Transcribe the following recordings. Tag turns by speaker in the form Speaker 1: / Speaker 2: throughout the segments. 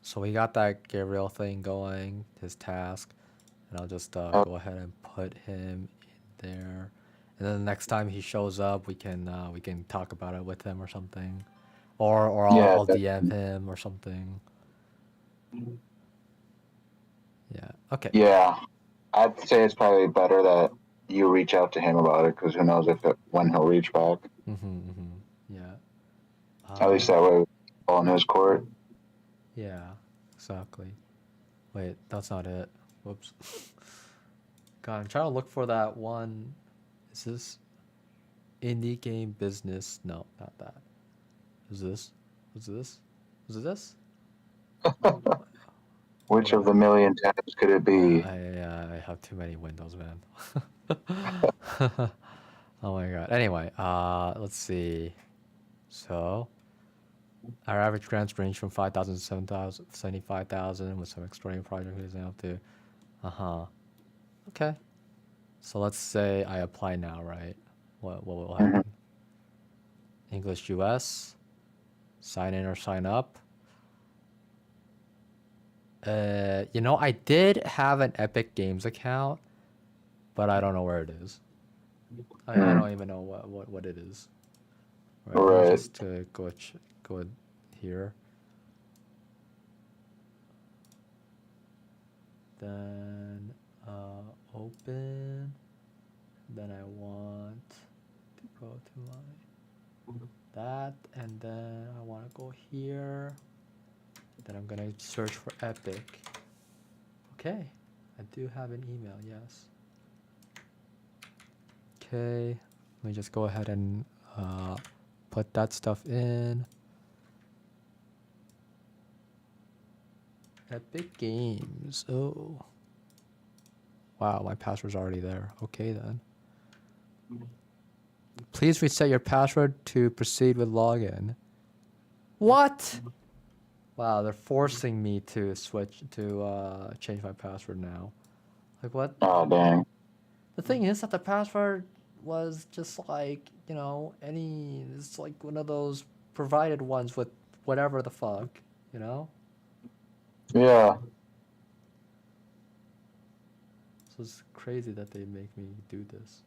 Speaker 1: So we got that Gabriel thing going, his task, and I'll just
Speaker 2: Oh,
Speaker 1: go ahead and put him in there. And then the next time he shows up, we can talk about it with him or something, or
Speaker 2: yeah,
Speaker 1: I'll DM him or something. Yeah. Okay.
Speaker 2: yeah. I'd say it's probably better that you reach out to him about it because who knows when he'll reach back.
Speaker 1: Yeah.
Speaker 2: At least that way, all in his court.
Speaker 1: Yeah. Exactly. Wait, that's not it. Whoops. God, I'm trying to look for that one. Is this indie game business? No, not that. Is this? Was this? Was it this?
Speaker 2: Which of
Speaker 1: Wait.
Speaker 2: the million tabs could it be?
Speaker 1: I have too many windows, man. Oh my god. Anyway, let's see. So our average grants range from 5,000 to 7,000, 75,000 with some extraordinary projects up to. Uh huh. Okay. So let's say I apply now, right? What will
Speaker 2: Mhm.
Speaker 1: happen? English US, sign in or sign up. I did have an Epic Games account, but I don't know where it is. I
Speaker 2: Mm,
Speaker 1: don't even know what it is. Right, let me
Speaker 2: right.
Speaker 1: just go here. Then open. Then I want to go to my that, and then I want to go here. Then I'm gonna search for Epic. Okay, I do have an email. Yes. Okay, let me just go ahead and put that stuff in. Epic Games. Oh. Wow, my password's already there. Okay then. Please reset your password to proceed with login. What? Wow, they're forcing me to change my password now. Like what?
Speaker 2: Oh, dang.
Speaker 1: The thing is that the password was just like, it's like one of those provided ones with whatever the fuck, you know?
Speaker 2: Yeah.
Speaker 1: So it's crazy that they make me do this.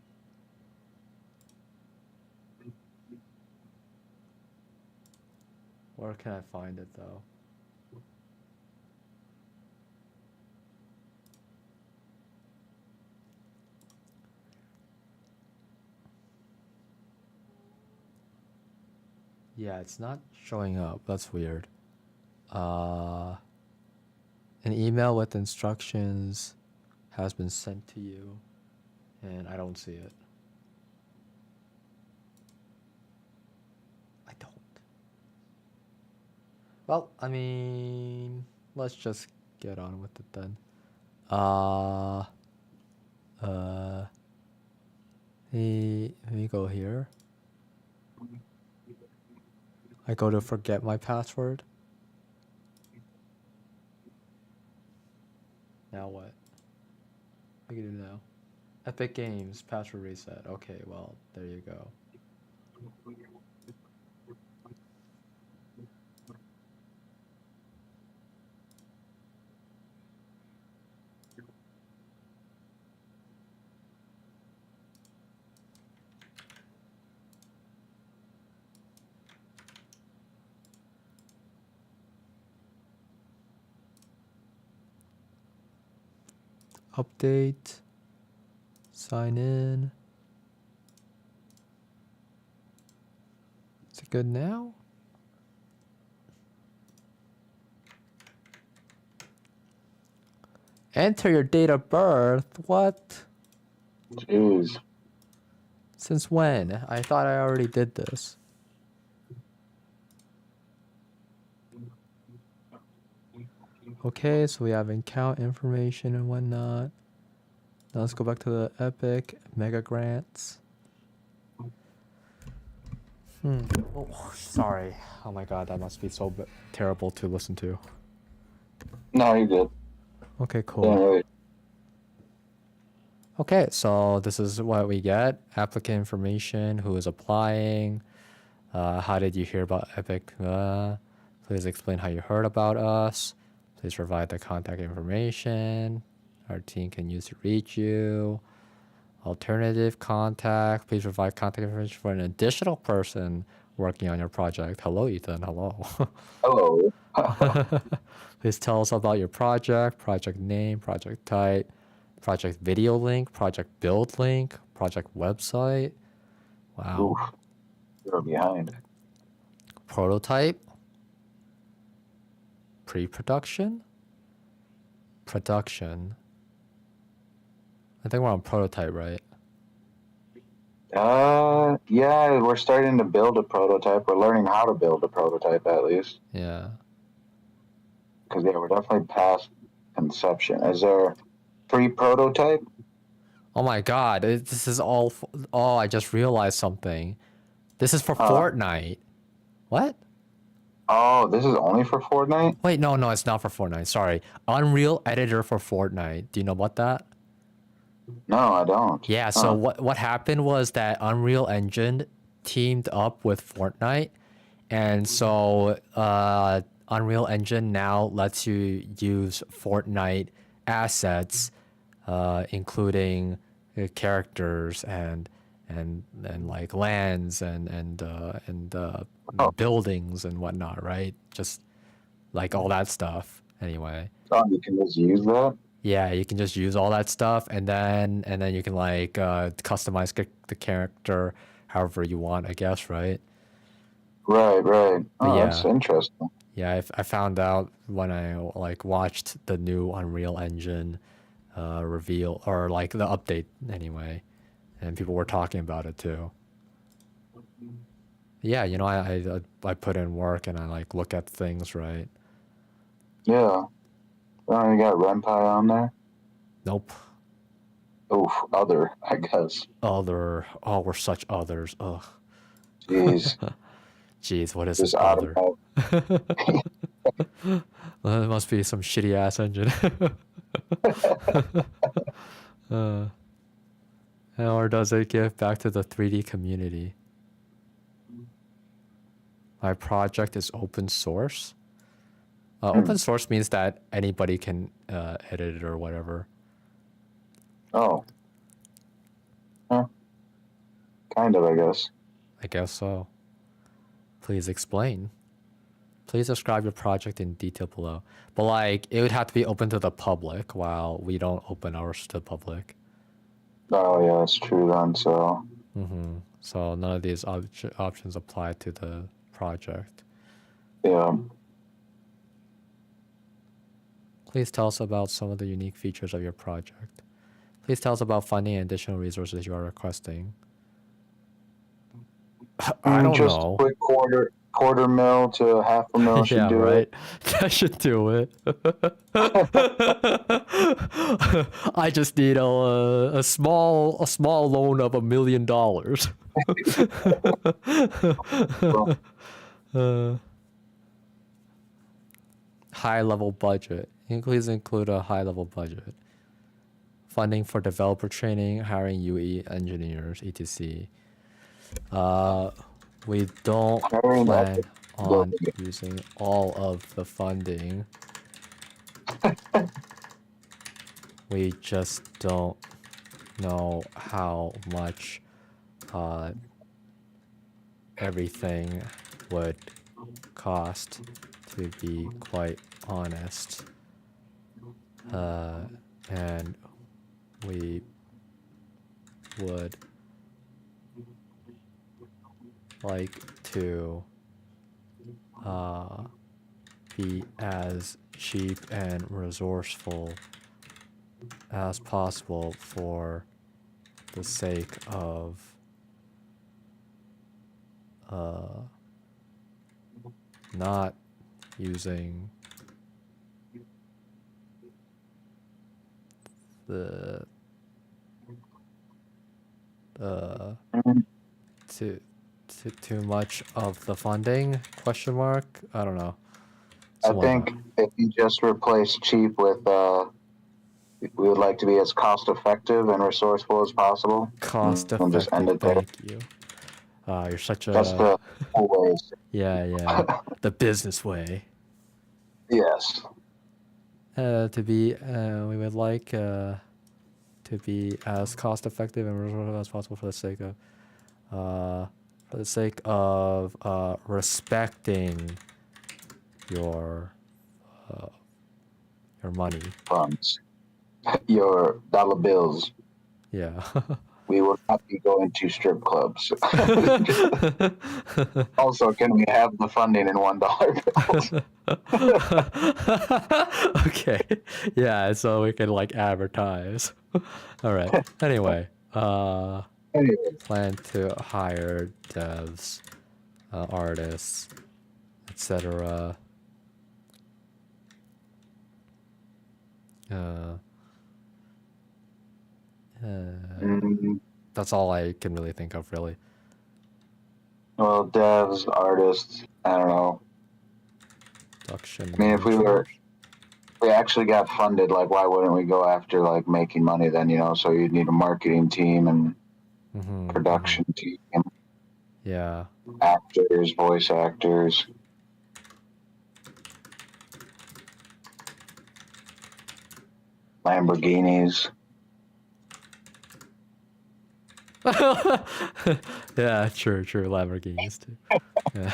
Speaker 1: Where can I find it though? Yeah, it's not showing up. That's weird. Uh, an email with instructions has been sent to you, and I don't see it. I don't. Well, I mean, let's just get on with it then. Uh, uh, let me go here. I go to forget my password. Now what? What can I do now? Epic Games password reset. Okay, well, there you go. Update. Sign in. Is it good now? Enter your date of birth. What?
Speaker 2: Jeez.
Speaker 1: Since when? I thought I already did this. Okay, so we have account information and whatnot. Now let's go back to the Epic Mega Grants. Oh, sorry. Oh my god, that must be so terrible to listen to.
Speaker 2: No, you're good.
Speaker 1: Okay,
Speaker 2: Didn't
Speaker 1: cool.
Speaker 2: really.
Speaker 1: Okay, so this is what we get. Applicant information, who is applying, how did you hear about Epic? Please explain how you heard about us. Please provide the contact information our team can use to reach you. Alternative contact. Please provide contact information for an additional person working on your project. Hello, Ethan. Hello.
Speaker 2: Hello.
Speaker 1: Please tell us about your project name, project type, project video link, project build link, project website. Wow.
Speaker 2: Oof, you're behind.
Speaker 1: Prototype, pre-production, production. I think we're on prototype, right?
Speaker 2: Yeah, we're starting to build a prototype. We're learning how to build a prototype at least.
Speaker 1: Yeah.
Speaker 2: Because yeah, we're definitely past conception. Is there pre-prototype?
Speaker 1: Oh my God, this is all. Oh, I just realized something. This is for Fortnite. What?
Speaker 2: Oh, this is only for Fortnite?
Speaker 1: Wait, no, it's not for Fortnite. Sorry. Unreal editor for Fortnite. Do you know about that?
Speaker 2: No, I don't.
Speaker 1: Yeah, so what happened was that Unreal Engine teamed up with Fortnite, and so Unreal Engine now lets you use Fortnite assets, including characters and like lands and buildings and whatnot, right? Just like all that stuff. Anyway.
Speaker 2: Oh, you can just use that?
Speaker 1: Yeah, you can just use all that stuff, and then you can like customize the character however you want, I guess, right?
Speaker 2: Right.
Speaker 1: But
Speaker 2: Oh,
Speaker 1: yeah,
Speaker 2: that's interesting.
Speaker 1: yeah, I found out when I like watched the new Unreal Engine reveal or like the update anyway, and people were talking about it too. Yeah, you know, I put in work and I like look at things, right?
Speaker 2: Yeah. Oh, you got renpy on there?
Speaker 1: Nope.
Speaker 2: Oof, other, I guess.
Speaker 1: Other. Oh, we're such others. Ugh.
Speaker 2: Jeez.
Speaker 1: Jeez, what is this
Speaker 2: Just
Speaker 1: other?
Speaker 2: automatic.
Speaker 1: Well, it must be some shitty ass engine. Or does it give back to the 3D community? My project is open source. Open source means that anybody can edit it or whatever.
Speaker 2: Oh. Huh. Kind of, I guess.
Speaker 1: I guess so. Please explain. Please describe your project in detail below. But like, it would have to be open to the public while we don't open ours to the public.
Speaker 2: Oh, yeah, that's true then, so.
Speaker 1: So none of these options apply to the project.
Speaker 2: Yeah.
Speaker 1: Please tell us about some of the unique features of your project. Please tell us about funding and additional resources you are requesting. I don't
Speaker 2: just
Speaker 1: know.
Speaker 2: A quick quarter mil to $500,000 should
Speaker 1: Yeah,
Speaker 2: do
Speaker 1: right.
Speaker 2: it.
Speaker 1: That should do it. I just need a small loan of $1 million. High level budget. Please include a high level budget. Funding for developer training, hiring UE engineers, etc. We don't plan on using all of the funding. We just don't know how much everything would cost, to be quite honest. And we would like to be as cheap and resourceful as possible for the sake of not using the too much of the funding, question mark? I don't know.
Speaker 2: I think if you just replace cheap with we would like to be as cost effective and resourceful as possible.
Speaker 1: Cost effective,
Speaker 2: just end it there.
Speaker 1: thank you. You're such a...
Speaker 2: That's the whole way.
Speaker 1: Yeah. The business way.
Speaker 2: Yes.
Speaker 1: to be we would like to be as cost effective and resourceful as possible for the sake of respecting your money.
Speaker 2: Funds. Your dollar bills.
Speaker 1: Yeah.
Speaker 2: We will not be going to strip clubs. Also, can we have the funding in $1 bills?
Speaker 1: Okay. Yeah, so we can like advertise. All right. Anyway,
Speaker 2: Anyway,
Speaker 1: plan to hire devs, artists, etc.
Speaker 2: mm,
Speaker 1: That's all I can really think of, really.
Speaker 2: well, devs, artists, I don't know.
Speaker 1: Production
Speaker 2: I mean, if
Speaker 1: managers.
Speaker 2: we actually got funded, like, why wouldn't we go after like making money then? So you'd need a marketing team and production team,
Speaker 1: Yeah.
Speaker 2: actors, voice actors, Lamborghinis.
Speaker 1: Yeah, true. Lamborghinis too. Yeah.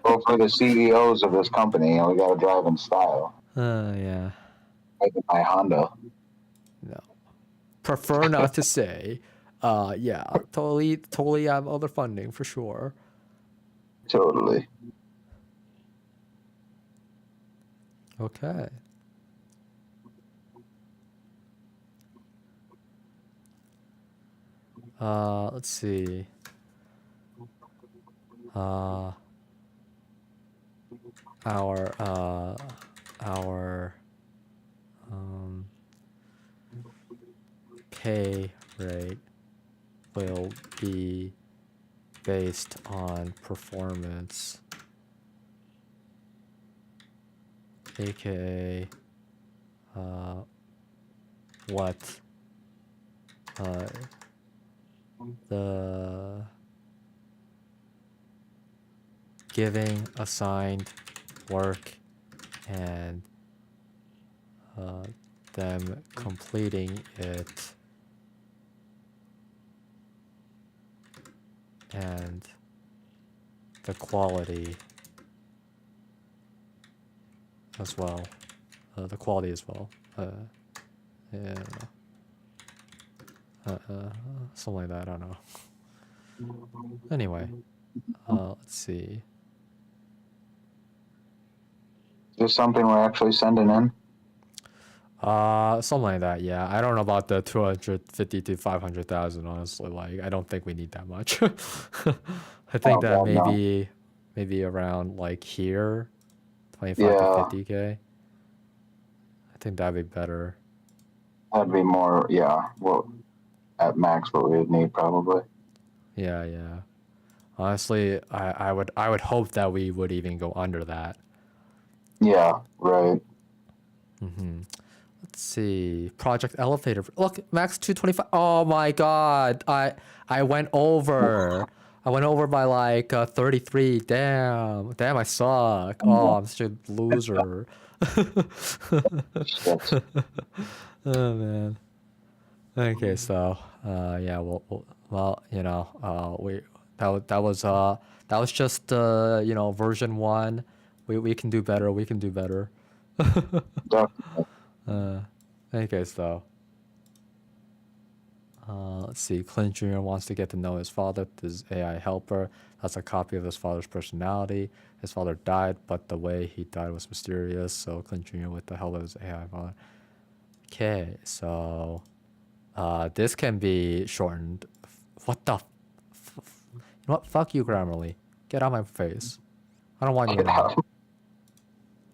Speaker 2: Well, for the CEOs of this company, we got to drive in style.
Speaker 1: Yeah.
Speaker 2: Like my Honda.
Speaker 1: No. Prefer not to say. Yeah, totally have other funding for sure.
Speaker 2: Totally.
Speaker 1: Okay. Let's see. Our pay rate will be based on performance, aka what the giving assigned work and them completing it and the quality as well. The quality as well. Yeah. Something like that. I don't know. Anyway, let's see.
Speaker 2: Is this something we're actually sending in?
Speaker 1: Something like that. Yeah, I don't know about the 250 to 500,000. Honestly, like I don't think we need that much. I think
Speaker 2: Oh,
Speaker 1: that
Speaker 2: God, no.
Speaker 1: maybe around like here, 25 to
Speaker 2: Yeah,
Speaker 1: 50K. I think that'd be better.
Speaker 2: that'd be more, yeah, well, at max what we would need probably.
Speaker 1: Yeah. Honestly, I would hope that we would even go under that.
Speaker 2: Yeah, right.
Speaker 1: Let's see. Project Elevator. Look, max 225. Oh my god. I went over. I went over by like 33. Damn, I suck. Oh, I'm such a loser.
Speaker 2: Shit.
Speaker 1: Oh man. Okay, so yeah, well, we that was just version 1. We can do better. We can do better.
Speaker 2: Definitely.
Speaker 1: Okay, so let's see. Clint Jr. wants to get to know his father, this AI helper. That's a copy of his father's personality. His father died, but the way he died was mysterious. So Clint Jr. with the help of his AI father. Okay, so this can be shortened. What the? You know what? Fuck you, Grammarly. Get out of my face. I don't want you anymore.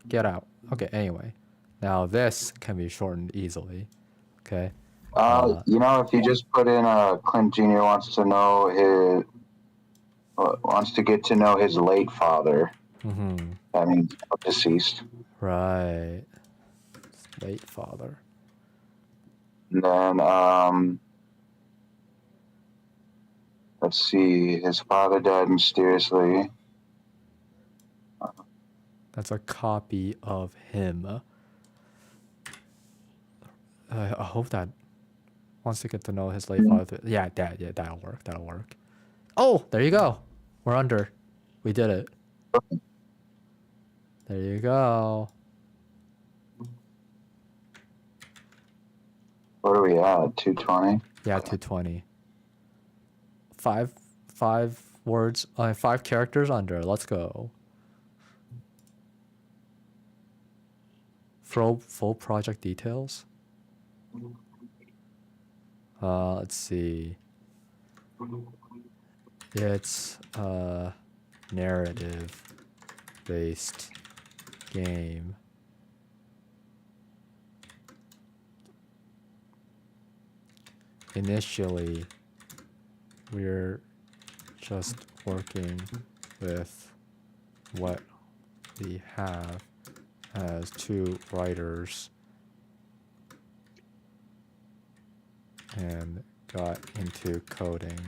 Speaker 1: Get out. Okay, anyway. Now this can be shortened easily. Okay.
Speaker 2: If you just put in Clint Jr. wants to know wants to get to know his late father. That means deceased.
Speaker 1: Right. Late father.
Speaker 2: And then let's see, his father died mysteriously.
Speaker 1: That's a copy of him. I hope that wants to get to know his late father. Yeah, that'll work. That'll work. Oh, there you go. We're under. We did it. There you go.
Speaker 2: What are we at? 220?
Speaker 1: Yeah, 220. Five words, 5 characters under. Let's go. Full project details. Let's see. It's a narrative-based game. Initially, we're just working with what we have as 2 writers and got into coding.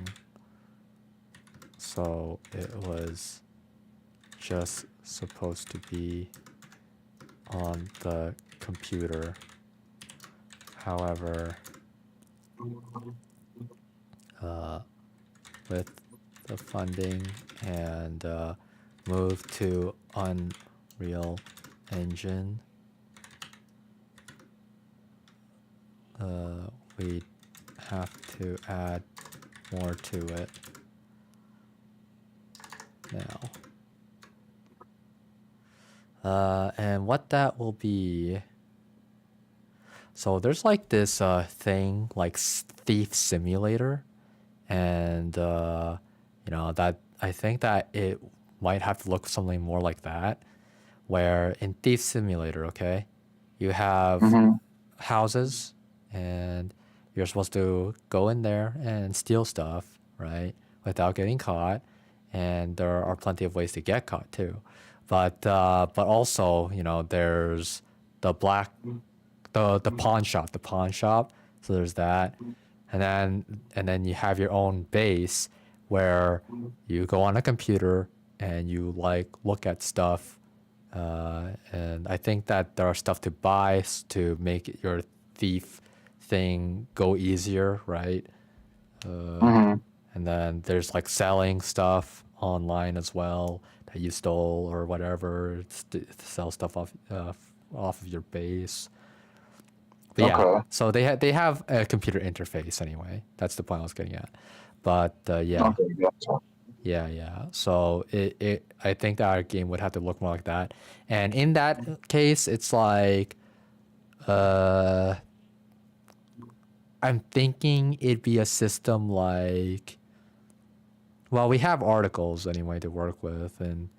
Speaker 1: So it was just supposed to be on the computer. However, with the funding and move to Unreal Engine, we have to add more to it now. And what that will be, so there's like this thing like Thief Simulator, and that I think that it might have to look something more like that, where in Thief Simulator, okay, you have houses and you're supposed to go in there and steal stuff, right, without getting caught, and there are plenty of ways to get caught too, but also there's the pawn shop, so there's that, and then you have your own base where you go on a computer and you like look at stuff, and I think that there are stuff to buy to make your thief thing go easier, right? And then there's like selling stuff online as well that you stole or whatever, to sell stuff off of your base. But yeah,
Speaker 2: Okay.
Speaker 1: so they have a computer interface anyway. That's the point I was getting at. But yeah.
Speaker 2: Okay, gotcha.
Speaker 1: Yeah. So I think that our game would have to look more like that. And in that case, it's like, I'm thinking it'd be a system like, well, we have articles anyway to work with, and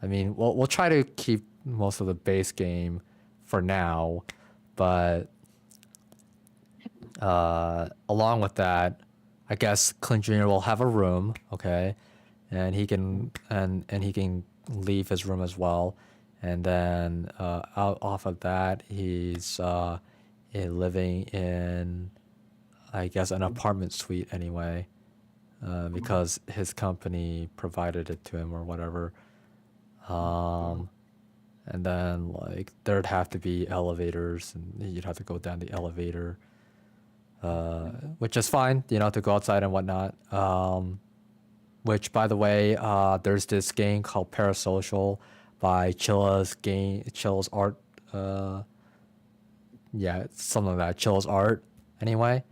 Speaker 1: I mean, we'll try to keep most of the base game for now, but along with that, I guess Clint Jr. will have a room, okay, and he can he can leave his room as well, and then off of that, he's living in, I guess, an apartment suite anyway, because his company provided it to him or whatever. And then like there'd have to be elevators, and you'd have to go down the elevator, which is fine, to go outside and whatnot. Which, by the way, there's this game called Parasocial by Chilla's Art. Yeah, something like that. Chilla's Art, anyway.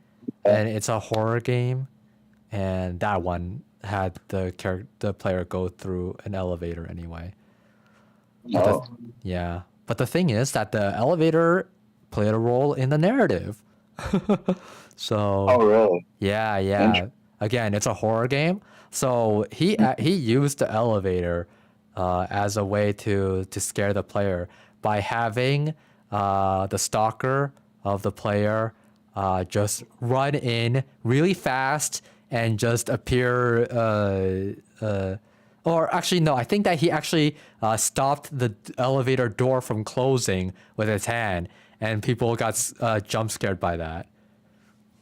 Speaker 1: And it's a horror game, and that one had the player go through an elevator anyway.
Speaker 2: Oh,
Speaker 1: Yeah, but the thing is that the elevator played a role in the narrative. So
Speaker 2: oh, really?
Speaker 1: yeah. Again, it's a horror game, so he used the elevator as a way to scare the player by having the stalker of the player just run in really fast and just appear. Or actually, no, I think that he actually stopped the elevator door from closing with his hand, and people got jump scared by that.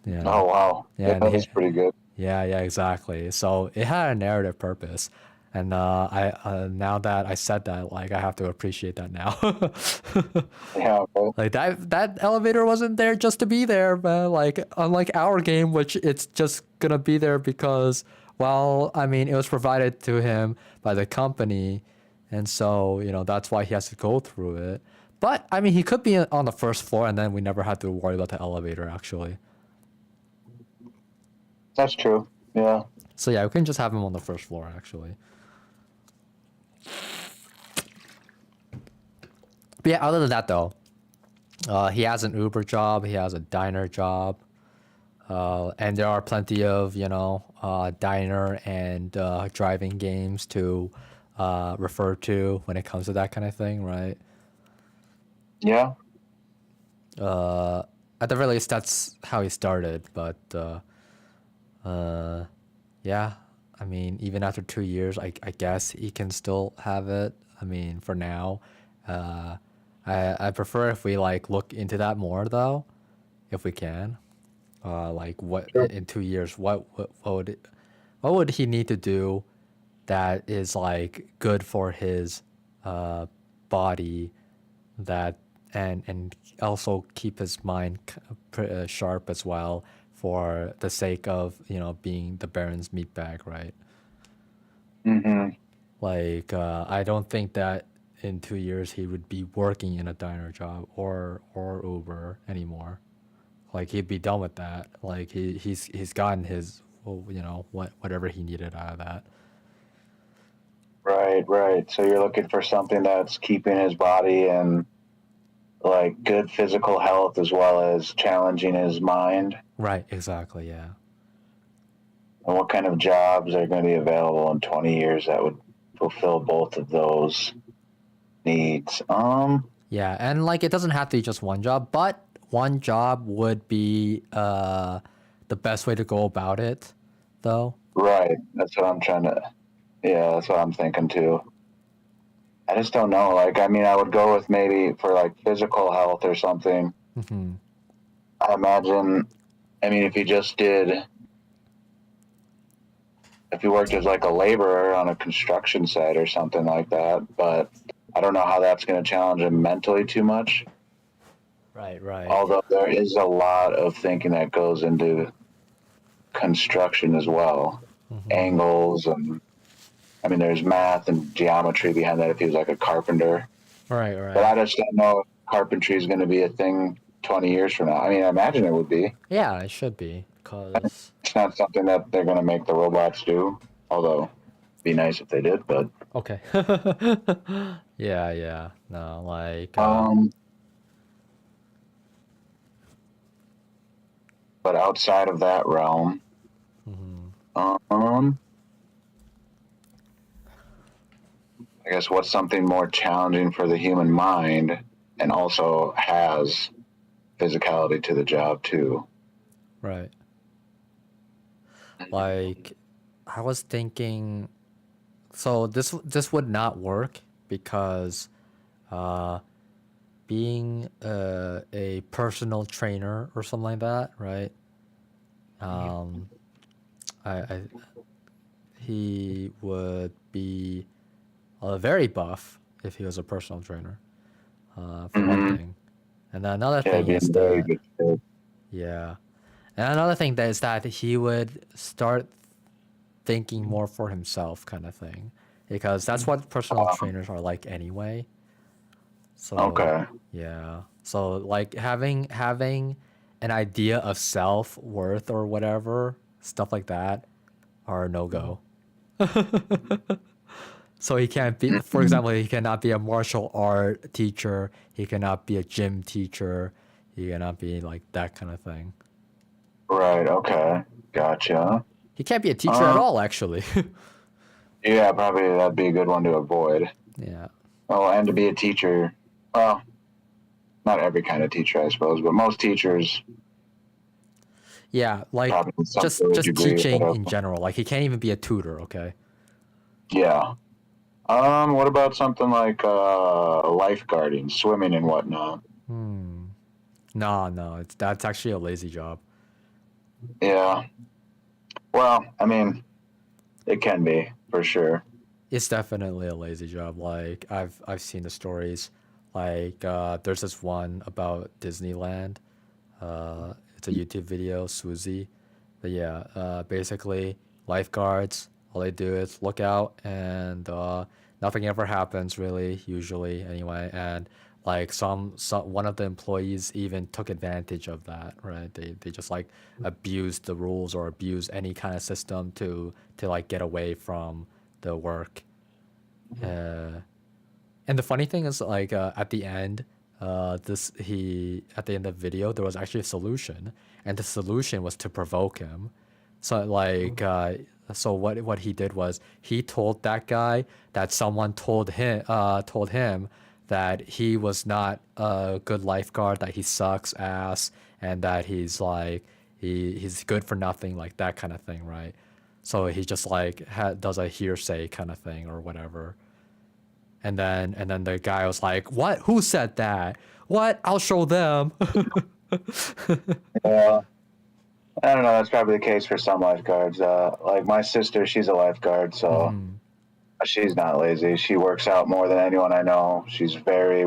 Speaker 1: Yeah.
Speaker 2: Oh, wow.
Speaker 1: Yeah,
Speaker 2: Yeah,
Speaker 1: and
Speaker 2: that is pretty good.
Speaker 1: Yeah, exactly. So it had a narrative purpose. And now that I said that, like I have to appreciate that now.
Speaker 2: Yeah. Okay.
Speaker 1: Like that elevator wasn't there just to be there, man. Like unlike our game, which it's just gonna be there because, well, I mean, it was provided to him by the company, and so that's why he has to go through it. But I mean, he could be on the first floor, and then we never had to worry about the elevator actually.
Speaker 2: That's true. Yeah.
Speaker 1: So yeah, we can just have him on the first floor actually. But yeah, other than that though, he has an Uber job, he has a diner job. And there are plenty of, diner and driving games to refer to when it comes to that kind of thing, right?
Speaker 2: Yeah.
Speaker 1: At the very least, that's how he started. But yeah, I mean, even after 2 years, I guess he can still have it. I mean, for now, I prefer if we like look into that more though, if we can. Like what
Speaker 2: Sure.
Speaker 1: in 2 years, what would he need to do that is like good for his body, that and also keep his mind sharp as well for the sake of being the Baron's meat bag, right?
Speaker 2: Mm-hmm.
Speaker 1: Like I don't think that in 2 years he would be working in a diner job or Uber anymore. Like he'd be done with that. Like he's gotten his, well, whatever he needed out of that.
Speaker 2: Right. Right. So you're looking for something that's keeping his body in like good physical health as well as challenging his mind.
Speaker 1: Right. Exactly. Yeah.
Speaker 2: And what kind of jobs are going to be available in 20 years that would fulfill both of those needs?
Speaker 1: Yeah, and like it doesn't have to be just one job, but one job would be the best way to go about it, though.
Speaker 2: Right. That's what I'm trying to. Yeah, that's what I'm thinking too. I just don't know. Like, I mean, I would go with maybe for like physical health or something.
Speaker 1: Hmm.
Speaker 2: I imagine. I mean, if you just did, if you worked as like a laborer on a construction site or something like that, but I don't know how that's going to challenge him mentally too much.
Speaker 1: Right. Right.
Speaker 2: Although there is a lot of thinking that goes into construction as well,
Speaker 1: Hmm.
Speaker 2: angles, and I mean, there's math and geometry behind that if he was like a carpenter.
Speaker 1: Right.
Speaker 2: But
Speaker 1: Right.
Speaker 2: I just don't know if carpentry is going to be a thing 20 years from now. I mean, I imagine it would be.
Speaker 1: Yeah, it should be, cause
Speaker 2: It's not something that they're going to make the robots do, although it'd be nice if they did. But
Speaker 1: okay. Yeah. Yeah. No, like
Speaker 2: um, but outside of that realm,
Speaker 1: mhm.
Speaker 2: um, I guess what's something more challenging for the human mind and also has physicality to the job too.
Speaker 1: Right. Like I was thinking, so this would not work because uh being a personal trainer or something like that, right? Um, I he would be very buff if he was a personal trainer, for one
Speaker 2: Mm-hmm.
Speaker 1: thing, and then another
Speaker 2: Yeah,
Speaker 1: thing
Speaker 2: being
Speaker 1: is
Speaker 2: very
Speaker 1: that,
Speaker 2: good fit.
Speaker 1: yeah, and another thing that is that he would start thinking more for himself, kind of thing, because that's what personal trainers are like anyway. So
Speaker 2: Okay.
Speaker 1: yeah. So like having an idea of self worth or whatever, stuff like that are no go. So he can't be, for
Speaker 2: Mm-hmm.
Speaker 1: example, he cannot be a martial art teacher, he cannot be a gym teacher, he cannot be like that kind of thing.
Speaker 2: Right. Okay. Gotcha.
Speaker 1: He can't be a teacher at
Speaker 2: Um.
Speaker 1: all actually.
Speaker 2: Yeah, probably that'd be a good one to avoid.
Speaker 1: Yeah.
Speaker 2: Oh, and to be a teacher. Well, not every kind of teacher, I suppose, but most teachers
Speaker 1: Yeah, like
Speaker 2: probably to some sort of
Speaker 1: just
Speaker 2: degree or
Speaker 1: teaching
Speaker 2: whatever.
Speaker 1: in general. Like he can't even be a tutor, okay?
Speaker 2: Yeah. What about something like lifeguarding, swimming and whatnot?
Speaker 1: Hmm. No, no, that's actually a lazy job.
Speaker 2: Yeah. Well, I mean, it can be for sure.
Speaker 1: It's definitely a lazy job. Like I've seen the stories. Like there's this one about Disneyland. It's a YouTube video, Suzy. But yeah, basically lifeguards. All they do is look out, and nothing ever happens really, usually anyway. And like some one of the employees even took advantage of that, right? They just like abused the rules or abuse any kind of system to like get away from the work. Uh, and the funny thing is, like at the end, this he at the end of the video, there was actually a solution, and the solution was to provoke him. So like, so what he did was he told that guy that someone told him that he was not a good lifeguard, that he sucks ass, and that he's like he's good for nothing, like that kind of thing, right? So he just like does a hearsay kind of thing or whatever. And then the guy was like, "What? Who said that? What? I'll show them."
Speaker 2: Yeah. I don't know. That's probably the case for some lifeguards. Like my sister, she's a lifeguard, so she's not lazy. She works out more than anyone I know. She's very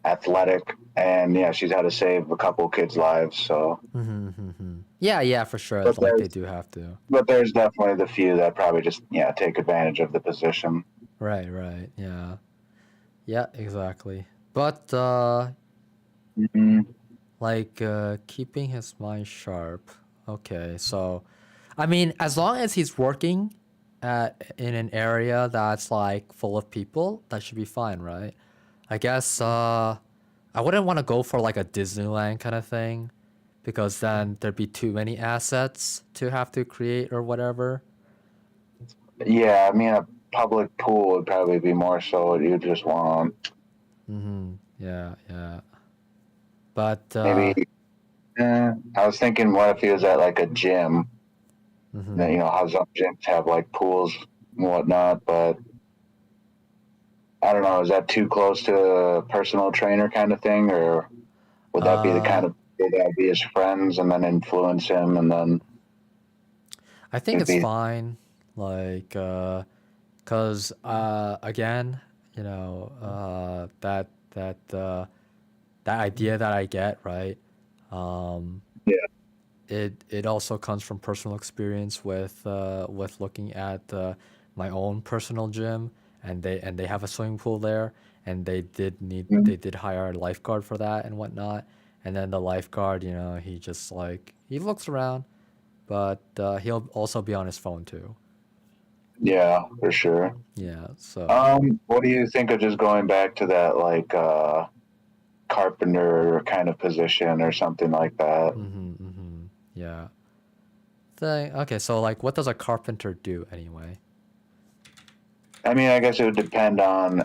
Speaker 2: athletic, and yeah, she's had to save a couple kids' lives. So,
Speaker 1: Yeah, yeah, for sure.
Speaker 2: but
Speaker 1: Like they
Speaker 2: there's
Speaker 1: do have to.
Speaker 2: but there's definitely the few that probably just take advantage of the position.
Speaker 1: Right, right. Yeah. Yeah, exactly. But
Speaker 2: Mm-hmm.
Speaker 1: like keeping his mind sharp. Okay, so I mean, as long as he's working in an area that's like full of people, that should be fine, right? I guess I wouldn't want to go for like a Disneyland kind of thing because then there'd be too many assets to have to create or whatever.
Speaker 2: Yeah, I mean a public pool would probably be more so what you just want.
Speaker 1: Yeah, yeah. But
Speaker 2: Maybe I was thinking, what if he was at like a gym? Then how some gyms have like pools and whatnot, but I don't know. Is that too close to a personal trainer kind of thing, or would that be the kind of that would be his friends and then influence him, and then
Speaker 1: I think
Speaker 2: it'd
Speaker 1: it's
Speaker 2: be
Speaker 1: fine. Like, cause again, that idea that I get, right? Um,
Speaker 2: yeah,
Speaker 1: it also comes from personal experience with looking at my own personal gym, and they have a swimming pool there, and
Speaker 2: mm,
Speaker 1: they did hire a lifeguard for that and whatnot. And then the lifeguard, he just like he looks around, but he'll also be on his phone too.
Speaker 2: yeah, for sure.
Speaker 1: Yeah, so
Speaker 2: What do you think of just going back to that like carpenter kind of position or something like that?
Speaker 1: yeah. Okay, so like what does a carpenter do anyway?
Speaker 2: I mean, I guess it would depend on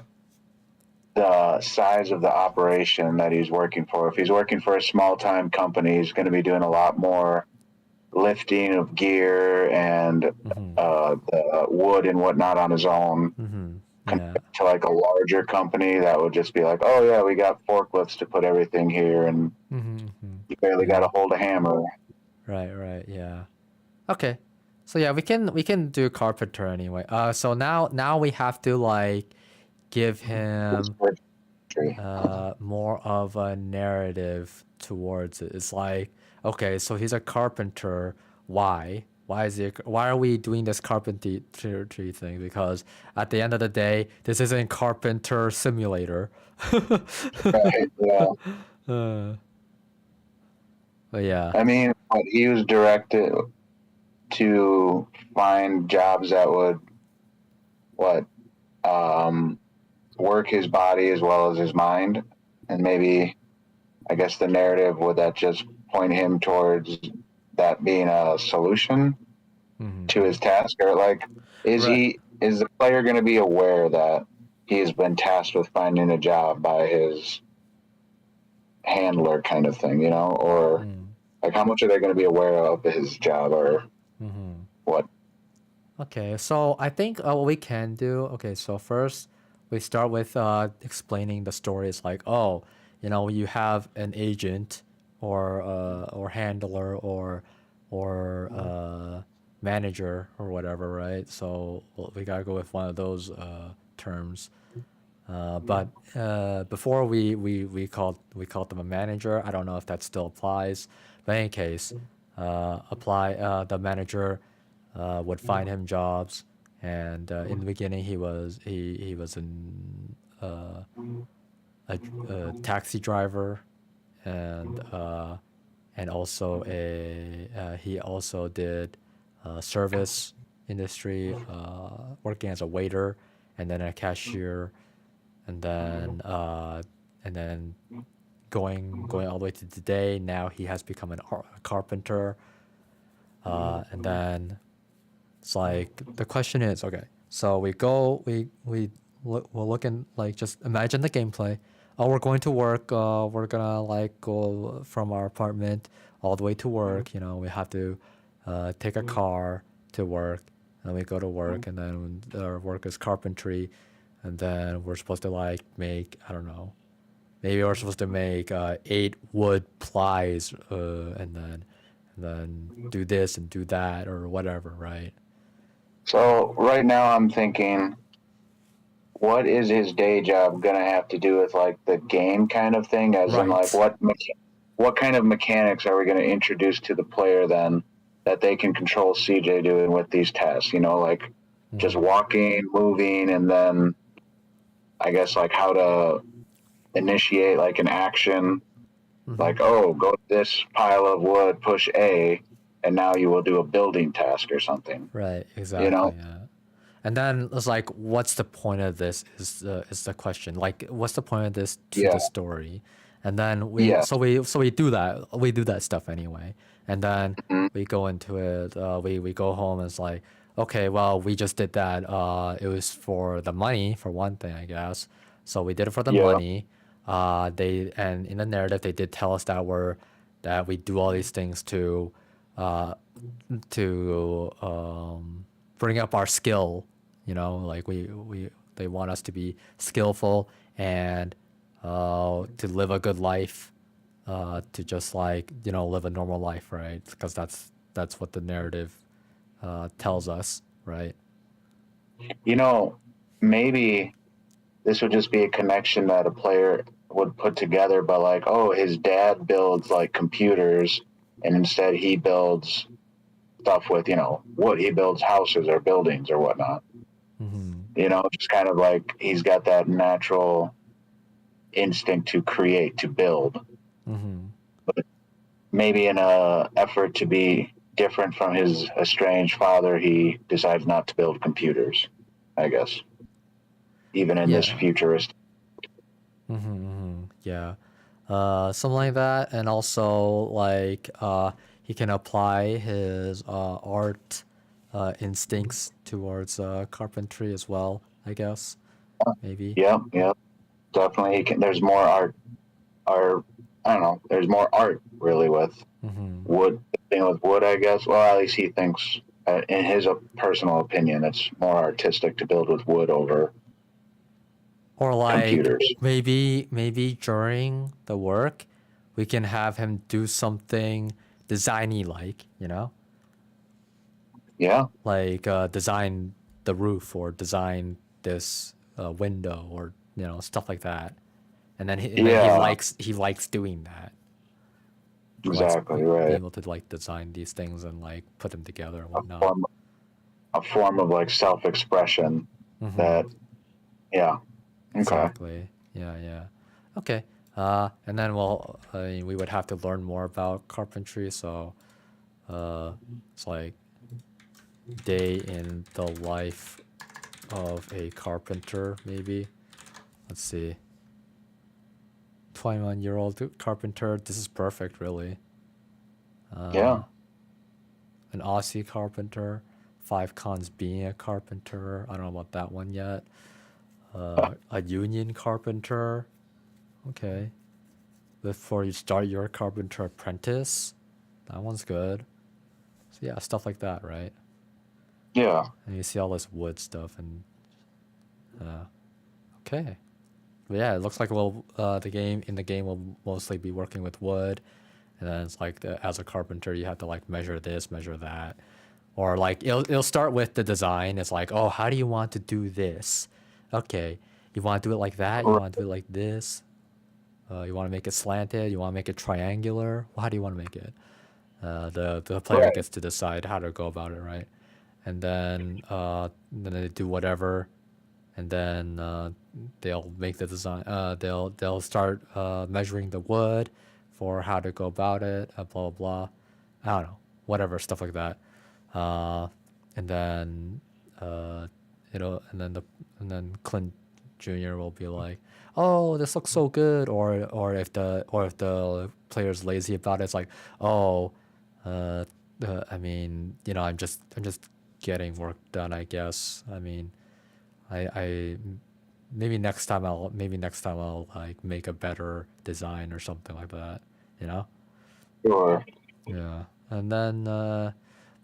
Speaker 2: the size of the operation that he's working for. If he's working for a small time company, he's going to be doing a lot more lifting of gear and the wood and whatnot on his own.
Speaker 1: Yeah.
Speaker 2: Compared to like a larger company that would just be like, oh yeah, we got forklifts to put everything here, and you barely got
Speaker 1: Yeah.
Speaker 2: to hold a hammer.
Speaker 1: Right, right, yeah. Okay. So yeah, we can do carpenter anyway. So now we have to like give him more of a narrative towards it. It's like, okay, so he's a carpenter. Why? Why are we doing this carpentry thing? Because at the end of the day, this isn't carpenter simulator.
Speaker 2: Right, yeah.
Speaker 1: But yeah.
Speaker 2: I mean, he was directed to find jobs that would what um, work his body as well as his mind, and maybe I guess the narrative would that just point him towards that being a solution to his task, or like
Speaker 1: Right.
Speaker 2: is the player going to be aware that he's been tasked with finding a job by his handler kind of thing, or like how much are they going to be aware of his job or what?
Speaker 1: Okay, so I think what we can do. Okay, so first we start with explaining the story. It's like, oh, you have an agent or handler or manager or whatever, right? So we gotta go with one of those terms. But before we called them a manager. I don't know if that still applies. But in any case, the manager would find him jobs, and in the beginning he was a taxi driver, and also he also did service industry, working as a waiter, and then a cashier, and then going all the way to today. Now he has become a carpenter, and then it's like the question is, okay, so we're looking, like, just imagine the gameplay. Oh, we're going to work. We're gonna like go from our apartment all the way to work. We have to take a car to work, and we go to work, and then our work is carpentry, and then we're supposed to like make, I don't know, maybe we're supposed to make 8 wood plies, and then do this and do that or whatever, right?
Speaker 2: So right now I'm thinking, what is his day job gonna have to do with like the game kind of thing? As in, like,
Speaker 1: Right.
Speaker 2: what kind of mechanics are we going to introduce to the player then that they can control CJ doing with these tasks? Like just walking, moving, and then I guess like how to initiate like an action, like, oh, go to this pile of wood, push A, and now you will do a building task or something.
Speaker 1: Right,
Speaker 2: You
Speaker 1: exactly,
Speaker 2: know?
Speaker 1: yeah. And then it's like, what's the point of this is the question. Like, what's the point of this to
Speaker 2: Yeah.
Speaker 1: the story? And then
Speaker 2: Yeah.
Speaker 1: we do that stuff anyway. And then
Speaker 2: Mm-hmm.
Speaker 1: we go into it, we go home, and it's like, okay, well, we just did that. It was for the money, for one thing, I guess. So we did it for the
Speaker 2: Yeah.
Speaker 1: money. And in the narrative they did tell us that we do all these things uh to bring up our skill, like we they want us to be skillful and to live a good life, to just like live a normal life, right? Because that's what the narrative tells us, right?
Speaker 2: Maybe this would just be a connection that a player would put together, but like, oh, his dad builds like computers, and instead he builds stuff with, wood. He builds houses or buildings or whatnot. Just kind of like he's got that natural instinct to create, to build. But maybe in a effort to be different from his estranged father, he decides not to build computers, I guess, even in this
Speaker 1: Yeah.
Speaker 2: futuristic.
Speaker 1: Yeah. Something like that. And also, like, he can apply his art instincts towards carpentry as well, I guess. Maybe.
Speaker 2: Yeah, definitely. He can. There's more art. I don't know. There's more art really with wood. Thing with wood, I guess. Well, at least he thinks, in his personal opinion, it's more artistic to build with wood over
Speaker 1: Or like
Speaker 2: computers.
Speaker 1: maybe during the work, we can have him do something designy, like,
Speaker 2: Yeah,
Speaker 1: like design the roof or design this window, or stuff like that. And then
Speaker 2: yeah,
Speaker 1: he likes doing that. He likes
Speaker 2: exactly right.
Speaker 1: being able to like design these things and like put them together and
Speaker 2: A
Speaker 1: whatnot.
Speaker 2: form, a form of like self-expression. That, yeah, okay,
Speaker 1: Exactly. Yeah, yeah. Okay. And then, well, I mean, we would have to learn more about carpentry. So it's like day in the life of a carpenter, maybe. Let's see. 21-year-old carpenter. This is perfect, really.
Speaker 2: yeah,
Speaker 1: An Aussie carpenter. 5 cons being a carpenter. I don't know about that one yet. A union carpenter. Okay. Before you start your carpenter apprentice. That one's good. So yeah, stuff like that, right?
Speaker 2: yeah.
Speaker 1: And you see all this wood stuff, and okay. But yeah, it looks like the game will mostly be working with wood, and then it's like as a carpenter you have to like measure this, measure that, or like it'll start with the design. It's like, oh, how do you want to do this? Okay, you want to do it like that? You
Speaker 2: Right.
Speaker 1: want to do it like this? You want to make it slanted? You want to make it triangular? Well, how do you want to make it? The player
Speaker 2: Right.
Speaker 1: gets to decide how to go about it, right? And then they do whatever, and then they'll make the design. They'll start measuring the wood for how to go about it. Blah blah blah. I don't know, whatever stuff like that. Uh, and then uh, it'll and then Clint Jr. will be like, "Oh, this looks so good," or if the player's lazy about it, it's like, "Oh, I mean, I'm just getting work done, I guess. I mean, I maybe next time I'll like make a better design or something like that, you know?
Speaker 2: Sure.
Speaker 1: Yeah. And then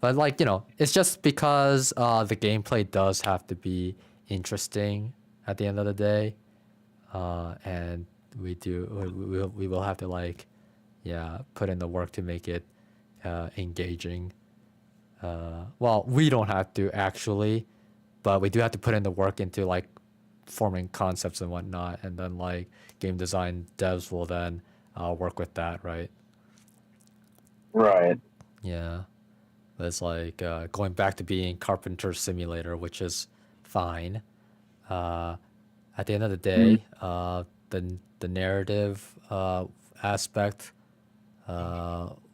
Speaker 1: but like, it's just because the gameplay does have to be interesting at the end of the day. And we will have to like, yeah, put in the work to make it engaging. Well, we don't have to actually, but we do have to put in the work into like forming concepts and whatnot, and then like game design devs will then work with that, right?
Speaker 2: Right.
Speaker 1: Yeah, but it's like going back to being Carpenter Simulator, which is fine. Uh, at the end of the
Speaker 2: Mm.
Speaker 1: day, the narrative aspect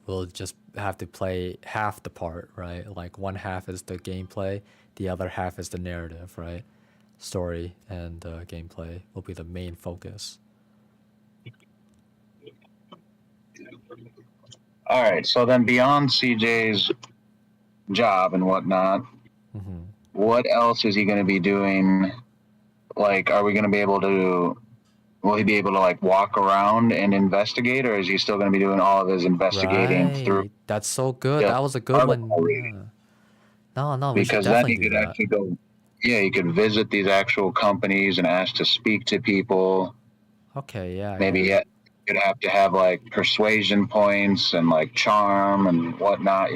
Speaker 1: will just have to play half the part, right? Like one half is the gameplay, the other half is the narrative, right? Story and gameplay will be the main focus.
Speaker 2: All right. So then, beyond CJ's job and whatnot,
Speaker 1: Hmm.
Speaker 2: what else is he going to be doing? Like, are we going to be able to? Will he be able to like walk around and investigate, or is he still going to be doing all of his investigating through
Speaker 1: Right. That's so good.
Speaker 2: just
Speaker 1: That was a good
Speaker 2: protocol
Speaker 1: one.
Speaker 2: reading?
Speaker 1: Yeah. No, no, we should
Speaker 2: Because then
Speaker 1: definitely
Speaker 2: he
Speaker 1: do
Speaker 2: could
Speaker 1: that.
Speaker 2: actually go. Yeah, he could visit these actual companies and ask to speak to people.
Speaker 1: Okay, yeah,
Speaker 2: Maybe
Speaker 1: yeah.
Speaker 2: you'd have to have like persuasion points and like charm and whatnot,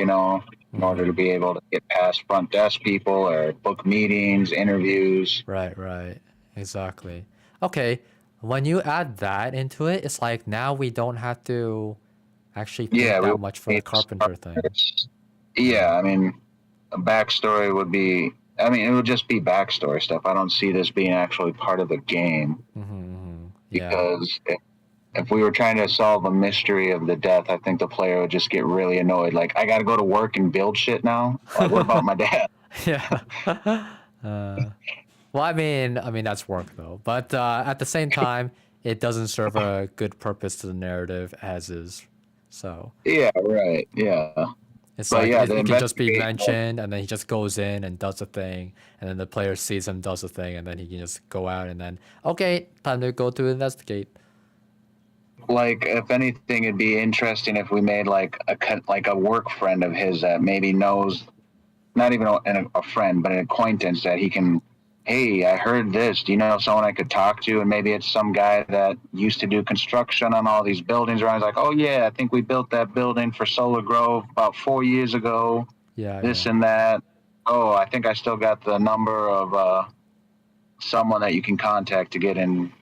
Speaker 2: in order to
Speaker 1: Mm-hmm.
Speaker 2: be able to get past front desk people or book meetings, interviews.
Speaker 1: Right, right. Exactly. Okay, when you add that into it, it's like now we don't have to actually think
Speaker 2: Yeah, we
Speaker 1: that
Speaker 2: would
Speaker 1: much for the
Speaker 2: need
Speaker 1: carpenter thing.
Speaker 2: starters.
Speaker 1: Yeah.
Speaker 2: Yeah, I mean, a backstory would be. I mean, it would just be backstory stuff. I don't see this being actually part of the game
Speaker 1: Mm-hmm, mm-hmm. Yeah.
Speaker 2: because if we were trying to solve a mystery of the death, I think the player would just get really annoyed. Like, I got to go to work and build shit now. Like, what about my dad?
Speaker 1: Yeah. uh, well, I mean that's work though. But at the same time, it doesn't serve a good purpose to the narrative as is. So
Speaker 2: Yeah, right. Yeah.
Speaker 1: it's
Speaker 2: But
Speaker 1: like
Speaker 2: yeah,
Speaker 1: it,
Speaker 2: the
Speaker 1: it can just be
Speaker 2: investigation.
Speaker 1: mentioned, and then he just goes in and does the thing, and then the player sees him does the thing, and then he can just go out and then okay, time to go to investigate.
Speaker 2: Like, if anything, it'd be interesting if we made like a work friend of his that maybe knows, not even a friend, but an acquaintance that he can. Hey, I heard this. Do you know someone I could talk to? And maybe it's some guy that used to do construction on all these buildings around. He's like, oh yeah, I think we built that building for Solar Grove about 4 years ago.
Speaker 1: Yeah,
Speaker 2: This
Speaker 1: yeah,
Speaker 2: and that. Oh, I think I still got the number of someone that you can contact to get in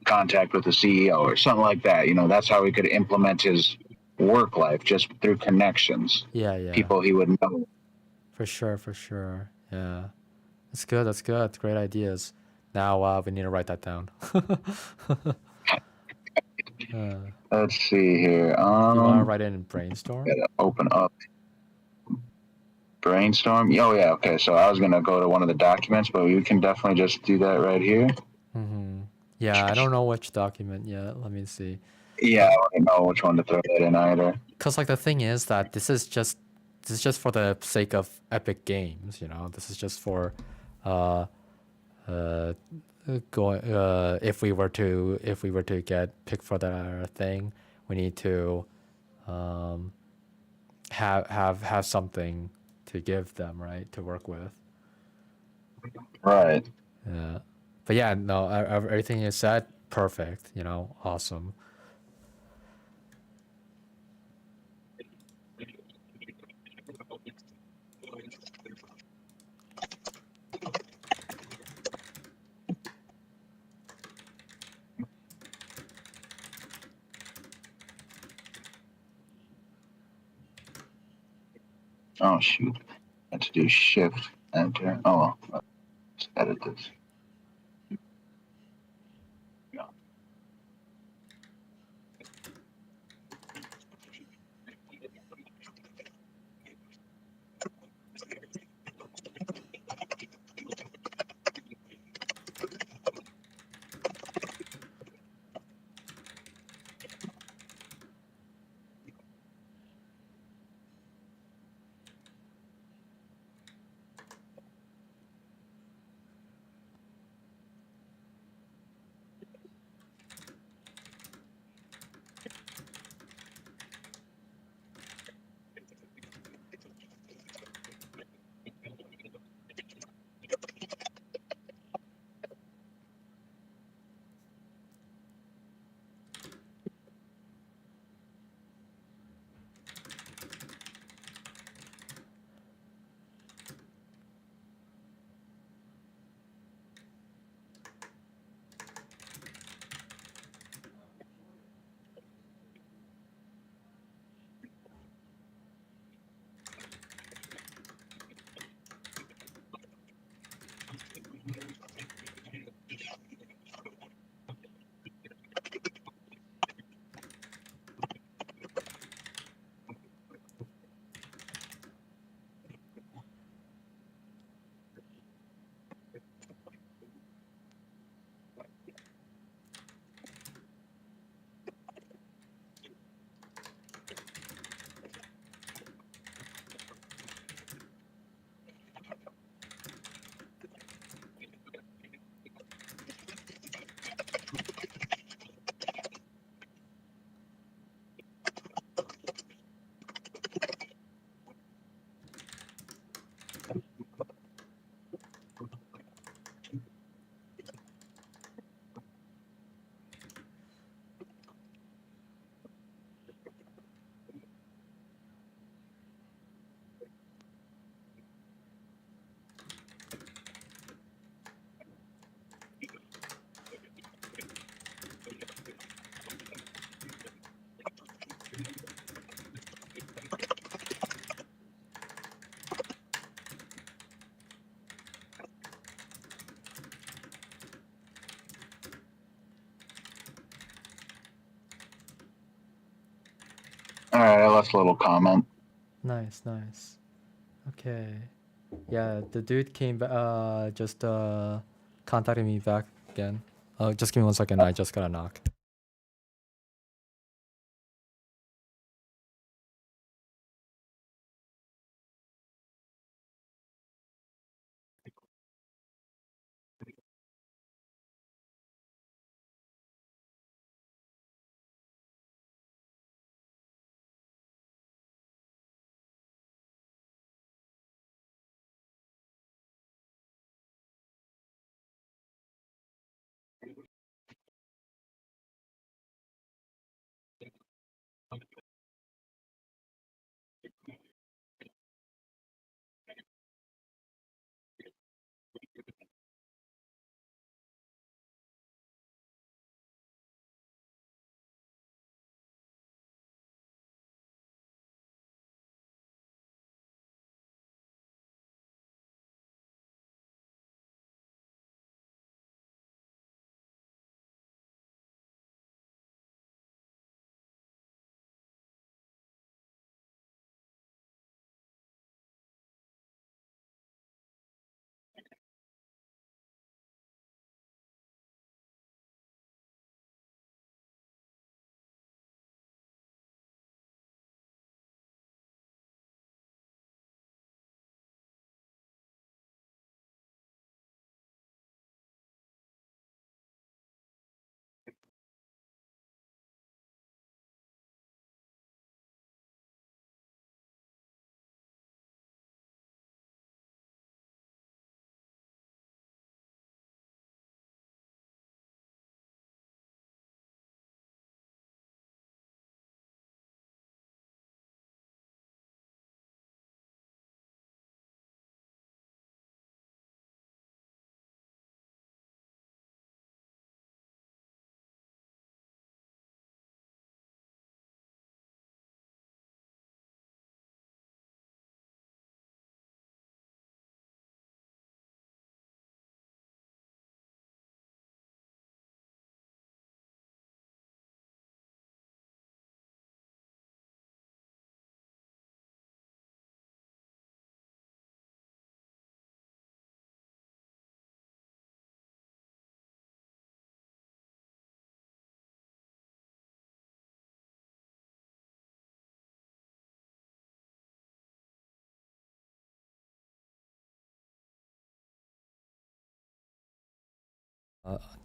Speaker 2: contact with the CEO or something like that. That's how he could implement his work life, just through connections,
Speaker 1: yeah, yeah.
Speaker 2: people he would know.
Speaker 1: For sure, for sure. Yeah, that's good. That's good. That's great ideas. Now we need to write that down. uh,
Speaker 2: Let's see here.
Speaker 1: you want to write it in brainstorm?
Speaker 2: Gotta open up brainstorm. Oh yeah, okay. So I was gonna go to one of the documents, but we can definitely just do that right here.
Speaker 1: Mm-hmm. Yeah, I don't know which document yet. Let me see.
Speaker 2: Yeah,
Speaker 1: But
Speaker 2: I don't know which one to throw that in either.
Speaker 1: because like the thing is that this is just for the sake of epic games, you know. This is just for uh uh going if we were to get picked for the thing, we need to um have something to give them, right, to work with.
Speaker 2: Right.
Speaker 1: Yeah. But yeah, no, everything you said, perfect, awesome.
Speaker 2: Oh shoot! I had to do Shift Enter. Oh well, let's edit this. Yeah. All right, I left a little comment.
Speaker 1: Nice, nice. Okay. Yeah, the dude came just contacted me back again. Just give me 1 second. I just got a knock.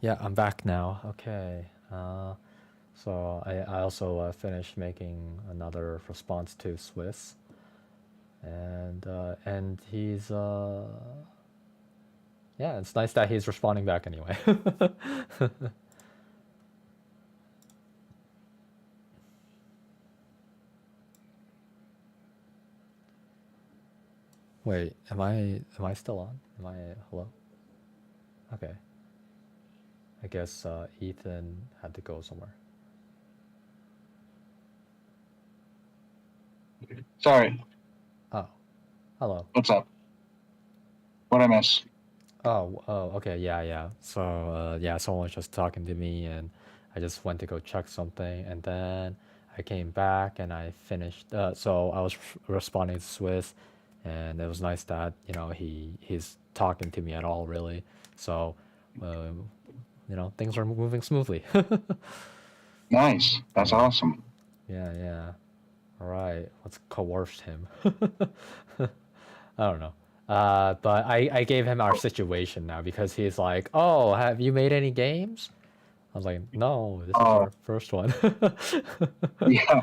Speaker 1: Yeah, I'm back now. Okay. So I also finished making another response to Swiss, and he's yeah, it's nice that he's responding back anyway. Wait, am I still on? Am I hello? Okay. I guess Ethan had to go somewhere.
Speaker 2: Sorry.
Speaker 1: Oh, hello.
Speaker 2: What's up? What I miss?
Speaker 1: Oh, okay, yeah. So, yeah, someone was just talking to me, and I just went to go check something, and then I came back and I finished. So I was responding to Swiss, and it was nice that he's talking to me at all, really. So, uh, things are moving smoothly.
Speaker 2: Nice. That's
Speaker 1: Yeah,
Speaker 2: awesome.
Speaker 1: yeah. All right, let's coerce him. I don't know. But I gave him our situation now because he's like, "Oh, have you made any games?" I was like, "No, this is
Speaker 2: Oh,
Speaker 1: our first one."
Speaker 2: yeah.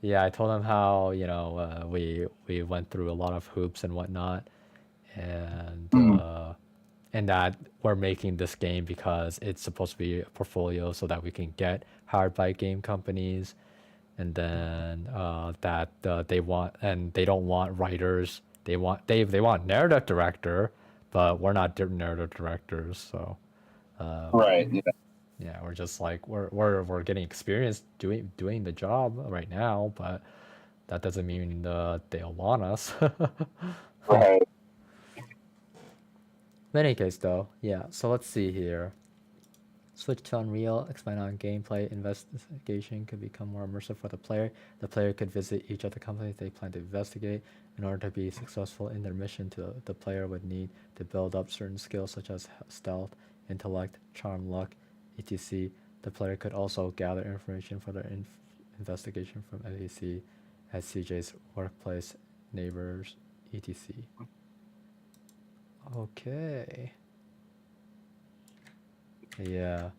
Speaker 1: Yeah, I told him how we went through a lot of hoops and whatnot, and
Speaker 2: Mm,
Speaker 1: uh, and that we're making this game because it's supposed to be a portfolio so that we can get hired by game companies, and then that they don't want writers. They want narrative director, but we're not narrative directors. So
Speaker 2: right. Yeah.
Speaker 1: yeah, we're just like we're getting experience doing the job right now, but that doesn't mean they'll want us. In
Speaker 2: Right.
Speaker 1: any case, though, yeah. So let's see here. Switch to Unreal, expand on gameplay. Investigation could become more immersive for the player. The player could visit each of the companies they plan to investigate. In order to be successful in their mission, the player would need to build up certain skills such as stealth, intellect, charm, luck, etc. The player could also gather information for their investigation from NPC, SCJ's workplace, neighbors, etc. Okay. Yeah.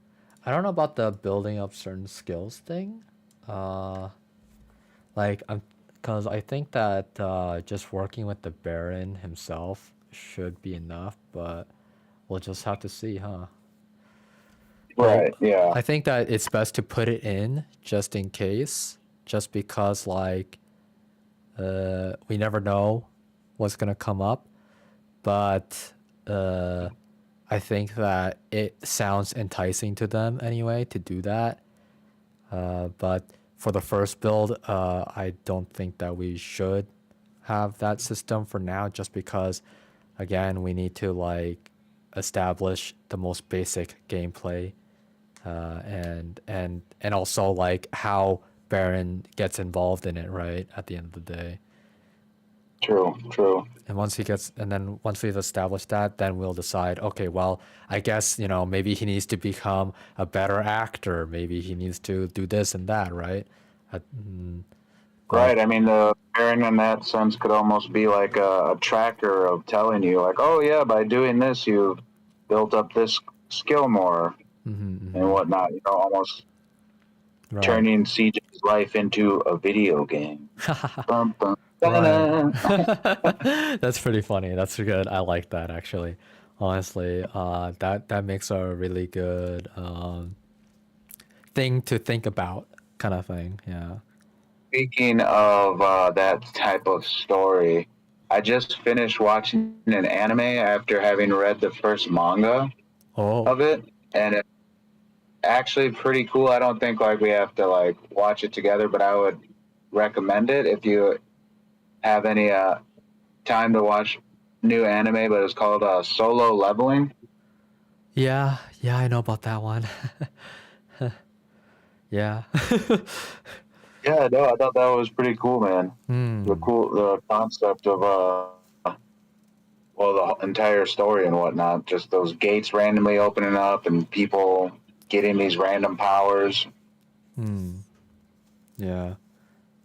Speaker 1: I don't know about the building up certain skills thing. Uh, like I'm, cause I think that just working with the Baron himself should be enough, but we'll just have to see, huh? But
Speaker 2: Right. Yeah.
Speaker 1: I think that it's best to put it in just in case, just because like we never know what's gonna come up. But uh, I think that it sounds enticing to them anyway to do that. But for the first build, I don't think that we should have that system for now, just because, again, we need to like establish the most basic gameplay, and also like how Baron gets involved in it, right? At the end of the day.
Speaker 2: True. True.
Speaker 1: And then once we've established that, then we'll decide, okay, well, I guess, maybe he needs to become a better actor. Maybe he needs to do this and that, right? But
Speaker 2: Right. I mean, the Baron in that sense could almost be like a tracker of telling you, like, oh yeah, by doing this, you've built up this skill more and whatnot. Almost
Speaker 1: right.
Speaker 2: turning CJ's life into a video game. Bum, bum,
Speaker 1: Right.
Speaker 2: ba-da.
Speaker 1: That's pretty funny. That's good. I like that actually. Honestly, that makes a really good thing to think about, kind of thing. Yeah.
Speaker 2: Speaking of that type of story, I just finished watching an anime after having read the first manga
Speaker 1: Oh,
Speaker 2: of it, and it's actually pretty cool. I don't think like we have to like watch it together, but I would recommend it if you have any time to watch new anime. But it's called Solo Leveling.
Speaker 1: yeah, I know about that one. Yeah.
Speaker 2: Yeah, no, I thought that was pretty cool, man.
Speaker 1: Hmm.
Speaker 2: The concept of well, the entire story and whatnot. Just those gates randomly opening up and people getting these random powers.
Speaker 1: Hmm. Yeah.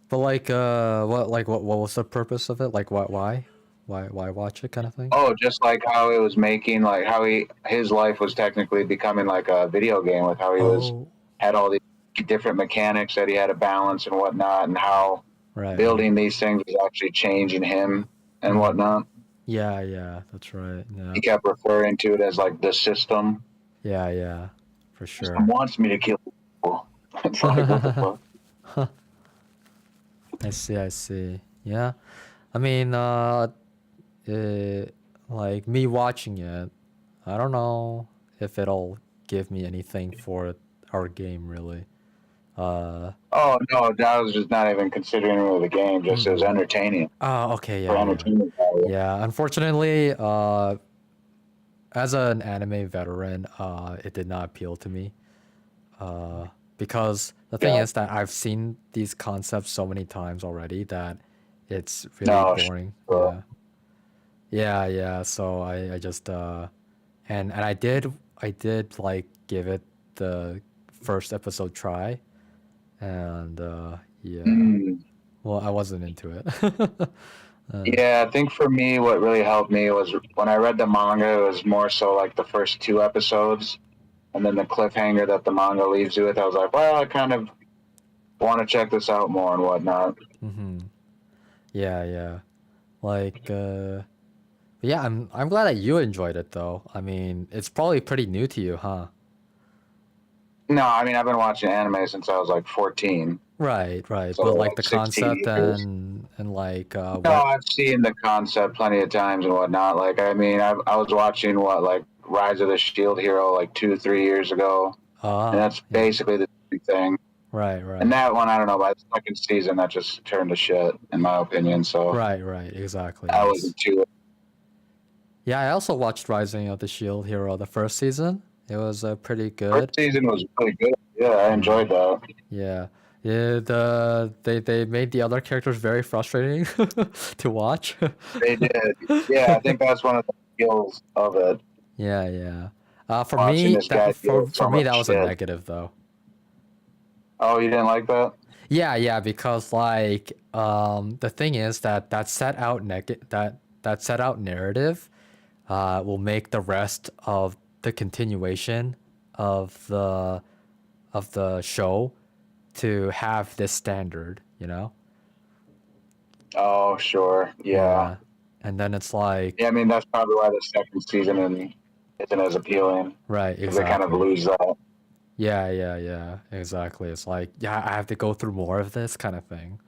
Speaker 1: But like, what was the purpose of it? Like, what? Why? Why watch it, kind of thing?
Speaker 2: Oh, just like how it was making, like how his life was technically becoming like a video game with how he was
Speaker 1: Oh,
Speaker 2: had all these different mechanics that he had to balance and whatnot, and how
Speaker 1: right, right.
Speaker 2: building these things was actually changing him and
Speaker 1: Mm-hmm.
Speaker 2: whatnot.
Speaker 1: Yeah, yeah, that's right. Yeah,
Speaker 2: He kept referring to it as like the system.
Speaker 1: yeah, yeah, for
Speaker 2: The system
Speaker 1: sure.
Speaker 2: wants me to kill people. It's like what the fuck?
Speaker 1: I see, I see. Yeah, I mean, like me watching it, I don't know if it'll give me anything for our game really. Uh,
Speaker 2: Oh no, I was just not even considering it the game. Just it was
Speaker 1: mm-mm.
Speaker 2: entertaining
Speaker 1: Oh, okay,
Speaker 2: for
Speaker 1: yeah, yeah,
Speaker 2: entertainment value.
Speaker 1: yeah. Unfortunately, as an anime veteran, it did not appeal to me. Because the thing
Speaker 2: Yeah.
Speaker 1: is that I've seen these concepts so many times already that it's really
Speaker 2: No.
Speaker 1: boring.
Speaker 2: Sure.
Speaker 1: Yeah, yeah, yeah. So I just and I did like give it the first episode try, and yeah.
Speaker 2: Mm.
Speaker 1: Well, I wasn't into it.
Speaker 2: Yeah, I think for me, what really helped me was when I read the manga. It was more so like the first two episodes, and then the cliffhanger that the manga leaves you with. I was like, well, I kind of want to check this out more and whatnot.
Speaker 1: Mm-hmm. Yeah, yeah. Like, yeah. I'm glad that you enjoyed it though. I mean, it's probably pretty new to you, huh?
Speaker 2: No, I mean I've been watching anime since I was like 14,
Speaker 1: Right, right.
Speaker 2: so
Speaker 1: But like
Speaker 2: like
Speaker 1: the
Speaker 2: 16
Speaker 1: concept
Speaker 2: years.
Speaker 1: and like
Speaker 2: No,
Speaker 1: what?
Speaker 2: I've seen the concept plenty of times and whatnot. Like, I mean, I was watching what like Rise of the Shield Hero like 2 3 years ago, and
Speaker 1: Ah,
Speaker 2: that's
Speaker 1: yeah.
Speaker 2: basically the same thing.
Speaker 1: Right,
Speaker 2: And
Speaker 1: right.
Speaker 2: that one, I don't know. By the second season, that just turned to shit, in my opinion. So
Speaker 1: Right, right. Exactly.
Speaker 2: I wasn't
Speaker 1: Yes.
Speaker 2: too.
Speaker 1: Yeah, I also watched Rising of the Shield Hero the first season. It was pretty
Speaker 2: First
Speaker 1: good.
Speaker 2: season was really good. Yeah, I
Speaker 1: Yeah.
Speaker 2: enjoyed that.
Speaker 1: Yeah. Yeah, they made the other characters very frustrating to watch.
Speaker 2: They did. Yeah, I think that's one of the skills of it.
Speaker 1: Yeah, yeah. For
Speaker 2: Watching
Speaker 1: me
Speaker 2: this guy
Speaker 1: that
Speaker 2: deal
Speaker 1: for
Speaker 2: with
Speaker 1: for
Speaker 2: so
Speaker 1: me
Speaker 2: much
Speaker 1: that was a
Speaker 2: shit.
Speaker 1: negative though.
Speaker 2: Oh, you didn't like that?
Speaker 1: Yeah, yeah, because like the thing is that that set out narrative will make the rest of the continuation of the show to have this standard, you know?
Speaker 2: Oh, sure. Yeah.
Speaker 1: Yeah. And then it's like,
Speaker 2: Yeah, I mean that's probably why the second season isn't as appealing
Speaker 1: right,
Speaker 2: because they kind of
Speaker 1: exactly.
Speaker 2: lose that.
Speaker 1: Yeah, yeah, yeah, exactly. It's like, yeah, I have to go through more of this kind of thing.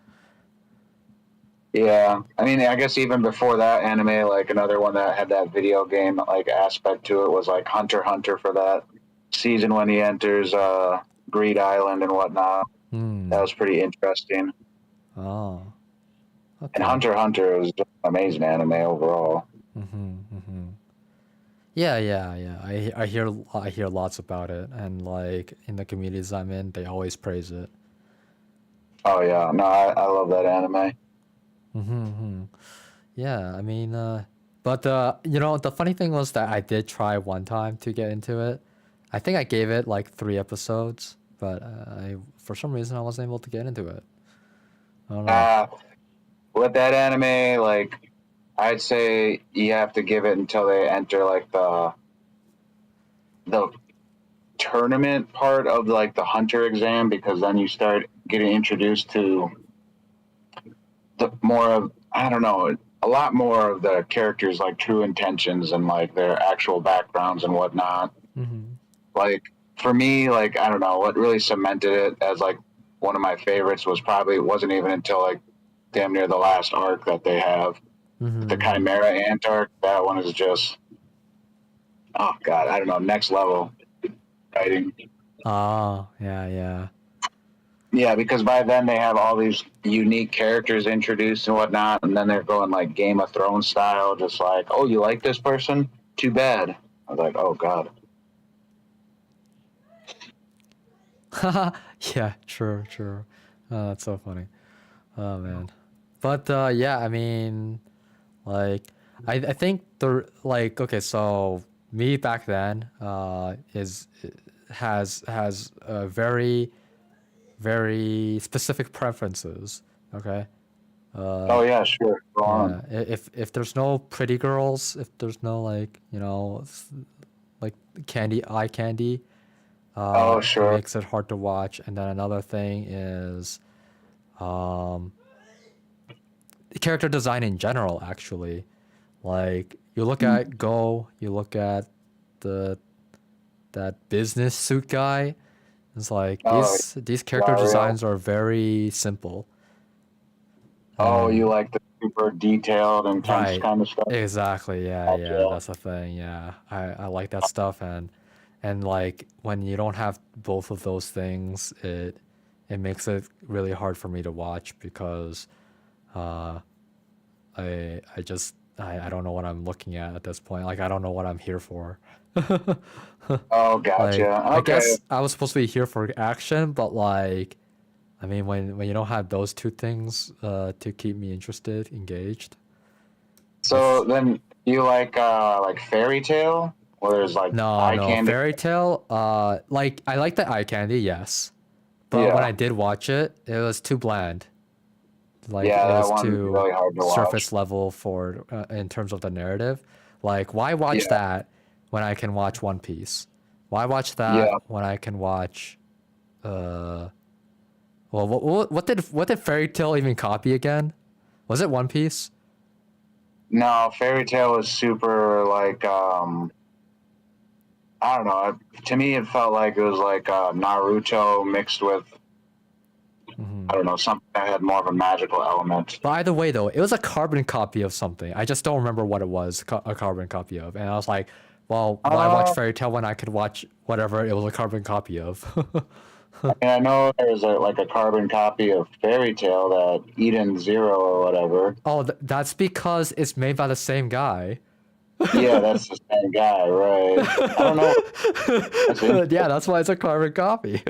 Speaker 2: Yeah, I mean, I guess even before that anime, like another one that had that video game like aspect to it was like Hunter x Hunter for that season when he enters Greed Island and whatnot. That
Speaker 1: Hmm.
Speaker 2: was pretty interesting.
Speaker 1: Oh,
Speaker 2: And
Speaker 1: okay.
Speaker 2: Hunter x Hunter was just an amazing anime overall.
Speaker 1: Mm-hmm, mm-hmm. Yeah, yeah, yeah. I hear lots about it, and like in the communities I'm in, they always praise it.
Speaker 2: Oh yeah, no, I love that anime.
Speaker 1: Mm-hmm. Yeah, I mean, but the funny thing was that I did try one time to get into it. I think I gave it like 3 episodes, but I for some reason I wasn't able to get into it. I don't know.
Speaker 2: Uh, with that anime, like I'd say you have to give it until they enter like the tournament part of like the hunter exam because then you start getting introduced to the more of I don't know a lot more of the characters like true intentions and like their actual backgrounds and whatnot.
Speaker 1: Mm-hmm.
Speaker 2: Like for me, like I don't know what really cemented it as like one of my favorites was probably it wasn't even until like damn near the last arc that they have the
Speaker 1: Mm-hmm.
Speaker 2: Chimera Ant arc. That one is just oh god I don't know next level writing.
Speaker 1: Ah, yeah, yeah.
Speaker 2: Yeah, because by then they have all these unique characters introduced and whatnot, and then they're going like Game of Thrones style, just like, oh, you like this person? Too bad. I was like, oh god.
Speaker 1: Yeah, true, true. That's so funny. Oh man. But yeah, I mean, like, I think the like okay, so me back then is has very very specific preferences. Okay, Uh,
Speaker 2: Oh yeah, sure. Go
Speaker 1: yeah,
Speaker 2: on.
Speaker 1: if there's no pretty girls, if there's no like like eye candy,
Speaker 2: Oh
Speaker 1: it
Speaker 2: sure.
Speaker 1: makes it hard to watch. And then another thing is um, character design in general. Actually, like you look at Go, you look at the that business suit guy. It's like
Speaker 2: Oh
Speaker 1: these character
Speaker 2: Dario.
Speaker 1: designs are very simple.
Speaker 2: Oh, you
Speaker 1: And
Speaker 2: like the super detailed, intense
Speaker 1: right,
Speaker 2: kind of stuff?
Speaker 1: exactly. Yeah, yeah,
Speaker 2: Gotcha.
Speaker 1: that's the thing. Yeah, I like that stuff. And like when you don't have both of those things, it makes it really hard for me to watch because uh, I don't know what I'm looking at this point. Like I don't know what I'm here for.
Speaker 2: Oh,
Speaker 1: Like
Speaker 2: gotcha.
Speaker 1: I
Speaker 2: Okay.
Speaker 1: guess I was supposed to be here for action, but like I mean when you don't have those two things to keep me interested, engaged,
Speaker 2: So
Speaker 1: it's
Speaker 2: then you like fairy tale, where there's like
Speaker 1: no,
Speaker 2: eye
Speaker 1: no,
Speaker 2: candy.
Speaker 1: fairy tale. Like I like the eye candy, yes, but when
Speaker 2: Yeah,
Speaker 1: I did watch it, it was too bland. Like
Speaker 2: yeah,
Speaker 1: it
Speaker 2: that
Speaker 1: was
Speaker 2: one's
Speaker 1: too
Speaker 2: really hard to watch.
Speaker 1: surface level for in terms of the narrative. Like why watch
Speaker 2: Yeah,
Speaker 1: that when I can watch One Piece? Why watch that
Speaker 2: yeah.
Speaker 1: when I can watch uh well what did fairy tale even copy again? Was it One Piece?
Speaker 2: No, fairy tale is super like I don't know. To me, it felt like it was like Naruto mixed with
Speaker 1: Hmm.
Speaker 2: I don't know something that had more of a magical element.
Speaker 1: By the way, though, it was a carbon copy of something. I just don't remember what it was, a carbon copy of. And I was like, well, why watch
Speaker 2: Uh,
Speaker 1: Fairy Tale when I could watch whatever it was a carbon copy of?
Speaker 2: and I know there's like a carbon copy of fairy tale that Eden Zero or whatever.
Speaker 1: Oh, that's because it's made by the same guy.
Speaker 2: Yeah, that's the same guy, right? I don't know. That's in.
Speaker 1: Yeah, that's why it's a carbon copy.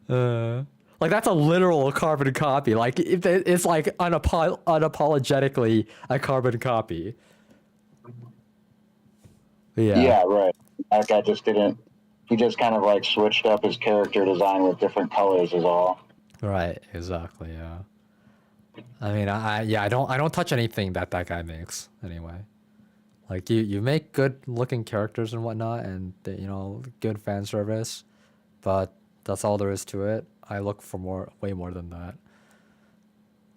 Speaker 1: uh, like that's a literal carbon copy. Like it's like unapologetically a carbon copy. Yeah.
Speaker 2: Yeah, right. That guy just didn't. He just kind of like switched up his character design with different colors, is all.
Speaker 1: Right. Exactly. Yeah. I mean, yeah, I don't touch anything that that guy makes anyway. Like you make good looking characters and whatnot, and good fan service, but that's all there is to it. I look for way more than that.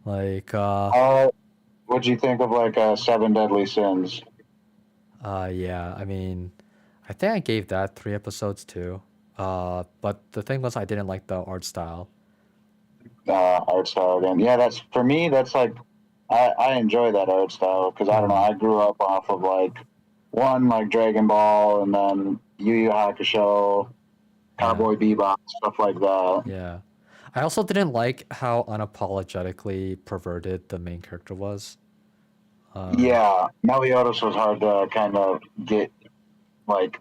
Speaker 1: Like,
Speaker 2: What'd you think of like Seven Deadly Sins?
Speaker 1: yeah, I mean, I think I gave that 3 episodes too. But the thing was, I didn't like the art style.
Speaker 2: Art style again. Yeah, that's for me. That's like I enjoy that art style because I don't know.
Speaker 1: Hmm.
Speaker 2: I grew up off of like one like Dragon Ball and then Yu Yu Hakusho,
Speaker 1: Yeah,
Speaker 2: Cowboy Bebop, stuff like that.
Speaker 1: yeah. I also didn't like how unapologetically perverted the main character was. Uh,
Speaker 2: Yeah, Meliodas was hard to kind of get like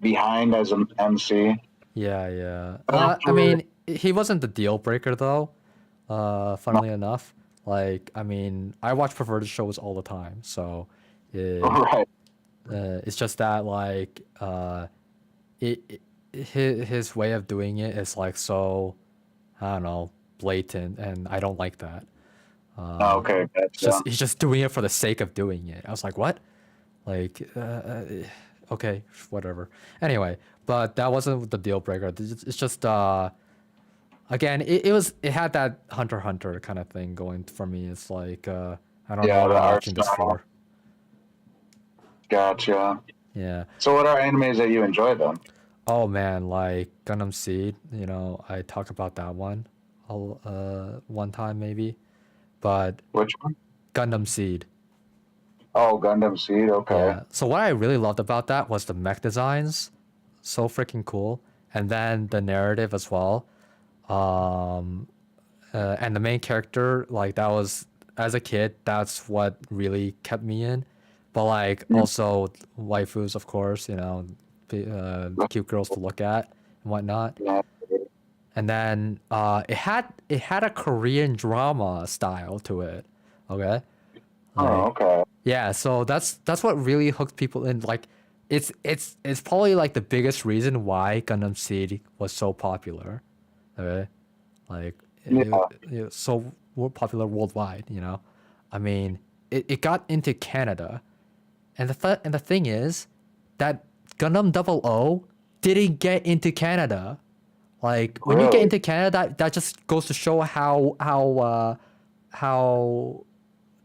Speaker 2: behind as an MC.
Speaker 1: Yeah, yeah. I
Speaker 2: After,
Speaker 1: mean, he wasn't the deal breaker though. Funnily enough, like I mean, I watch perverted shows all the time, so it,
Speaker 2: right.
Speaker 1: it's just that like his way of doing it is like so I don't know blatant, and I don't like that.
Speaker 2: Okay,
Speaker 1: It's just
Speaker 2: gotcha.
Speaker 1: he's just doing it for the sake of doing it. I was like, what? Like, okay, whatever. Anyway, but that wasn't the deal breaker. It's just again, it had that Hunter x Hunter kind of thing going for me. It's like I don't know
Speaker 2: Yeah,
Speaker 1: what
Speaker 2: the
Speaker 1: I'm
Speaker 2: art
Speaker 1: watching this
Speaker 2: style.
Speaker 1: for.
Speaker 2: Gotcha.
Speaker 1: Yeah.
Speaker 2: So, what are animes that you enjoy then?
Speaker 1: Oh man, like Gundam Seed. I talked about that one, one time maybe. But
Speaker 2: Which one?
Speaker 1: Gundam Seed.
Speaker 2: Oh, Gundam Seed. Okay.
Speaker 1: Yeah. So what I really loved about that was the mech designs, so freaking cool, and then the narrative as well. Um, and the main character, like that was as a kid, that's what really kept me in. But like
Speaker 2: Mm,
Speaker 1: also waifus, of course, cute girls to look at and whatnot.
Speaker 2: yeah.
Speaker 1: And then it had a Korean drama style to it. Okay,
Speaker 2: Oh,
Speaker 1: like
Speaker 2: okay.
Speaker 1: yeah, so that's what really hooked people in. Like, it's probably like the biggest reason why Gundam Seed was so popular. Okay, like
Speaker 2: Yeah.
Speaker 1: so popular worldwide. You know, I mean, it got into Canada, and the thing is that Gundam 00 didn't get into Canada. Like when you get
Speaker 2: Really?
Speaker 1: into Canada, that just goes to show how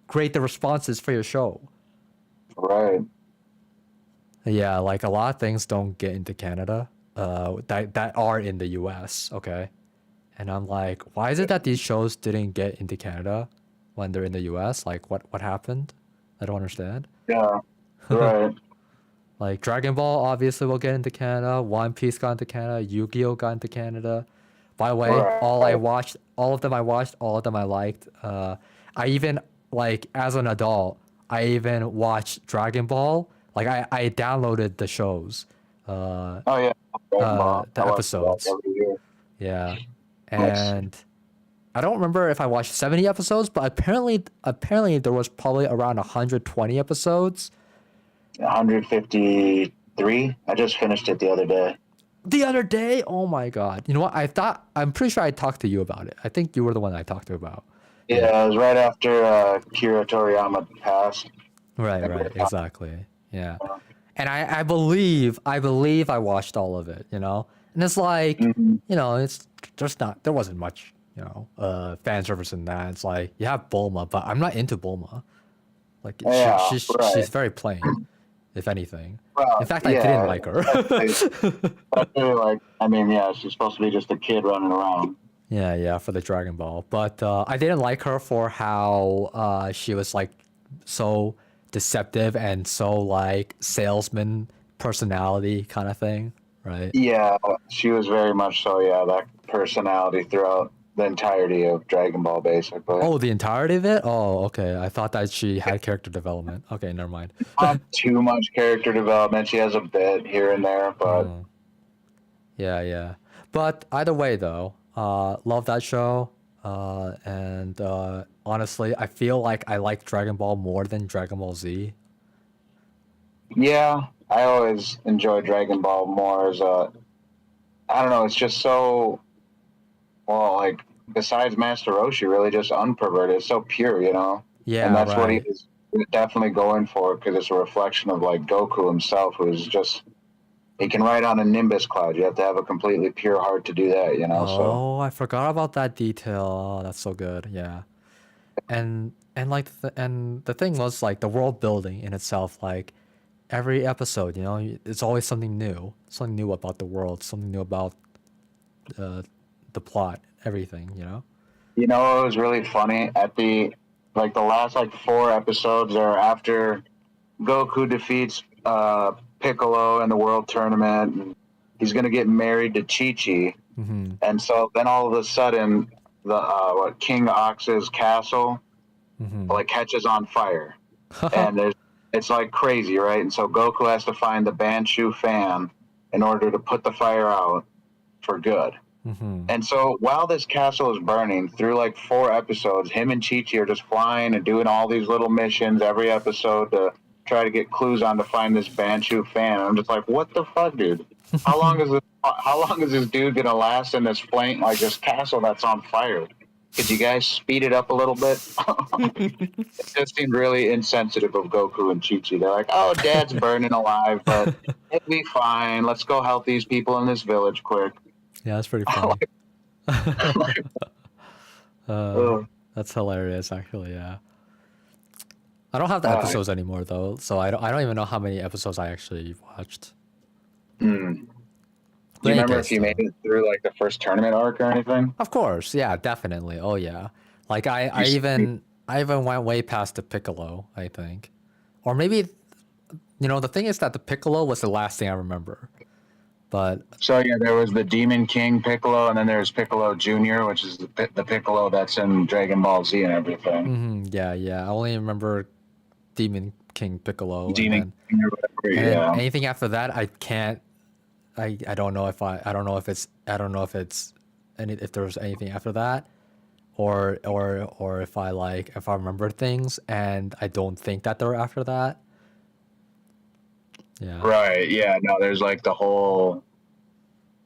Speaker 1: great the response is for your show.
Speaker 2: Right.
Speaker 1: Yeah, like a lot of things don't get into Canada, that are in the U.S. Okay, and I'm like, why is it that these shows didn't get into Canada when they're in the U.S.? Like, what happened? I don't understand.
Speaker 2: Yeah. Right.
Speaker 1: Like Dragon Ball obviously will get into Canada. One Piece got into Canada. Yu-Gi-Oh got into Canada. By the way,
Speaker 2: Right.
Speaker 1: all of them I watched, all of them I liked. I even like as an adult, I even watched Dragon Ball. Like I downloaded the shows,
Speaker 2: Oh yeah. Dragon Ball. I
Speaker 1: the
Speaker 2: watch that
Speaker 1: episodes.
Speaker 2: every year.
Speaker 1: Yeah,
Speaker 2: Nice.
Speaker 1: and I don't remember if I watched 70 episodes, but apparently there was probably around 120 episodes.
Speaker 2: 153. I just finished it the other day.
Speaker 1: The other day, oh my god! You know what? I'm pretty sure I talked to you about it. I think you were the one I talked to about. Yeah.
Speaker 2: Yeah, it was right after Kira Toriyama passed.
Speaker 1: Right, exactly. Yeah. And I believe I watched all of it, you know? And it's like,
Speaker 2: Mm-hmm.
Speaker 1: it's just not, there wasn't much, fan service in that. It's like, you have Bulma, but I'm not into Bulma. Like,
Speaker 2: Yeah,
Speaker 1: she's
Speaker 2: right.
Speaker 1: very plain, if anything. In
Speaker 2: Well,
Speaker 1: fact, I didn't
Speaker 2: yeah,
Speaker 1: like her.
Speaker 2: I feel like, I mean, yeah, she's supposed to be just a kid running around.
Speaker 1: Yeah, for the Dragon Ball. But I didn't like her for how she was like so deceptive and so like salesman personality kind of thing, right?
Speaker 2: Yeah, she was very much so, yeah, that personality throughout the entirety of Dragon Ball, basically.
Speaker 1: Oh, the entirety of it? Oh, okay. I thought that she had character development. Okay, never mind.
Speaker 2: Not too much character development. She has a bit here and there, but
Speaker 1: Yeah. But either way, though, love that show. And honestly, I feel like I like Dragon Ball more than Dragon Ball Z.
Speaker 2: yeah, I always enjoy Dragon Ball more as a, I don't know, it's just so, well, like, besides Master Roshi, really just unperverted. It's so pure, you know? And
Speaker 1: Yeah,
Speaker 2: that's what he
Speaker 1: right.
Speaker 2: was definitely going for because it's a reflection of, like, Goku himself, who's just, he can ride on a Nimbus cloud. You have to have a completely pure heart to do that, you know? So,
Speaker 1: Oh, I forgot about that detail. Oh, that's so good. Yeah. And like and the thing was like the world building in itself, like every episode, it's always something new about the world, something new about uh, the plot, everything, you know.
Speaker 2: you know, it was really funny at like, the last, like, 4 episodes are after Goku defeats Piccolo in the World Tournament, and he's going to get married to Chi Chi.
Speaker 1: Mm-hmm.
Speaker 2: And so then all of a sudden, the King Ox's castle
Speaker 1: Mm-hmm.
Speaker 2: like catches on fire, and it's like crazy, right? And so Goku has to find the Banshu fan in order to put the fire out for good.
Speaker 1: Mm-hmm.
Speaker 2: And so while this castle is burning, through like 4 episodes, him and Chi Chi are just flying and doing all these little missions every episode to try to get clues on to find this Banshu fan. And I'm just like, what the fuck, dude? How long is this dude gonna last in this flame, like this castle that's on fire? Could you guys speed it up a little bit? It just seemed really insensitive of Goku and Chi Chi. They're like, oh, Dad's burning alive, but it'll be fine. Let's go help these people in this village quick.
Speaker 1: Yeah, that's pretty funny.
Speaker 2: Like,
Speaker 1: uh,
Speaker 2: ugh.
Speaker 1: that's hilarious, actually. Yeah. I don't have the
Speaker 2: Uh,
Speaker 1: episodes anymore though, so I don't even know how many episodes I actually watched.
Speaker 2: hmm. Do
Speaker 1: But
Speaker 2: you
Speaker 1: in any
Speaker 2: remember if
Speaker 1: case,
Speaker 2: you made
Speaker 1: though.
Speaker 2: it through like the first tournament arc or anything?
Speaker 1: Of course, yeah, definitely. Oh yeah. Like I,
Speaker 2: You
Speaker 1: I
Speaker 2: see-
Speaker 1: even I even went way past the Piccolo, I think. Or maybe the thing is that the Piccolo was the last thing I remember. But
Speaker 2: So yeah, there was the Demon King Piccolo, and then there's Piccolo Junior, which is the Piccolo that's in Dragon Ball Z and everything.
Speaker 1: yeah. I only remember Demon King Piccolo and
Speaker 2: Demon
Speaker 1: then
Speaker 2: King or whatever.
Speaker 1: and then
Speaker 2: Yeah.
Speaker 1: anything after that I can't I don't know if I don't know if it's any if there was anything after that or if I remember things and I don't think that they're after that. Yeah.
Speaker 2: Right. Yeah. No, there's like the whole,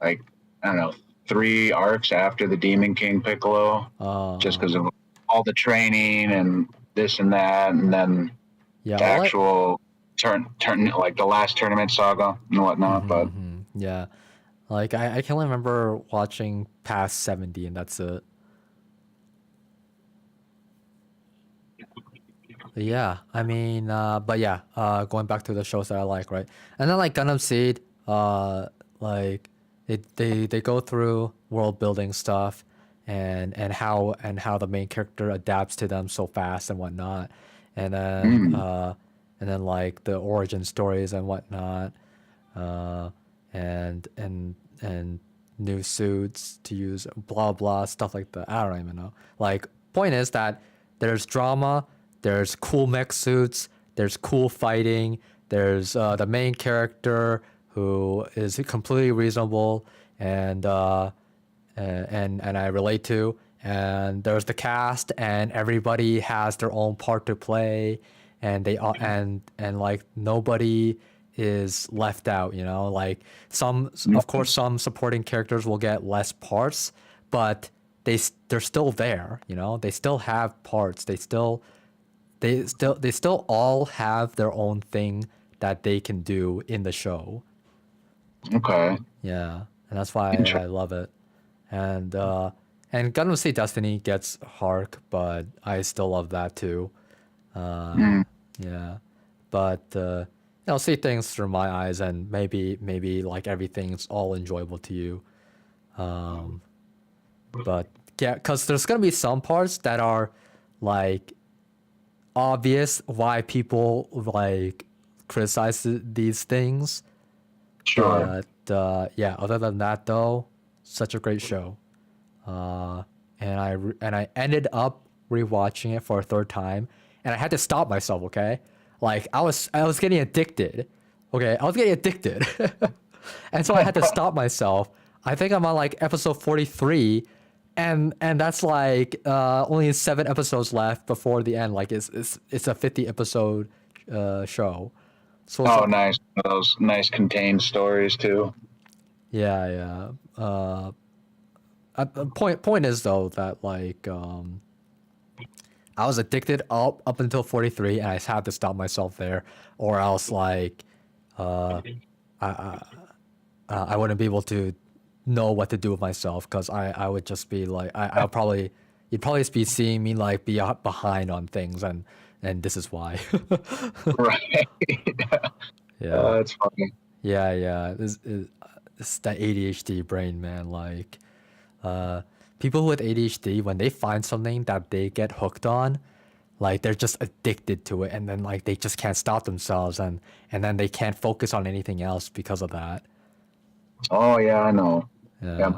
Speaker 2: I don't know, 3 arcs after the Demon King Piccolo, just
Speaker 1: Uh,
Speaker 2: because of all the training and this and that, and then
Speaker 1: Yeah,
Speaker 2: the
Speaker 1: all I
Speaker 2: actual turn like the last tournament saga and whatnot. But
Speaker 1: yeah. Like I can only remember watching past 70 and that's it. Yeah, I mean, but yeah, going back to the shows that I like, right? And then like Gundam Seed, like they go through world building stuff, and how the main character adapts to them so fast and whatnot, and then
Speaker 2: mm,
Speaker 1: uh, and then like the origin stories and whatnot, uh, and new suits to use, blah blah stuff like that. I don't even know. Like, point is that there's drama, there's cool mech suits, there's cool fighting, there's the main character who is completely reasonable and and I relate to. And there's the cast, and everybody has their own part to play, and they all and like nobody is left out. You know, like some, of course, some supporting characters will get less parts, but they're still there. You know, they still have parts. They still all have their own thing that they can do in the show.
Speaker 2: okay,
Speaker 1: Yeah, and that's why I
Speaker 2: interesting.
Speaker 1: love it. And Gundam Seed Destiny gets Hark, but I still love that too.
Speaker 2: Mm,
Speaker 1: Yeah, but see things through my eyes, and maybe like everything's all enjoyable to you. But yeah, because there's gonna be some parts that are like obvious why people like criticize these things.
Speaker 2: sure.
Speaker 1: But yeah, other than that though, such a great show. Uh, and I ended up rewatching it for a third time, and I had to stop myself. Okay, like I was getting addicted. Okay, I was getting addicted, and so I had to stop myself. I think I'm on like episode 43, and that's like only 7 episodes left before the end. Like it's a 50 episode show, so it's
Speaker 2: Oh,
Speaker 1: like
Speaker 2: nice. Those nice contained stories too.
Speaker 1: yeah, yeah. Point is though that like I was addicted up until 43, and I had to stop myself there, or else like I wouldn't be able to know what to do with myself, because I would just be like I'll probably you'd probably be seeing me like be behind on things, and this is why.
Speaker 2: Right.
Speaker 1: Yeah,
Speaker 2: That's funny.
Speaker 1: yeah. This that ADHD brain, man. Like people with ADHD, when they find something that they get hooked on, like they're just addicted to it, and then like they just can't stop themselves, and then they can't focus on anything else because of that.
Speaker 2: Oh yeah, I know. Yeah,
Speaker 1: Yeah,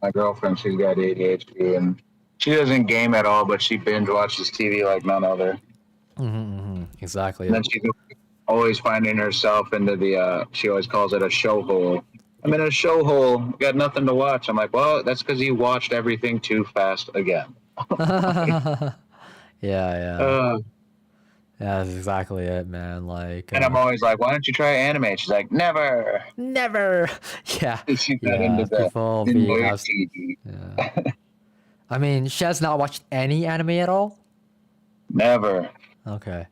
Speaker 2: my girlfriend, she's got ADHD, and she doesn't game at all, but she binge watches TV like none other.
Speaker 1: exactly.
Speaker 2: And then she's always finding herself into the. She always calls it a show hole. I'm in a show hole. Got nothing to watch. I'm like, well, that's because you watched everything too fast again.
Speaker 1: Yeah, yeah,
Speaker 2: Uh,
Speaker 1: yeah. That's exactly it, man. Like,
Speaker 2: and I'm always like, why don't you try anime? She's like, never.
Speaker 1: never. Yeah,
Speaker 2: She's not into
Speaker 1: yeah.
Speaker 2: the
Speaker 1: People be
Speaker 2: into
Speaker 1: have.
Speaker 2: TV.
Speaker 1: Yeah. I mean, she has not watched any anime at all.
Speaker 2: Never.
Speaker 1: Okay.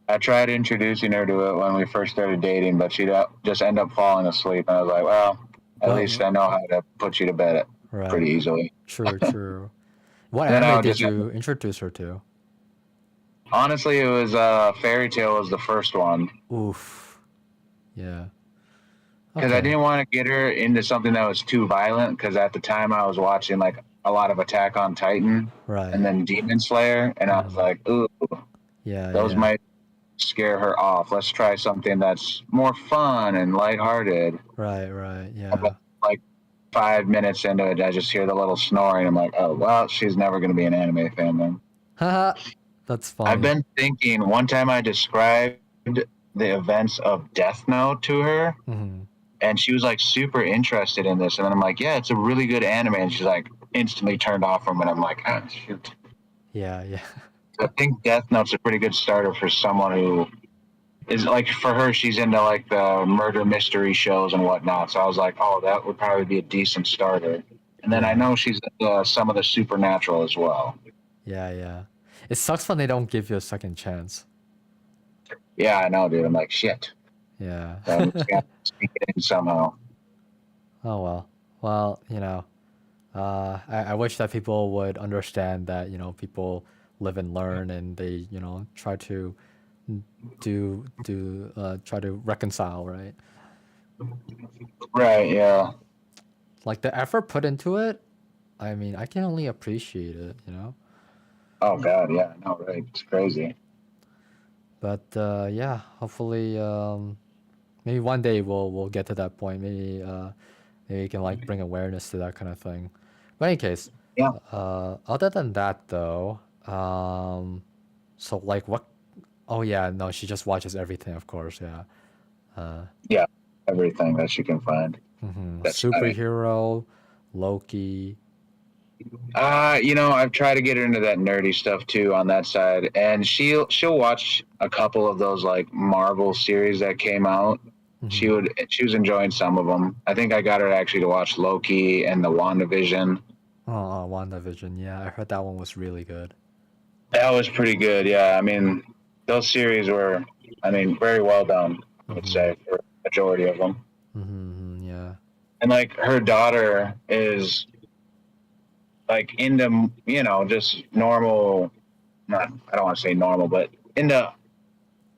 Speaker 2: I tried introducing her to it when we first started dating, but she'd just end up falling asleep. And I was like, well, at least
Speaker 1: Well,
Speaker 2: I know how to put you to bed
Speaker 1: right.
Speaker 2: pretty easily.
Speaker 1: True, true. What
Speaker 2: And then I
Speaker 1: anime
Speaker 2: would
Speaker 1: did
Speaker 2: just,
Speaker 1: you introduce her to?
Speaker 2: honestly, it was Fairy Tale was the first one.
Speaker 1: Oof. Yeah.
Speaker 2: Because I
Speaker 1: Okay.
Speaker 2: didn't want to get her into something that was too violent. Because at the time I was watching like a lot of Attack on Titan and
Speaker 1: Right.
Speaker 2: then Demon Slayer. And I was like, ooh,
Speaker 1: Yeah,
Speaker 2: those
Speaker 1: yeah.
Speaker 2: might scare her off. Let's try something that's more fun and lighthearted.
Speaker 1: Right, right.
Speaker 2: But
Speaker 1: Yeah.
Speaker 2: like 5 minutes into it, I just hear the little snoring. I'm like, oh, well, she's never going to be an anime fan then.
Speaker 1: Haha. That's
Speaker 2: I've
Speaker 1: funny.
Speaker 2: been thinking one time I described the events of Death Note to her,
Speaker 1: Hmm.
Speaker 2: and she was like super interested in this. And then I'm like, yeah, it's a really good anime. And she's like instantly turned off from it. I'm like, ah, shoot.
Speaker 1: Yeah, yeah.
Speaker 2: I think Death Note's a pretty good starter for someone who is like, for her, she's into like the murder mystery shows and whatnot. So I was like, oh, that would probably be a decent starter. And then I
Speaker 1: Yeah.
Speaker 2: know she's into some of the supernatural as well.
Speaker 1: Yeah. It sucks when they don't give you a second chance.
Speaker 2: Yeah, I know, dude. I'm like, shit.
Speaker 1: Yeah.
Speaker 2: So I'm just gonna sneak it in somehow.
Speaker 1: Oh well. Well, I wish that people would understand that, people live and learn and they, try to try to reconcile, right?
Speaker 2: Right, yeah.
Speaker 1: Like the effort put into it, I mean, I can only appreciate it.
Speaker 2: Oh god, yeah, I know, right? It's crazy.
Speaker 1: But yeah, hopefully, maybe one day we'll get to that point. Maybe you can like bring awareness to that kind of thing. But in any case,
Speaker 2: Yeah,
Speaker 1: other than that though, so like what? Oh yeah, no, she just watches everything, of course. Yeah.
Speaker 2: yeah. Everything that you can find. That's funny.
Speaker 1: Superhero, Loki.
Speaker 2: I've tried to get her into that nerdy stuff too on that side, and she'll watch a couple of those like Marvel series that came out.
Speaker 1: Mm-hmm.
Speaker 2: She was enjoying some of them. I think I got her actually to watch Loki and the WandaVision.
Speaker 1: WandaVision. Yeah, I heard that one was really good.
Speaker 2: That was pretty good. Yeah, I mean, those series were, very well done. I would
Speaker 1: Mm-hmm.
Speaker 2: say for the majority of them.
Speaker 1: Yeah.
Speaker 2: And like her daughter is like into just normal. Not I don't want to say normal, but into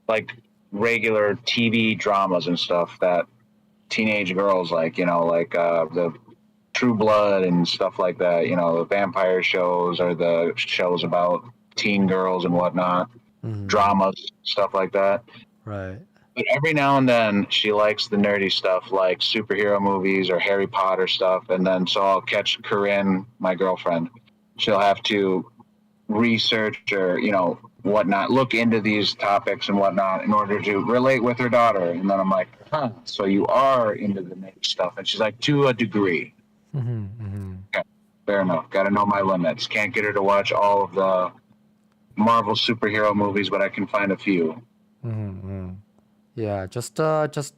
Speaker 2: like regular TV dramas and stuff that teenage girls like. Like the True Blood and stuff like that. The vampire shows or the shows about teen girls and whatnot,
Speaker 1: Mm-hmm.
Speaker 2: dramas, stuff like that.
Speaker 1: Right.
Speaker 2: But every now and then she likes the nerdy stuff like superhero movies or Harry Potter stuff. And then so I'll catch Corinne, my girlfriend. She'll have to research or, whatnot, look into these topics and whatnot in order to relate with her daughter. And then I'm like, huh, so you are into the nerdy stuff. And she's like, to a degree.
Speaker 1: Mm-hmm.
Speaker 2: Okay, fair enough. Got to know my limits. Can't get her to watch all of the Marvel superhero movies, but I can find a few.
Speaker 1: Mm-hmm. Yeah, just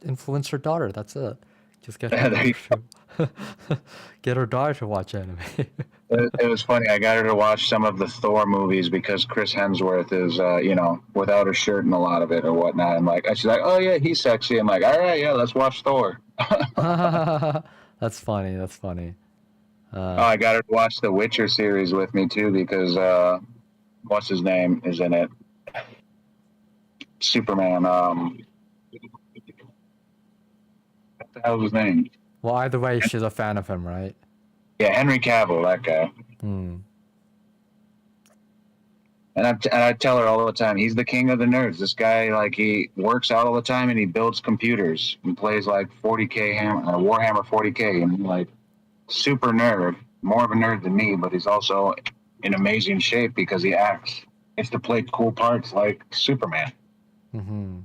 Speaker 1: influence her daughter. That's it. Just get her daughter to get her daughter to watch anime.
Speaker 2: It was funny. I got her to watch some of the Thor movies because Chris Hemsworth is, without a shirt in a lot of it or whatnot. I'm like, she's like, oh yeah, he's sexy. I'm like, all right, yeah, let's watch Thor.
Speaker 1: That's funny. That's funny.
Speaker 2: Oh, I got her to watch the Witcher series with me too because what's his name is in it? Superman. What the hell's his name?
Speaker 1: Well, either way, she's a fan of him, right?
Speaker 2: Yeah, Henry Cavill, that guy.
Speaker 1: Hmm.
Speaker 2: And I tell her all the time, he's the king of the nerds. This guy, like, he works out all the time and he builds computers and plays like 40K Warhammer 40K, and like super nerd, more of a nerd than me, but he's also in amazing shape because he acts. Gets to play cool parts like Superman.
Speaker 1: Mm-hmm.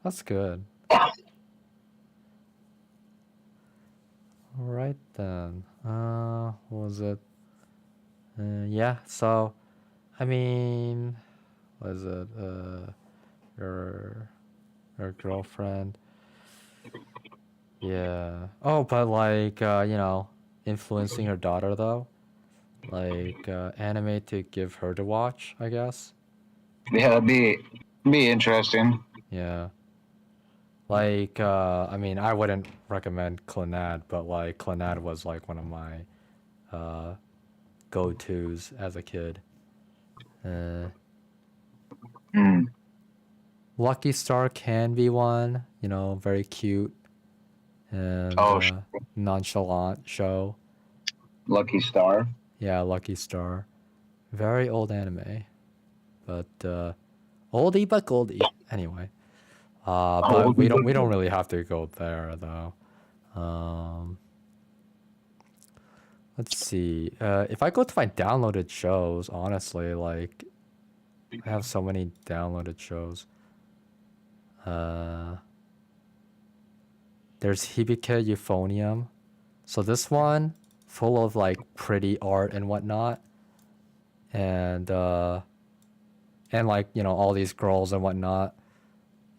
Speaker 1: That's good. All right then. What was it? Yeah. So, I mean, was it your your girlfriend? Yeah. Oh, but like influencing her daughter though, like anime to give her to watch, I guess.
Speaker 2: Yeah, that'd be interesting.
Speaker 1: Yeah. Like I mean, I wouldn't recommend Clannad, but like Clannad was like one of my uh go-tos as a kid. Uh,
Speaker 2: Mm.
Speaker 1: Lucky Star can be one, very cute and
Speaker 2: Oh,
Speaker 1: nonchalant show.
Speaker 2: Lucky Star.
Speaker 1: Yeah, Lucky Star. Very old anime, but oldie but goldie. Anyway,
Speaker 2: Oh,
Speaker 1: but we don't really have to go there though. Um, let's see. If I go to my downloaded shows, honestly, like I have so many downloaded shows. Uh, there's Hibike Euphonium. So this one, full of like pretty art and whatnot, and like all these girls and whatnot,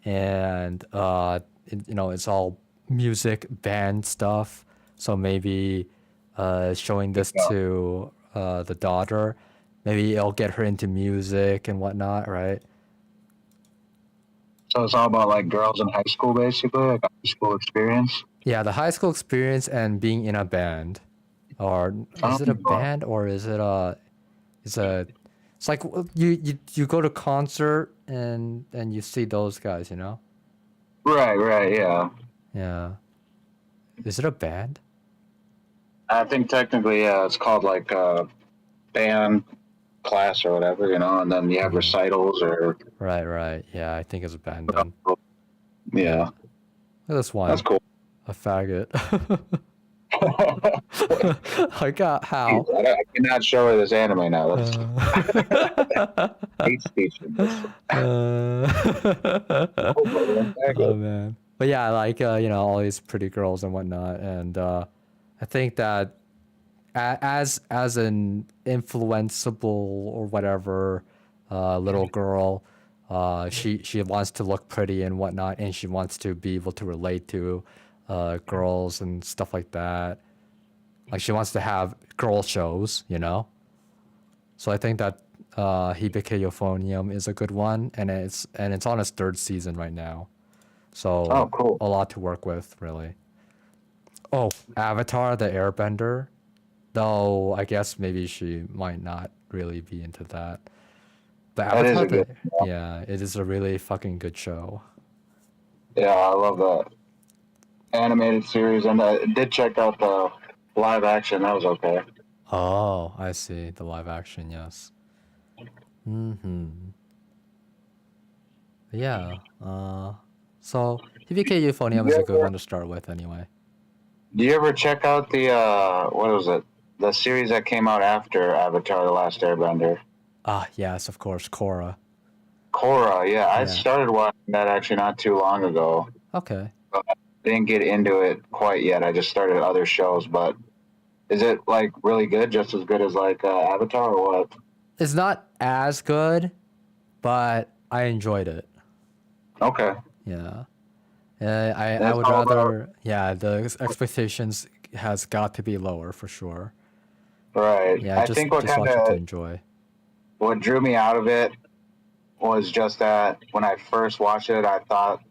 Speaker 1: and it's all music band stuff. So maybe showing this to the daughter, maybe it'll get her into music and whatnot, right?
Speaker 2: So it's all about like girls in high school, basically, like a high school experience.
Speaker 1: Yeah, the high school experience and being in a band, or is it a
Speaker 2: Oh,
Speaker 1: band or is it a? It's a. It's like you go to concert and you see those guys, you know?
Speaker 2: right, yeah.
Speaker 1: Yeah. Is it a band?
Speaker 2: I think technically, yeah, it's called like band class or whatever, and then you have
Speaker 1: Hmm.
Speaker 2: recitals or
Speaker 1: Right, right. Yeah, I think it's a band then. Yeah.
Speaker 2: yeah,
Speaker 1: Look at this
Speaker 2: that's
Speaker 1: one.
Speaker 2: cool.
Speaker 1: A faggot. I got
Speaker 2: Jeez,
Speaker 1: how.
Speaker 2: I cannot show her this anime now. That's
Speaker 1: Uh,
Speaker 2: hate speech in this. Oh, but you're a
Speaker 1: oh
Speaker 2: faggot.
Speaker 1: man. But yeah, like all these pretty girls and whatnot, and I think that as an influenceable or whatever little girl, she wants to look pretty and whatnot, and she wants to be able to relate to girls and stuff like that. Like she wants to have girl shows, you know. So I think that Hibike Euphonium is a good one, and it's on its third season right now.
Speaker 2: Oh,
Speaker 1: So
Speaker 2: cool.
Speaker 1: a lot to work with, really. Oh, Avatar, the Airbender. Though I guess maybe she might not really be into that. But
Speaker 2: That is
Speaker 1: Avatar,
Speaker 2: a good.
Speaker 1: yeah, it is a really fucking good show.
Speaker 2: Yeah, I love that animated series, and I did check out the live action. That was okay.
Speaker 1: Oh, I see. The live action, yes. Mm-hmm. Yeah. So HBK
Speaker 2: Do
Speaker 1: Euphonium is
Speaker 2: you
Speaker 1: a good
Speaker 2: ever,
Speaker 1: one to start with anyway.
Speaker 2: do you ever check out the what was it? The series that came out after Avatar: The Last Airbender.
Speaker 1: Ah, yes, of course, Korra.
Speaker 2: Korra, yeah, I
Speaker 1: Yeah.
Speaker 2: started watching that actually not too long ago.
Speaker 1: Okay.
Speaker 2: But I didn't get into it quite yet. I just started other shows, but is it like really good? Just as good as like Avatar or what?
Speaker 1: It's not as good, but I enjoyed it.
Speaker 2: Okay,
Speaker 1: Yeah. I
Speaker 2: that's
Speaker 1: would
Speaker 2: all about
Speaker 1: rather, yeah, the expectations has got to be lower for sure.
Speaker 2: right.
Speaker 1: Yeah,
Speaker 2: I
Speaker 1: just
Speaker 2: think what
Speaker 1: just
Speaker 2: kind
Speaker 1: want you to
Speaker 2: of
Speaker 1: enjoy.
Speaker 2: what drew me out of it was just that when I first watched it, I thought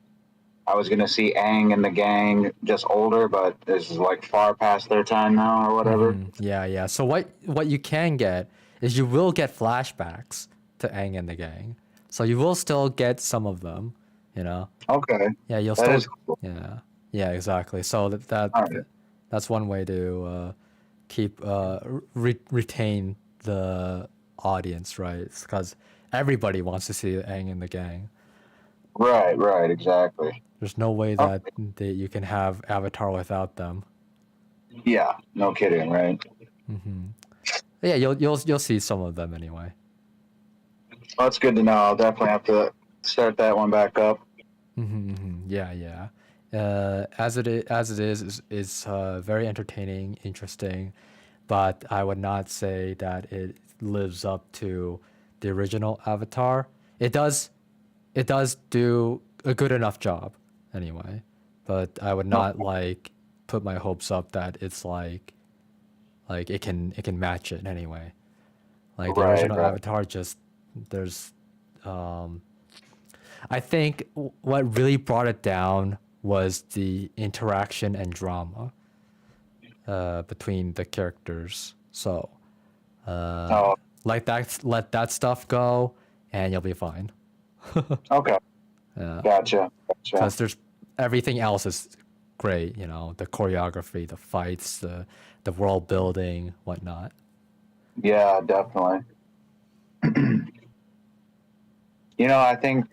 Speaker 2: I was gonna see Aang and the gang just older, but this is like far past their time now or whatever.
Speaker 1: Yeah, yeah. So what you can get is you will get flashbacks to Aang and the gang. So you will still get some of them, you know.
Speaker 2: Okay,
Speaker 1: Yeah, you'll
Speaker 2: that
Speaker 1: still,
Speaker 2: is cool.
Speaker 1: yeah. Yeah, exactly. So
Speaker 2: All right.
Speaker 1: that's one way to keep retain the audience, right? Because everybody wants to see Aang and the gang.
Speaker 2: Right, exactly.
Speaker 1: There's no way
Speaker 2: Oh,
Speaker 1: that you can have Avatar without them.
Speaker 2: yeah, no kidding, right?
Speaker 1: Yeah, you'll see some of them anyway.
Speaker 2: Well, that's good to know. I'll definitely have to start that one back up.
Speaker 1: Yeah, yeah. As it is very entertaining, interesting, but I would not say that it lives up to the original Avatar. It does do a good enough job, anyway. But I would
Speaker 2: Oh,
Speaker 1: not like put my hopes up that it's like it can match it anyway. Like the original
Speaker 2: right.
Speaker 1: Avatar, just there's I think what really brought it down was the interaction and drama between the characters. So,
Speaker 2: Oh,
Speaker 1: let that stuff go, and you'll be fine.
Speaker 2: okay.
Speaker 1: Yeah,
Speaker 2: Gotcha.
Speaker 1: because there's everything else is great. You know, the choreography, the fights, the world building, whatnot.
Speaker 2: Yeah, definitely. I think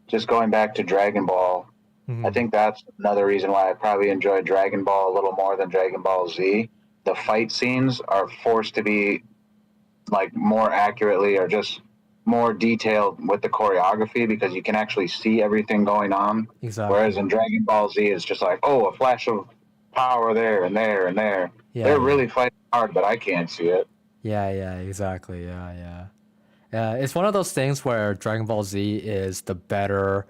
Speaker 2: just going back to Dragon Ball, I think that's another reason why I probably enjoy Dragon Ball a little more than Dragon Ball Z. The fight scenes are forced to be like more accurately or just more detailed with the choreography because you can actually see everything going on. Whereas
Speaker 1: Exactly.
Speaker 2: in Dragon Ball Z, it's just like, oh, a flash of power there and there and there.
Speaker 1: Yeah,
Speaker 2: They're
Speaker 1: yeah,
Speaker 2: really fighting hard, but I can't see it.
Speaker 1: yeah, yeah. Exactly. Yeah, yeah. It's one of those things where Dragon Ball Z is the better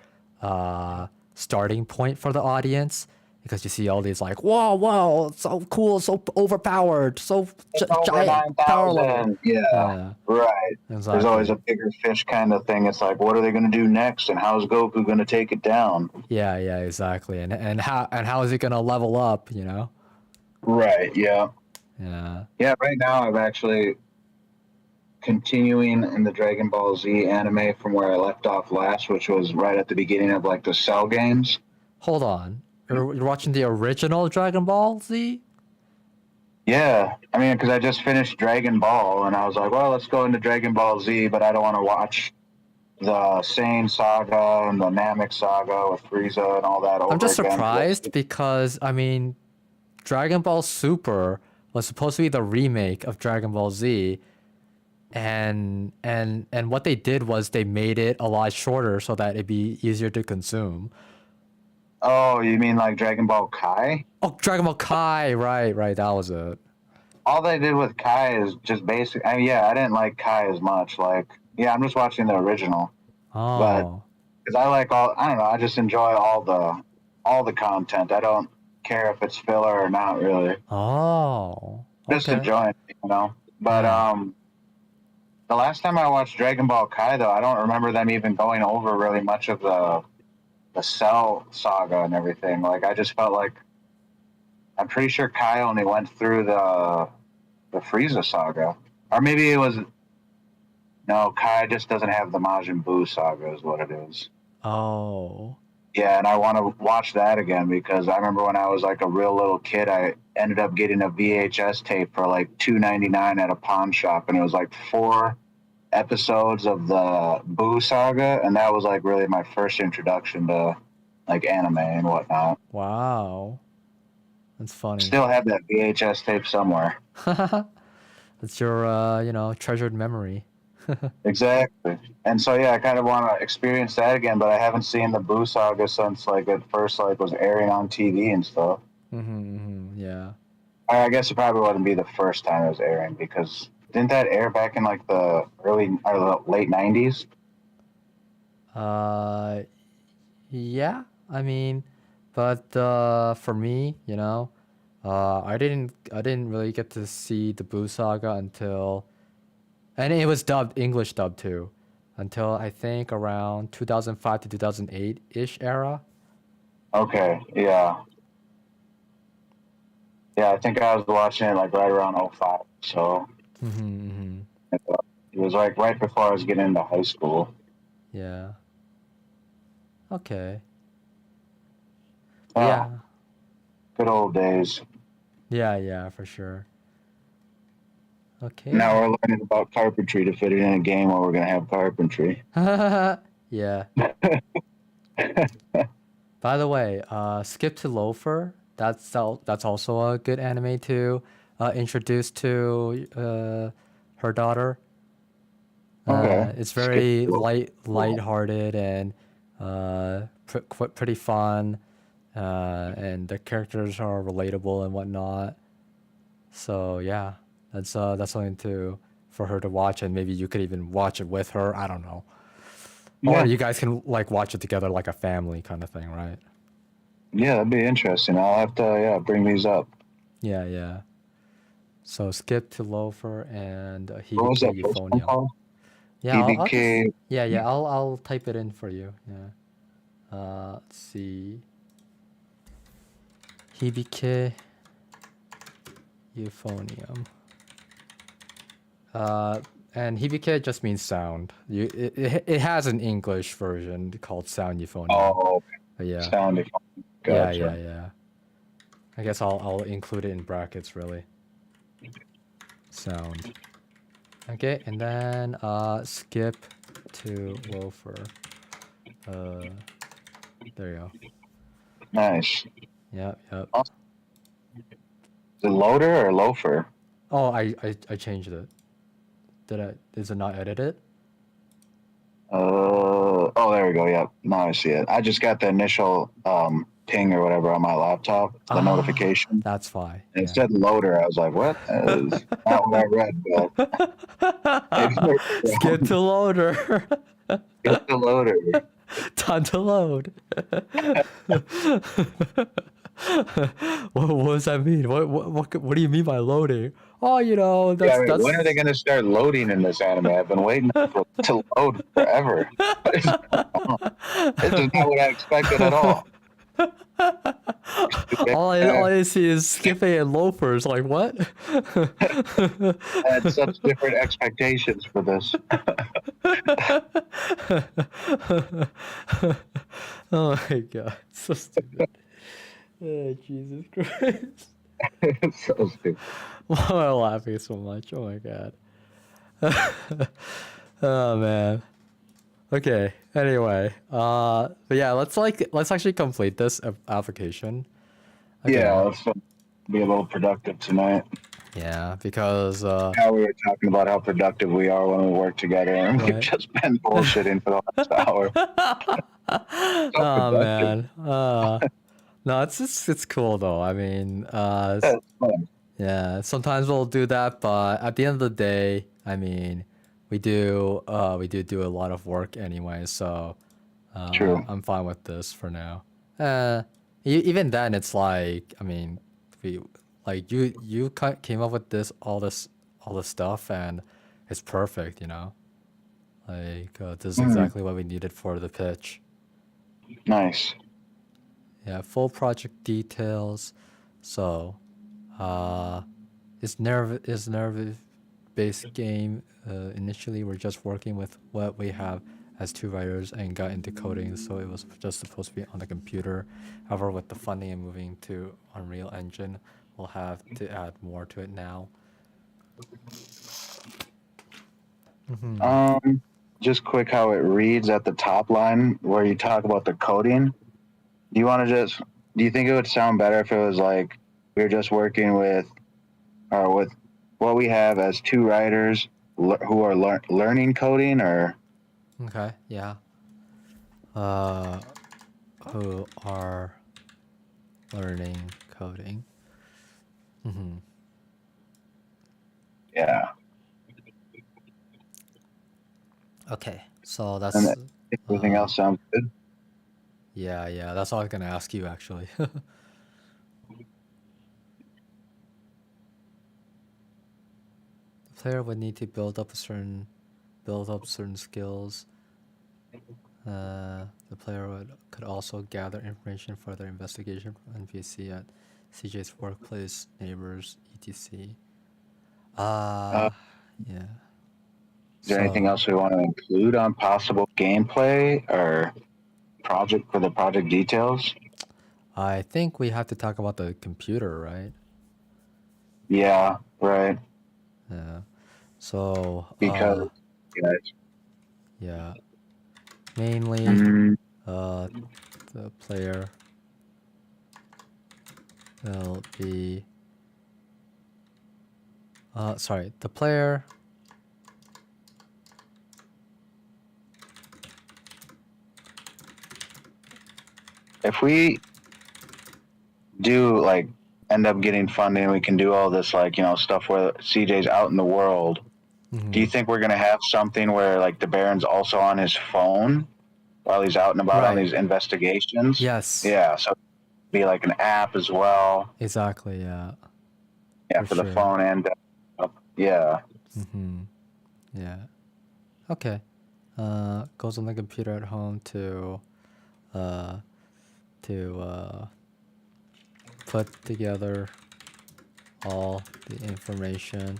Speaker 1: starting point for the audience, because you see all these like, whoa, so cool, so overpowered, so
Speaker 2: It's over
Speaker 1: giant power level.
Speaker 2: 9,000. Yeah,
Speaker 1: Yeah,
Speaker 2: right. There's always
Speaker 1: exactly.
Speaker 2: a bigger fish kind of thing. It's like, what are they going to do next? And how's Goku going to take it down?
Speaker 1: Yeah, exactly. And how is it gonna level up?
Speaker 2: Right. Yeah.
Speaker 1: Yeah.
Speaker 2: Yeah. Right now, I'm actually continuing in the Dragon Ball Z anime from where I left off last, which was right at the beginning of like the Cell games.
Speaker 1: Hold on. You're watching the original Dragon Ball Z?
Speaker 2: Yeah, I mean, because I just finished Dragon Ball, and I was like, well, let's go into Dragon Ball Z, but I don't want to watch the Saiyan saga and the Namek saga with Frieza and all that
Speaker 1: I'm
Speaker 2: over
Speaker 1: just
Speaker 2: again.
Speaker 1: surprised because I mean, Dragon Ball Super was supposed to be the remake of Dragon Ball Z, and what they did was they made it a lot shorter so that it'd be easier to consume.
Speaker 2: Oh, you mean like Dragon Ball Kai?
Speaker 1: Oh, Dragon Ball Kai, right, that was it.
Speaker 2: All they did with Kai is just basic. I mean, yeah, I didn't like Kai as much. Like, yeah, I'm just watching the original, but
Speaker 1: Oh,
Speaker 2: because I like all, I don't know, I just enjoy all the content. I don't care if it's filler or not, really.
Speaker 1: oh,
Speaker 2: Just
Speaker 1: okay,
Speaker 2: enjoying it, you know. But
Speaker 1: yeah.
Speaker 2: the last time I watched Dragon Ball Kai, though, I don't remember them even going over really much of the Cell saga and everything. Like, I just felt like I'm pretty sure Kai only went through the Frieza saga, or maybe it was no. Kai just doesn't have the Majin Buu saga, is what it is.
Speaker 1: Oh,
Speaker 2: Yeah, and I want to watch that again because I remember when I was like a real little kid, I ended up getting a VHS tape for like $2.99 at a pawn shop, and it was like 4 episodes of the Boo saga, and that was like really my first introduction to like anime and whatnot.
Speaker 1: wow, that's funny.
Speaker 2: Still have that VHS tape somewhere.
Speaker 1: That's your treasured memory.
Speaker 2: Exactly. And so yeah, I kind of want to experience that again, but I haven't seen the Boo saga since like it first like was airing on TV and stuff.
Speaker 1: Yeah.
Speaker 2: I guess it probably wouldn't be the first time it was airing because didn't that air back in like the early or the late '90s?
Speaker 1: Uh, yeah. I mean, but for me, I didn't really get to see the Boo Saga until, and it was dubbed English dub too, until I think around 2005 to 2008 ish era.
Speaker 2: Okay, yeah, yeah. I think I was watching it like right around '05, so
Speaker 1: Mm-hmm.
Speaker 2: it was like right before I was getting into high school.
Speaker 1: Yeah. Okay.
Speaker 2: Ah,
Speaker 1: Yeah.
Speaker 2: good old days.
Speaker 1: Yeah, for sure.
Speaker 2: Now
Speaker 1: Okay.
Speaker 2: we're learning about carpentry to fit it in a game where we're gonna have carpentry.
Speaker 1: Yeah. By the way, Skip to Loafer. That's also a good anime to introduce to her daughter.
Speaker 2: Okay,
Speaker 1: It's
Speaker 2: skip.
Speaker 1: very light-hearted and pretty fun, and the characters are relatable and whatnot. So yeah, that's something to for her to watch, and maybe you could even watch it with her. I don't know, or
Speaker 2: Yeah,
Speaker 1: you guys can like watch it together like a family kind of thing, right?
Speaker 2: yeah, that'd be interesting. I'll have to bring these up.
Speaker 1: Yeah. So skip to Loafer and
Speaker 2: What was that
Speaker 1: Hibike
Speaker 2: first one
Speaker 1: Euphonium.
Speaker 2: called?
Speaker 1: Yeah, I'll just
Speaker 2: PBK.
Speaker 1: yeah I'll type it in for you. Yeah. Let's see. Hibike Euphonium. Uh, and Hibike just means sound. It has an English version called Sound Euphonium.
Speaker 2: Oh,
Speaker 1: But yeah,
Speaker 2: sound. Gotcha.
Speaker 1: yeah. I guess I'll include it in brackets really. Sound. Okay, and then skip to Loafer. Uh, there you go.
Speaker 2: Nice.
Speaker 1: Yep.
Speaker 2: Oh, is it loader or loafer?
Speaker 1: Oh, I changed it. Is it not edited?
Speaker 2: Oh, there we go. Yep. Now I see it. I just got the initial ping or whatever on my laptop, the
Speaker 1: Ah,
Speaker 2: notification.
Speaker 1: that's why.
Speaker 2: And it
Speaker 1: Yeah.
Speaker 2: said loader. I was like, what? That is not what I read, but maybe it's
Speaker 1: Skip to loader.
Speaker 2: get the loader.
Speaker 1: Time to load. What does that mean? What do you mean by loading? Oh, you know,
Speaker 2: Yeah,
Speaker 1: that's
Speaker 2: I mean, when are they
Speaker 1: that's.
Speaker 2: going to start loading in this anime? I've been waiting for it to load forever. What is going on? This is not what I expected at all.
Speaker 1: All I see is skipping and loafers. Like what?
Speaker 2: I had such different expectations for this.
Speaker 1: Oh my god, so stupid. Oh, Jesus Christ.
Speaker 2: It's so stupid.
Speaker 1: Why am I laughing so much? Oh my god. Oh man. Okay. Anyway, but yeah, let's actually complete this application.
Speaker 2: Yeah,
Speaker 1: Okay.
Speaker 2: let's be a little productive tonight.
Speaker 1: Yeah, because
Speaker 2: How we were talking about how productive we are when we work together, and we've
Speaker 1: right.
Speaker 2: just been bullshitting for the last hour. So
Speaker 1: Oh
Speaker 2: productive.
Speaker 1: man. No, it's cool though. I mean,
Speaker 2: That's fun.
Speaker 1: yeah, sometimes we'll do that, but at the end of the day, I mean, we do a lot of work anyway, so
Speaker 2: True.
Speaker 1: I'm fine with this for now. Even then, it's like, I mean, we like came up with all this stuff, and it's perfect, you know. Like this is
Speaker 2: Mm,
Speaker 1: exactly what we needed for the pitch.
Speaker 2: nice.
Speaker 1: Yeah, full project details. So, uh, it's nerve based game. Initially, we're just working with what we have as two writers and got into coding, so it was just supposed to be on the computer. However, with the funding and moving to Unreal Engine, we'll have to add more to it now. Hmm.
Speaker 2: Um, just quick how it reads at the top line where you talk about the coding. Do you want to just? Do you think it would sound better if it was like we're just working with, or with what we have as two writers who are learning coding, or
Speaker 1: Okay, yeah. Uh, who are learning coding? Hmm.
Speaker 2: yeah,
Speaker 1: Okay, so
Speaker 2: and
Speaker 1: that's
Speaker 2: everything
Speaker 1: uh,
Speaker 2: else sounds good.
Speaker 1: yeah. That's all I was gonna ask you actually. The player would need to build up certain skills. The player could also gather information for their investigation from NPC at CJ's workplace, neighbors, etc.
Speaker 2: Uh,
Speaker 1: Yeah.
Speaker 2: is there anything
Speaker 1: So
Speaker 2: else we want to include on possible gameplay or project for the project details?
Speaker 1: I think we have to talk about the computer, right?
Speaker 2: Yeah, right.
Speaker 1: Yeah. So
Speaker 2: Because yeah,
Speaker 1: yeah, mainly
Speaker 2: mm,
Speaker 1: uh, the player will be sorry, the player.
Speaker 2: if we do like end up getting funding, we can do all this like stuff where CJ's out in the world. Do you
Speaker 1: Mhm.
Speaker 2: think we're gonna have something where like the Baron's also on his phone while he's out and about on
Speaker 1: Right.
Speaker 2: these investigations?
Speaker 1: Yes.
Speaker 2: Yeah, so it'd be like an app as well.
Speaker 1: Exactly. Yeah.
Speaker 2: Yeah,
Speaker 1: For
Speaker 2: for the
Speaker 1: sure.
Speaker 2: phone and yeah.
Speaker 1: Mhm. Yeah. Okay. Goes on the computer at home uh to put together all the information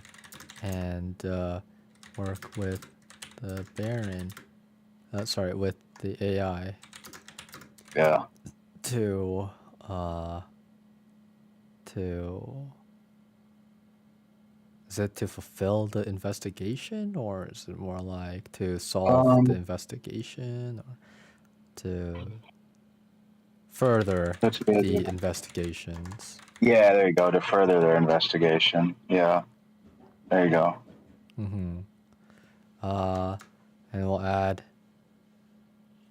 Speaker 1: and work with the Baron. Sorry, with the AI
Speaker 2: Yeah.
Speaker 1: to uh to is it to fulfill the investigation, or is it more like to solve the
Speaker 2: Um,
Speaker 1: investigation, or to further
Speaker 2: that's good.
Speaker 1: the investigations?
Speaker 2: Yeah, there you go. To further their investigation. Yeah, there you go.
Speaker 1: Mm-hmm. Uh, and we'll add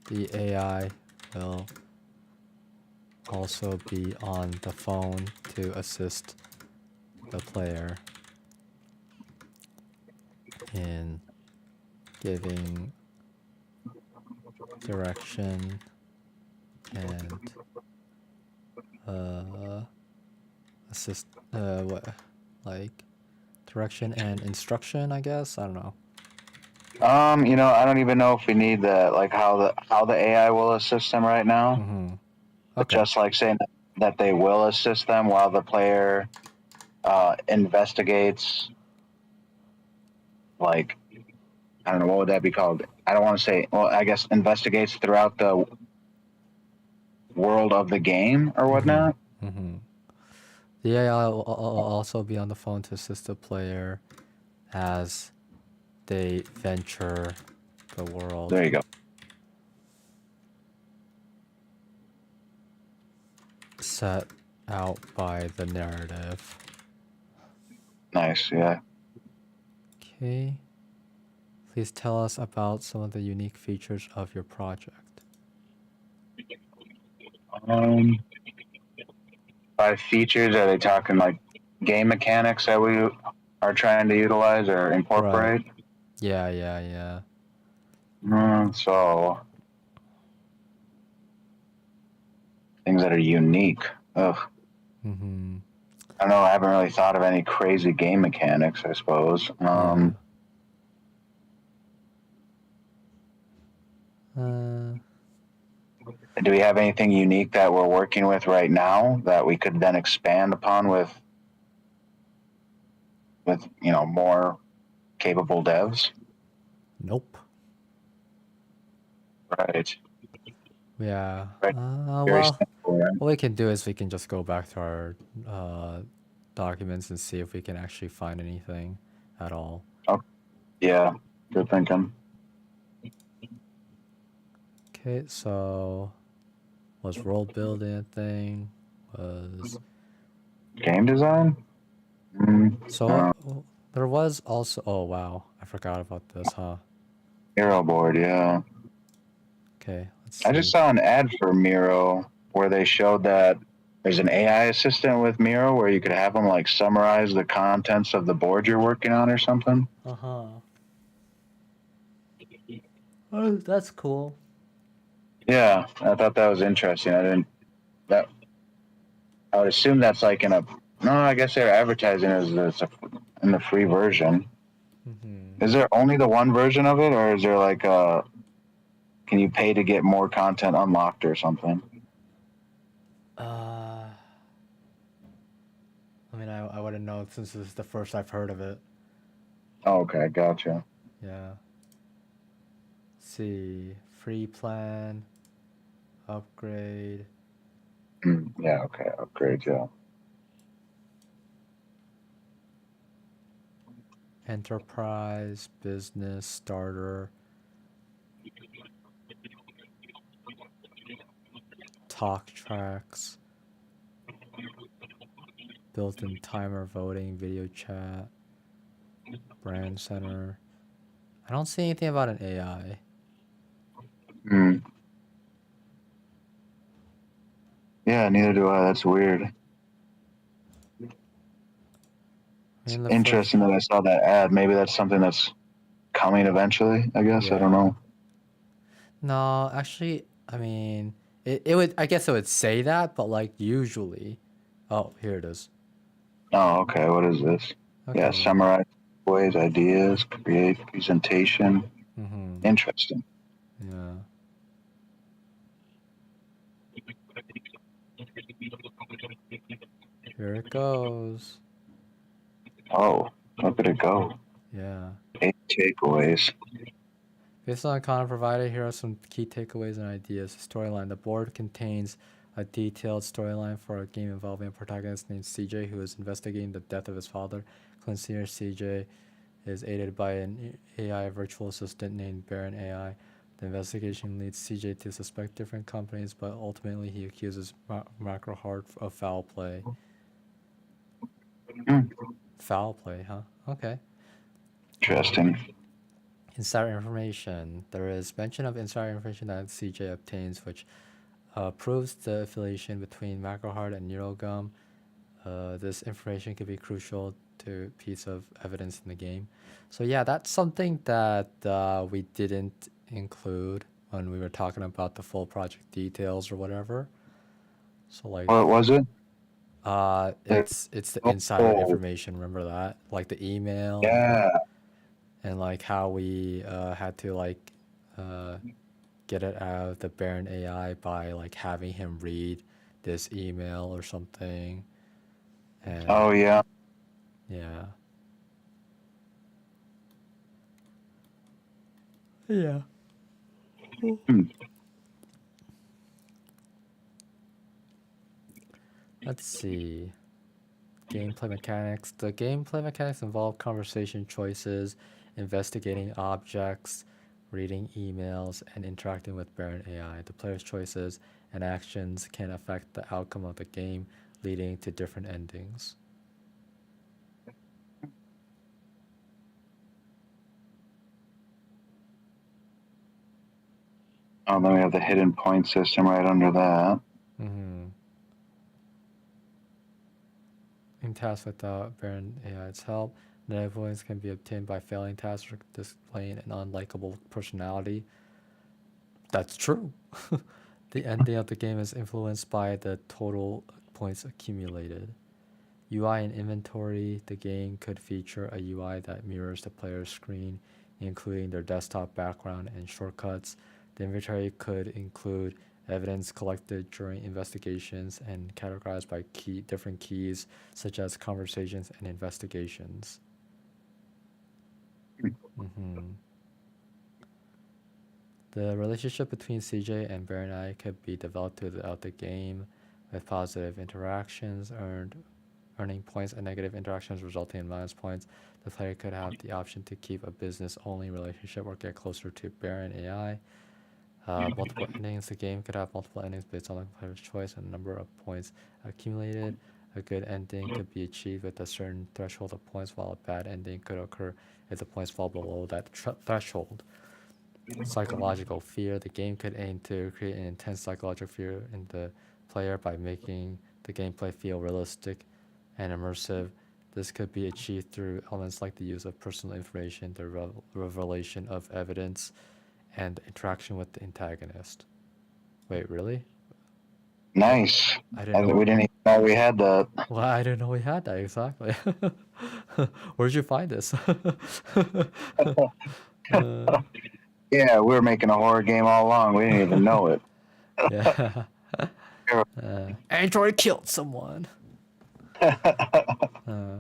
Speaker 1: the AI will also be on the phone to assist the player in giving direction and assist what like direction and instruction, I guess. I don't know.
Speaker 2: I don't even know if we need like how the AI will assist them right now.
Speaker 1: Mm-hmm.
Speaker 2: But
Speaker 1: Okay.
Speaker 2: just like saying that they will assist them while the player investigates, like, I don't know, what would that be called? I don't want to say, well, I guess investigates throughout the world of the game or
Speaker 1: Mm-hmm.
Speaker 2: whatnot.
Speaker 1: Mm-hmm. The AI will also be on the phone to assist the player as they venture the world
Speaker 2: There you go.
Speaker 1: set out by the narrative.
Speaker 2: Nice, yeah.
Speaker 1: Okay. Please tell us about some of the unique features of your project.
Speaker 2: Um, by features, are they talking like game mechanics that we are trying to utilize or
Speaker 1: Right.
Speaker 2: incorporate?
Speaker 1: Yeah.
Speaker 2: So things that are unique. Ugh.
Speaker 1: Mm-hmm.
Speaker 2: I don't know. I haven't really thought of any crazy game mechanics, I suppose.
Speaker 1: Yeah. Uh,
Speaker 2: Do we have anything unique that we're working with right now that we could then expand upon with more capable devs?
Speaker 1: nope.
Speaker 2: Right.
Speaker 1: Yeah.
Speaker 2: Right. Very
Speaker 1: Well,
Speaker 2: simple. Right?
Speaker 1: what we can do is we can just go back to our documents and see if we can actually find anything at all.
Speaker 2: Oh, yeah. Good thinking.
Speaker 1: Okay, so was world building a thing? Was
Speaker 2: Game design.
Speaker 1: so there was also, oh wow, I forgot about this, huh?
Speaker 2: Miro board. Yeah.
Speaker 1: Okay, let's
Speaker 2: I just
Speaker 1: see.
Speaker 2: saw an ad for Miro where they showed that there's an AI assistant with Miro where you could have them like summarize the contents of the board you're working on or something.
Speaker 1: Uh-huh. Oh, that's cool.
Speaker 2: Yeah, I thought that was interesting. I didn't that I would assume that's like in a no. I guess they're advertising as in the free version.
Speaker 1: Mm-hmm.
Speaker 2: Is there only the one version of it, or is there like can you pay to get more content unlocked or something?
Speaker 1: Uh, I mean, I wouldn't know since this is the first I've heard of it.
Speaker 2: Oh, okay, gotcha.
Speaker 1: Yeah. Let's see, free plan, upgrade,
Speaker 2: Yeah, okay, upgrade, yeah.
Speaker 1: enterprise, business, starter, talk tracks, built-in timer voting, video chat, brand center. I don't see anything about an AI.
Speaker 2: Mm. Yeah, neither do I. That's weird.
Speaker 1: I
Speaker 2: It's
Speaker 1: mean, the first,
Speaker 2: interesting that I saw that ad. Maybe that's something that's coming eventually. I guess I don't
Speaker 1: yeah.
Speaker 2: know.
Speaker 1: No, actually, I mean, it would, I guess it would say that, but like usually, oh, here it is.
Speaker 2: Oh, okay. What is this? Yeah,
Speaker 1: Okay.
Speaker 2: summarize ways, ideas, create presentation.
Speaker 1: Mm-hmm.
Speaker 2: Interesting.
Speaker 1: Yeah. Here it goes.
Speaker 2: Oh, look at it go.
Speaker 1: Yeah.
Speaker 2: 8 takeaways.
Speaker 1: Based on the content provided, here are some key takeaways and ideas. Storyline. The board contains a detailed storyline for a game involving a protagonist named CJ who is investigating the death of his father. Consider CJ is aided by an AI virtual assistant named Baron AI. The investigation leads CJ to suspect different companies, but ultimately he accuses Macrohard of foul play.
Speaker 2: Hmm,
Speaker 1: Foul play, huh? Okay.
Speaker 2: interesting.
Speaker 1: Insider information. There is mention of insider information that CJ obtains, which proves the affiliation between Macrohard and Neurogum. This information could be crucial to a piece of evidence in the game. So yeah, that's something that we didn't include when we were talking about the full project details or whatever. So like,
Speaker 2: What was it?
Speaker 1: it's the insider
Speaker 2: Oh,
Speaker 1: information. Remember that, like the email
Speaker 2: yeah.
Speaker 1: and like how we had to like uh, get it out of the Baron AI by like having him read this email or something. And
Speaker 2: Oh, yeah.
Speaker 1: yeah, yeah.
Speaker 2: Hmm.
Speaker 1: Let's see. Gameplay mechanics. The gameplay mechanics involve conversation choices, investigating objects, reading emails, and interacting with Baron AI. The player's choices and actions can affect the outcome of the game, leading to different endings.
Speaker 2: Oh, then we have the hidden point system right under that.
Speaker 1: Mm-hmm. In tasks without Baron AI's help, negative points can be obtained by failing tasks or displaying an unlikable personality. That's true. The ending of the game is influenced by the total points accumulated. UI and inventory. The game could feature a UI that mirrors the player's screen, including their desktop background and shortcuts. The inventory could include evidence collected during investigations and categorized by different keys, such as conversations and investigations. Hmm. The relationship between CJ and Baron I could be developed throughout the game, with positive interactions earning points and negative interactions resulting in minus points. The player could have the option to keep a business-only relationship or get closer to Baron AI. Multiple endings. The game could have multiple endings based on the player's choice and number of points accumulated. A good ending could be achieved with a certain threshold of points, while a bad ending could occur if the points fall below that threshold. Psychological fear. The game could aim to create an intense psychological fear in the player by making the gameplay feel realistic and immersive. This could be achieved through elements like the use of personal information, the revelation of evidence, and interaction with the antagonist. Wait, really?
Speaker 2: Nice.
Speaker 1: I didn't
Speaker 2: We
Speaker 1: know.
Speaker 2: didn't even know we had that.
Speaker 1: Well, I didn't know we had that exactly. Where did you find this? uh,
Speaker 2: Yeah, we were making a horror game all along. We didn't even know it.
Speaker 1: yeah. Android killed someone. Uh,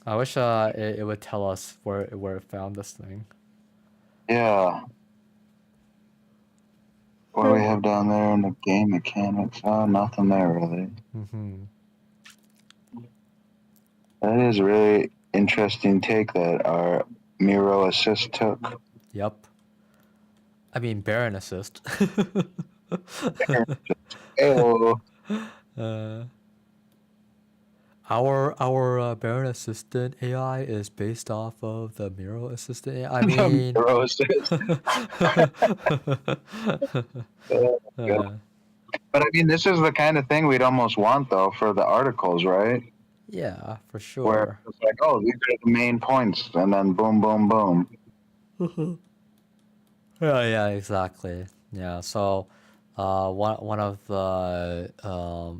Speaker 1: I wish it would tell us where it found this thing.
Speaker 2: Yeah. What do we have down there in the game mechanics? Oh, nothing there really.
Speaker 1: Mm-hmm.
Speaker 2: That is a really interesting take that our Miro assist took.
Speaker 1: Yep. I mean, Baron assist.
Speaker 2: Ew.
Speaker 1: uh, our Baron assistant AI is based off of the Miro assistant AI. I
Speaker 2: The
Speaker 1: mean,
Speaker 2: Miro assist. Yeah.
Speaker 1: uh,
Speaker 2: But I mean, this is the kind of thing we'd almost want, though, for the articles, right?
Speaker 1: yeah, for
Speaker 2: Where
Speaker 1: sure.
Speaker 2: it's like, oh, these are the main points, and then boom, boom, boom.
Speaker 1: Yeah, yeah, exactly. Yeah, so one of the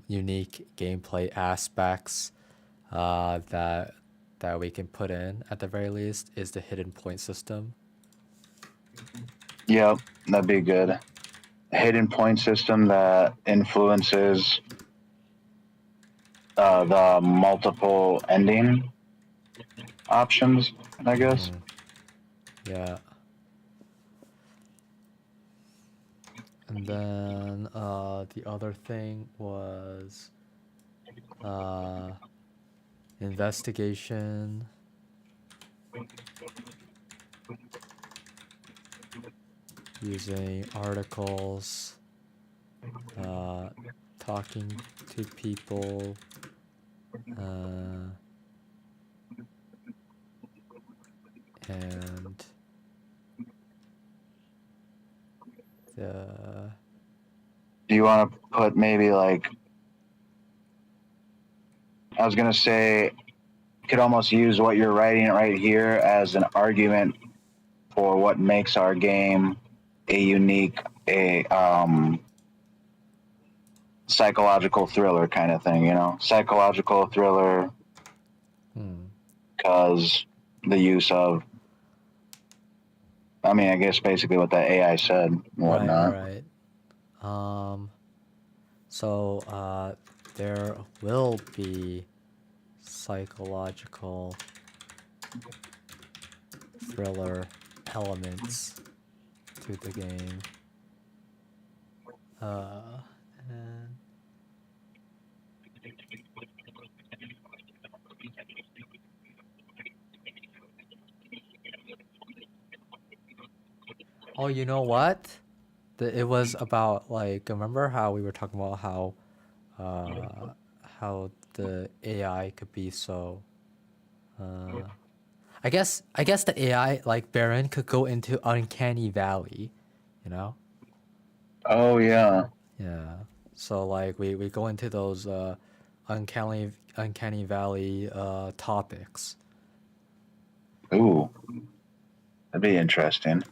Speaker 1: unique gameplay aspects that we can put in at the very least is the hidden point system.
Speaker 2: Yep, that'd be good. Hidden point system that influences the multiple ending options, I guess.
Speaker 1: Yeah. And then the other thing was uh, investigation. Using articles, talking to people, and the
Speaker 2: Do you want to put maybe like, I was going to say, you could almost use what you're writing right here as an argument for what makes our game a unique a psychological thriller kind of thing, psychological thriller because the use of, I mean, I guess basically what that AI said and whatnot.
Speaker 1: Right. So there will be psychological thriller elements to the game. And oh, you know what? It was about like remember how we were talking about how the AI could be so I guess the AI like Baron could go into uncanny valley, you know?
Speaker 2: Oh yeah.
Speaker 1: Yeah. So like we go into those uncanny valley topics.
Speaker 2: Ooh, that'd be interesting.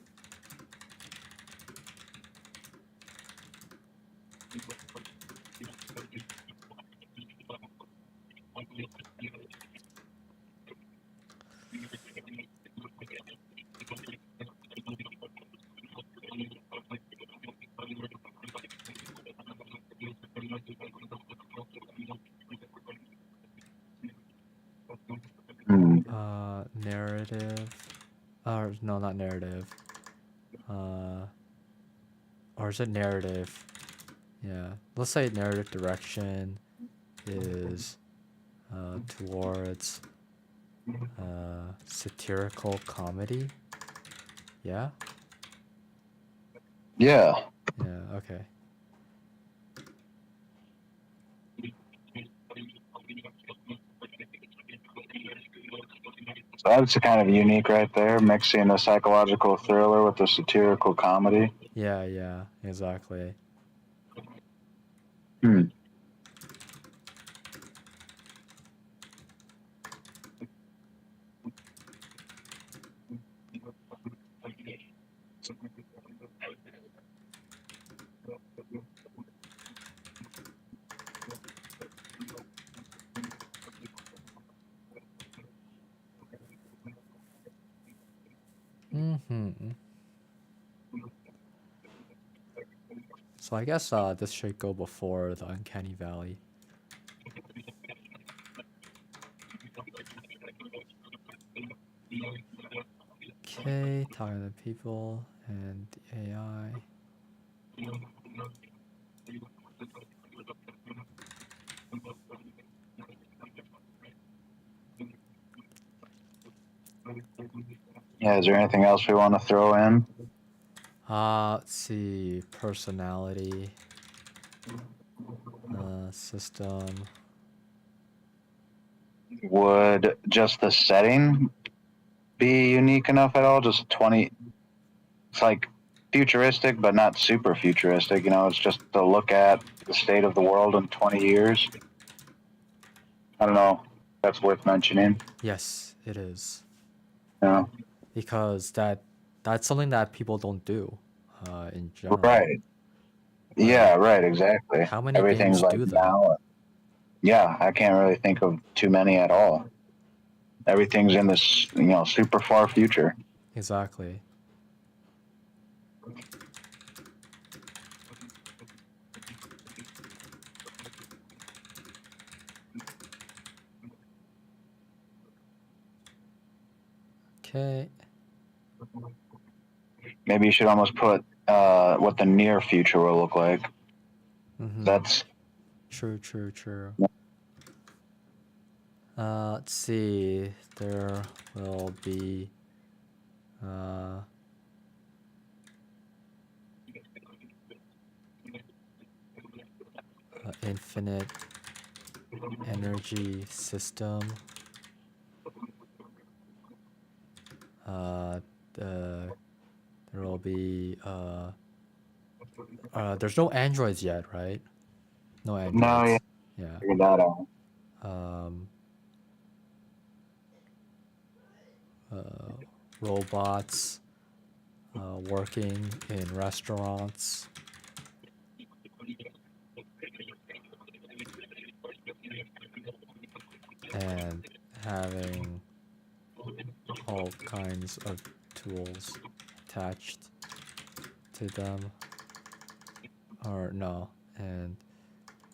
Speaker 2: Hmm.
Speaker 1: Narrative or no, not narrative. Or is it narrative? Yeah. Let's say narrative direction is towards satirical comedy. Yeah?
Speaker 2: Yeah.
Speaker 1: Yeah, okay.
Speaker 2: So that's kind of unique right there, mixing a psychological thriller with a satirical comedy.
Speaker 1: Yeah, exactly.
Speaker 2: Hmm.
Speaker 1: Mm-hmm. So I guess this should go before the uncanny valley. Okay, talking to people and the AI.
Speaker 2: Yeah, is there anything else we want to throw in?
Speaker 1: Let's see, personality, system.
Speaker 2: Would just the setting be unique enough at all? Just 20, it's like futuristic, but not super futuristic. It's just to look at the state of the world in 20 years. I don't know. That's worth mentioning.
Speaker 1: Yes, it is.
Speaker 2: Yeah.
Speaker 1: Because that's something that people don't do in general.
Speaker 2: Right. Yeah,
Speaker 1: Like,
Speaker 2: right, exactly.
Speaker 1: how many
Speaker 2: Everything's
Speaker 1: games
Speaker 2: like
Speaker 1: do that?
Speaker 2: now. Yeah, I can't really think of too many at all. Everything's in this, super far future.
Speaker 1: Exactly. Okay.
Speaker 2: Maybe you should almost put what the near future will look like.
Speaker 1: Mm-hmm.
Speaker 2: That's
Speaker 1: True. Let's see. There will be infinite energy system. There will be there's no androids yet, right? No
Speaker 2: no, yeah,
Speaker 1: androids. Yeah.
Speaker 2: figure that out.
Speaker 1: Um, robots. working in restaurants, and having all kinds of tools attached to them. Or no, and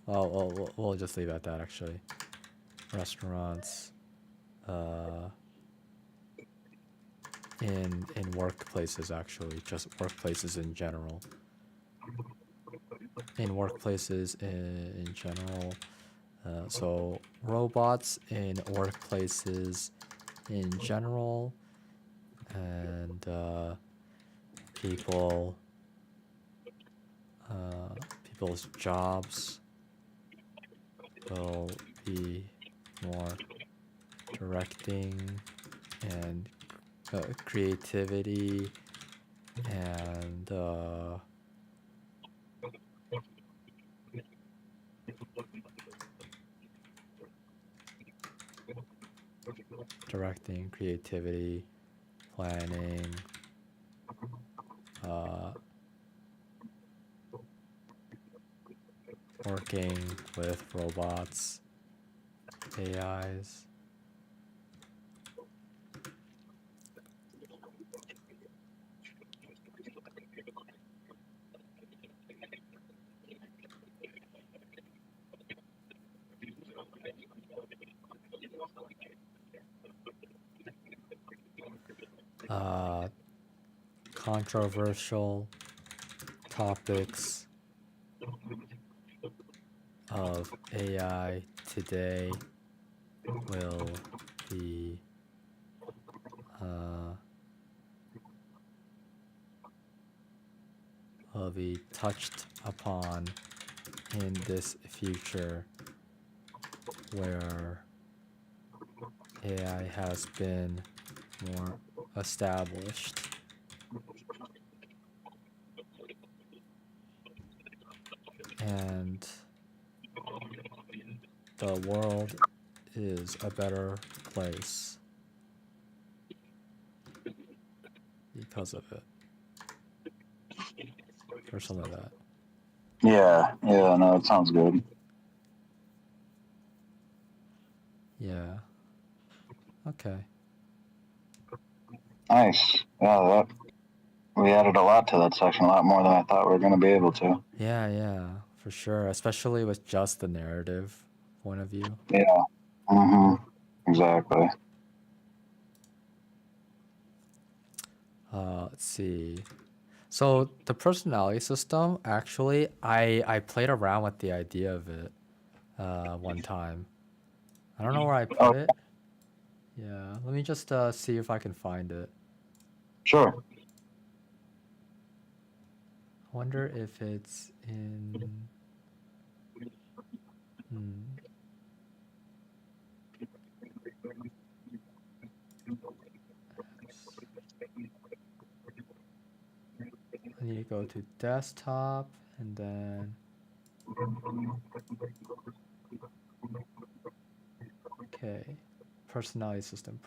Speaker 1: we'll just leave it at that actually. Restaurants, in workplaces actually, just workplaces in general. In workplaces in general. So robots in workplaces in general, and people's jobs will be more directing and creativity and directing, creativity, planning, working with robots, AIs. Controversial topics of AI today will be touched upon in this future where AI has been more established. And the world is a better place because of it. Or something like that.
Speaker 2: Yeah, no, it sounds good.
Speaker 1: Yeah. Okay.
Speaker 2: Nice. Yeah, we added a lot to that section, a lot more than I thought we were going to be able to.
Speaker 1: Yeah, for sure. Especially with just the narrative point of view.
Speaker 2: Yeah. Exactly.
Speaker 1: Let's see. So the personality system, actually, I played around with the idea of it one time. I don't know where I put it. Yeah, let me just see if I can find it.
Speaker 2: Sure.
Speaker 1: I wonder if it's in. I need to go to desktop and then. Okay, personality system.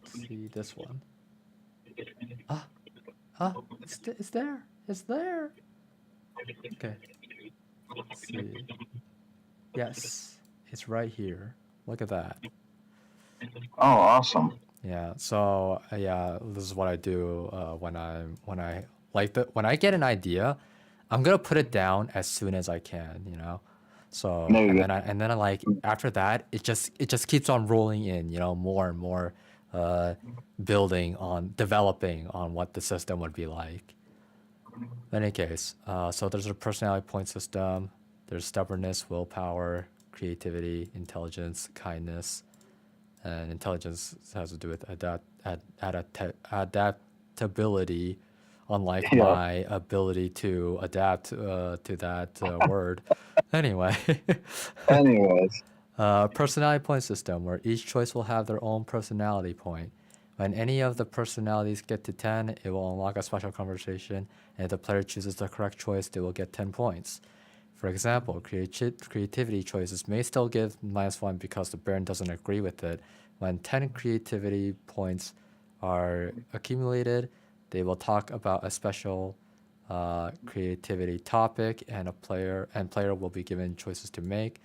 Speaker 1: Let's see this one. It's there. It's there. Okay. Let's see. Yes, it's right here. Look at that.
Speaker 2: Oh, awesome.
Speaker 1: Yeah. So yeah, this is what I do when I get an idea, I'm gonna put it down as soon as I can. You know. So
Speaker 2: There you
Speaker 1: and then I like after that it just keeps on rolling in. You know, more and more developing on what the system would be like. In any case, so there's a personality point system. There's stubbornness, willpower, creativity, intelligence, kindness, and intelligence has to do with adaptability, unlike
Speaker 2: go. Yeah.
Speaker 1: my ability to adapt to that word. Anyway,
Speaker 2: Anyways.
Speaker 1: personality point system where each choice will have their own personality point. When any of the personalities get to 10, it will unlock a special conversation, and if the player chooses the correct choice, they will get 10 points. For example, creativity choices may still give -1 because the Baron doesn't agree with it. When 10 creativity points are accumulated, they will talk about a special creativity topic, and player will be given choices to make.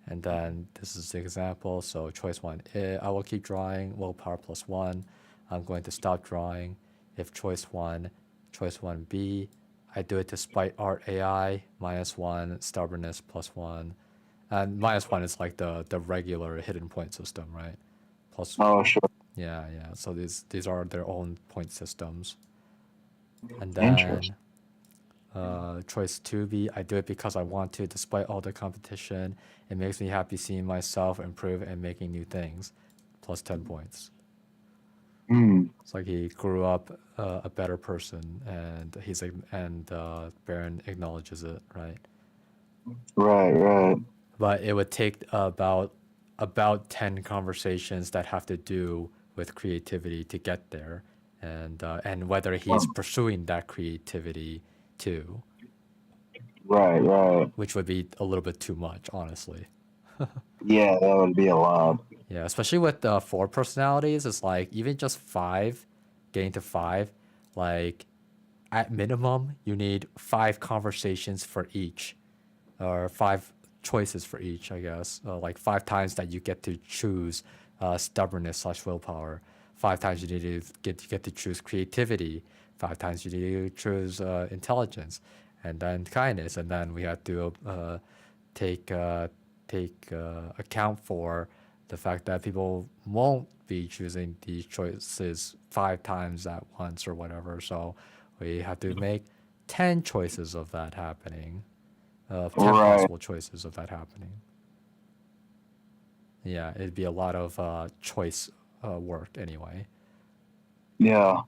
Speaker 1: And then this is the example. So choice 1, I will keep drawing, willpower +1. I'm going to stop drawing. If choice 1B, I do it despite art AI, -1, stubbornness +1. And -1 is like the regular hidden point system, right? Plus,
Speaker 2: Oh, sure.
Speaker 1: yeah. So these are their own point systems. And
Speaker 2: Interesting.
Speaker 1: then choice 2B, I do it because I want to, despite all the competition. It makes me happy seeing myself improve and making new things. +10 points.
Speaker 2: Mm,
Speaker 1: It's like he grew up a better person, and Baron acknowledges it, right?
Speaker 2: right.
Speaker 1: But it would take about 10 conversations that have to do with creativity to get there, and whether he's
Speaker 2: Oh,
Speaker 1: pursuing that creativity too,
Speaker 2: right.
Speaker 1: which would be a little bit too much, honestly.
Speaker 2: Yeah, that would be a lot.
Speaker 1: Yeah, especially with the 4 personalities, it's like even just 5, getting to 5, like at minimum you need 5 conversations for each, or 5 choices for each, I guess. Like 5 times that you get to choose stubbornness/willpower. 5 times you need to get to choose creativity. 5 times you need to choose intelligence, and then kindness, and then we have to take account for the fact that people won't be choosing these choices 5 times at once or whatever. So we have to make 10 choices of that happening, of 10
Speaker 2: Right.
Speaker 1: possible choices of that happening. Yeah, it'd be a lot of choice work anyway.
Speaker 2: Yeah.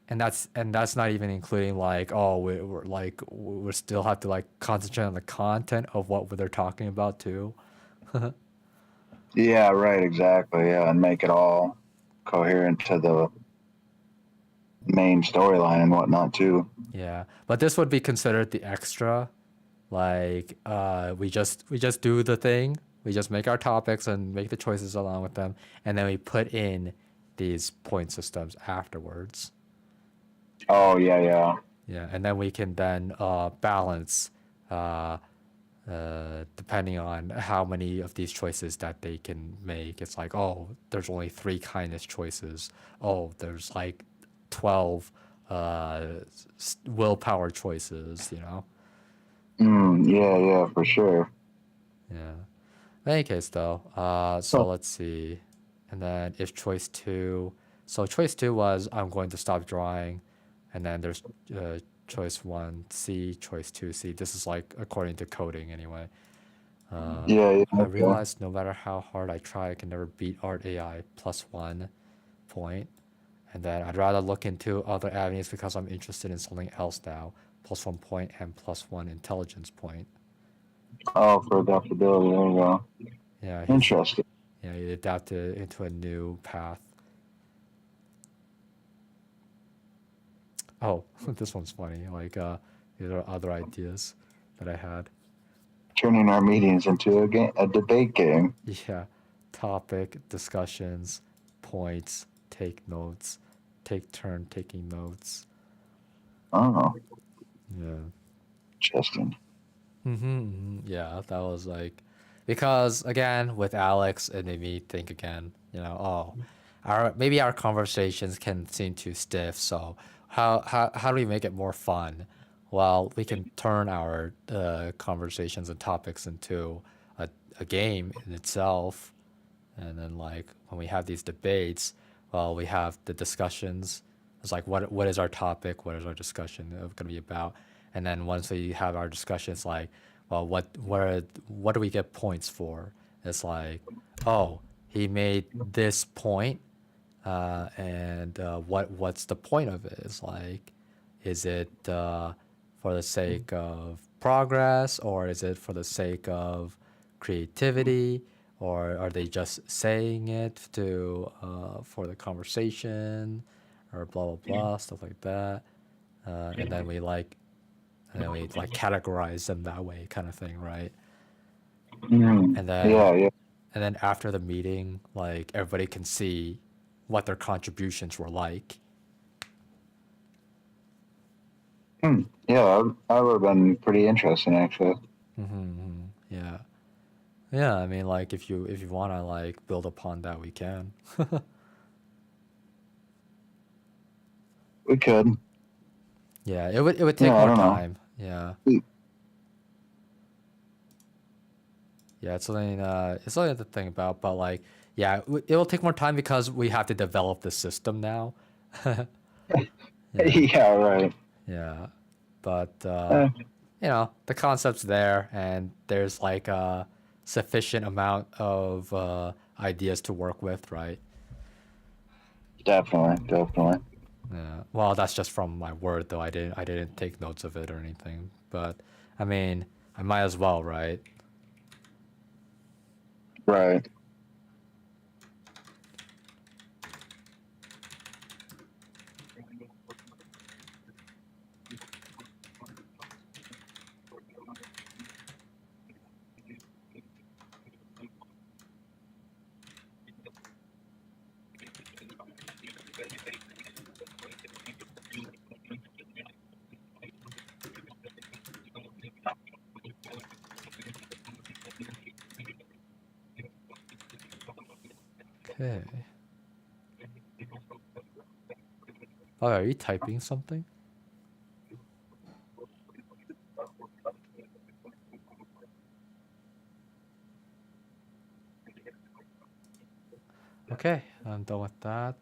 Speaker 1: And that's not even including like, oh, we still have to like concentrate on the content of what they're talking about too.
Speaker 2: Yeah, right, exactly. Yeah, and make it all coherent to the main storyline and whatnot too.
Speaker 1: Yeah, but this would be considered the extra. Like, we just do the thing. We just make our topics and make the choices along with them, and then we put in these point systems afterwards.
Speaker 2: Oh, yeah.
Speaker 1: Yeah, and then we can then balance depending on how many of these choices that they can make. It's like, oh, there's only 3 kindness choices. Oh, there's like 12 willpower choices.
Speaker 2: Yeah, for sure.
Speaker 1: Yeah. In any case, though, so
Speaker 2: Huh.
Speaker 1: let's see. And then if choice 2 was I'm going to stop drawing, and then there's choice 1C, choice 2C. This is like according to coding anyway.
Speaker 2: Yeah,
Speaker 1: I
Speaker 2: okay.
Speaker 1: realized no matter how hard I try, I can never beat Art AI +1 point. And then I'd rather look into other avenues because I'm interested in something else now. +1 point and +1 intelligence point.
Speaker 2: Oh, for adaptability. There you go.
Speaker 1: Yeah,
Speaker 2: Interesting.
Speaker 1: he adapted into a new path. Oh, this one's funny. Like, these are other ideas that I had.
Speaker 2: Turning our meetings into a debate game.
Speaker 1: Yeah, topic, discussions, points, take notes, take turn taking notes.
Speaker 2: Oh,
Speaker 1: Yeah.
Speaker 2: interesting.
Speaker 1: Yeah, that was like, because again, with Alex, it made me think again, oh, maybe our conversations can seem too stiff, so how do we make it more fun? Well, we can turn our conversations and topics into a game in itself. And then like when we have these debates, well, we have the discussions. It's like what is our topic? What is our discussion going to be about? And then once we have our discussion, it's like, well, what do we get points for? It's like, oh, he made this point, and what's the point of it? It's like, is it for the sake of progress, or is it for the sake of creativity, or are they just saying it to for the conversation, or blah blah blah, stuff like that. And then we categorize them that way, kind of thing, right?
Speaker 2: Mm,
Speaker 1: And then
Speaker 2: yeah.
Speaker 1: and then after the meeting, like everybody can see what their contributions were like.
Speaker 2: Yeah, that would have been pretty interesting, actually.
Speaker 1: Yeah. Yeah, I mean, like if you want to like build upon that, we can.
Speaker 2: We could.
Speaker 1: Yeah, it would take
Speaker 2: Yeah, I
Speaker 1: more
Speaker 2: don't know.
Speaker 1: time. Yeah. Yeah, it's something to think about, but like yeah, it will take more time because we have to develop the system now. Yeah.
Speaker 2: Yeah, right.
Speaker 1: Yeah. But
Speaker 2: Eh,
Speaker 1: the concept's there and there's like a sufficient amount of ideas to work with, right?
Speaker 2: definitely, definitely.
Speaker 1: Yeah. Well, that's just from my word though. I didn't take notes of it or anything. But I mean, I might as well, right?
Speaker 2: Right.
Speaker 1: Okay. Oh, are you typing something? Okay, I'm done with that.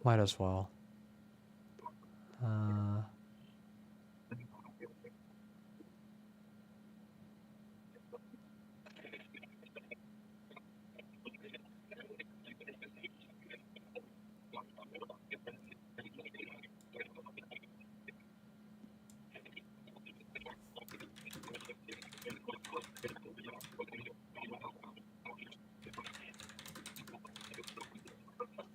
Speaker 1: Might as well. Uh,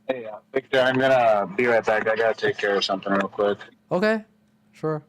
Speaker 2: Hey, Victor, I'm gonna be right back. I gotta take care of something real quick.
Speaker 1: okay, sure.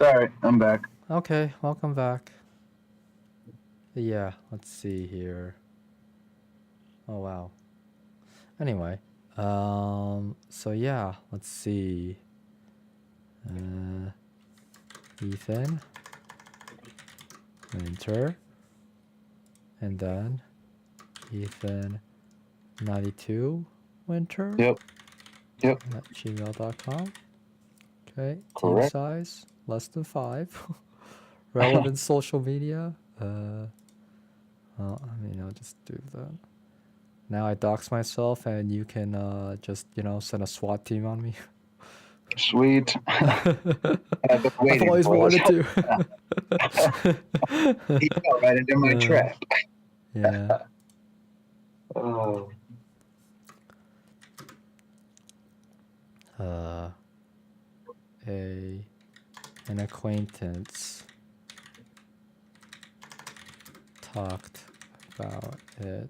Speaker 2: Sorry, I'm back.
Speaker 1: Okay, welcome back. Yeah, let's see here. Oh wow. Anyway, so yeah, let's see. Ethan, enter, and then Ethan 92 winter
Speaker 2: Yep.
Speaker 1: at gmail.com. Okay, team
Speaker 2: Correct.
Speaker 1: size less than 5. Relevant social media. Well, I mean, I'll just do that. Now I dox myself, and you can just send a SWAT team on me.
Speaker 2: Sweet. I've been
Speaker 1: I've
Speaker 2: waiting
Speaker 1: always
Speaker 2: for this.
Speaker 1: wanted to.
Speaker 2: He fell right into my trap.
Speaker 1: Yeah.
Speaker 2: Oh.
Speaker 1: An acquaintance talked about it.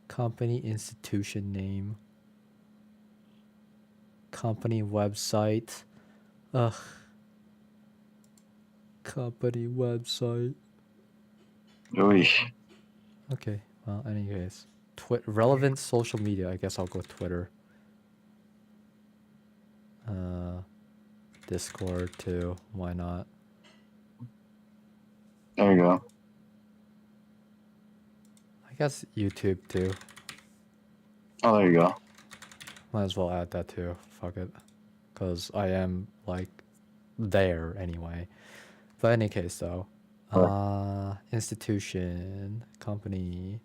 Speaker 1: Company institution name. Company website. Ugh. Company website.
Speaker 2: Oosh.
Speaker 1: Okay, well, anyways. Relevant social media. I guess I'll go Twitter. Discord too. Why not?
Speaker 2: There you go.
Speaker 1: I guess YouTube too.
Speaker 2: Oh, there you go.
Speaker 1: Might as well add that too. Fuck it. Because I am, like, there anyway. But in any case, though. Institution. Company.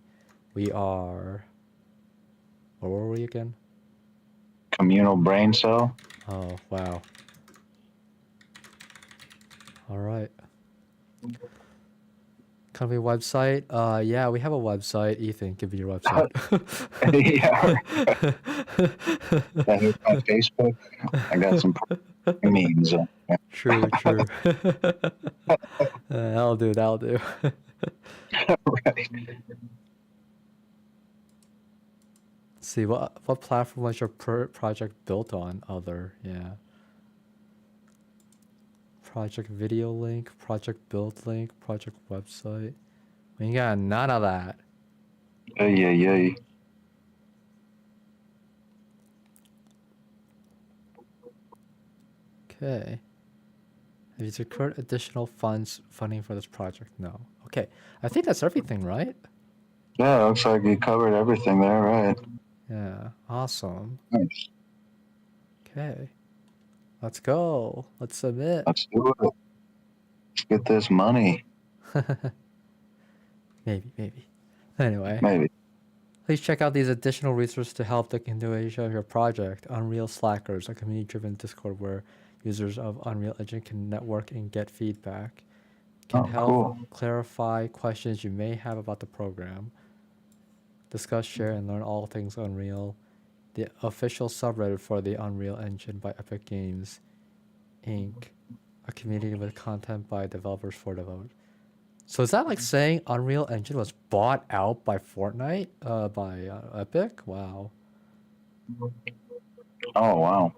Speaker 1: We are... Where were we again?
Speaker 2: Communal brain cell.
Speaker 1: Oh, wow. Alright. Company website? Yeah, we have a website. Ethan, give me your website.
Speaker 2: Yeah. Here's my Facebook. I got some memes.
Speaker 1: True. That'll do.
Speaker 2: Right.
Speaker 1: See, what platform was your project built on? Other, yeah. Project video link, project build link, project website. We ain't got none of that.
Speaker 2: Yeah.
Speaker 1: Okay. Have you secured additional funding for this project? No. Okay. I think that's everything, right?
Speaker 2: Yeah, looks like you covered everything there, right?
Speaker 1: Yeah. Awesome.
Speaker 2: Nice.
Speaker 1: Okay. Let's go. Let's submit.
Speaker 2: Let's do it. Let's get this money.
Speaker 1: Maybe. Anyway.
Speaker 2: Maybe.
Speaker 1: Please check out these additional resources to help the continuation of your project. Unreal Slackers, a community-driven Discord where users of Unreal Engine can network and get feedback. Can help
Speaker 2: Cool.
Speaker 1: clarify questions you may have about the program. Discuss, share, and learn all things Unreal. The official subreddit for the Unreal Engine by Epic Games, Inc. A community with content by developers for developers. So is that like saying Unreal Engine was bought out by Fortnite? By Epic? Wow.
Speaker 2: Oh, wow.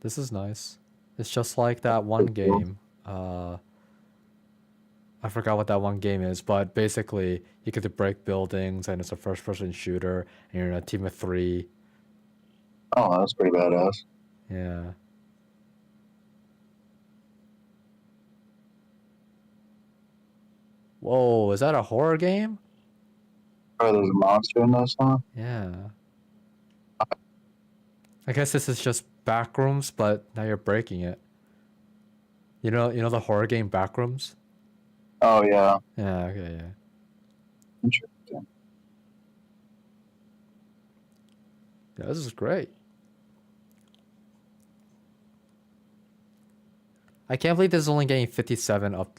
Speaker 1: This is nice. It's just like that one game. I forgot what that one game is, but basically you get to break buildings and it's a first-person shooter and you're in a team of 3.
Speaker 2: Oh, that's pretty badass.
Speaker 1: Yeah. Whoa, is that a horror game?
Speaker 2: Oh, there's a monster in this, huh?
Speaker 1: Yeah. I guess this is just Backrooms, but now you're breaking it. You know the horror game Backrooms?
Speaker 2: Oh, yeah.
Speaker 1: Yeah, okay, yeah.
Speaker 2: Interesting.
Speaker 1: Yeah, this is great. I can't believe this is only getting 57 up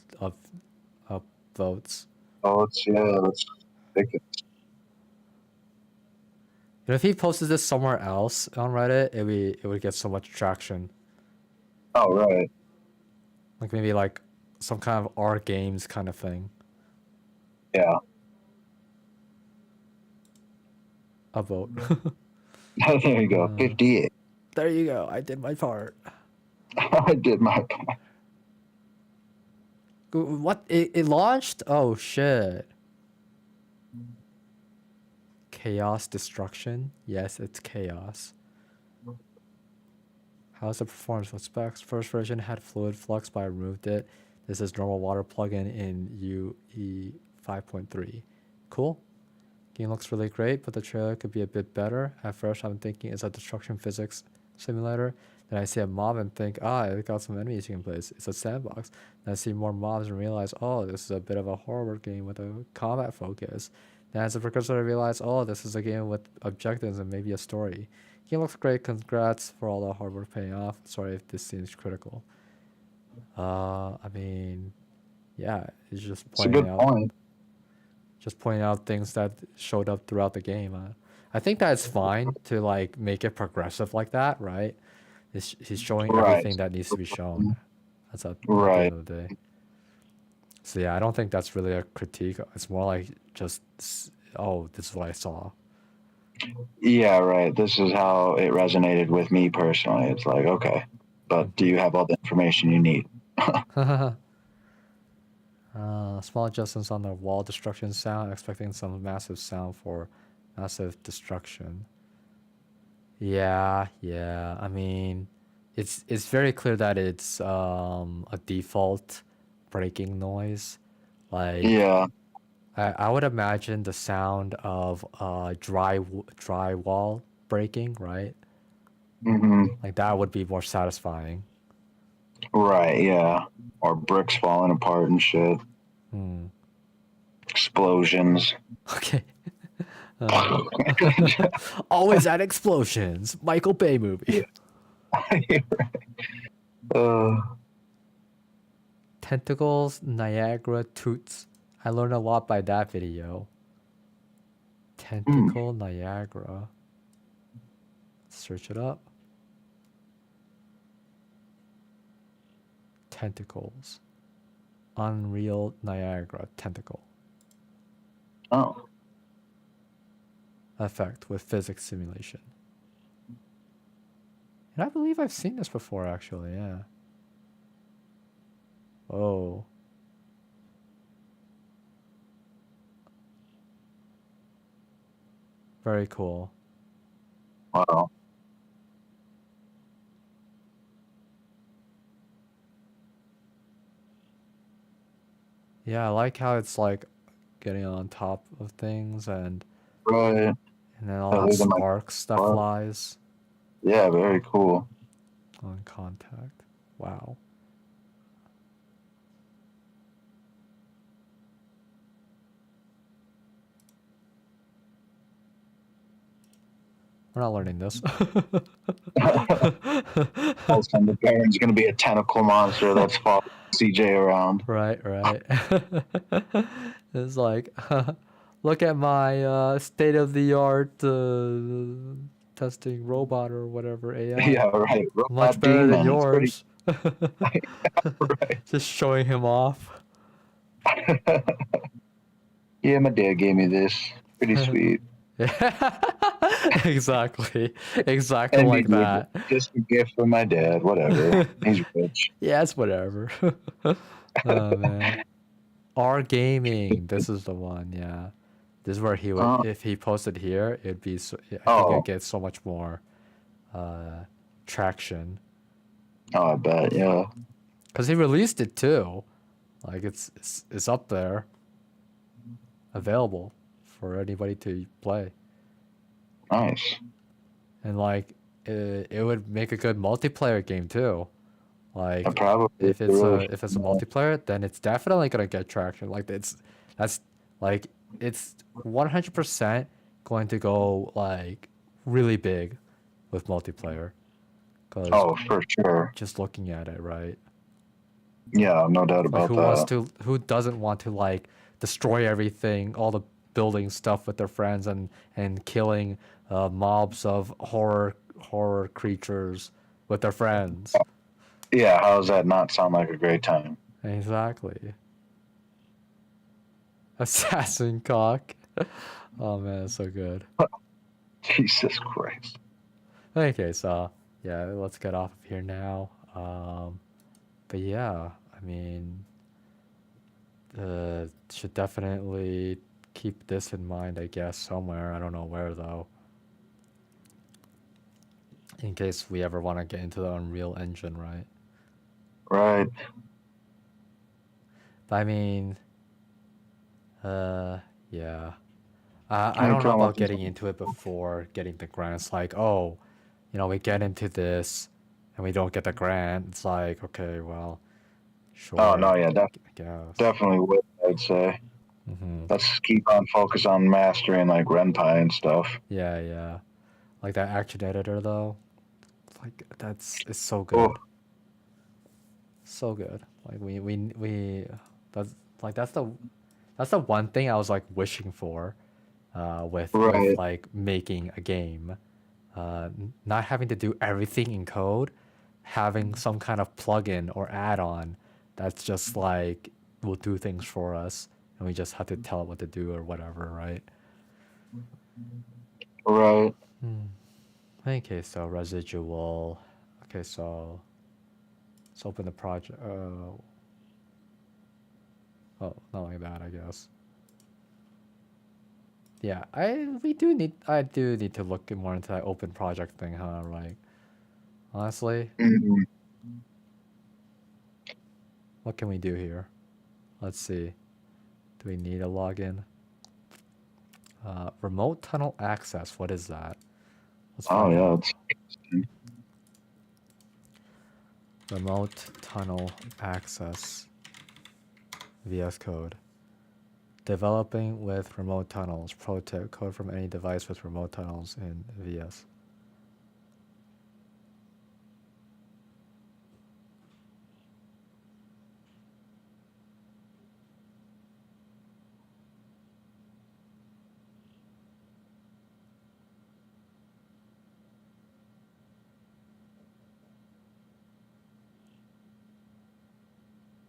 Speaker 1: votes.
Speaker 2: Oh, that's ridiculous.
Speaker 1: And if he posted this somewhere else on Reddit, it would get so much traction.
Speaker 2: Oh, right.
Speaker 1: Like maybe like some kind of R games kind of thing.
Speaker 2: Yeah.
Speaker 1: A vote.
Speaker 2: There you go. 58.
Speaker 1: There you go. I did my part.
Speaker 2: I did my part.
Speaker 1: What? It launched? Oh shit. Chaos destruction? Yes, it's chaos. How's the performance with specs? First version had fluid flux, but I removed it. This is normal water plugin in UE 5.3. Cool. Game looks really great, but the trailer could be a bit better. At first, I'm thinking it's a destruction physics simulator. Then I see a mob and think, it got some enemies you can place. It's a sandbox. Then I see more mobs and realize, this is a bit of a horror game with a combat focus. Then as a precursor, I realize, this is a game with objectives and maybe a story. Game looks great. Congrats for all the hard work paying off. Sorry if this seems critical. I mean, yeah, it's just
Speaker 2: It's a good point.
Speaker 1: just pointing out things that showed up throughout the game. I think that it's fine to like make it progressive like that, right? He's showing everything that needs to be shown. That's at the end of the day. So yeah, I don't think that's really a critique. It's more like just, this is what I saw.
Speaker 2: Yeah, right. This is how it resonated with me personally. It's like, okay, but do you have all the information you need?
Speaker 1: Small adjustments on the wall destruction sound, expecting some massive sound for massive destruction. Yeah. I mean, it's very clear that it's a default breaking noise. Like,
Speaker 2: yeah,
Speaker 1: I would imagine the sound of drywall breaking, right?
Speaker 2: mm-hmm.
Speaker 1: Like that would be more satisfying.
Speaker 2: Right, yeah. Or bricks falling apart and shit. Explosions.
Speaker 1: Okay. Always at explosions. Michael Bay movie. Tentacles, Niagara, Toots. I learned a lot by that video. Tentacle, Niagara. Search it up. Tentacles. Unreal Niagara tentacle.
Speaker 2: Oh.
Speaker 1: Effect with physics simulation. And I believe I've seen this before, actually, yeah. Oh. Very cool.
Speaker 2: Wow.
Speaker 1: Yeah, I like how it's like getting on top of things and
Speaker 2: right.
Speaker 1: And then all that sparks that flies.
Speaker 2: Yeah, very cool.
Speaker 1: On contact. Wow. We're not learning this.
Speaker 2: All of a sudden, the Baron's going to be a tentacle monster that's following CJ around.
Speaker 1: Right. It's like, look at my state-of-the-art testing robot or whatever AI.
Speaker 2: Yeah, right. Robot
Speaker 1: much better
Speaker 2: demon.
Speaker 1: than yours.
Speaker 2: Right.
Speaker 1: Just showing him off.
Speaker 2: Yeah, my dad gave me this. Pretty sweet.
Speaker 1: Exactly like that.
Speaker 2: Just a gift from my dad. Whatever. He's rich.
Speaker 1: Yeah, it's whatever. Oh man. R Gaming. This is the one. Yeah. This is where he would, if he posted here, it'd be. I think it'd get so much more traction.
Speaker 2: Oh, I bet. Yeah.
Speaker 1: Because he released it too. Like it's up there, available for anybody to play.
Speaker 2: Nice.
Speaker 1: And like it would make a good multiplayer game too. Like if it's a multiplayer, then it's definitely gonna get traction. Like it's 100% going to go like really big with multiplayer.
Speaker 2: Oh, for sure.
Speaker 1: Just looking at it, right?
Speaker 2: Yeah, no doubt about that.
Speaker 1: Who doesn't want to like destroy everything, all the building stuff with their friends and killing mobs of horror creatures with their friends.
Speaker 2: Yeah, how does that not sound like a great time?
Speaker 1: Exactly. Assassin cock. Oh man, it's so good.
Speaker 2: Jesus Christ.
Speaker 1: Okay, so yeah, let's get off of here now. But yeah, I mean, should definitely keep this in mind, I guess, somewhere. I don't know where though. In case we ever want to get into the Unreal Engine, right?
Speaker 2: Right.
Speaker 1: But I mean, yeah. I
Speaker 2: I
Speaker 1: don't know
Speaker 2: come up
Speaker 1: about
Speaker 2: with
Speaker 1: getting into it before getting the grant. It's like, oh, we get into this and we don't get the grant. It's like, okay, well,
Speaker 2: Oh
Speaker 1: sure,
Speaker 2: no, yeah,
Speaker 1: I guess.
Speaker 2: definitely would. I'd say
Speaker 1: Mm-hmm.
Speaker 2: let's keep on focus on mastering like renpy and stuff.
Speaker 1: Yeah, yeah. Like that action editor though, like it's so
Speaker 2: Oh,
Speaker 1: good, so good. Like we that's like that's the one thing I was like wishing for, with
Speaker 2: right,
Speaker 1: like making a game, not having to do everything in code, having some kind of plugin or add-on that's just like will do things for us, and we just have to tell it what to do or whatever, right?
Speaker 2: right.
Speaker 1: Okay, so residual. Okay, so let's open the project. Oh, not like that, I guess. Yeah, I do need to look more into that open project thing, huh? Like, honestly,
Speaker 2: Mhm.
Speaker 1: what can we do here? Let's see. Do we need a login? Remote tunnel access. What is that? Let's
Speaker 2: Oh
Speaker 1: find
Speaker 2: yeah,
Speaker 1: out.
Speaker 2: it's
Speaker 1: Remote tunnel access. VS Code. Developing with remote tunnels. Pro tip: code from any device with remote tunnels in VS.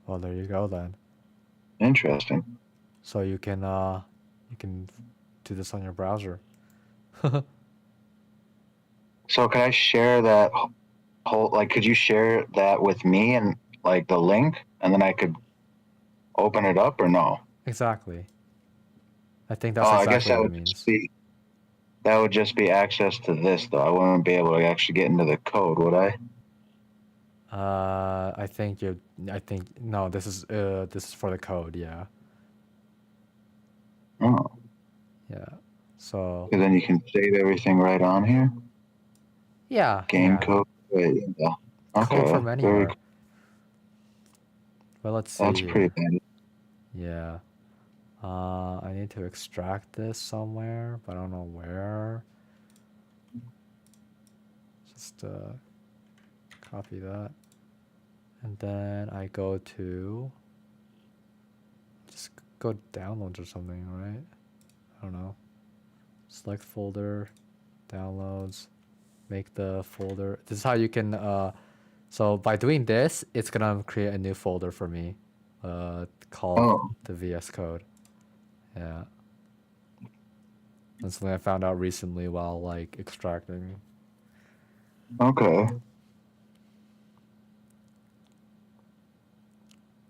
Speaker 1: Well, there you go then.
Speaker 2: interesting.
Speaker 1: So you can do this on your browser.
Speaker 2: So could I share that whole like? Could you share that with me and like the link, and then I could open it up or no?
Speaker 1: Exactly. I think
Speaker 2: Oh,
Speaker 1: that's
Speaker 2: I guess
Speaker 1: exactly
Speaker 2: that
Speaker 1: what it
Speaker 2: would just
Speaker 1: means.
Speaker 2: be access to this though. I wouldn't be able to actually get into the code, would I?
Speaker 1: I think you. I think no. This is for the code. Yeah.
Speaker 2: Oh,
Speaker 1: Yeah. So
Speaker 2: because then you can save everything right on here.
Speaker 1: yeah,
Speaker 2: Game
Speaker 1: yeah.
Speaker 2: code. Wait, yeah.
Speaker 1: Code
Speaker 2: Okay,
Speaker 1: from
Speaker 2: very.
Speaker 1: anywhere. Well, let's
Speaker 2: That's
Speaker 1: see
Speaker 2: pretty
Speaker 1: here.
Speaker 2: bad.
Speaker 1: Yeah. I need to extract this somewhere, but I don't know where. Just copy that, and then I go to just go to downloads or something, right? I don't know. Select folder, downloads, make the folder. This is how you can. So by doing this, it's gonna create a new folder for me, called
Speaker 2: Oh,
Speaker 1: the VS Code. Yeah, that's something I found out recently while like extracting.
Speaker 2: okay.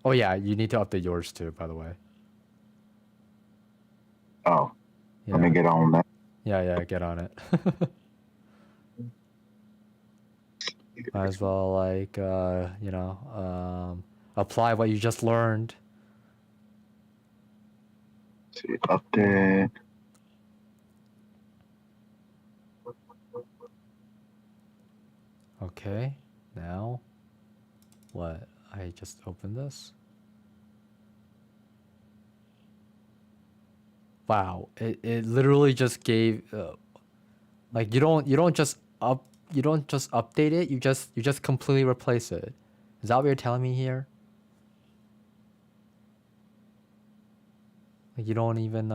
Speaker 1: Oh yeah, you need to update yours too, by the way.
Speaker 2: Oh, let me
Speaker 1: Yeah,
Speaker 2: get on that.
Speaker 1: yeah, get on it. Might as well like apply what you just learned.
Speaker 2: See, update.
Speaker 1: Okay, now what? I just opened this. Wow, it literally just gave like you don't just update it, you just completely replace it. Is that what you're telling me here? Like you don't even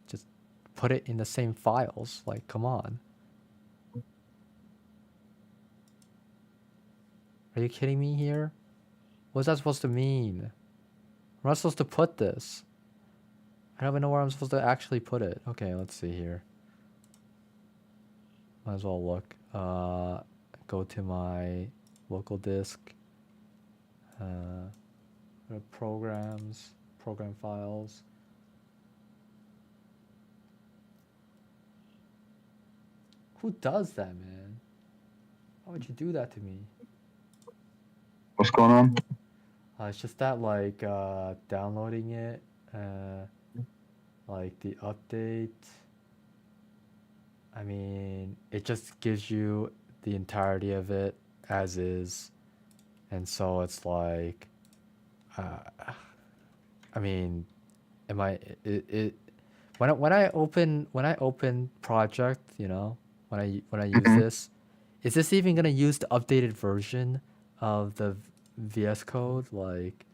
Speaker 1: just put it in the same files. Like, come on. Are you kidding me here? What's that supposed to mean? Where am I supposed to put this? I don't even know where I'm supposed to actually put it. Okay, let's see here. Might as well look. Go to my local disk. Programs, program files. Who does that, man? Why would you do that to me?
Speaker 2: What's going on?
Speaker 1: It's just that like downloading it, like the update. I mean, it just gives you the entirety of it as is, and so it's like, I mean, am I it when I open project, when I use
Speaker 2: Mm-hmm.
Speaker 1: this, is this even gonna use the updated version of the VS Code, like,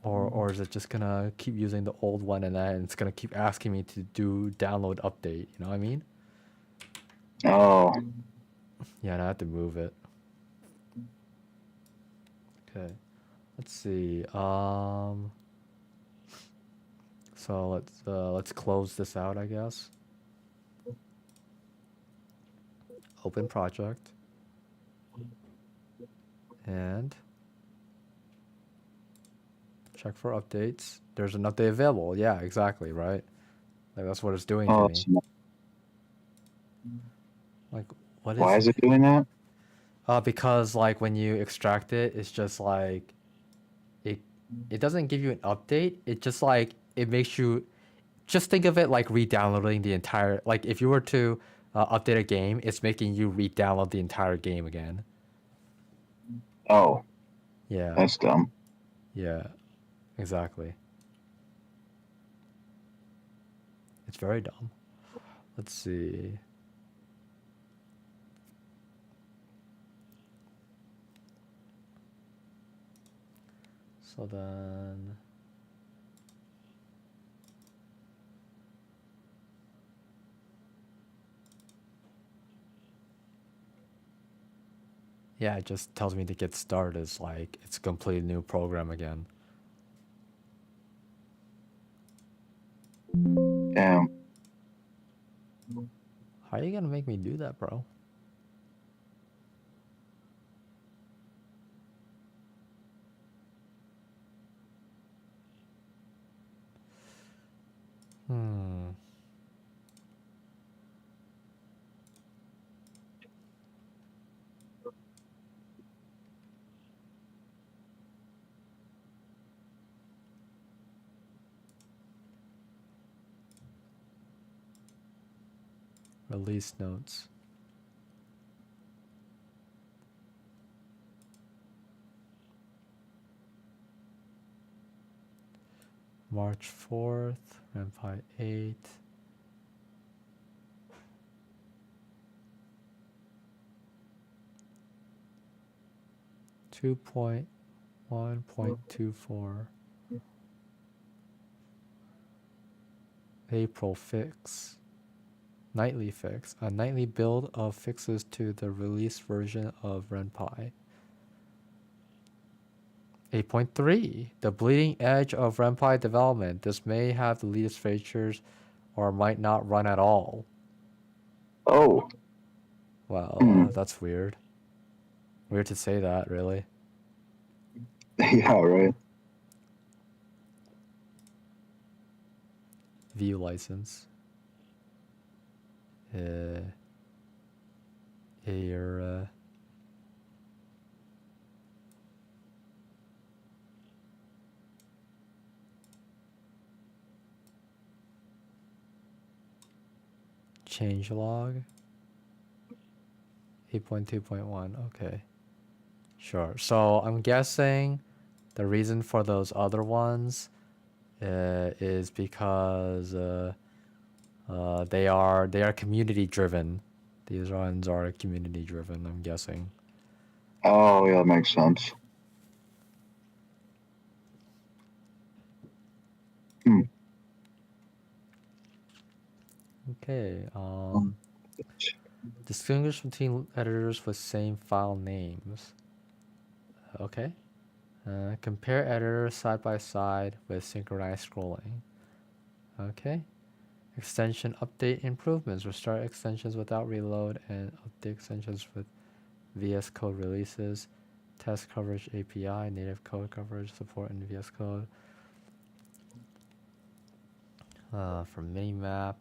Speaker 1: or is it just gonna keep using the old one and then it's gonna keep asking me to do download update? You know what I mean?
Speaker 2: Oh,
Speaker 1: Yeah, and I have to move it. Okay, let's see. So let's close this out, I guess. Open project and check for updates. There's an update available. Yeah, exactly, right? Like that's what it's doing to
Speaker 2: oh,
Speaker 1: me. Like, what
Speaker 2: why
Speaker 1: is
Speaker 2: is
Speaker 1: it?
Speaker 2: it doing that?
Speaker 1: Because like when you extract it, it's just like it it doesn't give you an update. It just like it makes you just think of it like re-downloading the entire, like if you were to update a game, it's making you re-download the entire game again.
Speaker 2: Oh,
Speaker 1: Yeah,
Speaker 2: that's dumb.
Speaker 1: yeah, exactly. It's very dumb. Let's see. So then, yeah, it just tells me to get started. It's like it's a completely new program again.
Speaker 2: Damn.
Speaker 1: How are you gonna make me do that, bro? Hmm. Release notes. March 4th, renpy 8. Two point 1.24 April fix. Nightly fix. A nightly build of fixes to the release version of renpy. 8.3 The bleeding edge of renpy development. This may have the latest features or might not run at all.
Speaker 2: Oh,
Speaker 1: Well, that's weird. Weird to say that, really.
Speaker 2: yeah, right.
Speaker 1: View license. Your change log. 8.2.1. Okay. Sure. So I'm guessing the reason for those other ones is because they are community driven. These ones are community driven, I'm guessing.
Speaker 2: Oh, yeah, that makes sense. Hmm.
Speaker 1: Okay. Distinguish between editors with same file names. Okay. Compare editors side by side with synchronized scrolling. Okay. Extension update improvements. Restart extensions without reload and update extensions with VS Code releases. Test coverage API, native code coverage support in VS Code. For minimap,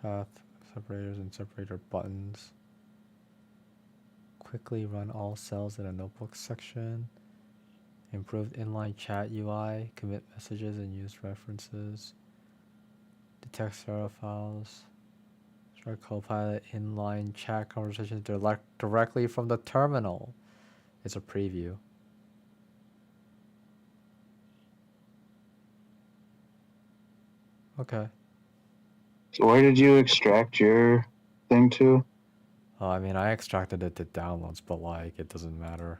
Speaker 1: path separators and separator buttons. Quickly run all cells in a notebook section. Improved inline chat UI, commit messages and use references. Detect serial files. Start Copilot inline chat conversations directly from the terminal. It's a preview. Okay.
Speaker 2: So where did you extract your thing to?
Speaker 1: I mean, I extracted it to downloads, but like, it doesn't matter.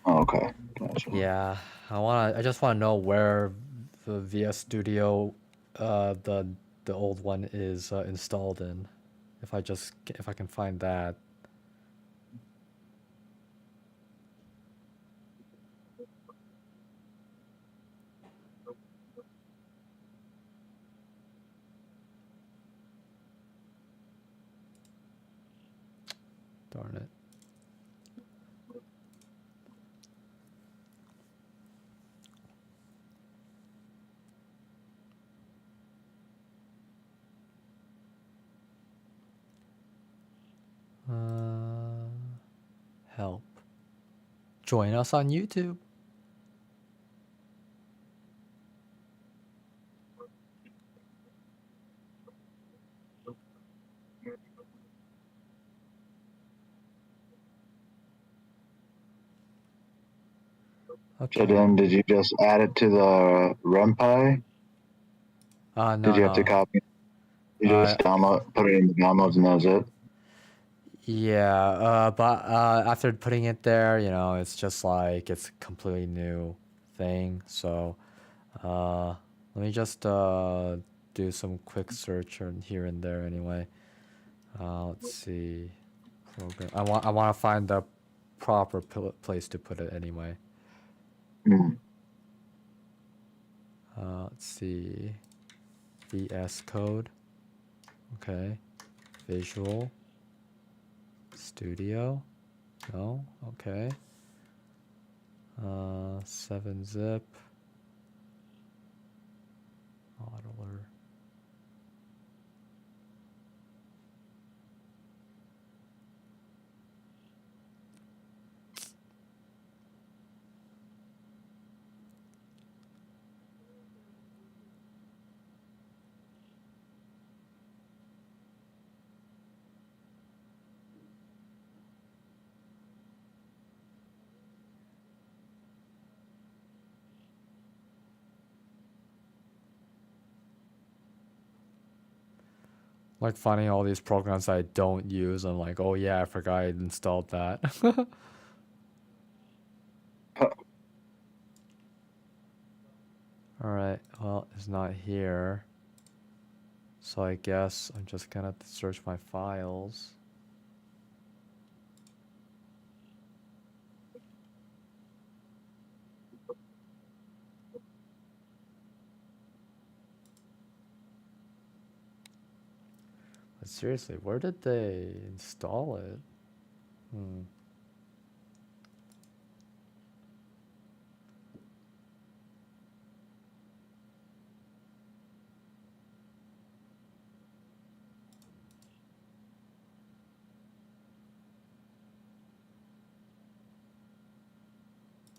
Speaker 2: Oh, okay. Gotcha.
Speaker 1: Yeah, I just wanna know where the VS Studio, the old one is installed in. If I can find that. Darn it. Help. Join us on YouTube.
Speaker 2: So
Speaker 1: Okay.
Speaker 2: then, did you just add it to the renpy? Did
Speaker 1: No,
Speaker 2: you have to
Speaker 1: no.
Speaker 2: copy? You
Speaker 1: Uh,
Speaker 2: just download, put it in the downloads, and that was it.
Speaker 1: yeah. But after putting it there, it's just like it's a completely new thing. So, let me just do some quick search here and there. Anyway, let's see. Program. I want to find the proper place to put it. Anyway.
Speaker 2: Hmm.
Speaker 1: Let's see. VS Code. Okay. Visual Studio. No. Okay. 7-zip. Modeler. Like finding all these programs I don't use. I'm like, oh yeah, I forgot I installed that. Alright, well, it's not here. So I guess I'm just gonna search my files. But seriously, where did they install it? Hmm.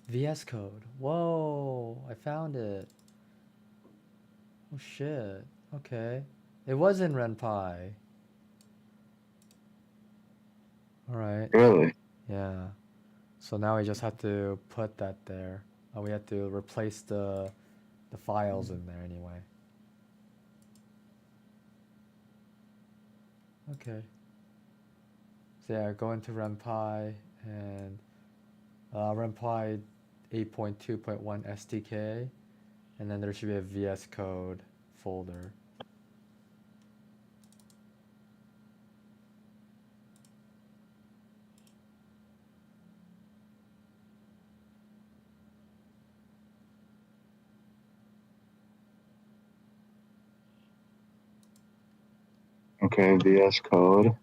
Speaker 1: VS Code. Whoa, I found it. Oh shit. Okay. It was in renpy. Alright.
Speaker 2: Really?
Speaker 1: Yeah. So now we just have to put that there. We have to replace the files in there anyway. Okay. So yeah, go into renpy and renpy 8.2.1 SDK, and then there should be a VS Code folder.
Speaker 2: Okay, VS Code.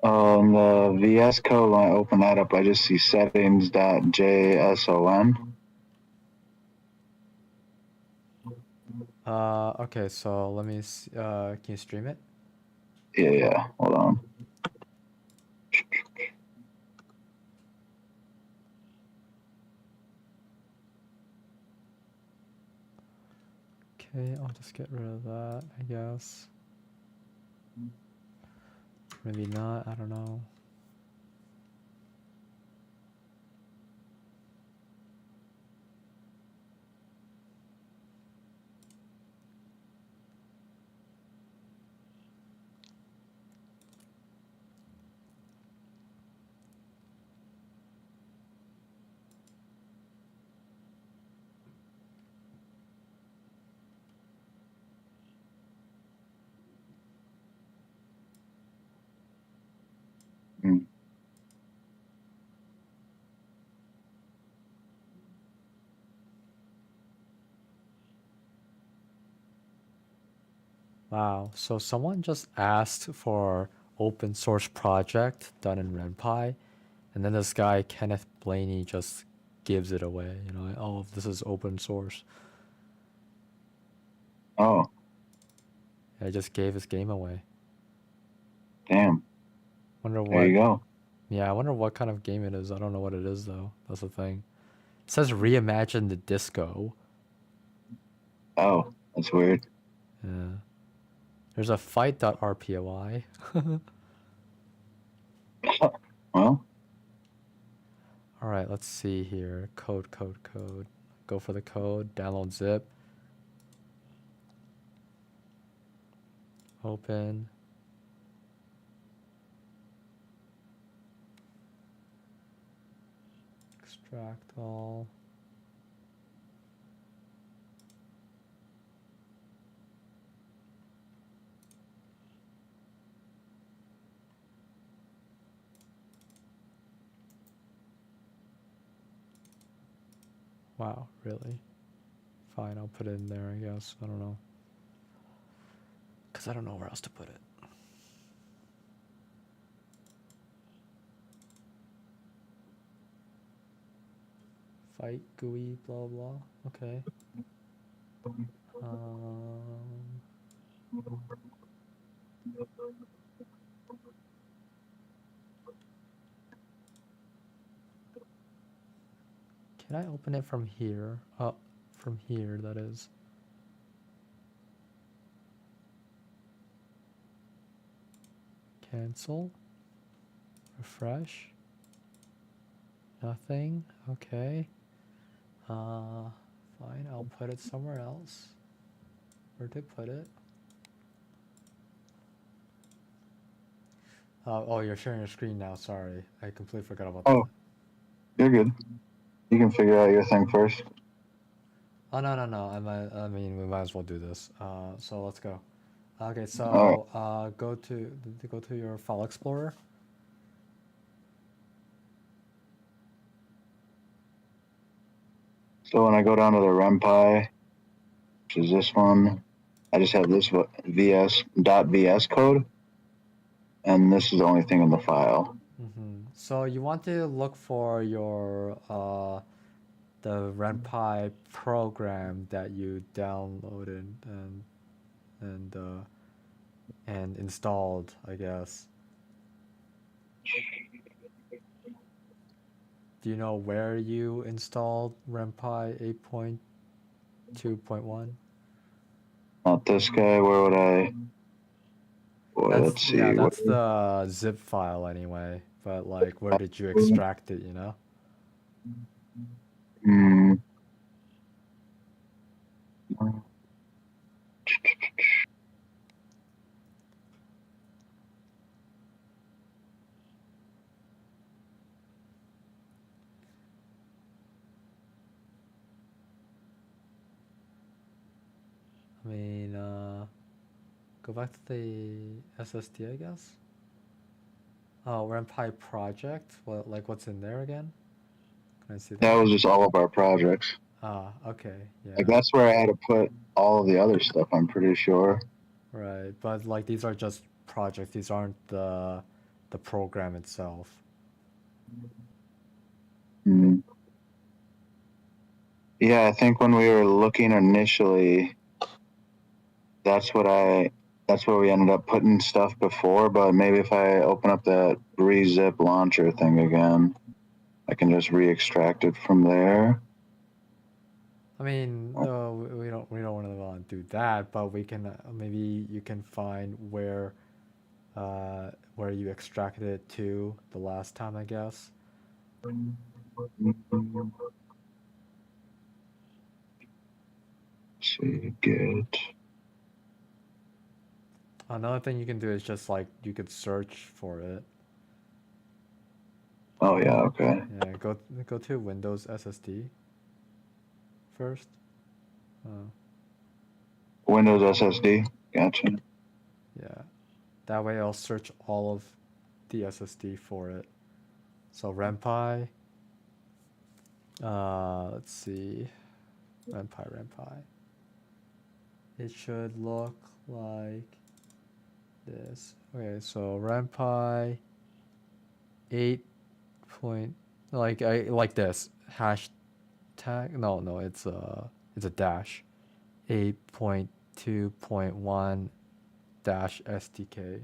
Speaker 2: On the VS Code, when I open that up, I just see settings.json.
Speaker 1: Okay, so let me see, can you stream it?
Speaker 2: Yeah, hold on.
Speaker 1: Okay, I'll just get rid of that, I guess. Maybe not, I don't know.
Speaker 2: Hmm.
Speaker 1: Wow, so someone just asked for open source project done in renpy, and then this guy, Kenneth Blaney, just gives it away, you know, oh, this is open source.
Speaker 2: Oh,
Speaker 1: I just gave his game away.
Speaker 2: damn.
Speaker 1: Wonder
Speaker 2: There
Speaker 1: what,
Speaker 2: you go.
Speaker 1: yeah, I wonder what kind of game it is. I don't know what it is though, that's the thing. It says reimagine the disco.
Speaker 2: Oh, that's weird.
Speaker 1: Yeah. There's a fight.rpy.
Speaker 2: Well,
Speaker 1: All right, let's see here. Code. Go for the code, download zip, open. Extract all. Wow, really? Fine, I'll put it in there, I guess. I don't know. Because I don't know where else to put it. Fight, GUI, blah, blah. Okay. Um, can I open it from here? Oh, from here, that is. Cancel. Refresh. Nothing. Okay. Fine, I'll put it somewhere else. Where to put it? Oh, you're sharing your screen now. Sorry, I completely forgot about
Speaker 2: oh,
Speaker 1: that.
Speaker 2: you're good. You can figure out your thing first.
Speaker 1: Oh no. I mean, we might as well do this. So let's go. Okay,
Speaker 2: All right.
Speaker 1: so go to your file explorer.
Speaker 2: So when I go down to the renpy, which is this one, I just have this VS code, and this is the only thing in the file.
Speaker 1: So you want to look for your the renpy program that you downloaded and and installed, I guess. Do you know where you installed renpy 8.2.1?
Speaker 2: Not this guy. Where would I? Boy,
Speaker 1: That's
Speaker 2: let's
Speaker 1: yeah,
Speaker 2: see.
Speaker 1: that's the zip file anyway. But like, where did you extract it? You know?
Speaker 2: Hmm.
Speaker 1: I mean, go back to the SSD, I guess. Oh, renpy project. What what's in there again? Can I see
Speaker 2: That
Speaker 1: that?
Speaker 2: was just all of our projects.
Speaker 1: Okay, yeah.
Speaker 2: Like that's where I had to put all of the other stuff. I'm pretty sure.
Speaker 1: Right, but like these are just projects. These aren't the program itself.
Speaker 2: Mm. Yeah, I think when we were looking initially, that's what I. That's where we ended up putting stuff before. But maybe if I open up that rezip launcher thing again, I can just re-extract it from there.
Speaker 1: I mean, no, we don't want to do that, but we can maybe you can find where you extracted it to the last time, I guess.
Speaker 2: See, get.
Speaker 1: Another thing you can do is just like you could search for it.
Speaker 2: Oh yeah, okay.
Speaker 1: Yeah, go to Windows SSD first. Uh,
Speaker 2: Windows SSD. Gotcha.
Speaker 1: yeah, that way I'll search all of the SSD for it. So renpy. Let's see, renpy. It should look like this. Okay, so renpy 8 point like I like this hashtag. No, it's a dash 8.2.1 dash SDK.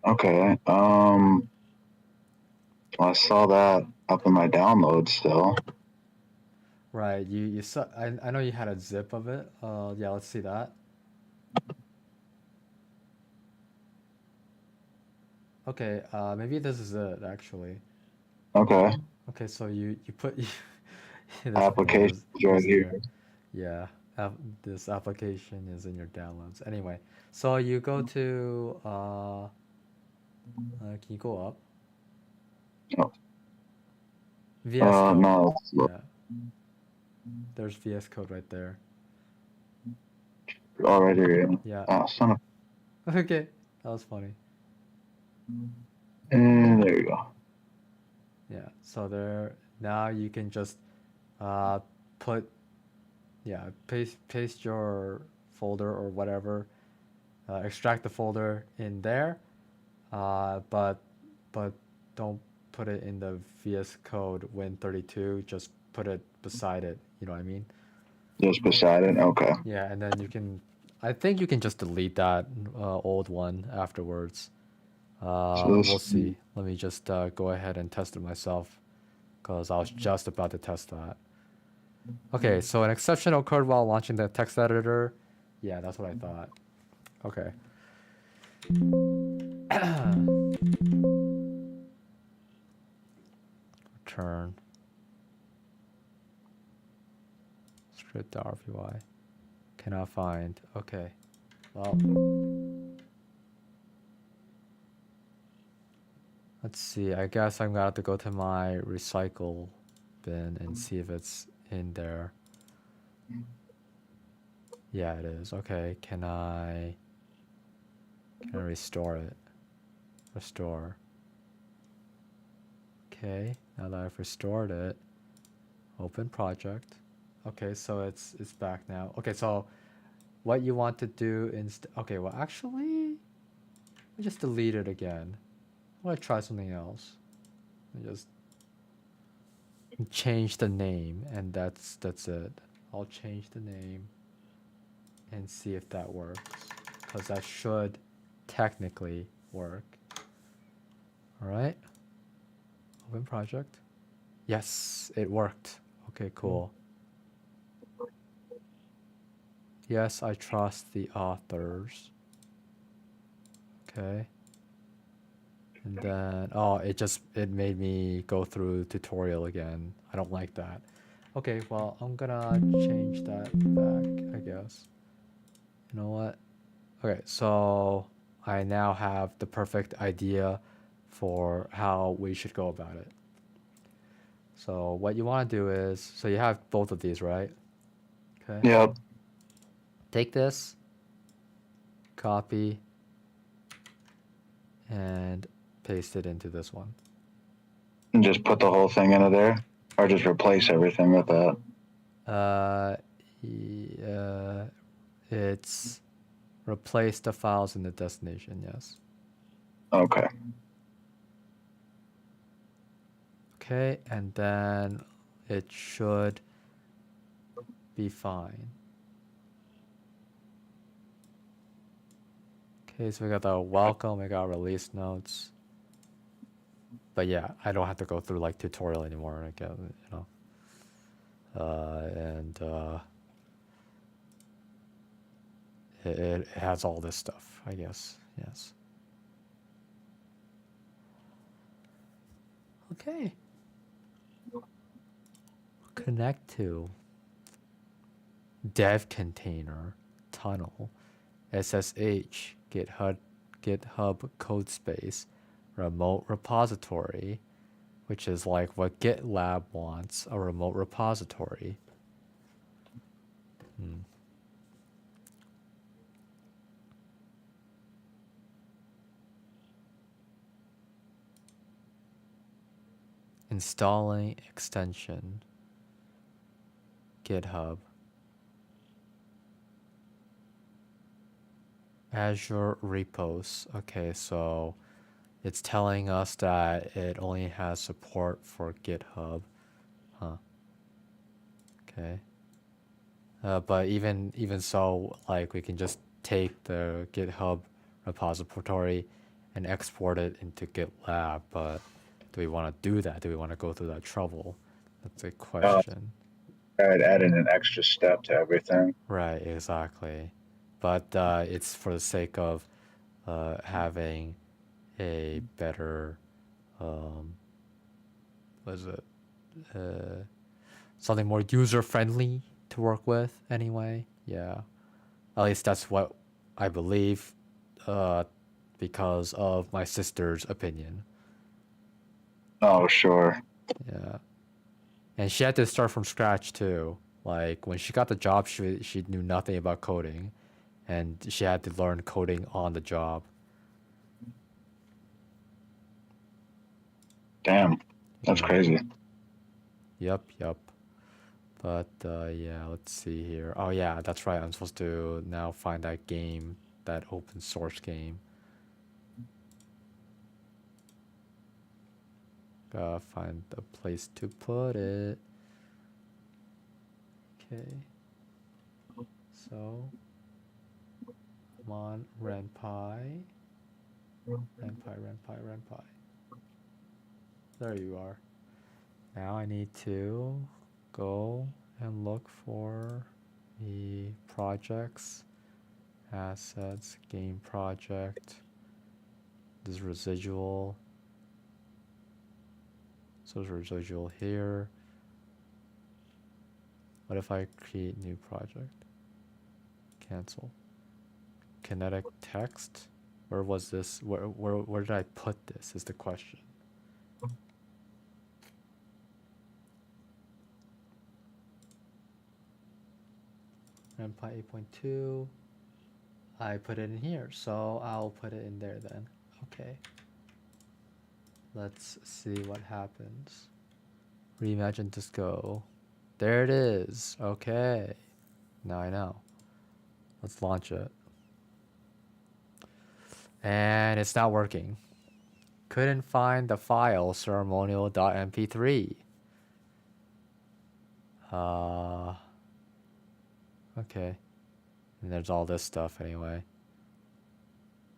Speaker 2: Okay. I saw that up in my download still.
Speaker 1: Right, you saw. I know you had a zip of it. Yeah, let's see that. Okay, maybe this is it actually.
Speaker 2: Okay.
Speaker 1: Okay, so you put this folder
Speaker 2: Applications right
Speaker 1: is in
Speaker 2: here.
Speaker 1: your yeah. This application is in your downloads. Anyway, so you go to can you go up?
Speaker 2: Oh,
Speaker 1: VS Code.
Speaker 2: no.
Speaker 1: Yeah, there's VS Code right there.
Speaker 2: Already here.
Speaker 1: Yeah.
Speaker 2: Oh, son of.
Speaker 1: Okay, that was funny.
Speaker 2: And there you go.
Speaker 1: Yeah. So there now you can just uh put yeah paste your folder or whatever, extract the folder in there, but don't put it in the VS Code Win32. Just put it beside it. You know what I mean?
Speaker 2: Just beside it. Okay.
Speaker 1: Yeah, and then you can. I think you can just delete that old one afterwards.
Speaker 2: So
Speaker 1: We'll
Speaker 2: this.
Speaker 1: see. Let me just go ahead and test it myself because I was just about to test that. Okay, so an exception occurred while launching the text editor. Yeah, that's what I thought. Okay. Return script RPY. Cannot find. Okay. Well, let's see. I guess I'm gonna have to go to my recycle bin and see if it's in there. Yeah, it is. Okay. Can I restore it? Restore. Okay. Now that I've restored it, open project. Okay, so it's back now. Okay, so what you want to do instead? Okay, well actually, let me just delete it again. I want to try something else. I just change the name, and that's it. I'll change the name and see if that works, because that should technically work. All right, open project. Yes, it worked. Okay, cool. Yes, I trust the authors. Okay. And then, oh, it made me go through tutorial again. I don't like that. Okay, well, I'm gonna change that back, I guess. You know what? Okay, so I now have the perfect idea for how we should go about it. So what you want to do is, so you have both of these, right? Okay.
Speaker 2: Yep.
Speaker 1: Take this, copy, and paste it into this one.
Speaker 2: And just put the whole thing into there. Or just replace everything with that?
Speaker 1: It's replace the files in the destination, yes.
Speaker 2: Okay.
Speaker 1: Okay, and then it should be fine. Okay, so we got the welcome, we got release notes. But yeah, I don't have to go through like tutorial anymore. I get, it has all this stuff, I guess. Yes. Okay. Connect to dev container tunnel SSH GitHub code space remote repository, which is like what GitLab wants, a remote repository. Installing extension GitHub Azure repos. Okay, so it's telling us that it only has support for GitHub. Huh. Okay. But even so, like we can just take the GitHub repository and export it into GitLab. But do we want to do that? Do we want to go through that trouble? That's a question.
Speaker 2: I'd add in an extra step to everything.
Speaker 1: Right, exactly. But it's for the sake of having a better, what is it? Something more user friendly to work with anyway. Yeah. At least that's what I believe because of my sister's opinion.
Speaker 2: Oh, sure.
Speaker 1: Yeah. And she had to start from scratch too. Like when she got the job, she knew nothing about coding, and she had to learn coding on the job.
Speaker 2: Damn. That's crazy.
Speaker 1: Yep. But yeah, let's see here. Oh yeah, that's right. I'm supposed to now find that game, that open source game. Gotta find a place to put it. Okay. So I'm on renpy. Renpy. There you are. Now I need to go and look for the projects, assets, game project. This residual. So there's residual here. What if I create new project? Cancel. Kinetic text? Where was this? Where did I put this is the question. renpy 8.2. I put it in here, so I'll put it in there then. Okay. Let's see what happens. Reimagine Disco. There it is. Okay. Now I know. Let's launch it. And it's not working. Couldn't find the file ceremonial.mp3. Okay. And there's all this stuff anyway.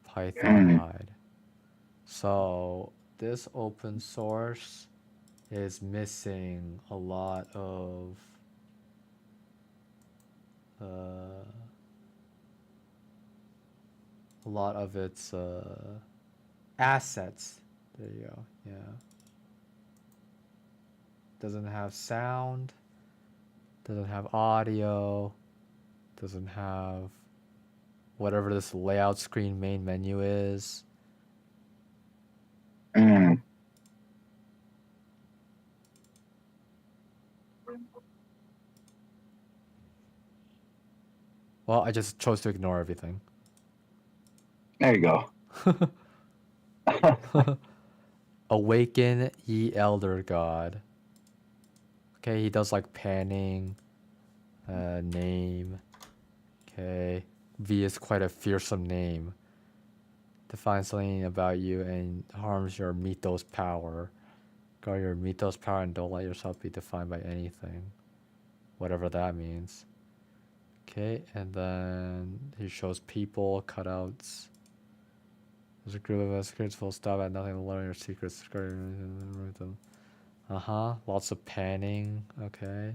Speaker 1: Python hide. So this open source is missing a lot of its assets. There you go. Yeah. Doesn't have sound. Doesn't have audio. Doesn't have whatever this layout screen main menu is. Well, I just chose to ignore everything.
Speaker 2: There you go.
Speaker 1: Awaken, ye elder god. Okay, he does like panning, name. Okay, V is quite a fearsome name. Defines something about you and harms your mythos power. Guard your mythos power and don't let yourself be defined by anything. Whatever that means. Okay, and then he shows people, cutouts. There's a group of investigators full stop at nothing to learn your secrets. Lots of panning. Okay.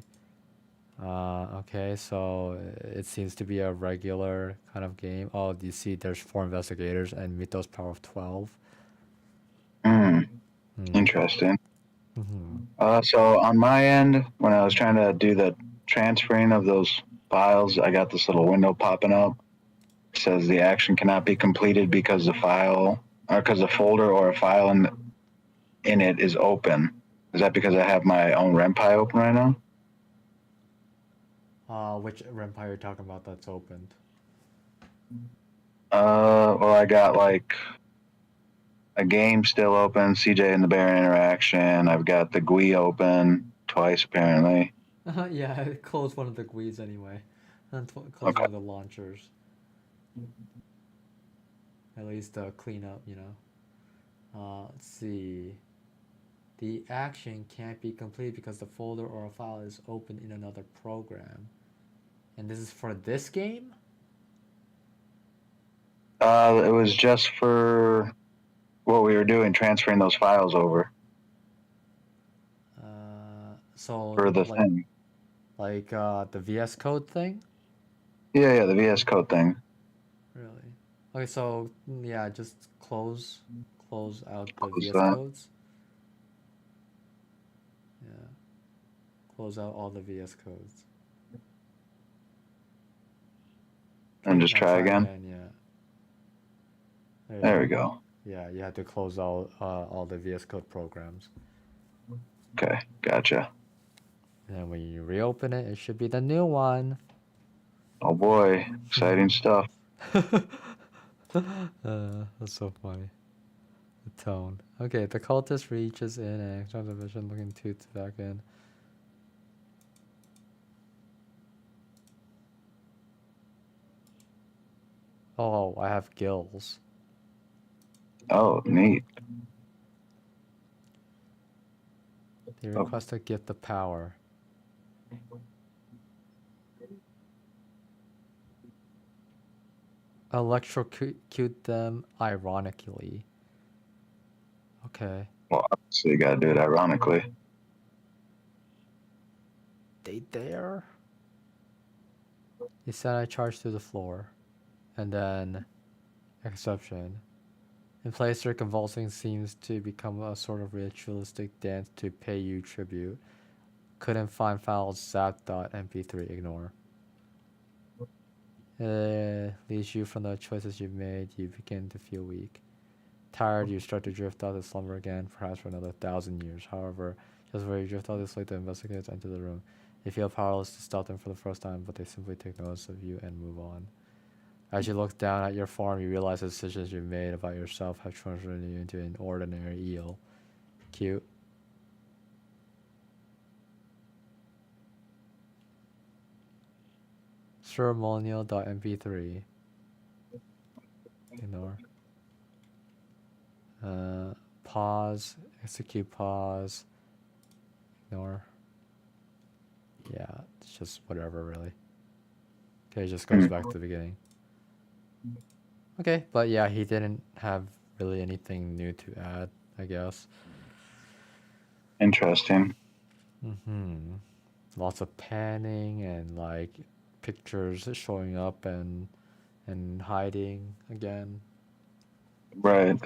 Speaker 1: Okay, so it seems to be a regular kind of game. Oh, you see there's 4 investigators and mythos power of 12.
Speaker 2: Interesting.
Speaker 1: Mm-hmm.
Speaker 2: So on my end, when I was trying to do the transferring of those files, I got this little window popping up. It says the action cannot be completed because the file, or because the folder or a file in it is open. Is that because I have my own renpy open right now?
Speaker 1: Which renpy you're talking about that's opened?
Speaker 2: Well, I got like a game still open, CJ and the Bear interaction. I've got the GUI open twice apparently.
Speaker 1: Yeah, I closed one of the GUIs anyway. And closed
Speaker 2: Okay.
Speaker 1: one of the launchers. At least clean up, you know. Let's see. The action can't be complete because the folder or a file is open in another program. And this is for this game?
Speaker 2: It was just for what we were doing, transferring those files over
Speaker 1: So
Speaker 2: for the
Speaker 1: like
Speaker 2: thing.
Speaker 1: the VS Code thing?
Speaker 2: Yeah, the VS Code thing.
Speaker 1: Really? Okay, so yeah, just close out the
Speaker 2: Close
Speaker 1: VS
Speaker 2: that
Speaker 1: codes. Yeah, close out all the VS codes.
Speaker 2: and
Speaker 1: Okay,
Speaker 2: just
Speaker 1: now
Speaker 2: try
Speaker 1: try
Speaker 2: again.
Speaker 1: again. Yeah.
Speaker 2: There we go.
Speaker 1: Yeah, you had to close all the VS Code programs.
Speaker 2: Okay, gotcha.
Speaker 1: And when you reopen it, it should be the new one.
Speaker 2: Oh boy, exciting stuff.
Speaker 1: That's so funny. The tone. Okay, the cultist reaches in and extracts a vision looking tooth back in. Oh, I have gills.
Speaker 2: Oh, neat.
Speaker 1: They request a gift of power. Electrocute them ironically. Okay.
Speaker 2: Well, obviously you gotta do it ironically.
Speaker 1: They dare? He said I charged through the floor. And then, exception. In place, their convulsing seems to become a sort of ritualistic dance to pay you tribute. Couldn't find files zap.mp3 ignore. Leaves you from the choices you've made, you begin to feel weak. Tired, you start to drift out to slumber again, perhaps for another 1,000 years. However, just where you drift out this late, the investigators enter the room. You feel powerless to stop them for the first time, but they simply take notice of you and move on. As you look down at your form, you realize the decisions you've made about yourself have transformed you into an ordinary eel. Cute. Ceremonial.mp3. Ignore. Pause. Execute pause. Ignore. Yeah, it's just whatever, really. Okay, it just goes back to the beginning. Okay, but yeah, he didn't have really anything new to add, I guess.
Speaker 2: Interesting.
Speaker 1: Lots of panning and like pictures showing up and hiding again.
Speaker 2: Right.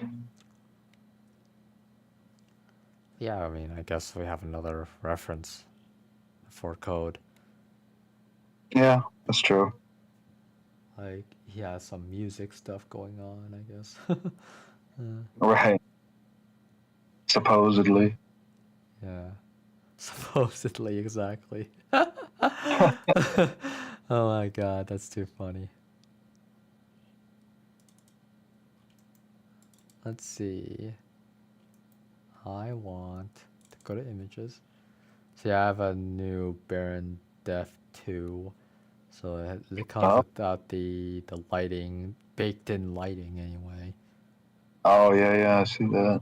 Speaker 1: Yeah, I mean, I guess we have another reference for code.
Speaker 2: Yeah, that's true.
Speaker 1: Like he has some music stuff going on, I guess.
Speaker 2: Right. Supposedly.
Speaker 1: Yeah. Supposedly, exactly. Oh my god, that's too funny. Let's see. I want to go to images. See, I have a new Baron Def 2, so it comes
Speaker 2: Oh,
Speaker 1: without the lighting, baked in lighting anyway.
Speaker 2: oh yeah, I see that.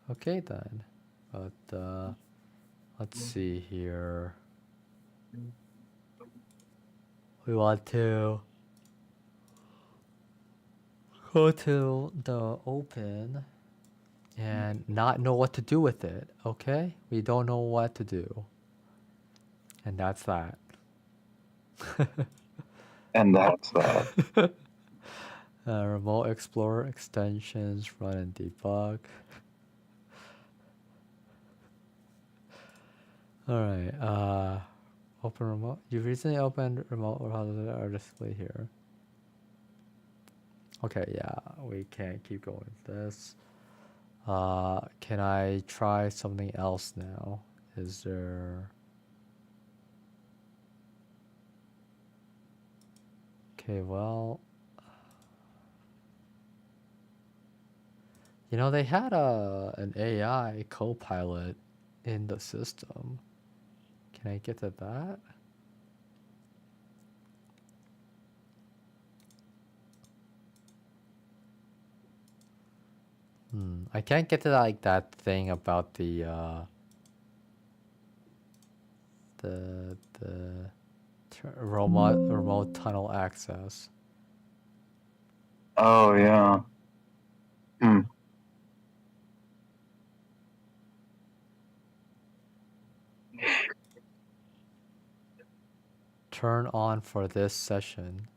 Speaker 1: Okay then, but let's see here. We want to go to the open and not know what to do with it, okay? We don't know what to do. And that's that.
Speaker 2: And that's that.
Speaker 1: Remote Explorer extensions, run and debug. Alright, open remote. You recently opened remote or display here. Okay, yeah, we can't keep going with this. Can I try something else now? Is there... Okay, well... You know, they had an AI co-pilot in the system. Can I get to that? I can't get to like that thing about the remote tunnel access.
Speaker 2: Oh yeah. Hmm.
Speaker 1: Turn on for this session.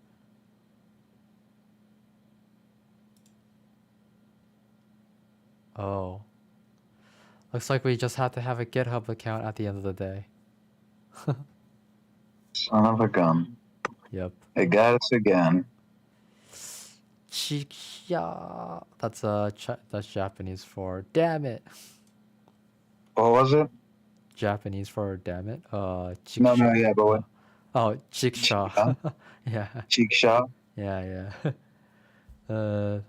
Speaker 1: Oh. Looks like we just have to have a GitHub account at the end of the day.
Speaker 2: Son of a gun.
Speaker 1: Yep.
Speaker 2: It got us again.
Speaker 1: Chikia. That's Japanese for damn it.
Speaker 2: What was it?
Speaker 1: Japanese for damn it.
Speaker 2: No,
Speaker 1: Chiksha.
Speaker 2: yeah, but what?
Speaker 1: Oh, chiksha. Yeah.
Speaker 2: Cheek shot.
Speaker 1: Yeah. A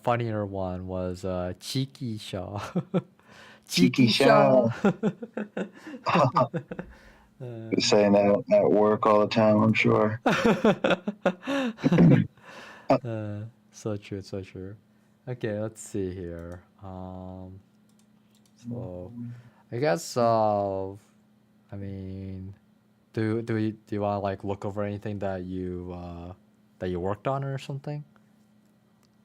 Speaker 1: funnier one was cheeky shaw.
Speaker 2: Cheeky
Speaker 1: Cheeky
Speaker 2: shot.
Speaker 1: shaw.
Speaker 2: Saying that at work all the time, I'm sure.
Speaker 1: So true, so true. Okay, let's see here. So I guess I mean, do you want to like look over anything that you worked on or something?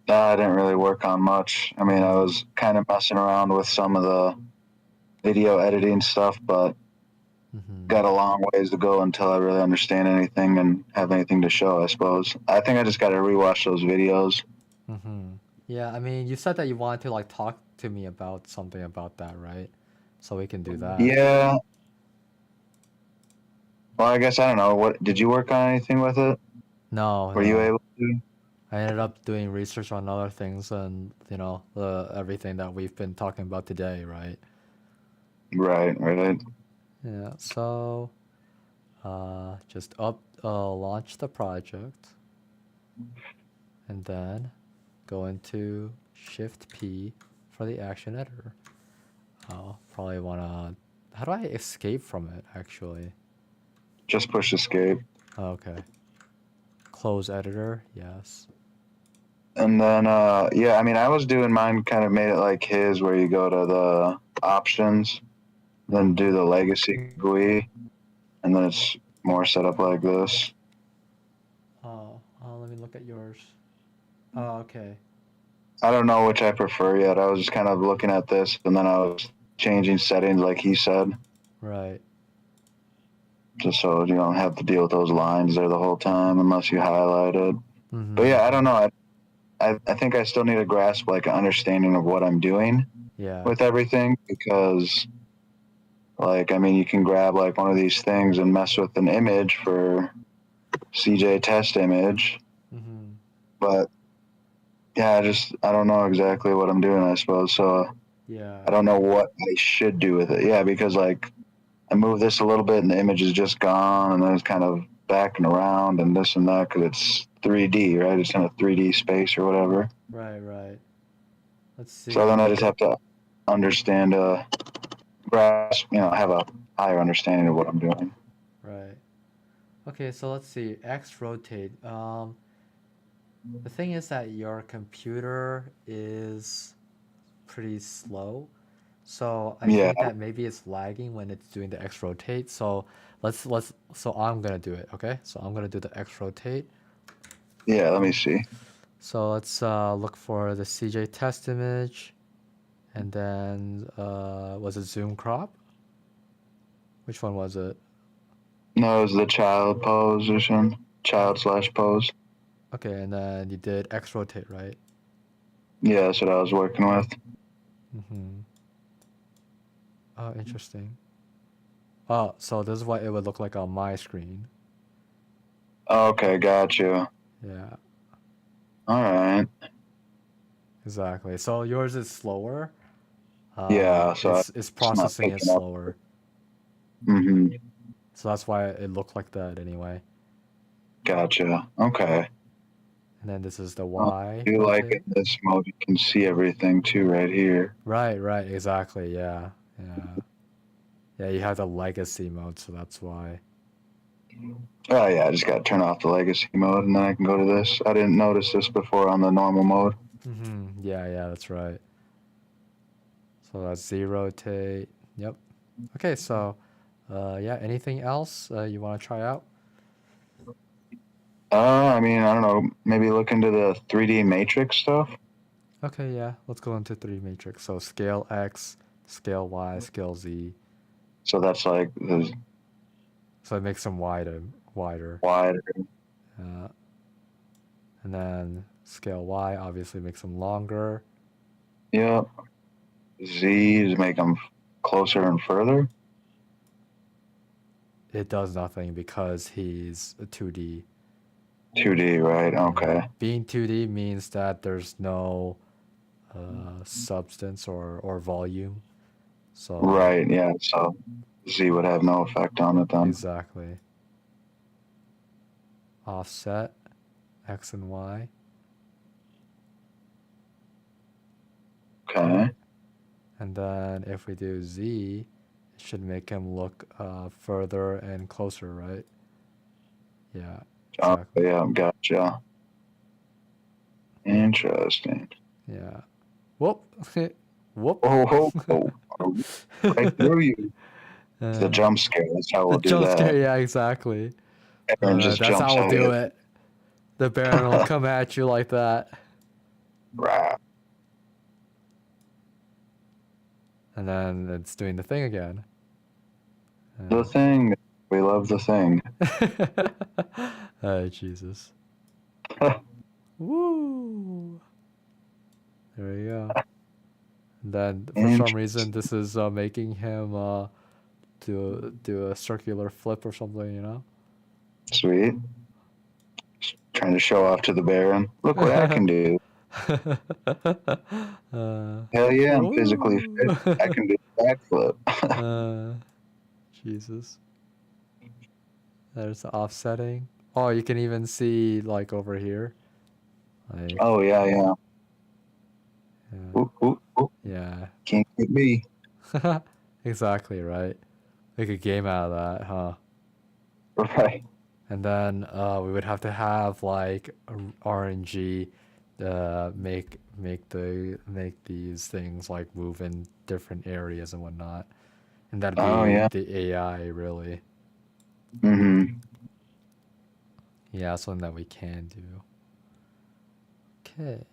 Speaker 2: I didn't really work on much. I mean, I was kind of messing around with some of the video editing stuff, but got a long ways to go until I really understand anything and have anything to show, I suppose. I think I just got to rewatch those videos.
Speaker 1: Yeah, I mean, you said that you wanted to like talk to me about something about that, right? So we can do that.
Speaker 2: Yeah. Well, I guess I don't know. What did you work on anything with it?
Speaker 1: No,
Speaker 2: Were you
Speaker 1: no.
Speaker 2: able to?
Speaker 1: I ended up doing research on other things and, everything that we've been talking about today, right?
Speaker 2: Right.
Speaker 1: Yeah, so just launch the project and then go into Shift P for the action editor. I'll probably wanna, how do I escape from it actually?
Speaker 2: Just push escape.
Speaker 1: Okay. Close editor, yes.
Speaker 2: And then, yeah, I mean, I was doing mine kind of made it like his, where you go to the options, then do the legacy GUI, and then it's more set up like this.
Speaker 1: Let me look at yours. Oh, okay.
Speaker 2: I don't know which I prefer yet. I was just kind of looking at this, and then I was changing settings like he said,
Speaker 1: Right.
Speaker 2: just so you don't have to deal with those lines there the whole time unless you highlight it. But yeah, I don't know. I think I still need to grasp like an understanding of what I'm doing with everything, because like, I mean, you can grab like one of these things and mess with an image for CJ test image, but yeah, I don't know exactly what I'm doing, I suppose. So
Speaker 1: Yeah.
Speaker 2: I don't know what I should do with it. Yeah, because like I move this a little bit and the image is just gone, and then it's kind of backing around and this and that because it's 3D, right? It's in a 3D space or whatever.
Speaker 1: Right. Let's see.
Speaker 2: So then I just have to understand grasp, have a higher understanding of what I'm doing.
Speaker 1: Right. Okay, so let's see. X rotate. The thing is that your computer is pretty slow. So I
Speaker 2: Yeah,
Speaker 1: think that maybe it's lagging when it's doing the X rotate. So so I'm gonna do it, okay? So I'm gonna do the X rotate.
Speaker 2: yeah. Let me see.
Speaker 1: So let's look for the CJ test image, and then was it zoom crop? Which one was it?
Speaker 2: No, it's the child position, child/pose.
Speaker 1: Okay, and then you did X rotate, right?
Speaker 2: Yeah, that's what I was working with.
Speaker 1: Mm-hmm. Oh, interesting. Oh, so this is what it would look like on my screen.
Speaker 2: Okay, got you.
Speaker 1: Yeah,
Speaker 2: All right.
Speaker 1: exactly. So yours is slower.
Speaker 2: Yeah, so
Speaker 1: It's
Speaker 2: it's not
Speaker 1: processing it
Speaker 2: picking up.
Speaker 1: slower.
Speaker 2: Mm-hmm.
Speaker 1: So that's why it looked like that anyway.
Speaker 2: Gotcha. Okay.
Speaker 1: And then this is the
Speaker 2: Well,
Speaker 1: Y
Speaker 2: I do like in
Speaker 1: rotate.
Speaker 2: this mode you can see everything too right here.
Speaker 1: Right, right, exactly. Yeah, yeah, yeah. You have the legacy mode, so that's why.
Speaker 2: Oh yeah, I just gotta turn off the legacy mode and then I can go to this. I didn't notice this before on the normal mode.
Speaker 1: Mm-hmm. Yeah, yeah, that's right. So that's Z rotate. Yep. Okay, so yeah. Anything else you want to try out?
Speaker 2: I mean, I don't know, maybe look into the 3D matrix stuff.
Speaker 1: Okay, yeah. Let's go into 3D matrix. So scale X, scale Y, scale Z.
Speaker 2: So that's like the
Speaker 1: So it makes them wider.
Speaker 2: wider.
Speaker 1: Uh, and then scale Y obviously makes them longer.
Speaker 2: Yep. Z to make them closer and further.
Speaker 1: It does nothing because he's a 2D.
Speaker 2: 2D, right? Okay.
Speaker 1: Being 2D means that there's no substance or volume. So
Speaker 2: Right, yeah. So Z would have no effect on it then.
Speaker 1: exactly. Offset X and Y.
Speaker 2: Okay.
Speaker 1: And then if we do Z, it should make him look further and closer, right? Yeah,
Speaker 2: Oh,
Speaker 1: exactly.
Speaker 2: yeah, gotcha. Interesting.
Speaker 1: Yeah. Whoop. Whoop.
Speaker 2: Oh, right through you. It's the
Speaker 1: Uh,
Speaker 2: jump scare. That's how
Speaker 1: the
Speaker 2: we'll do
Speaker 1: jump scare,
Speaker 2: that.
Speaker 1: yeah, exactly.
Speaker 2: Aaron just
Speaker 1: That's
Speaker 2: jumps
Speaker 1: how we'll
Speaker 2: out of
Speaker 1: do
Speaker 2: it.
Speaker 1: it. The Baron will come at you like that.
Speaker 2: Right.
Speaker 1: And then it's doing the thing again.
Speaker 2: The thing. We love the thing.
Speaker 1: Oh, Jesus. Woo! There we go. And then for some reason, this is making him do a circular flip or something, you know?
Speaker 2: Sweet. Trying to show off to the Baron. Look what I can do. Hell yeah, I'm physically fit. I can do a backflip.
Speaker 1: Jesus. There's the offsetting. Oh, you can even see like over here. Like,
Speaker 2: Oh, yeah, yeah.
Speaker 1: yeah.
Speaker 2: Ooh, ooh, ooh.
Speaker 1: Yeah.
Speaker 2: Can't get me.
Speaker 1: Exactly, right? Make a game out of that, huh?
Speaker 2: Right.
Speaker 1: And then we would have to have like RNG make these things like move in different areas and whatnot. And that'd
Speaker 2: Oh,
Speaker 1: be
Speaker 2: yeah.
Speaker 1: the AI really.
Speaker 2: Mm-hmm.
Speaker 1: Yeah, something that we can do. Okay.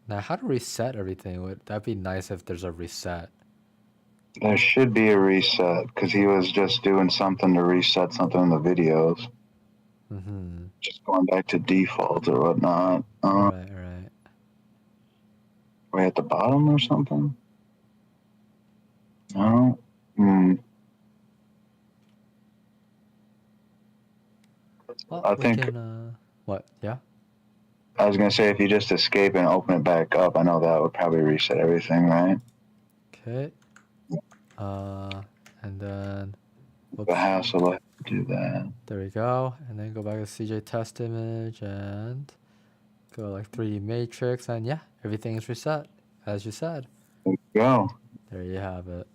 Speaker 1: Now how to reset everything? Would that be nice if there's a reset?
Speaker 2: There should be a reset because he was just doing something to reset something in the videos.
Speaker 1: Mm-hmm.
Speaker 2: Just going back to default or whatnot.
Speaker 1: Right, right.
Speaker 2: Way at the bottom or something? No. Hmm.
Speaker 1: Well,
Speaker 2: I
Speaker 1: we
Speaker 2: think
Speaker 1: can what? Yeah?
Speaker 2: I was gonna say if you just escape and open it back up, I know that would probably reset everything, right?
Speaker 1: Okay. And then
Speaker 2: The
Speaker 1: whoops.
Speaker 2: hassle to do that.
Speaker 1: There we go. And then go back to CJ test image and go like 3D matrix and yeah, everything is reset. as you said.
Speaker 2: There you go.
Speaker 1: There you have it.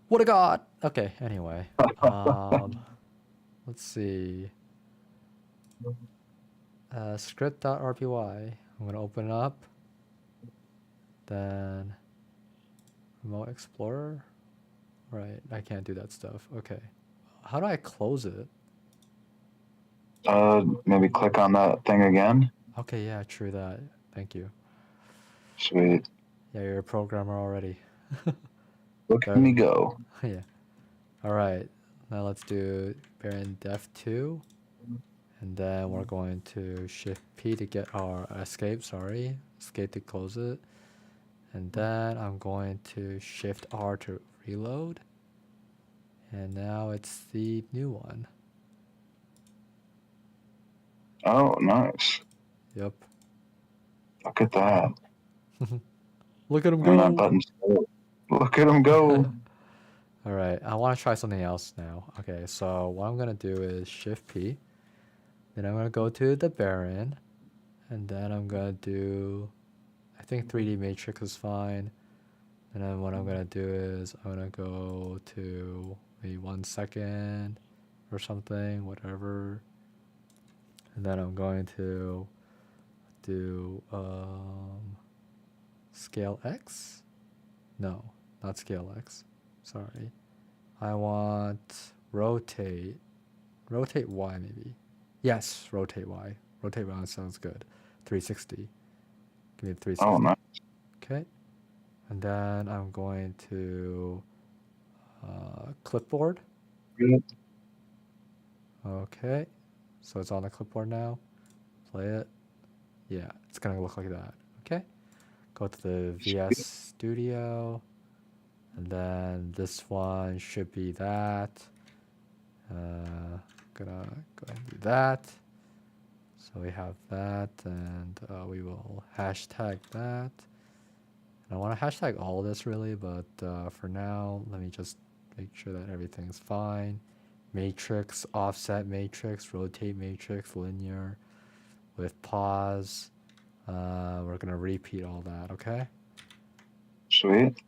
Speaker 1: What a god! Okay, anyway. Let's see. Script.rpy. I'm gonna open it up. Then Remote Explorer. Right, I can't do that stuff. Okay. How do I close it?
Speaker 2: Maybe click on that thing again.
Speaker 1: Okay, yeah, true that. Thank you.
Speaker 2: Sweet.
Speaker 1: Yeah, you're a programmer already.
Speaker 2: Look at me go.
Speaker 1: Yeah. All right. Now let's do Baron Def 2. And then we're going to Shift P to get our escape, sorry. Escape to close it. And then I'm going to Shift R to reload. And now it's the new one.
Speaker 2: Oh, nice.
Speaker 1: Yep.
Speaker 2: Look at that.
Speaker 1: Look at him
Speaker 2: And
Speaker 1: go.
Speaker 2: that button's look at him go.
Speaker 1: All right, I want to try something else now. Okay, so what I'm gonna do is Shift P. Then I'm gonna go to the Baron, and then I'm gonna do, I think 3D Matrix is fine. And then what I'm gonna do is I'm gonna go to maybe 1 second or something, whatever. And then I'm going to do scale X? No, not scale X. Sorry. I want rotate Y maybe. Yes, rotate Y. Rotate Y sounds good. 360. Give me 360.
Speaker 2: Oh, nice.
Speaker 1: Okay. And then I'm going to clipboard. Okay. So it's on the clipboard now. Play it. Yeah, it's gonna look like that. Okay. Go to the VS Studio. And then this one should be that. Gonna go ahead and do that. So we have that, and we will hashtag that. And I want to hashtag all this really, but for now, let me just make sure that everything's fine. Matrix, offset matrix, rotate matrix, linear, with pause. We're gonna repeat all that, okay?
Speaker 2: Sweet.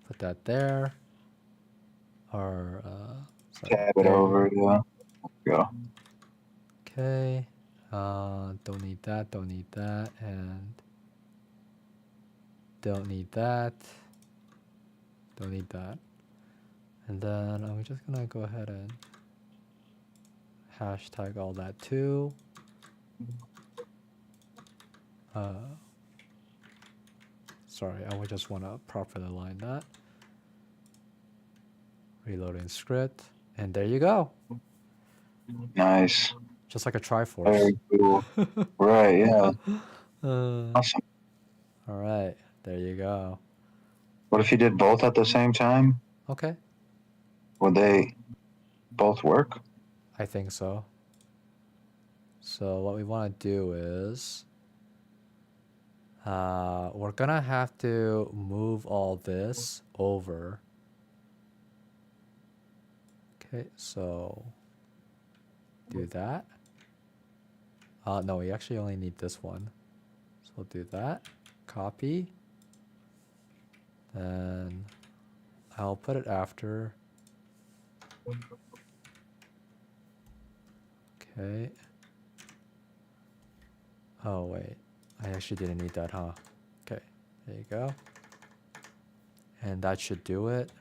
Speaker 1: Put that there. Or
Speaker 2: Tab it over, yeah. Go.
Speaker 1: Okay. Don't need that, and don't need that. Don't need that. And then I'm just gonna go ahead and hashtag all that too. Sorry, I would just want to properly align that. Reloading script, and there you go.
Speaker 2: Nice.
Speaker 1: Just like a Triforce.
Speaker 2: Very cool. Right, yeah. Awesome.
Speaker 1: All right, there you go.
Speaker 2: What if you did both at the same time?
Speaker 1: Okay.
Speaker 2: Would they both work?
Speaker 1: I think so. So what we want to do is we're gonna have to move all this over. Okay, so do that. No, we actually only need this one. So we'll do that. Copy. And I'll put it after. Okay. Oh, wait. I actually didn't need that, huh? Okay, there you go. And that should do it.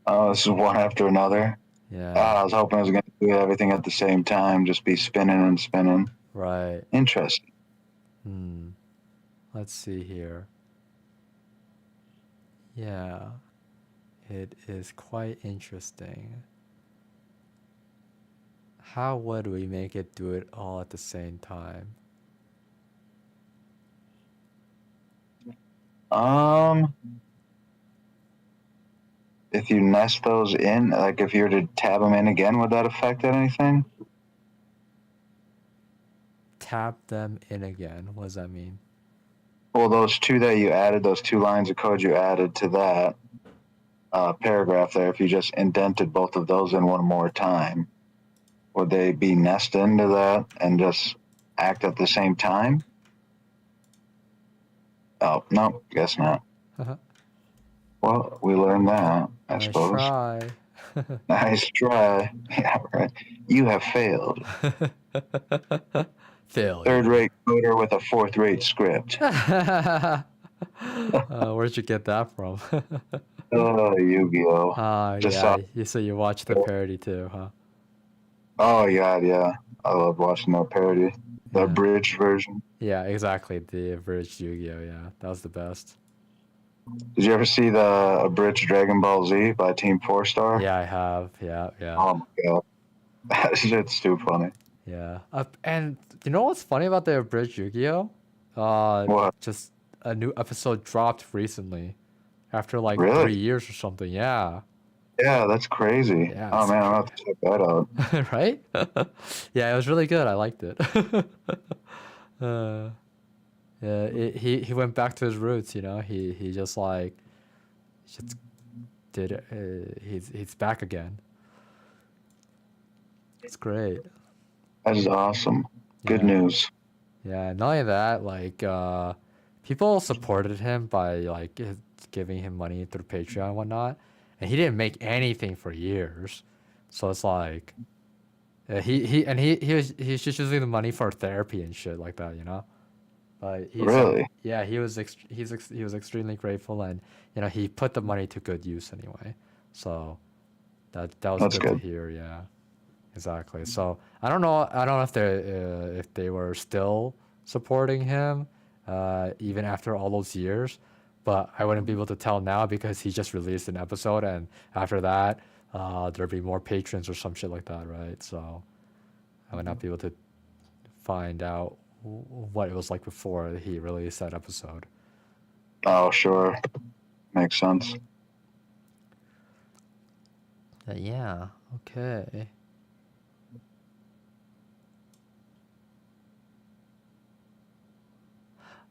Speaker 2: Oh, this is one after another.
Speaker 1: Yeah.
Speaker 2: I was hoping I was going to do everything at the same time, just be spinning and spinning.
Speaker 1: Right.
Speaker 2: Interesting.
Speaker 1: Let's see here. Yeah. It is quite interesting. How would we make it do it all at the same time?
Speaker 2: If you nest those in, like if you were to tab them in again, would that affect anything?
Speaker 1: Tab them in again. What does that mean?
Speaker 2: Well, those two that you added, those 2 lines of code you added to that, paragraph there, if you just indented both of those in one more time, would they be nested into that and just act at the same time? Oh, no, guess not. Well, we learned that, I
Speaker 1: Nice
Speaker 2: suppose.
Speaker 1: try.
Speaker 2: Nice try. Yeah, right. You have failed.
Speaker 1: Failure.
Speaker 2: Third-rate coder with a fourth-rate script.
Speaker 1: Where'd you get that from?
Speaker 2: Oh, Yu-Gi-Oh! Just saw.
Speaker 1: Yeah. You said you watched the parody too, huh?
Speaker 2: Oh God, yeah. I love watching that parody, the
Speaker 1: Yeah.
Speaker 2: abridged version.
Speaker 1: Yeah, exactly. The abridged Yu-Gi-Oh! Yeah, that was the best.
Speaker 2: Did you ever see the abridged Dragon Ball Z by Team Four Star?
Speaker 1: Yeah, I have. Yeah.
Speaker 2: Oh my God, that shit's too funny.
Speaker 1: Yeah. And you know what's funny about the abridged Yu-Gi-Oh?
Speaker 2: What?
Speaker 1: Just a new episode dropped recently, after like
Speaker 2: Really?
Speaker 1: 3 years or something. Yeah.
Speaker 2: Yeah, that's crazy.
Speaker 1: Yeah.
Speaker 2: Oh man, I'm gonna have to check that out.
Speaker 1: Right? Yeah, it was really good. I liked it. uh, yeah, he went back to his roots. You know, he just like just did it. He's back again. It's great.
Speaker 2: That is awesome. Good
Speaker 1: Yeah.
Speaker 2: news.
Speaker 1: Yeah, not only that, like people supported him by like giving him money through Patreon and whatnot, and he didn't make anything for years. So it's like he's just using the money for therapy and shit like that, you know. But
Speaker 2: Really?
Speaker 1: yeah, he was extremely grateful, and you know he put the money to good use anyway. So that was
Speaker 2: That's
Speaker 1: good to
Speaker 2: good.
Speaker 1: hear. Yeah. Exactly. So I don't know if they were still supporting him, even after all those years, but I wouldn't be able to tell now because he just released an episode, and after that, there'll be more patrons or some shit like that, right? So I would not be able to find out what it was like before he released that episode.
Speaker 2: Oh sure, makes sense.
Speaker 1: Yeah. Okay.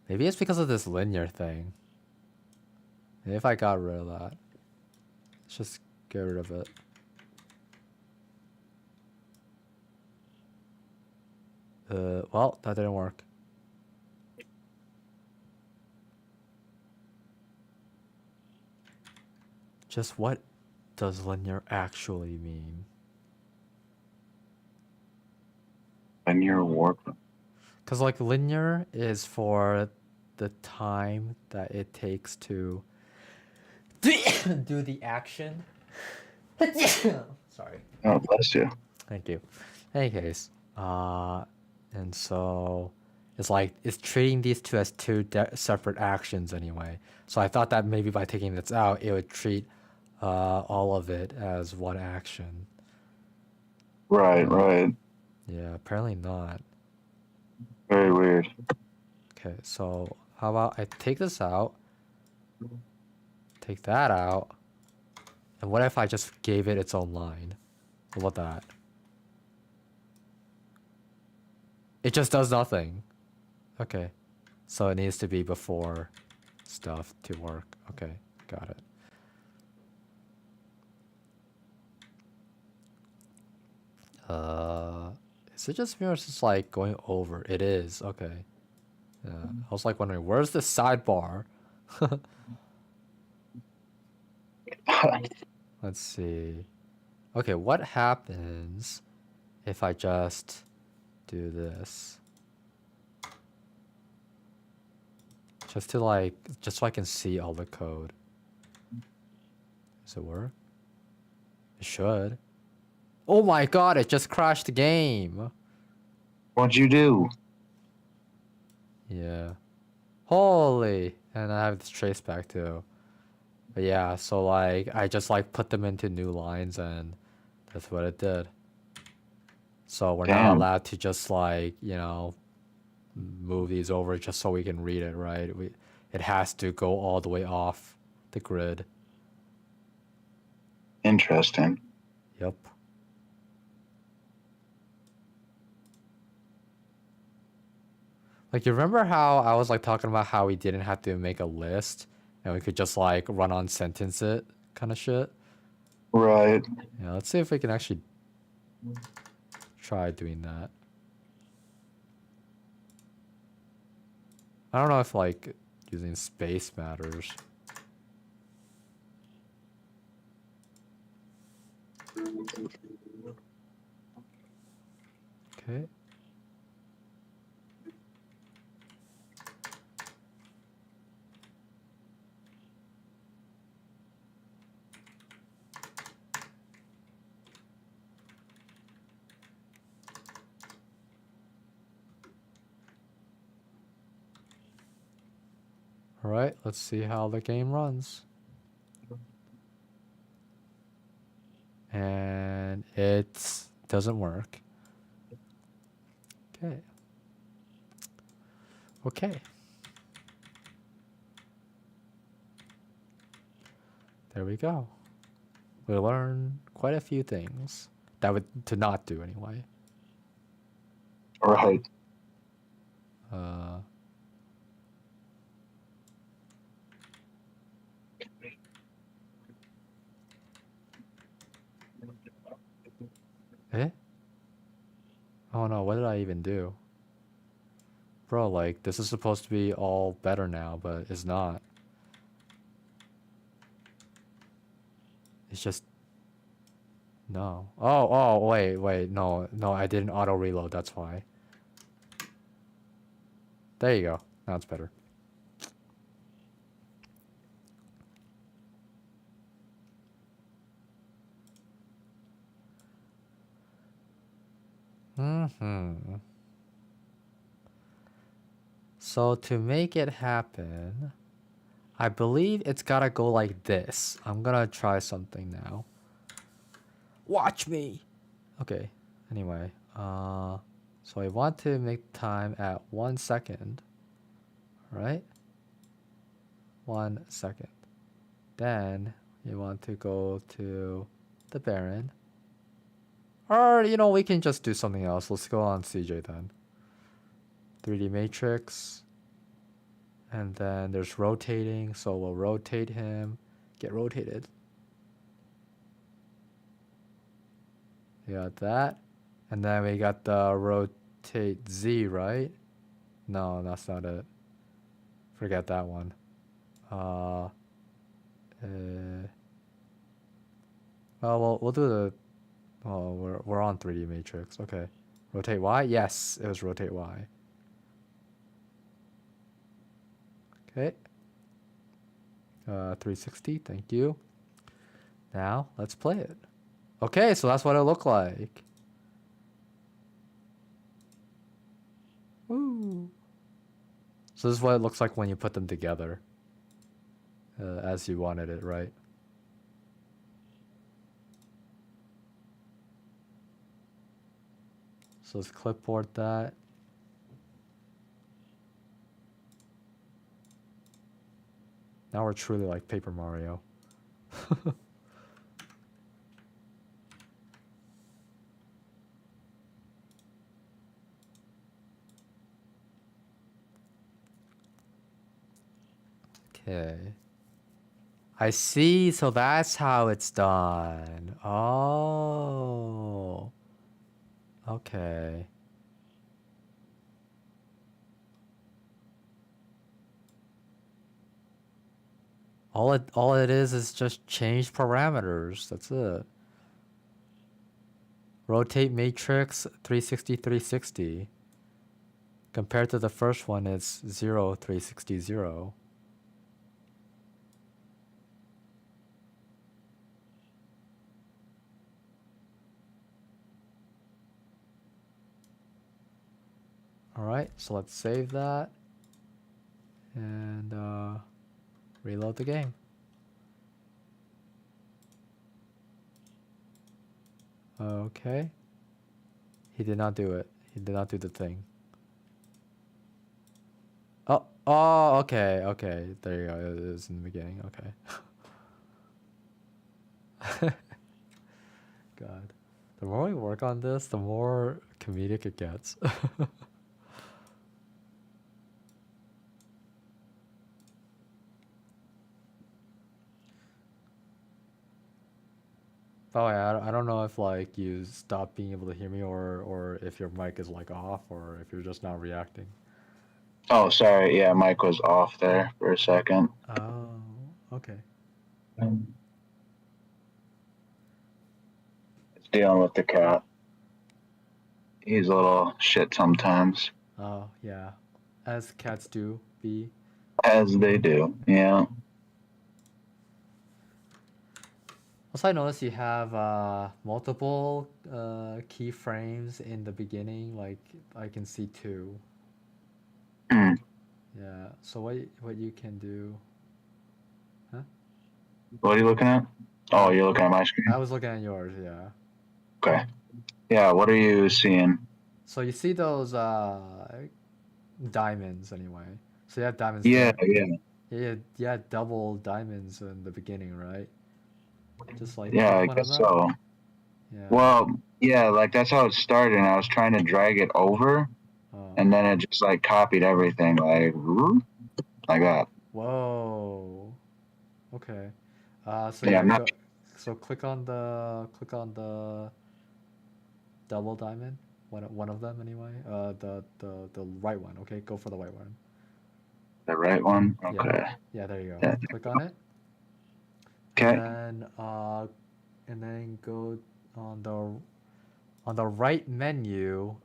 Speaker 1: Maybe it's because of this linear thing. Maybe if I got rid of that. Let's just get rid of it. Well, that didn't work. Just what does linear actually mean?
Speaker 2: Linear warp.
Speaker 1: Because like linear is for the time that it takes to do the action. Sorry.
Speaker 2: Oh, bless you.
Speaker 1: Thank you. Any case, and so it's like it's treating these two as two separate actions anyway. So I thought that maybe by taking this out, it would treat all of it as one action.
Speaker 2: Right, right.
Speaker 1: Yeah, apparently not.
Speaker 2: Very weird.
Speaker 1: Okay, so how about I take this out, take that out, and what if I just gave it its own line? What about that? It just does nothing. Okay, so it needs to be before stuff to work. Okay, got it. Is it just me or is this like going over? It is, okay. Yeah, I was like wondering, where's the sidebar? Let's see. Okay, what happens if I just do this? Just to like, just so I can see all the code. Does it work? It should. Oh my god, it just crashed the game.
Speaker 2: What'd you do?
Speaker 1: Yeah. Holy. And I have this trace back too. But yeah, so like, I just like put them into new lines and that's what it did. So we're not
Speaker 2: Damn.
Speaker 1: allowed to just like, you know, move these over just so we can read it, right? It has to go all the way off the grid.
Speaker 2: Interesting.
Speaker 1: Yep. Like, you remember how I was like talking about how we didn't have to make a list and we could just like run on sentence it kind of shit.
Speaker 2: Right.
Speaker 1: Yeah, let's see if we can actually try doing that. I don't know if like using space matters. Okay. All right, let's see how the game runs. And it doesn't work. Okay. Okay. There we go. We learned quite a few things that would to not do anyway.
Speaker 2: Right.
Speaker 1: Uh, eh? Oh no, what did I even do? Bro, like, this is supposed to be all better now, but it's not. It's just... No. Oh, wait, no, I didn't auto-reload, that's why. There you go. Now it's better. Mm-hmm. So to make it happen, I believe it's gotta go like this. I'm gonna try something now. Watch me! Okay, anyway. So I want to make time at 1 second. Right? 1 second. Then you want to go to the Baron. Or, you know, we can just do something else. Let's go on CJ then. 3D matrix. And then there's rotating. So we'll rotate him. Get rotated. You got that. And then we got the rotate Z, right? No, that's not it. Forget that one. Well, we'll do the... Oh, we're on 3D matrix. Okay. Rotate Y? Yes, it was rotate Y. Okay. 360, thank you. Now, let's play it. Okay, so that's what it looked like. Woo. So this is what it looks like when you put them together. As you wanted it, right? So let's clipboard that. Now we're truly like Paper Mario. Okay. I see, so that's how it's done. Oh. Okay. All it is just change parameters. That's it. Rotate matrix 360 360. Compared to the first one, it's 0 360 0. Alright, so let's save that. And reload the game. Okay. He did not do it. He did not do the thing. Oh, okay. There you go. It is in the beginning. Okay. God. The more we work on this, the more comedic it gets. Oh yeah, I don't know if like you stop being able to hear me or if your mic is like off or if you're just not reacting.
Speaker 2: Oh, sorry. Yeah, mic was off there for a second.
Speaker 1: Oh, okay.
Speaker 2: It's dealing with the cat. He's a little shit sometimes,
Speaker 1: Oh yeah, as cats do be.
Speaker 2: as they do. Yeah.
Speaker 1: Also, I noticed you have multiple keyframes in the beginning. Like I can see two.
Speaker 2: Hmm.
Speaker 1: Yeah. So what you can do? Huh?
Speaker 2: What are you looking at? Oh,
Speaker 1: Oh,
Speaker 2: you're looking at my screen.
Speaker 1: I was looking at yours. Yeah.
Speaker 2: Okay. Yeah. What are you seeing?
Speaker 1: So you see those diamonds anyway. So you have diamonds
Speaker 2: Yeah.
Speaker 1: there.
Speaker 2: Yeah.
Speaker 1: Yeah, you had double diamonds in the beginning, right? Just like
Speaker 2: Yeah. I
Speaker 1: click one of
Speaker 2: guess
Speaker 1: them.
Speaker 2: so.
Speaker 1: Yeah.
Speaker 2: Well, yeah. Like that's how it started. And I was trying to drag it over,
Speaker 1: Oh.
Speaker 2: and then it just like copied everything, like that.
Speaker 1: Whoa. Okay. So
Speaker 2: Yeah.
Speaker 1: yeah,
Speaker 2: I'm not.
Speaker 1: go. So click on the double diamond. One of them anyway. The right one. Okay, go for the white one.
Speaker 2: The right one.
Speaker 1: Yeah.
Speaker 2: Okay.
Speaker 1: Yeah, there you go.
Speaker 2: Yeah.
Speaker 1: Click on it,
Speaker 2: Okay.
Speaker 1: and then go on the right menu.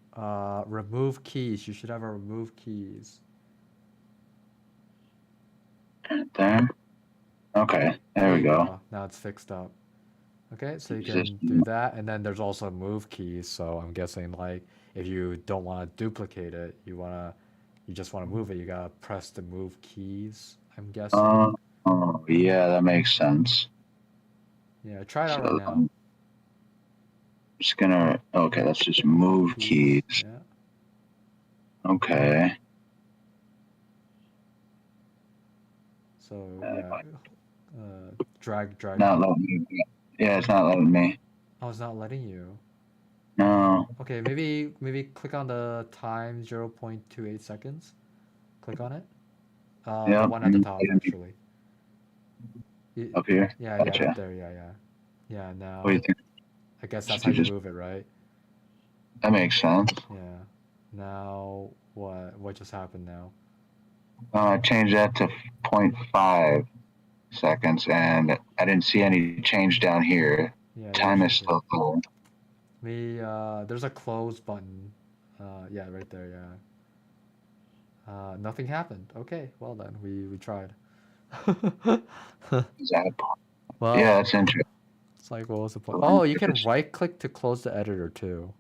Speaker 1: Remove keys. You should have a remove keys.
Speaker 2: There. Okay. There
Speaker 1: There
Speaker 2: we
Speaker 1: you
Speaker 2: go.
Speaker 1: go. Now it's fixed up. Okay, so you
Speaker 2: Just
Speaker 1: can do that, and then there's also move keys. So I'm guessing like if you don't want to duplicate it, you just want to move it. You gotta press the move keys. I'm guessing.
Speaker 2: Uh, oh, yeah, that makes sense.
Speaker 1: Yeah, try it out right
Speaker 2: So
Speaker 1: now.
Speaker 2: I'm just gonna, okay, let's just
Speaker 1: Move
Speaker 2: move
Speaker 1: keys.
Speaker 2: keys.
Speaker 1: Yeah.
Speaker 2: Okay.
Speaker 1: So yeah, drag
Speaker 2: Not
Speaker 1: down.
Speaker 2: letting me. Yeah, it's not letting me.
Speaker 1: Oh, it's not letting you.
Speaker 2: No.
Speaker 1: Okay, maybe click on the time 0.28 seconds. Click on it. The
Speaker 2: Yep.
Speaker 1: one at the top actually.
Speaker 2: Up here.
Speaker 1: Yeah, yeah, right
Speaker 2: Gotcha.
Speaker 1: there. Yeah, yeah. Yeah,
Speaker 2: What do you
Speaker 1: now
Speaker 2: think?
Speaker 1: I guess that's
Speaker 2: Should
Speaker 1: how
Speaker 2: you
Speaker 1: you
Speaker 2: just,
Speaker 1: move it, right?
Speaker 2: that makes sense.
Speaker 1: Yeah. Now what just happened now?
Speaker 2: I changed that to 0.5 seconds and I didn't see any change down here.
Speaker 1: Yeah, there
Speaker 2: Time is
Speaker 1: should be.
Speaker 2: still full.
Speaker 1: There's a close button. Yeah, right there, yeah. Nothing happened. Okay, well then, we tried.
Speaker 2: Is that,
Speaker 1: Well,
Speaker 2: yeah, that's interesting.
Speaker 1: it's like, what was the point? Oh, you can right click to close the editor too.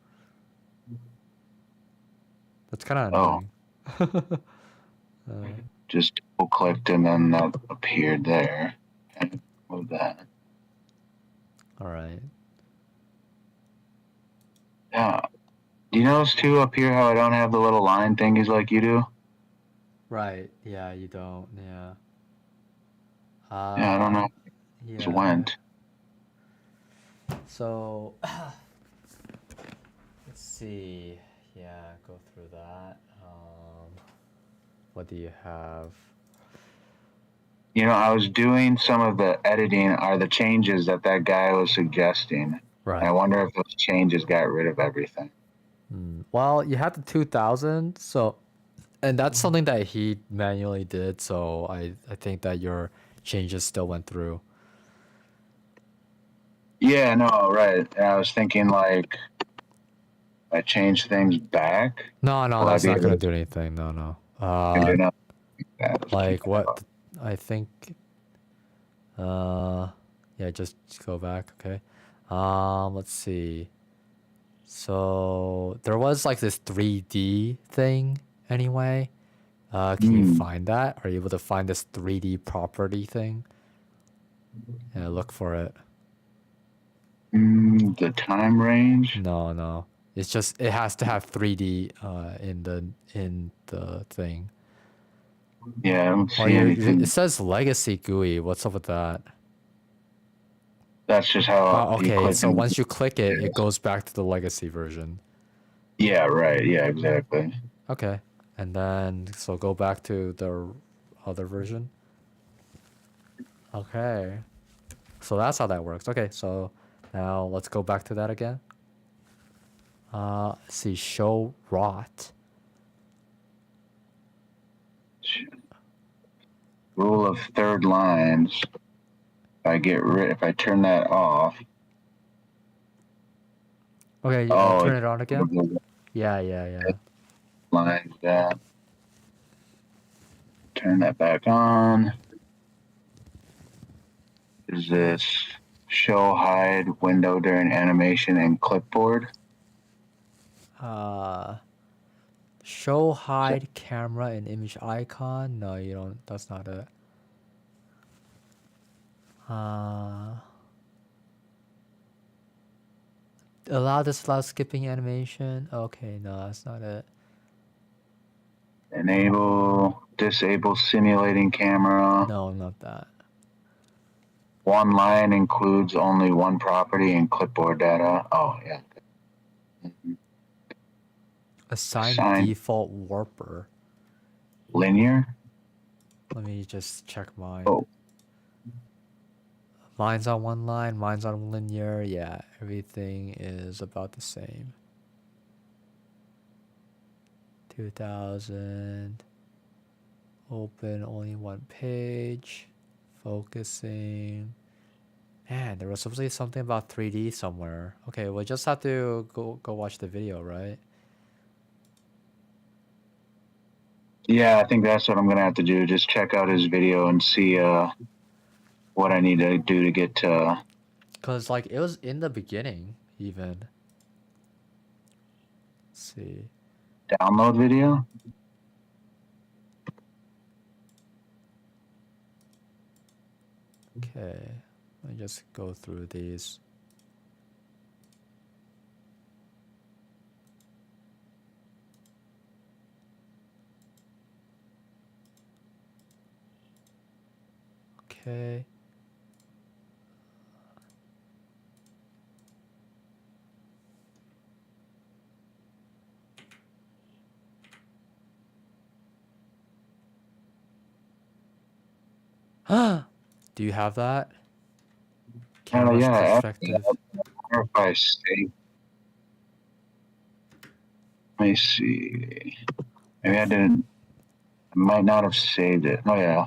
Speaker 1: That's kind of
Speaker 2: Oh,
Speaker 1: annoying.
Speaker 2: just double clicked and then that appeared there. And move that.
Speaker 1: All right.
Speaker 2: Yeah. Do you notice too up here how I don't have the little line thingies like you do?
Speaker 1: Right. Yeah, you don't. Yeah.
Speaker 2: Yeah, I don't know. It just
Speaker 1: Yeah.
Speaker 2: went.
Speaker 1: So, let's see. Yeah, go through that. What do you have?
Speaker 2: You know, I was doing some of the editing are the changes that that guy was suggesting. I
Speaker 1: Right.
Speaker 2: wonder if those changes got rid of everything.
Speaker 1: Well, you had the 2000, so and that's something that he manually did, so I think that your changes still went through.
Speaker 2: Yeah, no, right. And I was thinking like I change things back.
Speaker 1: No, no,
Speaker 2: Will I
Speaker 1: that's
Speaker 2: be
Speaker 1: not
Speaker 2: able
Speaker 1: gonna
Speaker 2: to
Speaker 1: do anything. No, no.
Speaker 2: do nothing like that? Let's keep
Speaker 1: Like
Speaker 2: that
Speaker 1: what?
Speaker 2: up.
Speaker 1: I think. Uh, yeah, just go back. Okay. Let's see. So there was like this 3D thing anyway. Can you
Speaker 2: Hmm.
Speaker 1: find that? Are you able to find this 3D property thing? Yeah, look for it.
Speaker 2: The time range.
Speaker 1: No, no. It's just it has to have 3D in the thing.
Speaker 2: Yeah, I don't
Speaker 1: Well,
Speaker 2: see
Speaker 1: it
Speaker 2: anything.
Speaker 1: says legacy GUI. What's up with that?
Speaker 2: That's just how
Speaker 1: Oh,
Speaker 2: you
Speaker 1: okay.
Speaker 2: click
Speaker 1: So
Speaker 2: and
Speaker 1: once you click it, it
Speaker 2: yes.
Speaker 1: goes back to the legacy version.
Speaker 2: Yeah, right. Yeah, exactly.
Speaker 1: Okay. And then so go back to the other version. Okay. So that's how that works. Okay. So Now let's go back to that again. Let's see, show rot.
Speaker 2: Rule of third lines. If I turn that off.
Speaker 1: Okay, turn it on again. Yeah.
Speaker 2: Lines, yeah. Turn that back on. Is this show hide window during animation and clipboard?
Speaker 1: Show hide camera and image icon. No, you don't. That's not it. Allow skipping animation. Okay, no, that's not it.
Speaker 2: Disable simulating camera.
Speaker 1: No, not that.
Speaker 2: One line includes only one property and clipboard data. Oh, yeah.
Speaker 1: Assign default warper.
Speaker 2: Linear?
Speaker 1: Let me just check mine.
Speaker 2: Oh.
Speaker 1: Mine's on one line, mine's on linear. Yeah, everything is about the same. 2000. Open only one page. Focusing. Man, there was supposed to be something about 3D somewhere. Okay, we'll just have to go watch the video, right?
Speaker 2: Yeah, I think that's what I'm gonna have to do. Just check out his video and see what I need to do to get to.
Speaker 1: Cause like it was in the beginning, even. Let's see.
Speaker 2: Download video?
Speaker 1: Okay, let me just go through these. Okay. Do you have that? Camera's perspective.
Speaker 2: I wonder if I save. Let me see. Maybe I didn't. I might not have saved it. Oh yeah,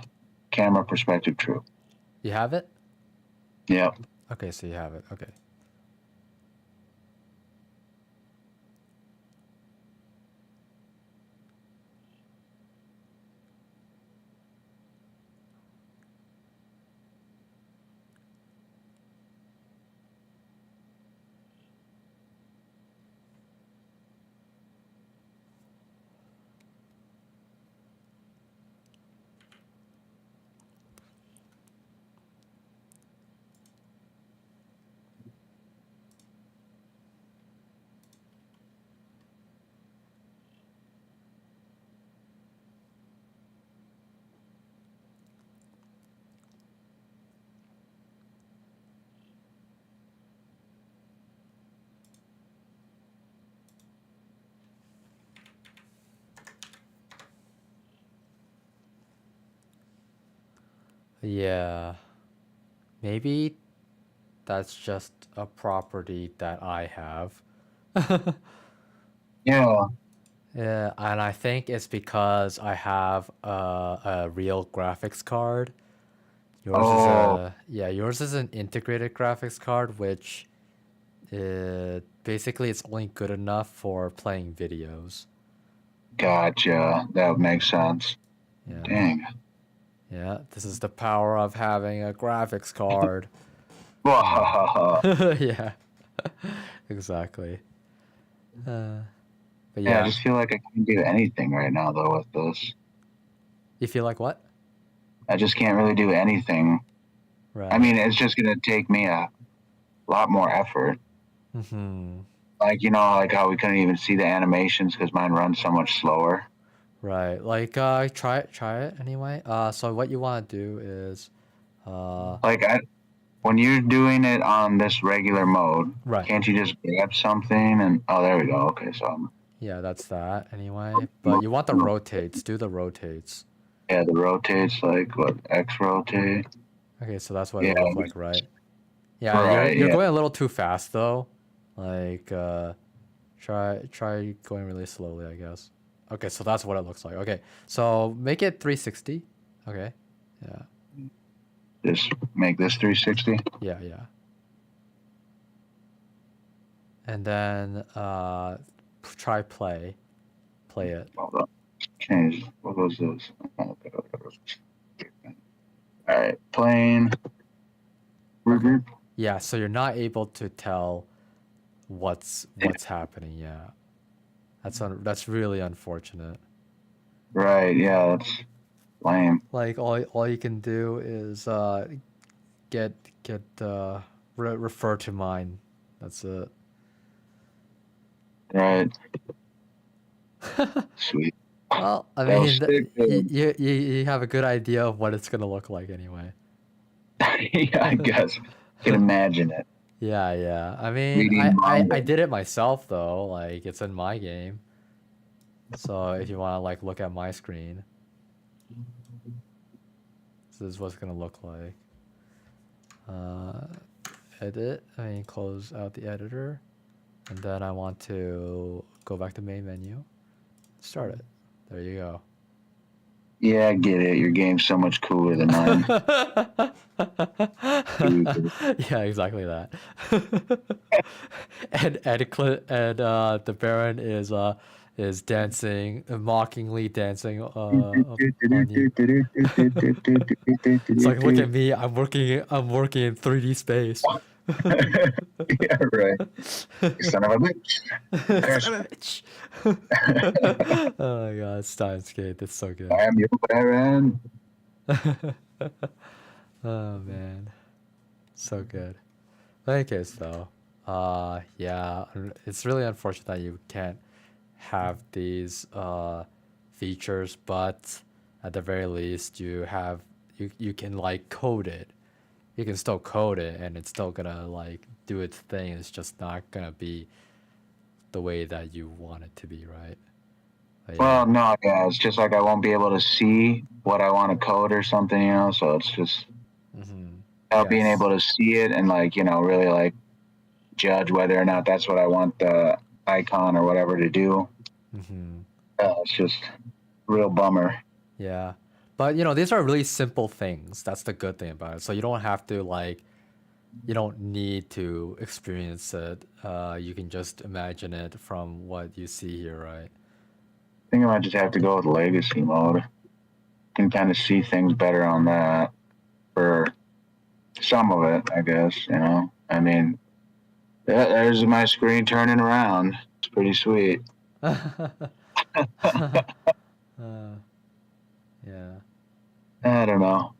Speaker 2: camera perspective, true.
Speaker 1: You have it?
Speaker 2: Yep.
Speaker 1: Okay, so you have it. Okay. Yeah. Maybe that's just a property that I have.
Speaker 2: Yeah.
Speaker 1: Yeah, and I think it's because I have a real graphics card. Yours is an integrated graphics card, which basically it's only good enough for playing videos.
Speaker 2: Gotcha. That makes sense.
Speaker 1: Yeah.
Speaker 2: Dang.
Speaker 1: Yeah, this is the power of having a graphics card. Yeah, exactly. But
Speaker 2: yeah, I just feel like I can't do anything right now though with this.
Speaker 1: You feel like what?
Speaker 2: I just can't really do anything.
Speaker 1: Right.
Speaker 2: I mean, it's just gonna take me a lot more effort. Like like how we couldn't even see the animations because mine runs so much slower.
Speaker 1: Right. Like try it anyway. So what you want to do is
Speaker 2: when you're doing it on this regular mode,
Speaker 1: right.
Speaker 2: Can't you just grab something and there we go. Okay, so
Speaker 1: yeah, that's that anyway. But you want the rotates. Do the rotates.
Speaker 2: Yeah, the rotates like what X rotate.
Speaker 1: Okay, so that's what it looks like, right? Yeah,
Speaker 2: Right.
Speaker 1: you're
Speaker 2: Yeah.
Speaker 1: going a little too fast though. Like try going really slowly, I guess. Okay, so that's what it looks like. Okay, so make it 360. Okay. Yeah.
Speaker 2: Just make this 360.
Speaker 1: Yeah, yeah. And then try play. Play it.
Speaker 2: Hold on. Change. What was this? Oh, okay, okay. All right. Playing.
Speaker 1: Okay. Yeah, so you're not able to tell what's happening. Yeah. That's really unfortunate.
Speaker 2: Right. Yeah. That's lame.
Speaker 1: Like all you can do is get refer to mine. That's it.
Speaker 2: Right. Sweet.
Speaker 1: Well, I
Speaker 2: That was
Speaker 1: mean,
Speaker 2: sick.
Speaker 1: you have a good idea of what it's gonna look like anyway.
Speaker 2: Yeah, I guess. Can imagine it.
Speaker 1: Yeah, yeah. I mean,
Speaker 2: Reading
Speaker 1: I
Speaker 2: manga.
Speaker 1: did it myself though. Like it's in my game. So if you want to like look at my screen, this is what's gonna look like. Uh, edit. I mean, close out the editor, and then I want to go back to main menu. Start it. There you go.
Speaker 2: Yeah, I get it. Your game's so much cooler than mine.
Speaker 1: Yeah, exactly that. And the Baron is dancing, mockingly dancing on you. It's like, look at me, I'm working in 3D space.
Speaker 2: Yeah, right. You son of a bitch. There's,
Speaker 1: Son of a bitch. Oh my god, Steins Gate, it's so good.
Speaker 2: I am your Baron.
Speaker 1: Oh man, so good. In any case, though, yeah, it's really unfortunate that you can't have these features, but at the very least, you can like code it. You can still code it, and it's still gonna like do its thing. It's just not gonna be the way that you want it to be, right? But yeah.
Speaker 2: Well, no, yeah, it's just like I won't be able to see what I want to code or something, so it's just being
Speaker 1: Yes.
Speaker 2: able to see it and like, really like judge whether or not that's what I want the icon or whatever to do. It's just real bummer.
Speaker 1: Yeah. But these are really simple things. That's the good thing about it. So you don't have to like you don't need to experience it. You can just imagine it from what you see here, right?
Speaker 2: I think I might just have to go with legacy mode. Can kind of see things better on that for some of it, I guess, I mean, there's my screen turning around. It's pretty sweet.
Speaker 1: Yeah.
Speaker 2: I don't know.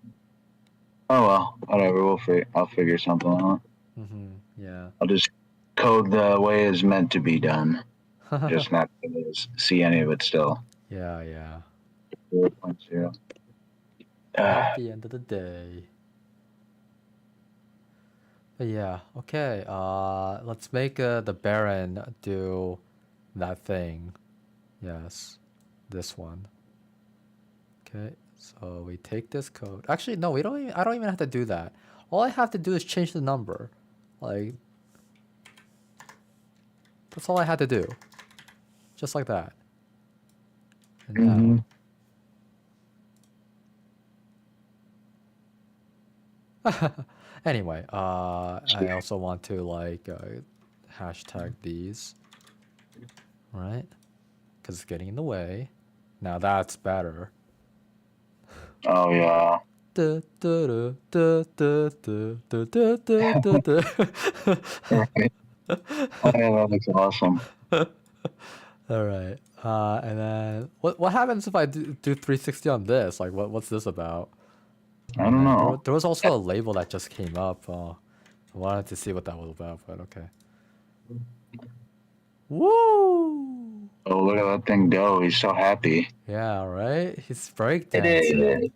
Speaker 2: Oh well, whatever. I'll figure something out.
Speaker 1: Yeah.
Speaker 2: I'll just code the way it's meant to be done. Just not see any of it still.
Speaker 1: Yeah, yeah.
Speaker 2: 4.0.
Speaker 1: At the end of the day. But yeah, okay. Let's make the Baron do that thing. Yes, this one. Okay, so we take this code. Actually, no, we don't. I don't even have to do that. All I have to do is change the number. Like, that's all I had to do. Just like that. And now. Anyway, I also want to like hashtag these, right? Because it's getting in the way. Now that's better.
Speaker 2: Oh yeah.
Speaker 1: Oh
Speaker 2: yeah, that looks awesome.
Speaker 1: All right. And then what happens if I do 360 on this? Like what's this about?
Speaker 2: I don't know.
Speaker 1: There was also a label that just came up. I wanted to see what that was about, but okay. Woo!
Speaker 2: Oh, look at that thing go. He's so happy.
Speaker 1: Yeah, right? He's breakdancing.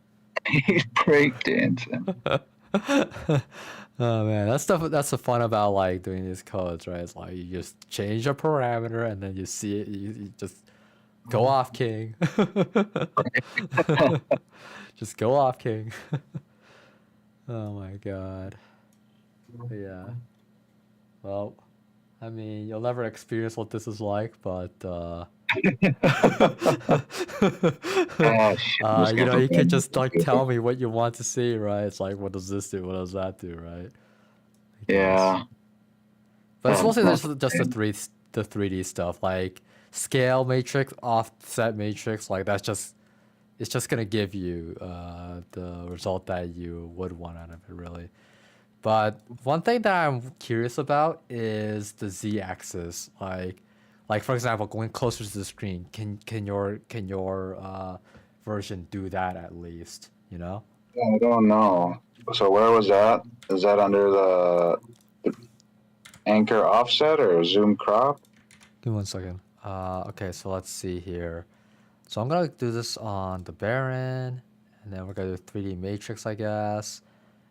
Speaker 2: He's breakdancing.
Speaker 1: Oh man, that's the fun about like doing these codes, right? It's like you just change a parameter and then you see it, you just go off, king. Just go off, king. Oh my god. Yeah. Well, I mean, you'll never experience what this is like, but
Speaker 2: Shit, I'm just
Speaker 1: you
Speaker 2: gonna
Speaker 1: know,
Speaker 2: put
Speaker 1: you
Speaker 2: that
Speaker 1: could
Speaker 2: in the
Speaker 1: just like
Speaker 2: computer.
Speaker 1: tell me what you want to see, right? It's like, what does this do? What does that do, right? I guess.
Speaker 2: Yeah.
Speaker 1: But it's mostly
Speaker 2: Not
Speaker 1: just the 3D stuff, like scale matrix, offset matrix. Like that's just it's just gonna give you the result that you would want out of it, really. But one thing that I'm curious about is the z-axis. Like for example, going closer to the screen, can your version do that at least? You know?
Speaker 2: I don't know. So where was that? Is that under the anchor offset or zoom crop?
Speaker 1: Give me 1 second. Okay, so let's see here. So I'm gonna do this on the Baron, and then we're gonna do 3D matrix, I guess.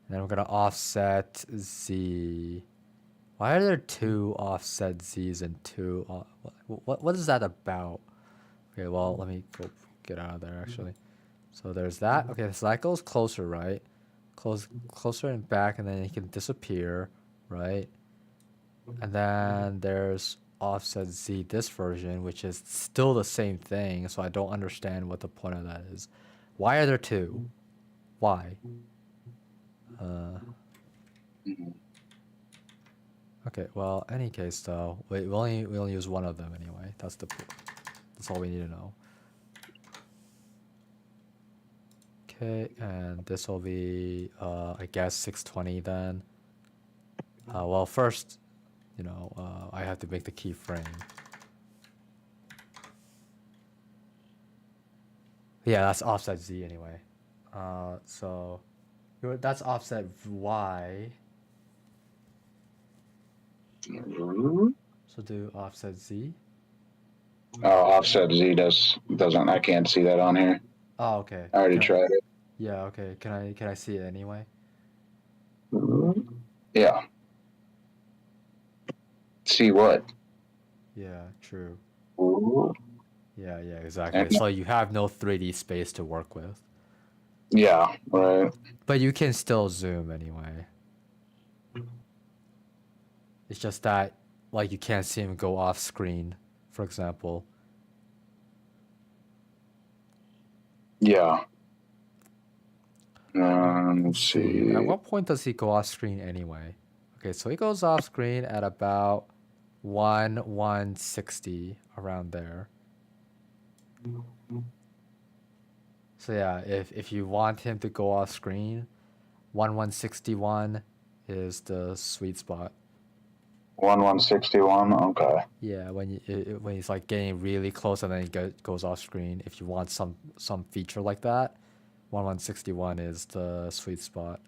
Speaker 1: And then we're gonna offset Z. Why are there two offset Z's and two? What is that about? Okay, well let me go get out of there actually. So there's that. Okay, so that goes closer, right? Closer and back, and then it can disappear, right? And then there's offset Z this version, which is still the same thing. So I don't understand what the point of that is. Why are there two? Why? Uh, okay. Well, any case though, we only use one of them anyway. That's all we need to know. Okay, and this will be I guess 620 then. Well, first, I have to make the keyframe. Yeah, that's offset Z anyway. So that's offset Y. So do offset Z.
Speaker 2: Oh, offset Z doesn't. I can't see that on here.
Speaker 1: Oh, okay.
Speaker 2: I already tried it.
Speaker 1: Yeah, okay. Can I see it anyway?
Speaker 2: Yeah. See what?
Speaker 1: Yeah, true.
Speaker 2: And
Speaker 1: Yeah, exactly. So you have no 3D space to work with.
Speaker 2: yeah, right.
Speaker 1: But you can still zoom anyway. It's just that like you can't see him go off screen, for example.
Speaker 2: Yeah.
Speaker 1: Let's
Speaker 2: Let's
Speaker 1: see. At
Speaker 2: see.
Speaker 1: what point does he go off screen anyway? Okay, so he goes off screen at about 160 around there. So yeah, if you want him to go off screen, 161 is the sweet spot.
Speaker 2: 1161. Okay.
Speaker 1: Yeah, when he's like getting really close and then goes off screen. If you want some feature like that, 1161 is the sweet spot.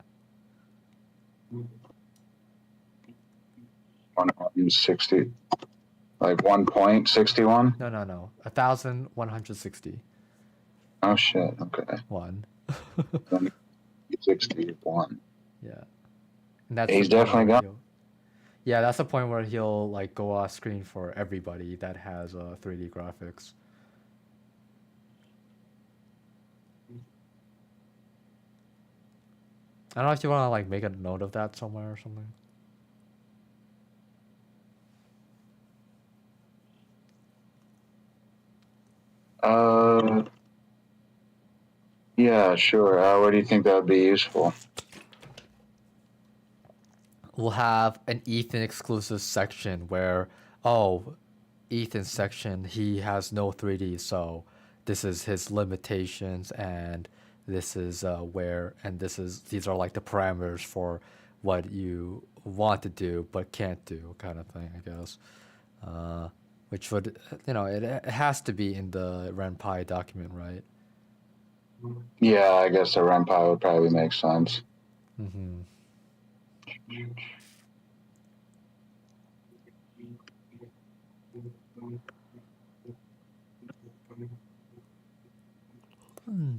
Speaker 2: 160. Like 1.61.
Speaker 1: No. 1160.
Speaker 2: Oh shit. Okay.
Speaker 1: One.
Speaker 2: 61.
Speaker 1: Yeah. And that's the
Speaker 2: He's
Speaker 1: point
Speaker 2: definitely
Speaker 1: where
Speaker 2: gone.
Speaker 1: he'll Yeah, that's the point where he'll like go off screen for everybody that has 3D graphics. I don't know if you want to like make a note of that somewhere or something.
Speaker 2: Uh, yeah, sure. Where do you think that would be useful?
Speaker 1: We'll have an Ethan exclusive section where, oh, Ethan's section, he has no 3D, so this is his limitations, and this is these are like the parameters for what you want to do but can't do, kind of thing, I guess. Which would, it has to be in the renpy document, right?
Speaker 2: Yeah, I guess a renpy would probably make sense.
Speaker 1: Mm-hmm. Hmm.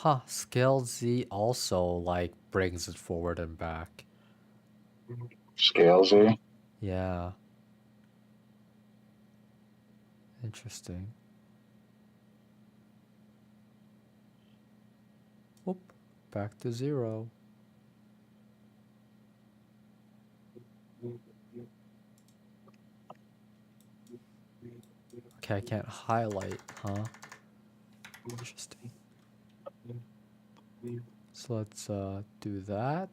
Speaker 1: Huh, scale Z also like brings it forward and back.
Speaker 2: Scale Z.
Speaker 1: Yeah. Interesting. Whoop. Back to 0. Okay, I can't highlight, huh? Interesting. So let's do that.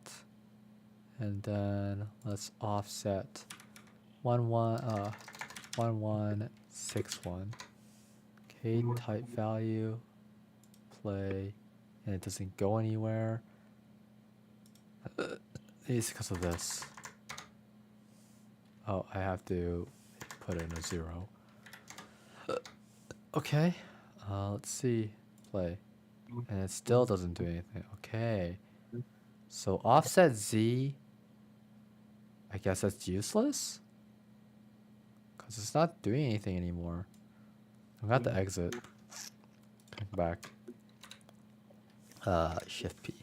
Speaker 1: And then let's offset 1161. Okay, type value, play, and it doesn't go anywhere. It's because of this. Oh, I have to put in a 0. Okay, let's see, play. And it still doesn't do anything. Okay. So offset Z, I guess that's useless? Because it's not doing anything anymore. I'm going to have to exit. Come back. Shift P.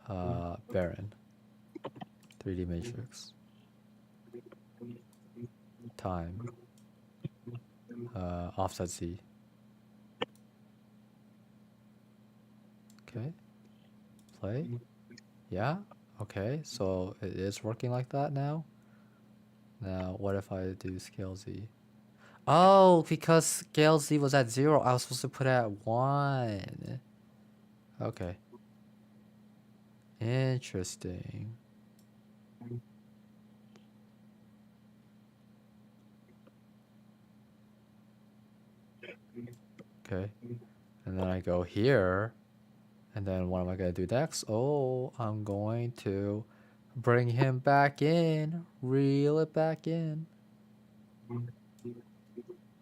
Speaker 1: Baron. 3D matrix. Time. Offset Z. Okay. Play. Yeah. Okay. So it is working like that now. Now, what if I do scale Z? Oh, because scale Z was at 0, I was supposed to put it at 1. Okay. Interesting. Okay. And then I go here. And then what am I going to do next? Oh, I'm going to bring him back in. Reel it back in.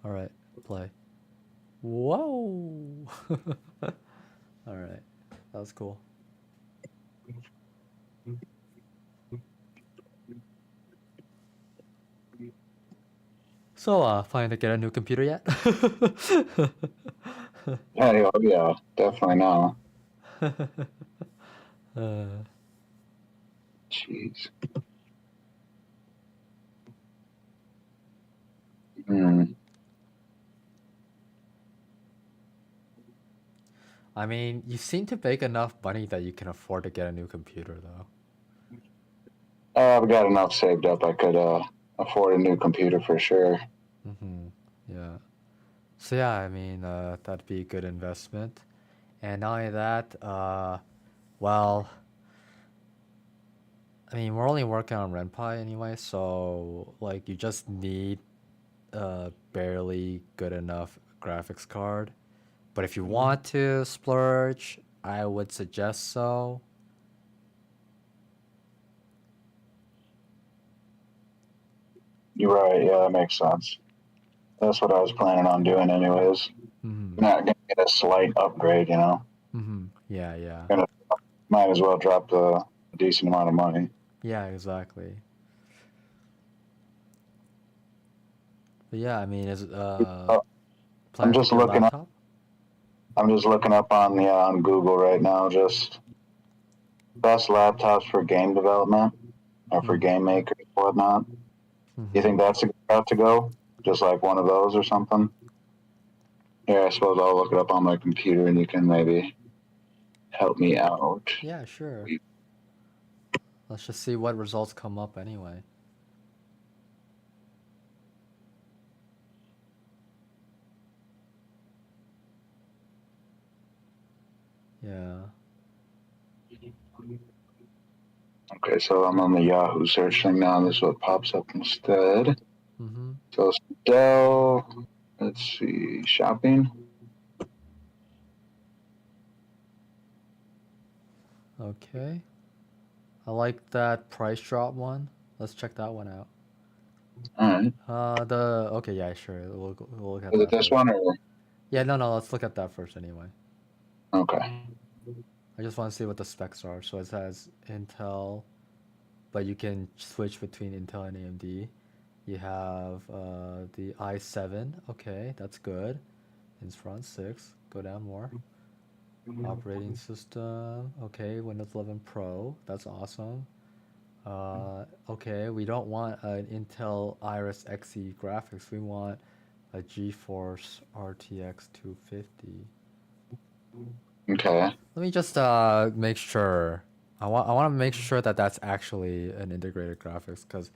Speaker 1: Alright, play. Whoa! Alright, that was cool. So, planning to get a new computer yet?
Speaker 2: Yeah, definitely now. Jeez.
Speaker 1: I mean, you seem to make enough money that you can afford to get a new computer, though.
Speaker 2: I've got enough saved up. I could afford a new computer for sure.
Speaker 1: Yeah. So yeah, I mean, that'd be a good investment. And not only that, well, I mean, we're only working on renpy anyway, so like you just need a barely good enough graphics card. But if you want to splurge, I would suggest so.
Speaker 2: You're right. Yeah, that makes sense. That's what I was planning on doing, anyways. Not gonna get a slight upgrade, you know.
Speaker 1: Yeah, yeah.
Speaker 2: Might as well drop a decent amount of money.
Speaker 1: Yeah, exactly. But yeah, I mean, is
Speaker 2: I'm
Speaker 1: plan to
Speaker 2: just
Speaker 1: get a
Speaker 2: looking up.
Speaker 1: laptop?
Speaker 2: I'm just looking up on Google right now. Just best laptops for game development or for game makers and whatnot. You think that's a good route to go? Just like one of those or something? Yeah, I suppose I'll look it up on my computer and you can maybe help me out.
Speaker 1: Yeah, sure. Let's just see what results come up anyway. Yeah.
Speaker 2: Okay, so I'm on the Yahoo search thing now. This is what pops up instead. So Dell, let's see, shopping.
Speaker 1: Okay. I like that price drop one. Let's check that one out.
Speaker 2: All right.
Speaker 1: Okay, yeah, sure. We'll look at
Speaker 2: Is it
Speaker 1: that
Speaker 2: this
Speaker 1: first.
Speaker 2: one or?
Speaker 1: Yeah, no, let's look at that first anyway.
Speaker 2: Okay.
Speaker 1: I just want to see what the specs are. So it says Intel, but you can switch between Intel and AMD. You have the i7. Okay, that's good. Inspiron 6. Go down more. Operating system. Okay, Windows 11 Pro. That's awesome. Okay, we don't want an Intel Iris Xe graphics. We want a GeForce RTX 250.
Speaker 2: Okay.
Speaker 1: Let me just make sure. I want to make sure that that's actually an integrated graphics because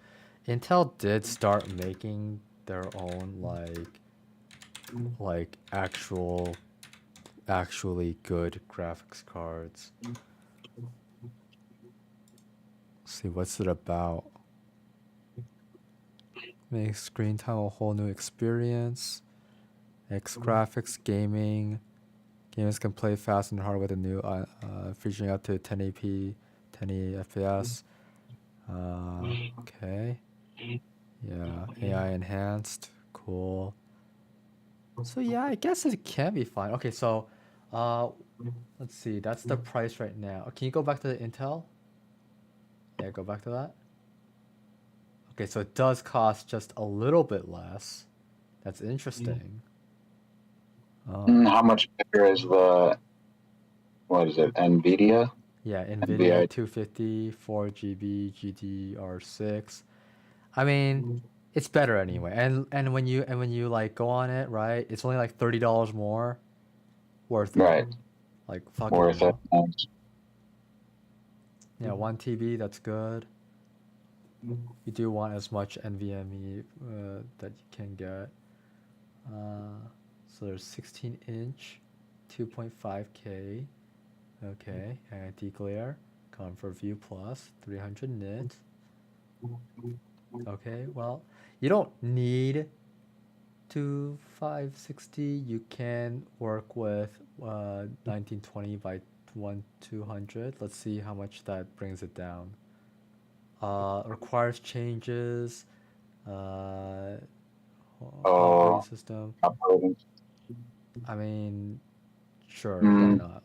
Speaker 1: Intel did start making their own like actually good graphics cards. Let's see what's it about. Make screen time a whole new experience. X graphics gaming. Gamers can play fast and hard with a new featuring up to 1080p, 1080 FPS. Okay. Yeah, AI enhanced. Cool. So yeah, I guess it can be fine. Okay, so uh let's see. That's the price right now. Can you go back to the Intel? Yeah, go back to that. Okay, so it does cost just a little bit less. That's interesting.
Speaker 2: How much bigger is what is it? NVIDIA?
Speaker 1: Yeah, NVIDIA
Speaker 2: NVIDIA.
Speaker 1: 250, 4 GB, GDR6. I mean, it's better anyway. And when you like go on it, right? It's only like $30 more. Worth it.
Speaker 2: Right.
Speaker 1: Like fuck it, you
Speaker 2: Worth it.
Speaker 1: know? Yeah, 1 TB, that's good. You do want as much NVMe that you can get. So there's 16-inch, 2.5K. Okay, anti-glare, Comfort View Plus, 300 nit. Okay, well, you don't need to 560. You can work with 1920 by 1200. Let's see how much that brings it down. Requires changes. Uh, operating
Speaker 2: Oh,
Speaker 1: system.
Speaker 2: operating.
Speaker 1: I mean, sure, why
Speaker 2: Mm,
Speaker 1: not?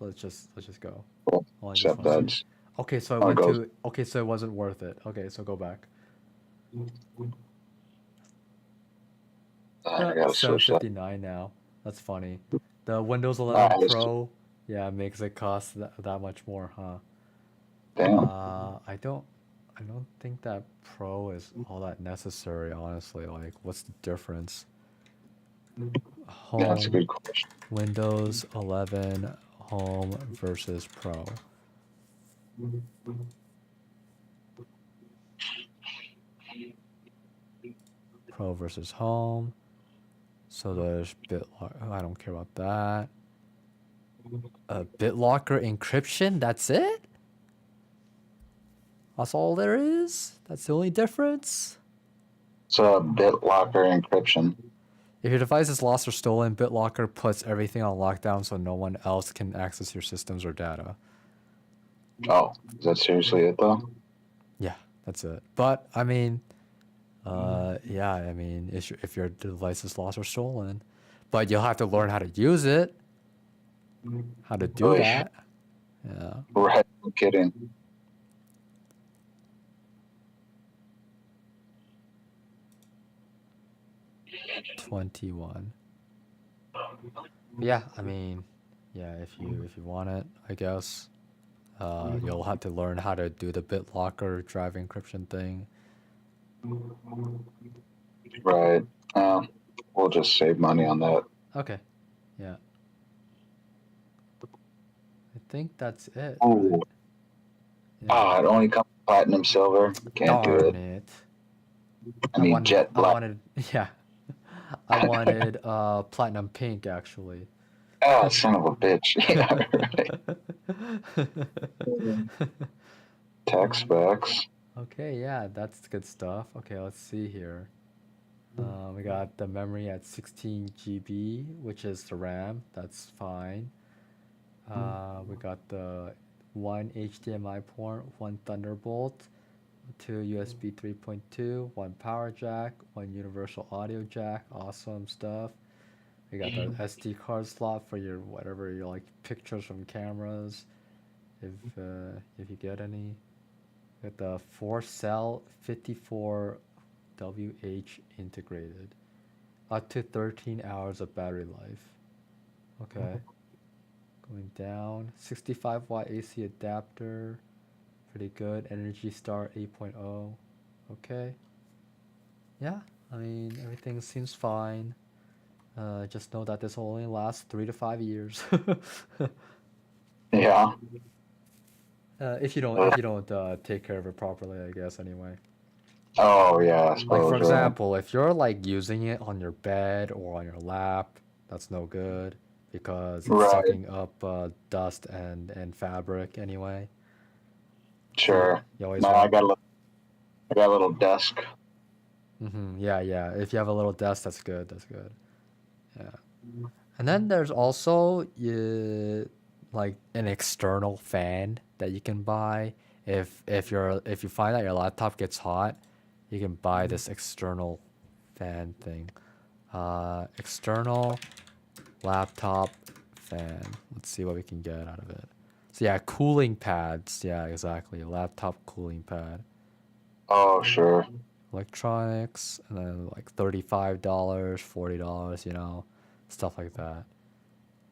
Speaker 1: Let's just go.
Speaker 2: well,
Speaker 1: Oh, I just
Speaker 2: except
Speaker 1: want to see.
Speaker 2: that's
Speaker 1: Okay, so it
Speaker 2: how it
Speaker 1: went
Speaker 2: goes.
Speaker 1: to. Okay, so it wasn't worth it. Okay, so go back.
Speaker 2: I gotta switch that.
Speaker 1: 759 now. That's funny. The Windows
Speaker 2: Ah,
Speaker 1: 11
Speaker 2: it's
Speaker 1: Pro, yeah, makes it cost that much more, huh?
Speaker 2: damn.
Speaker 1: I don't think that Pro is all that necessary, honestly. Like, what's the difference?
Speaker 2: Yeah, that's a
Speaker 1: Home,
Speaker 2: good question.
Speaker 1: Windows 11 Home versus Pro. Pro versus Home. So there's BitLocker. I don't care about that. BitLocker encryption. That's it. That's all there is. That's the only difference.
Speaker 2: So BitLocker encryption.
Speaker 1: If your device is lost or stolen, BitLocker puts everything on lockdown so no one else can access your systems or data.
Speaker 2: Oh, is that seriously it though?
Speaker 1: Yeah, that's it. But I mean, yeah, I mean, if your device is lost or stolen, but you'll have to learn how to use it, how to do
Speaker 2: Really?
Speaker 1: that. Yeah,
Speaker 2: Right. No kidding.
Speaker 1: 21. Yeah, I mean, yeah, if you want it, I guess. You'll have to learn how to do the BitLocker drive encryption thing.
Speaker 2: Right. We'll just save money on that.
Speaker 1: Okay, yeah. I think that's it,
Speaker 2: Oh,
Speaker 1: right? Yeah.
Speaker 2: it only comes platinum silver. Can't do
Speaker 1: Darn
Speaker 2: it.
Speaker 1: it.
Speaker 2: I need jet
Speaker 1: I
Speaker 2: black.
Speaker 1: wanted, yeah. I wanted platinum pink actually.
Speaker 2: Ah, son of a bitch. Yeah, right. Tech specs.
Speaker 1: Okay, yeah, that's good stuff. Okay, let's see here. We got the memory at 16 GB, which is the RAM. That's fine. We got the one HDMI port, one Thunderbolt, two USB 3.2, one power jack, one universal audio jack. Awesome stuff. We got the SD card slot for your whatever you like pictures from cameras, if you get any. We got the 4 cell 54WH integrated, up to 13 hours of battery life. Okay, Going down. 65-watt AC adapter. Pretty good. Energy Star 8.0. Okay. Yeah, I mean, everything seems fine. Just know that this will only last 3 to 5 years.
Speaker 2: Yeah.
Speaker 1: If you don't take care of it properly, I guess. Anyway,
Speaker 2: Oh yeah, I
Speaker 1: like for
Speaker 2: suppose, right?
Speaker 1: example, if you're like using it on your bed or on your lap, that's no good because it's
Speaker 2: Right.
Speaker 1: sucking up dust and fabric anyway. So
Speaker 2: Sure.
Speaker 1: you always
Speaker 2: Man, I
Speaker 1: want.
Speaker 2: got a little desk.
Speaker 1: Yeah, yeah. If you have a little desk, that's good. That's good. Yeah. And then there's also like an external fan that you can buy. If you find that your laptop gets hot, you can buy this external fan thing. External laptop fan. Let's see what we can get out of it. So yeah, cooling pads. Yeah, exactly. Laptop cooling pad.
Speaker 2: Oh, sure.
Speaker 1: Electronics, and then like $35, $40, stuff like that.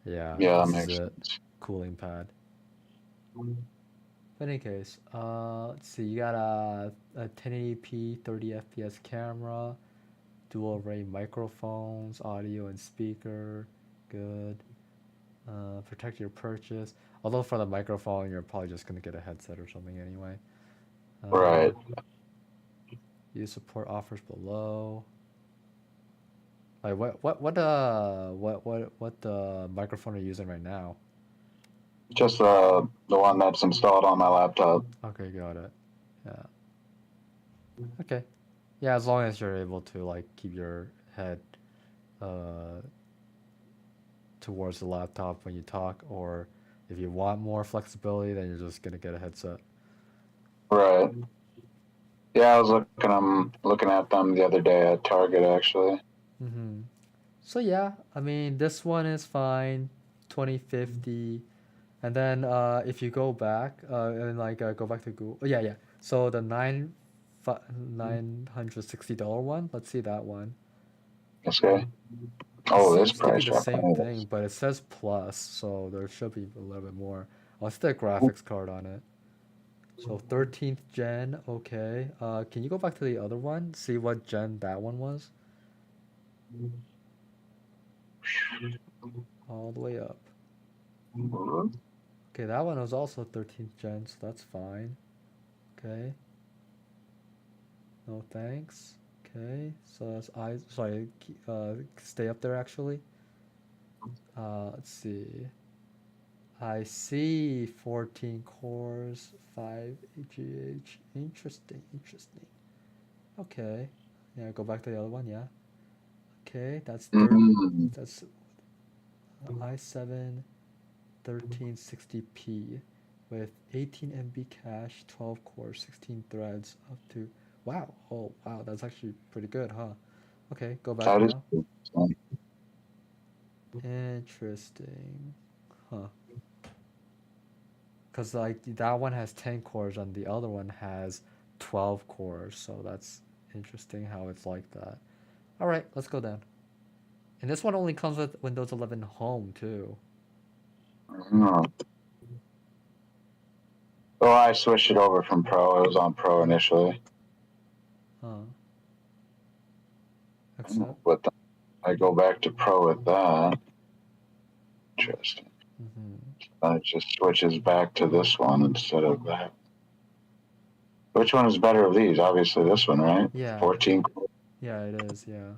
Speaker 1: Yeah,
Speaker 2: Yeah, that
Speaker 1: this is
Speaker 2: makes
Speaker 1: it.
Speaker 2: sense.
Speaker 1: Cooling pad. In any case, let's see. You got a 1080p 30 FPS camera, dual array microphones, audio and speaker. Good. Protect your purchase. Although for the microphone, you're probably just gonna get a headset or something anyway. Uh,
Speaker 2: Right.
Speaker 1: use support offers below. Like what the microphone are you using right now?
Speaker 2: Just the one that's installed on my laptop.
Speaker 1: Okay, got it. Yeah. Okay. Yeah, as long as you're able to like keep your head uh towards the laptop when you talk, or if you want more flexibility, then you're just gonna get a headset.
Speaker 2: Right. Yeah, I was looking at them the other day at Target actually.
Speaker 1: Mm-hmm. So yeah, I mean this one is fine, 2050, and then if you go back and like go back to Google, oh, yeah, yeah. So the $960 one, let's see that one.
Speaker 2: Okay.
Speaker 1: It
Speaker 2: Oh, this
Speaker 1: seems to be
Speaker 2: price
Speaker 1: the
Speaker 2: drop.
Speaker 1: same thing, but it says plus, so there should be a little bit more. I'll see the graphics card on it. So 13th gen, okay. Can you go back to the other one? See what gen that one was? All the way up. Okay, that one was also 13th gen, so that's fine. Okay. No thanks. Okay, so that's sorry, stay up there actually. Let's see. I see 14 cores, 5 AGH. Interesting, interesting. Okay. Yeah, go back to the other one, yeah. Okay,
Speaker 2: Mm,
Speaker 1: that's i7 1360p with 18 MB cache, 12 cores, 16 threads, up to wow. Oh, wow, that's actually pretty good, huh? Okay, go back
Speaker 2: that is
Speaker 1: now. Interesting. Huh. Because like that one has 10 cores and the other one has 12 cores, so that's interesting how it's like that. All right, let's go down. And this one only comes with Windows 11 Home too.
Speaker 2: no. Well, I switched it over from Pro. It was on Pro initially.
Speaker 1: Huh. Accept.
Speaker 2: But then I go back to Pro with that. Interesting. It just switches back to this one instead of that. Which one is better of these? Obviously this one, right?
Speaker 1: Yeah.
Speaker 2: 14.
Speaker 1: Yeah, it is, yeah.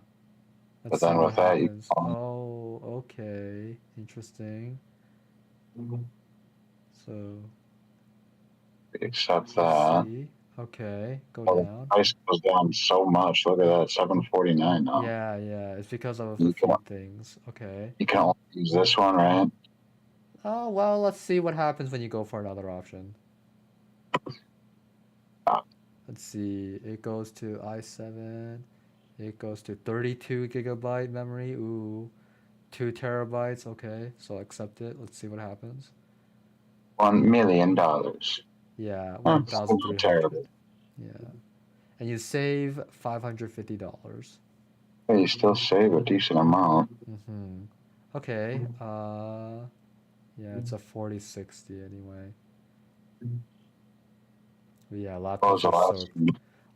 Speaker 1: Let's
Speaker 2: But
Speaker 1: see
Speaker 2: then
Speaker 1: what
Speaker 2: with that, you
Speaker 1: happens. Oh, okay. Interesting. So,
Speaker 2: accept
Speaker 1: let's
Speaker 2: that.
Speaker 1: see. Okay, go
Speaker 2: Well, the
Speaker 1: down.
Speaker 2: price goes down so much. Look at that, 749 now.
Speaker 1: Yeah, yeah, it's because of a
Speaker 2: You can
Speaker 1: few things. Okay.
Speaker 2: you can only use this one, right?
Speaker 1: Oh, well, let's see what happens when you go for another option.
Speaker 2: Ah,
Speaker 1: Let's see. It goes to i7. It goes to 32 gigabyte memory. Ooh, 2 terabytes. Okay, so accept it. Let's see what happens.
Speaker 2: $1 million.
Speaker 1: Yeah,
Speaker 2: Still not
Speaker 1: 1,300.
Speaker 2: terrible.
Speaker 1: Yeah. And you save $550.
Speaker 2: But you still save a decent amount.
Speaker 1: Mm-hmm. Okay. Yeah, it's a 4060 anyway. But yeah,
Speaker 2: What was the last one?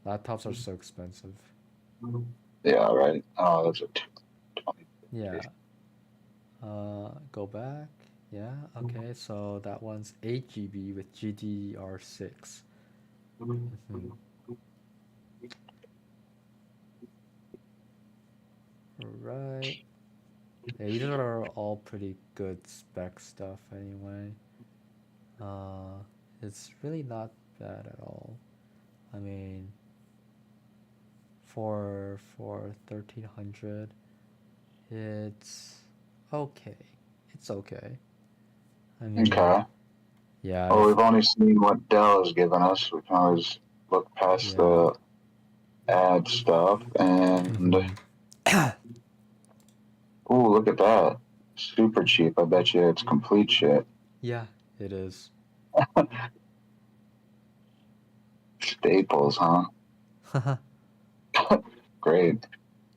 Speaker 1: laptops are so expensive.
Speaker 2: Yeah, right. Oh, that's a 20.
Speaker 1: Yeah. Go back. Yeah. Okay. So that one's 8 GB with GDR6. Mm-hmm. Right. Yeah, these are all pretty good spec stuff anyway. Uh, it's really not bad at all. I mean, for 1300, it's okay. It's okay. I mean,
Speaker 2: Okay.
Speaker 1: yeah,
Speaker 2: Well,
Speaker 1: if
Speaker 2: we've only seen what Dell has given us. We can always look past
Speaker 1: yeah.
Speaker 2: the ad stuff. And
Speaker 1: Mm-hmm.
Speaker 2: ooh, look at that. Super cheap. I bet you it's complete shit.
Speaker 1: Yeah, it is.
Speaker 2: Staples, huh? Great.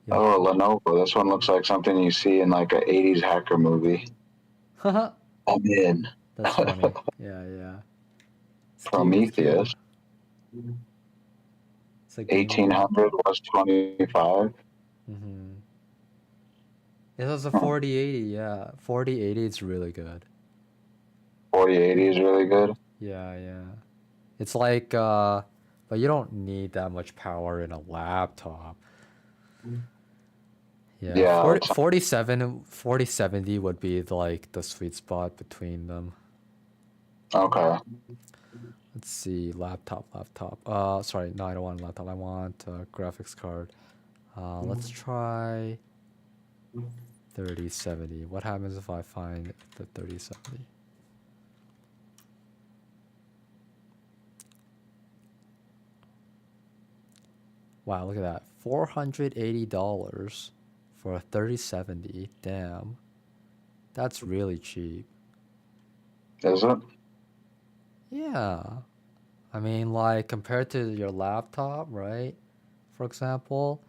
Speaker 1: Yep.
Speaker 2: Oh, Lenovo. This one looks like something you see in like a 80s hacker movie. I'm in.
Speaker 1: That's funny. Yeah, yeah. It's
Speaker 2: Prometheus.
Speaker 1: it's a gaming
Speaker 2: 1800
Speaker 1: laptop.
Speaker 2: was 25.
Speaker 1: Mm-hmm. It was a
Speaker 2: Huh.
Speaker 1: 4080. Yeah, 4080. It's really good.
Speaker 2: 4080 is really good.
Speaker 1: Yeah, yeah. It's like, but you don't need that much power in a laptop. Yeah,
Speaker 2: Yeah,
Speaker 1: 4070 would be like the sweet spot between them.
Speaker 2: okay.
Speaker 1: Let's see, laptop. Sorry, no, I don't want a laptop. I want a graphics card. Let's try 3070. What happens if I find the 3070? Wow, look at that. $480 for a 3070. Damn. That's really cheap.
Speaker 2: Is it?
Speaker 1: Yeah. I mean, like, compared to your laptop, right? For example.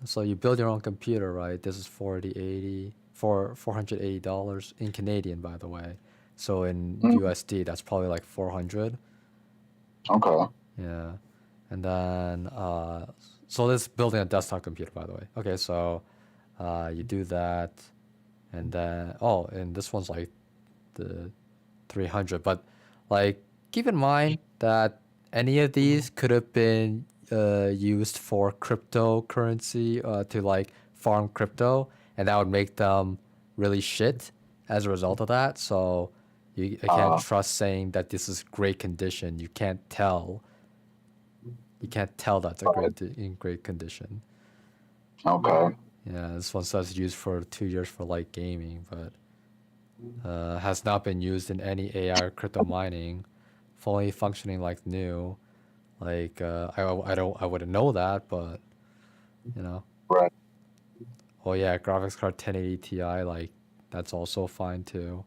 Speaker 1: So you build your own computer, right? This is 4080 for $480 in Canadian, by the way. So in
Speaker 2: Mm,
Speaker 1: USD, that's probably like 400.
Speaker 2: okay.
Speaker 1: Yeah. And then, so this is building a desktop computer, by the way. Okay, so you do that. And then, oh, and this one's like the 300. But like, keep in mind that any of these could have been used for cryptocurrency to like farm crypto, and that would make them really shit as a result of that. So I can't
Speaker 2: Uh,
Speaker 1: trust saying that this is great condition. You can't tell. You can't tell that's a
Speaker 2: right.
Speaker 1: in great condition.
Speaker 2: Okay.
Speaker 1: Yeah, this one says used for 2 years for like gaming, but has not been used in any AI or crypto mining, fully functioning like new. Like I wouldn't know that, but you know.
Speaker 2: Right.
Speaker 1: Oh yeah, graphics card 1080 Ti, like that's also fine too.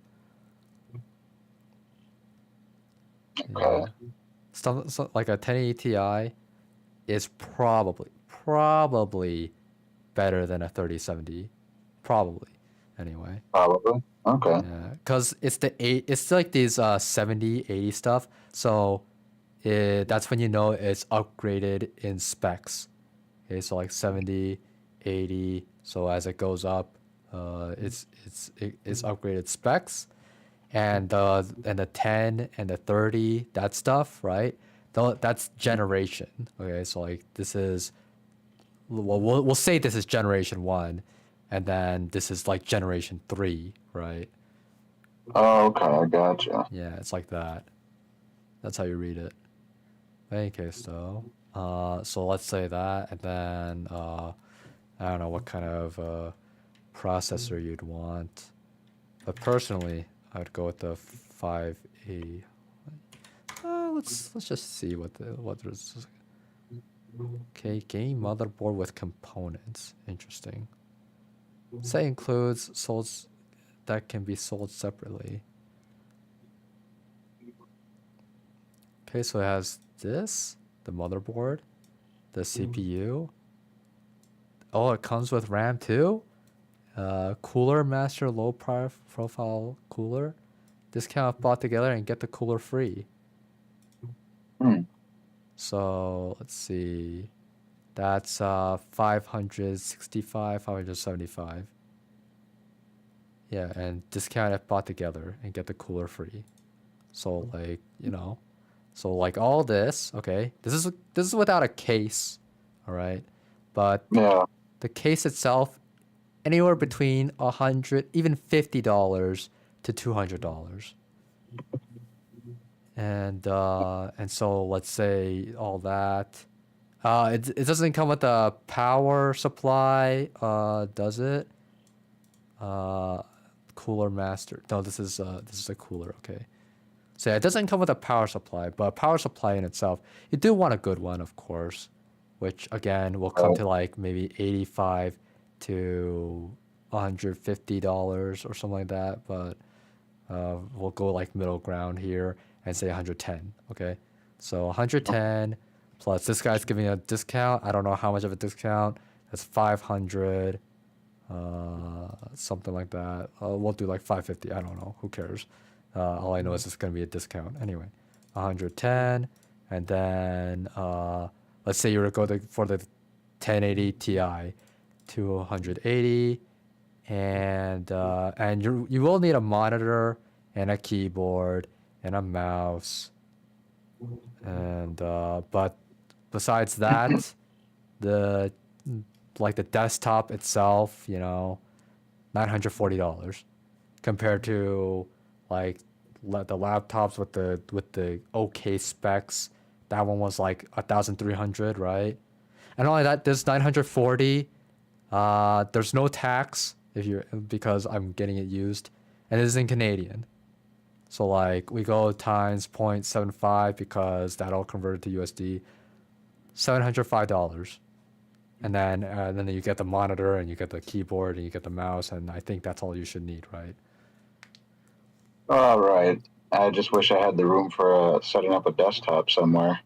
Speaker 2: Okay.
Speaker 1: Yeah, like a 1080 Ti is probably better than a 3070, probably. Anyway.
Speaker 2: Probably. Okay.
Speaker 1: Yeah, cause it's like these 70, 80 stuff. So that's when you know it's upgraded in specs. Okay, so like 70, 80. So as it goes up, it's upgraded specs, and the 10 and the 30, that stuff, right? That's generation. Okay, so like this is, well, we'll say this is generation one, and then this is like generation three, right?
Speaker 2: Oh, okay. I gotcha.
Speaker 1: Yeah, it's like that. That's how you read it. In any case, though, so let's say that, and then I don't know what kind of processor you'd want, but personally, I'd go with the 580. Let's just see what there's. Okay, game motherboard with components. Interesting. Say includes sold that can be sold separately. Okay, so it has this, the motherboard, the CPU. Oh, it comes with RAM too? Cooler master low profile cooler, discount if bought together and get the cooler free.
Speaker 2: Hmm.
Speaker 1: So let's see. That's 565, 575. Yeah, and discount if bought together and get the cooler free. So like, so like all this, okay? This is without a case, all right? But
Speaker 2: Yeah.
Speaker 1: the case itself, anywhere between even $50 to $200. And so let's say all that. It doesn't come with a power supply, does it? Uh, Cooler master. No, this is a cooler. Okay. So yeah, it doesn't come with a power supply, but a power supply in itself, you do want a good one, of course, which again will come
Speaker 2: Right.
Speaker 1: to like maybe 85 to $150 or something like that. But we'll go like middle ground here and say 110. Okay, so 110 plus this guy's giving a discount. I don't know how much of a discount. That's 500, something like that. We'll do like 550. I don't know. Who cares? All I know is it's gonna be a discount anyway. 110, and then let's say you were to go for the 1080 Ti, 280, and you will need a monitor and a keyboard and a mouse, and but besides that, the like the desktop itself, $940 compared to like the laptops with the okay specs. That one was like 1,300, right? And not only that, this 940, there's no tax because I'm getting it used, and it is in Canadian. So like we go times 0.75 because that all converted to USD, $705. And then you get the monitor and you get the keyboard and you get the mouse, and I think that's all you should need, right?
Speaker 2: All right. I just wish I had the room for setting up a desktop somewhere.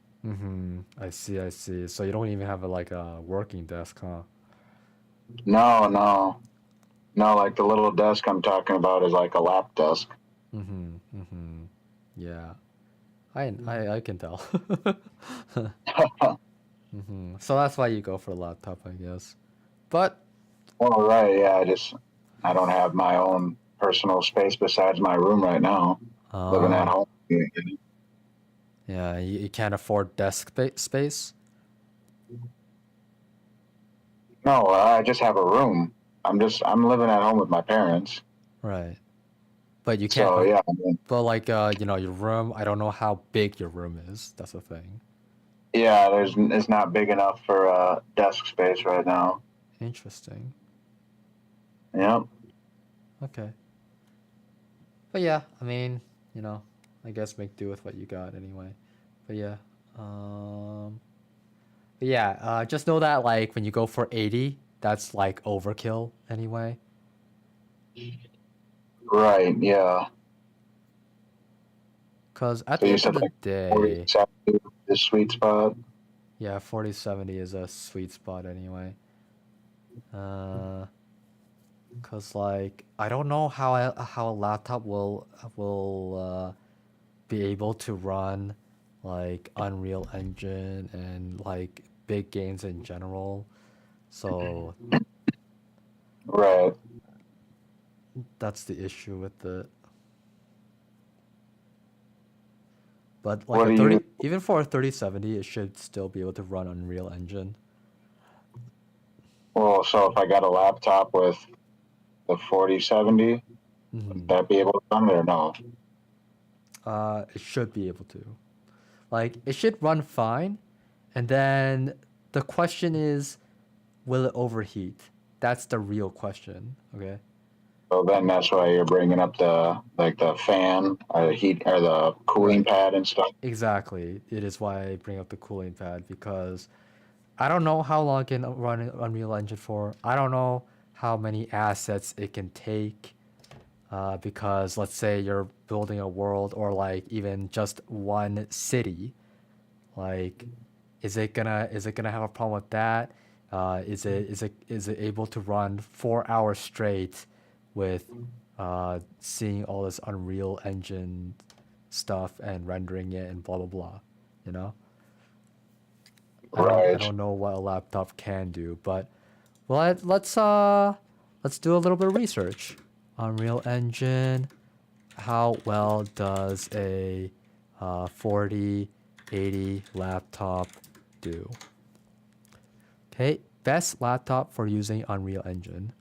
Speaker 1: I see, I see. So you don't even have like a working desk, huh?
Speaker 2: No, no, no. Like the little desk I'm talking about is like a lap desk.
Speaker 1: Yeah, I can tell. So that's why you go for a laptop, I guess. But
Speaker 2: All right. Yeah. I don't have my own personal space besides my room right now. Living at
Speaker 1: uh,
Speaker 2: home.
Speaker 1: yeah, you can't afford desk space,
Speaker 2: No, I just have a room. I'm living at home with my parents.
Speaker 1: right? But you can't.
Speaker 2: So yeah, I mean,
Speaker 1: But like your room. I don't know how big your room is. That's the thing.
Speaker 2: yeah. It's not big enough for desk space right now.
Speaker 1: Interesting.
Speaker 2: Yep.
Speaker 1: Okay. But yeah, I mean, I guess make do with what you got anyway. But yeah. Um. But yeah. Just know that like when you go for 80, that's like overkill anyway.
Speaker 2: Right. Yeah.
Speaker 1: Cause at
Speaker 2: So
Speaker 1: the
Speaker 2: you
Speaker 1: end of
Speaker 2: said
Speaker 1: the
Speaker 2: like
Speaker 1: day,
Speaker 2: 40 the sweet spot.
Speaker 1: yeah, 4070 is a sweet spot anyway. Uh. Cause like I don't know how a laptop will be able to run like Unreal Engine and like big games in general. So
Speaker 2: Right.
Speaker 1: that's the issue with it. But like
Speaker 2: What
Speaker 1: a
Speaker 2: do you?
Speaker 1: 30, even for a 3070, it should still be able to run Unreal Engine.
Speaker 2: Well, so if I got a laptop with the 4070, would
Speaker 1: Hmm.
Speaker 2: that be able to run it or no?
Speaker 1: It should be able to. Like it should run fine, and then the question is, will it overheat? That's the real question. Okay.
Speaker 2: So then that's why you're bringing up the fan or the heat or the cooling
Speaker 1: Right.
Speaker 2: pad and stuff.
Speaker 1: Exactly. It is why I bring up the cooling pad because I don't know how long it can run Unreal Engine for. I don't know how many assets it can take. Because let's say you're building a world or like even just one city, like is it gonna have a problem with that? Is it able to run 4 hours straight with seeing all this Unreal Engine stuff and rendering it and blah blah blah. You know, I
Speaker 2: Right.
Speaker 1: don't know what a laptop can do, but let's do a little bit of research. Unreal Engine. How well does a 4080 laptop do? Okay, best laptop for using Unreal Engine.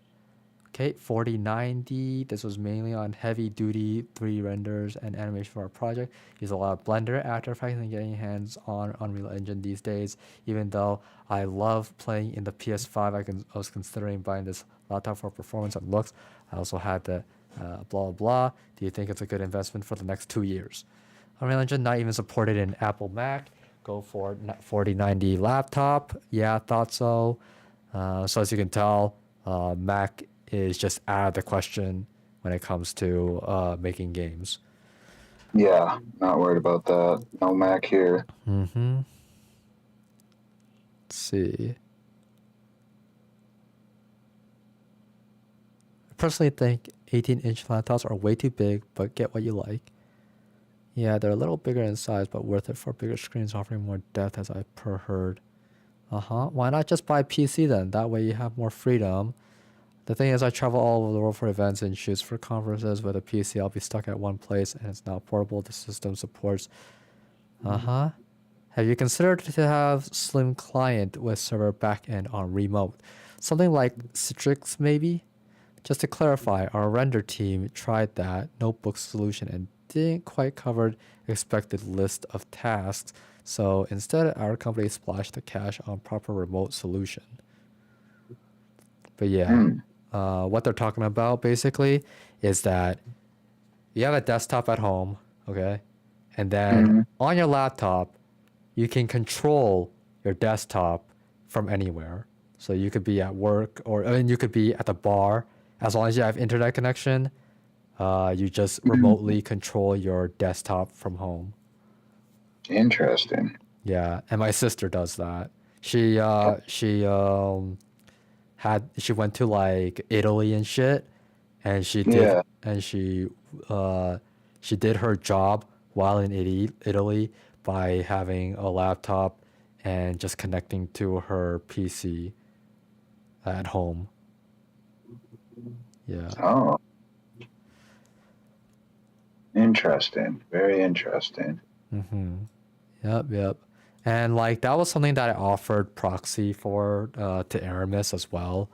Speaker 1: Okay, 4090. This was mainly on heavy duty 3D renders and animation for our project. Use a lot of Blender, After Effects, and getting hands on Unreal Engine these days. Even though I love playing in the PS5, I was considering buying this laptop for performance and looks. I also had the blah blah blah. Do you think it's a good investment for the next 2 years? Unreal Engine not even supported in Apple Mac. Go for 4090 laptop. Yeah, thought so. So as you can tell, Mac is just out of the question when it comes to making games.
Speaker 2: Yeah, not worried about that. No Mac here.
Speaker 1: Mm-hmm. Let's see. I personally think 18-inch laptops are way too big, but get what you like. Yeah, they're a little bigger in size, but worth it for bigger screens offering more depth, as I per heard. Why not just buy a PC then? That way you have more freedom. The thing is, I travel all over the world for events and shoots for conferences. With a PC, I'll be stuck at one place, and it's not portable. The system supports. Have you considered to have slim client with server backend on remote? Something like Citrix, maybe? Just to clarify, our render team tried that notebook solution and didn't quite cover expected list of tasks. So instead, our company splashed the cash on proper remote solution. But yeah, what they're talking about basically is that you have a desktop at home, okay? And then on your laptop, you can control your desktop from anywhere. So you could be at work, or I mean, you could be at the bar. As long as you have internet connection, you just remotely control your desktop from home.
Speaker 2: Interesting.
Speaker 1: Yeah, and my sister does that. She went to like Italy and shit, and
Speaker 2: Yeah.
Speaker 1: she did her job while in Italy by having a laptop and just connecting to her PC at home. Yeah.
Speaker 2: Oh, interesting. Very interesting.
Speaker 1: Yep. And like that was something that I offered proxy for to Aramis as well.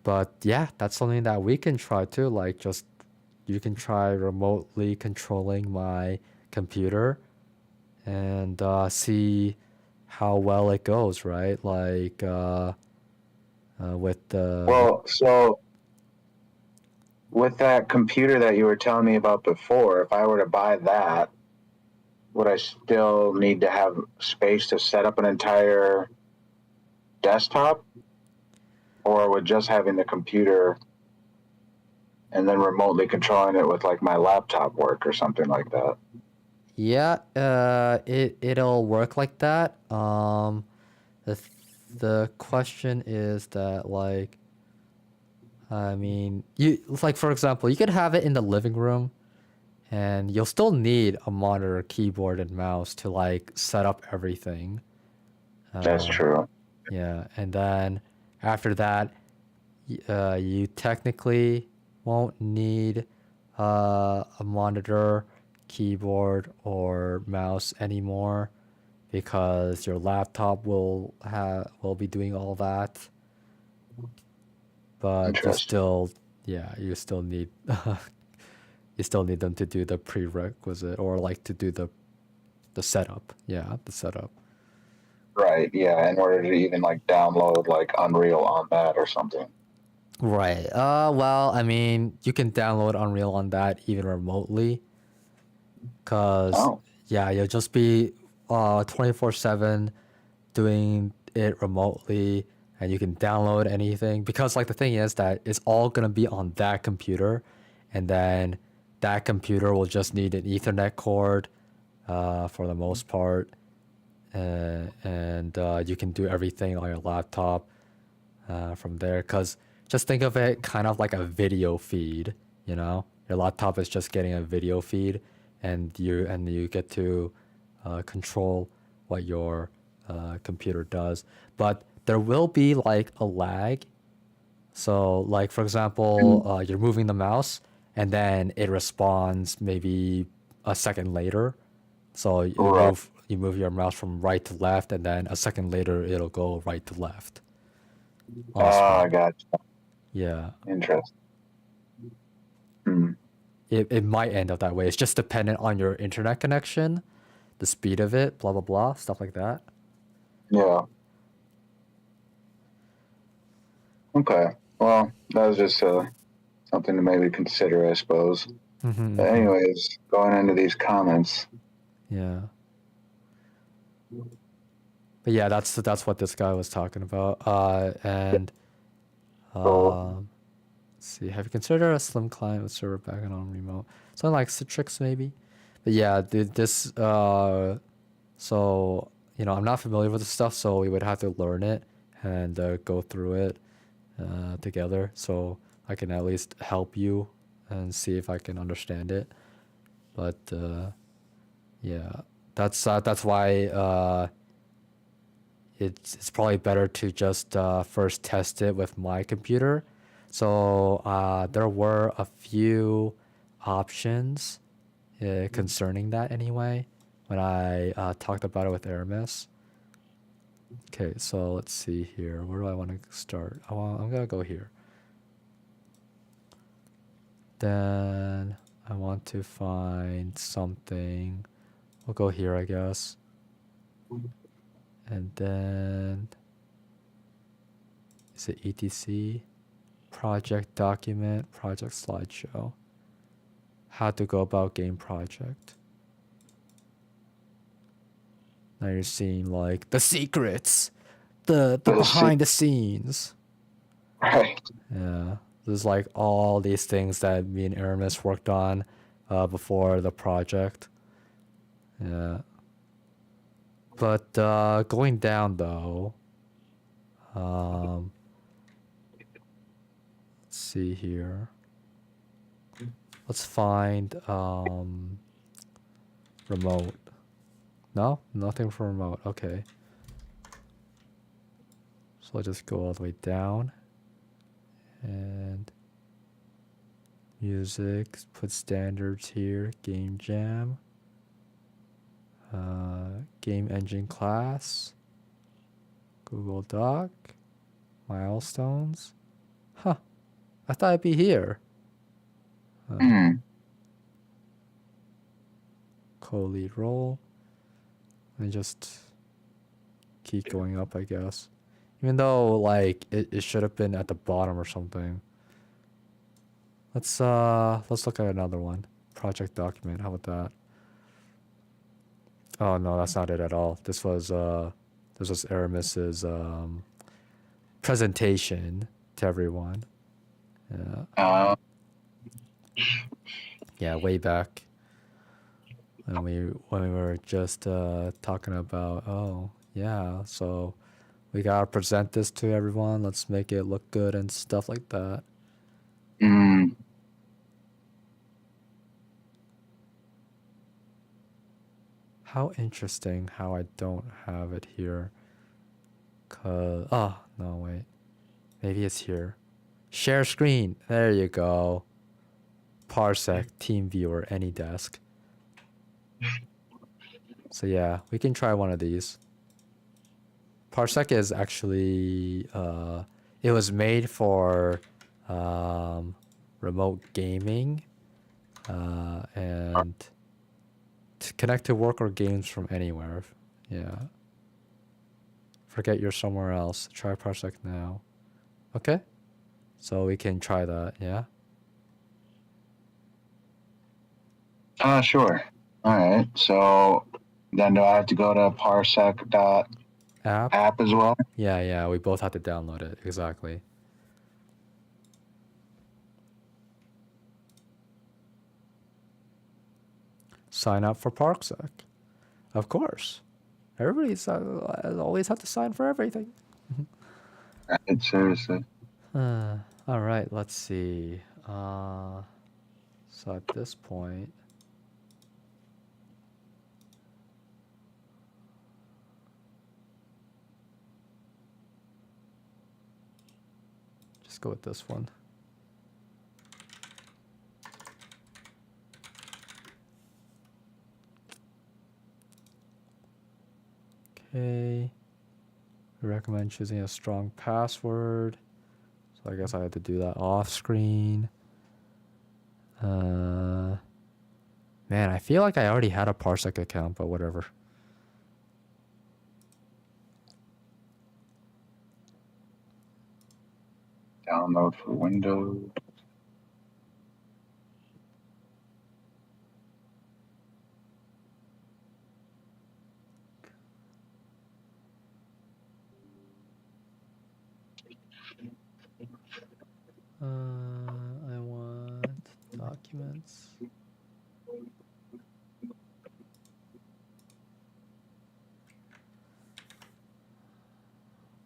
Speaker 1: But yeah, that's something that we can try too. Like just you can try remotely controlling my computer and see how well it goes, right? Like with the
Speaker 2: Well, so with that computer that you were telling me about before, if I were to buy that, would I still need to have space to set up an entire desktop? Or would just having the computer and then remotely controlling it with like my laptop work or something like that?
Speaker 1: yeah, it'll work like that. The the question is that like I mean, you like for example, you could have it in the living room and you'll still need a monitor, keyboard and mouse to like set up everything.
Speaker 2: That's true.
Speaker 1: Yeah, and then after that, you technically won't need a monitor, keyboard, or mouse anymore because your laptop will be doing all that. But
Speaker 2: Interesting.
Speaker 1: you still need you still need them to do the prerequisite or like to do the setup. Yeah, the setup.
Speaker 2: Right. Yeah. In order to even like download like Unreal on that or something.
Speaker 1: Right. Well, I mean, you can download Unreal on that even remotely, cause
Speaker 2: Oh,
Speaker 1: yeah, you'll just be 24/7 doing it remotely, and you can download anything. Because like the thing is that it's all gonna be on that computer, and then that computer will just need an Ethernet cord, for the most part, and you can do everything on your laptop from there. Because just think of it kind of like a video feed, you know? Your laptop is just getting a video feed, and you get to control what your computer does. But there will be like a lag. So like for example, you're moving the mouse and then it responds maybe a second later. So
Speaker 2: Right.
Speaker 1: you move your mouse from right to left, and then a second later it'll go right to left on the
Speaker 2: Ah, I
Speaker 1: screen.
Speaker 2: got
Speaker 1: Yeah.
Speaker 2: you. Interesting. Hmm.
Speaker 1: It might end up that way. It's just dependent on your internet connection, the speed of it, blah blah blah, stuff like that.
Speaker 2: Yeah. Okay. Well, that was just something to maybe consider, I suppose. But anyways, going into these comments.
Speaker 1: Yeah. But yeah, that's what this guy was talking about. And
Speaker 2: So,
Speaker 1: let's see, have you considered a slim client with server backend on remote? Something like Citrix maybe. But yeah, this so I'm not familiar with the stuff, so we would have to learn it and go through it together, so I can at least help you and see if I can understand it. But yeah, that's why it's probably better to just first test it with my computer. So there were a few options concerning that anyway when I talked about it with Aramis. Okay, so let's see here. Where do I want to start? I'm gonna go here. Then I want to find something. We'll go here, I guess. And then is it ETC? Project document, project slideshow. How to go about game project. Now you're seeing like the secrets, the behind the scenes.
Speaker 2: right.
Speaker 1: Yeah, there's like all these things that me and Aramis worked on before the project. Yeah, but going down though, let's see here. Let's find remote. No, nothing for remote. Okay. So I'll just go all the way down. And music, put standards here. Game jam. Game engine class. Google Doc. Milestones. Huh. I thought it'd be here. Co-lead role. And just keep going up, I guess. Even though like it should have been at the bottom or something. Let's look at another one. Project document. How about that? Oh no, that's not it at all. This was Aramis's presentation to everyone. Yeah. Yeah, way back when we were just talking about, oh yeah, so we gotta present this to everyone. Let's make it look good and stuff like that. How interesting how I don't have it here. Oh no, wait, maybe it's here. Share screen. There you go. Parsec, TeamViewer, AnyDesk. So yeah, we can try one of these. Parsec is actually it was made for remote gaming and to connect to work or games from anywhere. Yeah. Forget you're somewhere else. Try Parsec now. Okay. So we can try that. Yeah.
Speaker 2: Sure. All right. So then do I have to go to parsec.app as well?
Speaker 1: Yeah. We both have to download it. Exactly. Sign up for Parsec. Of course. Everybody's always have to sign for everything.
Speaker 2: Right, seriously.
Speaker 1: All right, let's see. So at this point, just go with this one. Okay. We recommend choosing a strong password. So I guess I had to do that off screen. Man, I feel like I already had a Parsec account, but whatever.
Speaker 2: Download for Windows.
Speaker 1: I want documents.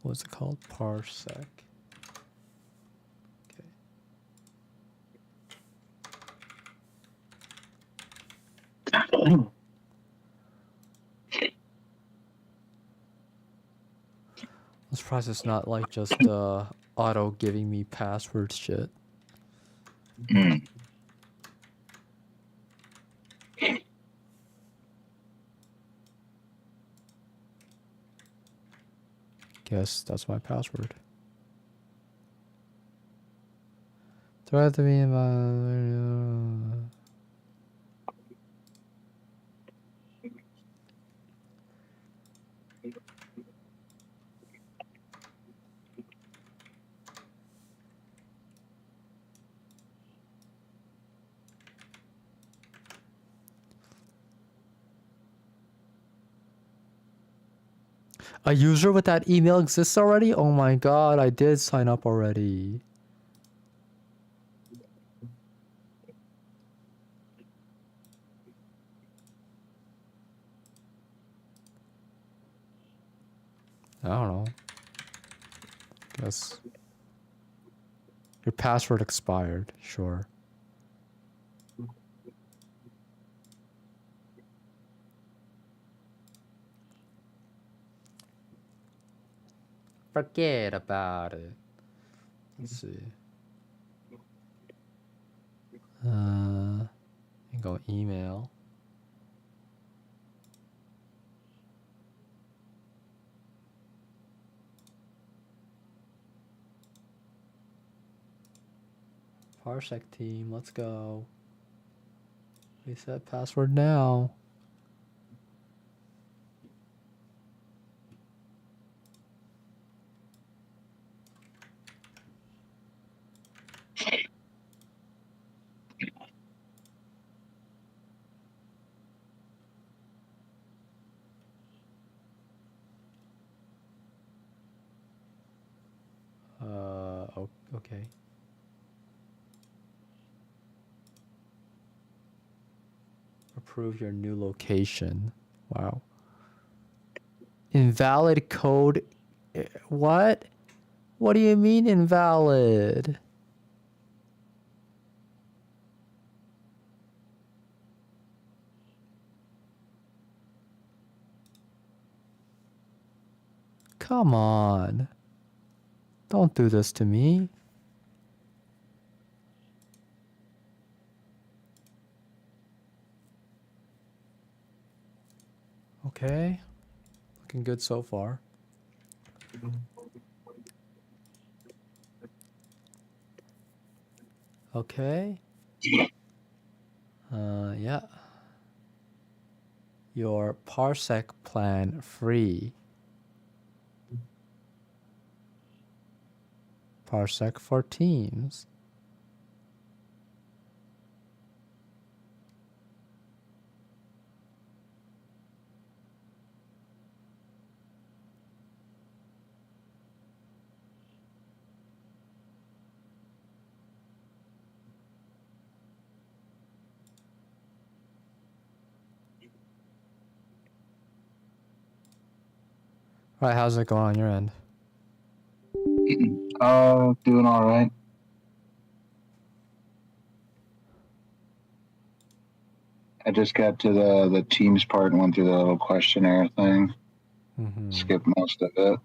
Speaker 1: What's it called? Parsec. Okay. I'm surprised it's not like just auto giving me password shit. Guess that's my password. Do I have to be in my... A user with that email exists already? Oh my god, I did sign up already. I don't know. Guess your password expired. Sure. Forget about it. Let's see. You go email. Parsec team, let's go. Reset password now. Okay. Approve your new location. Wow. Invalid code. What? What do you mean invalid? Come on. Don't do this to me. Okay. Looking good so far. Okay. Yeah. Your Parsec plan free. Parsec for Teams. All right, how's it going on your end?
Speaker 2: Doing all right. I just got to the teams part and went through the little questionnaire thing.
Speaker 1: Mm-hmm.
Speaker 2: Skipped most of it.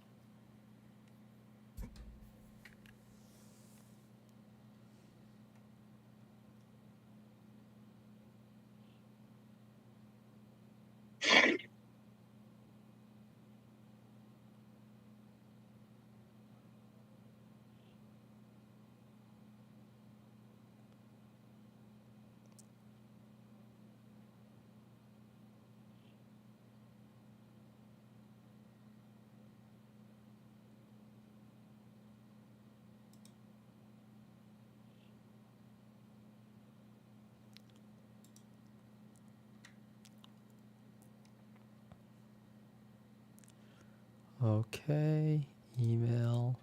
Speaker 1: Okay, email.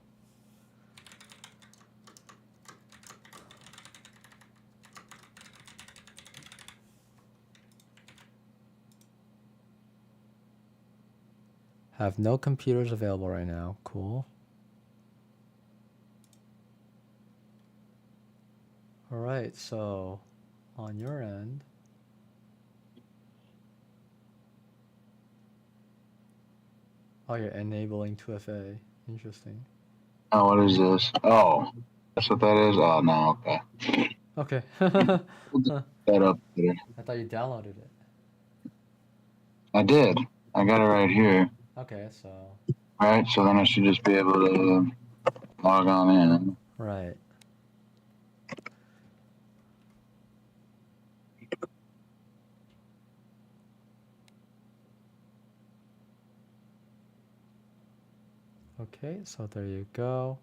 Speaker 1: Have no computers available right now. Cool. All right, so on your end, oh, you're enabling 2FA. Interesting.
Speaker 2: Oh, what is this? Oh, that's what that is? Oh, no, okay.
Speaker 1: Okay.
Speaker 2: We'll get that up there.
Speaker 1: I thought you downloaded it.
Speaker 2: I did. I got it right here.
Speaker 1: Okay, so.
Speaker 2: Right, so then I should just be able to log on in.
Speaker 1: Right. Okay, so there you go.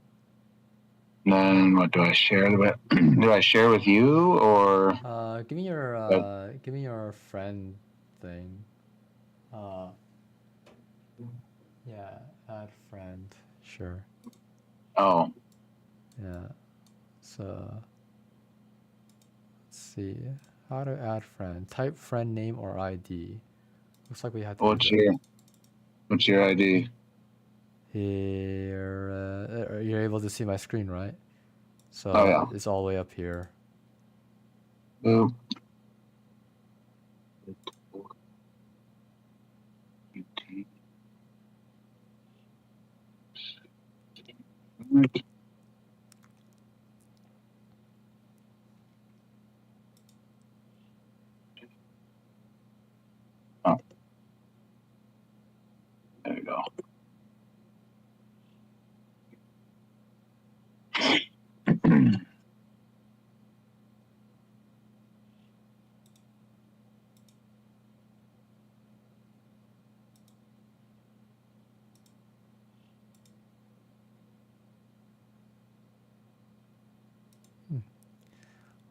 Speaker 2: Then what do I share? Do I share with you or?
Speaker 1: Give me your friend thing. Yeah, add friend. Sure.
Speaker 2: Oh,
Speaker 1: Yeah. So let's see how to add friend. Type friend name or ID. Looks like we have to do
Speaker 2: what's
Speaker 1: that.
Speaker 2: your ID?
Speaker 1: Here, you're able to see my screen, right? So
Speaker 2: Oh yeah.
Speaker 1: it's all the way up here.
Speaker 2: Boop. Oh, there you go.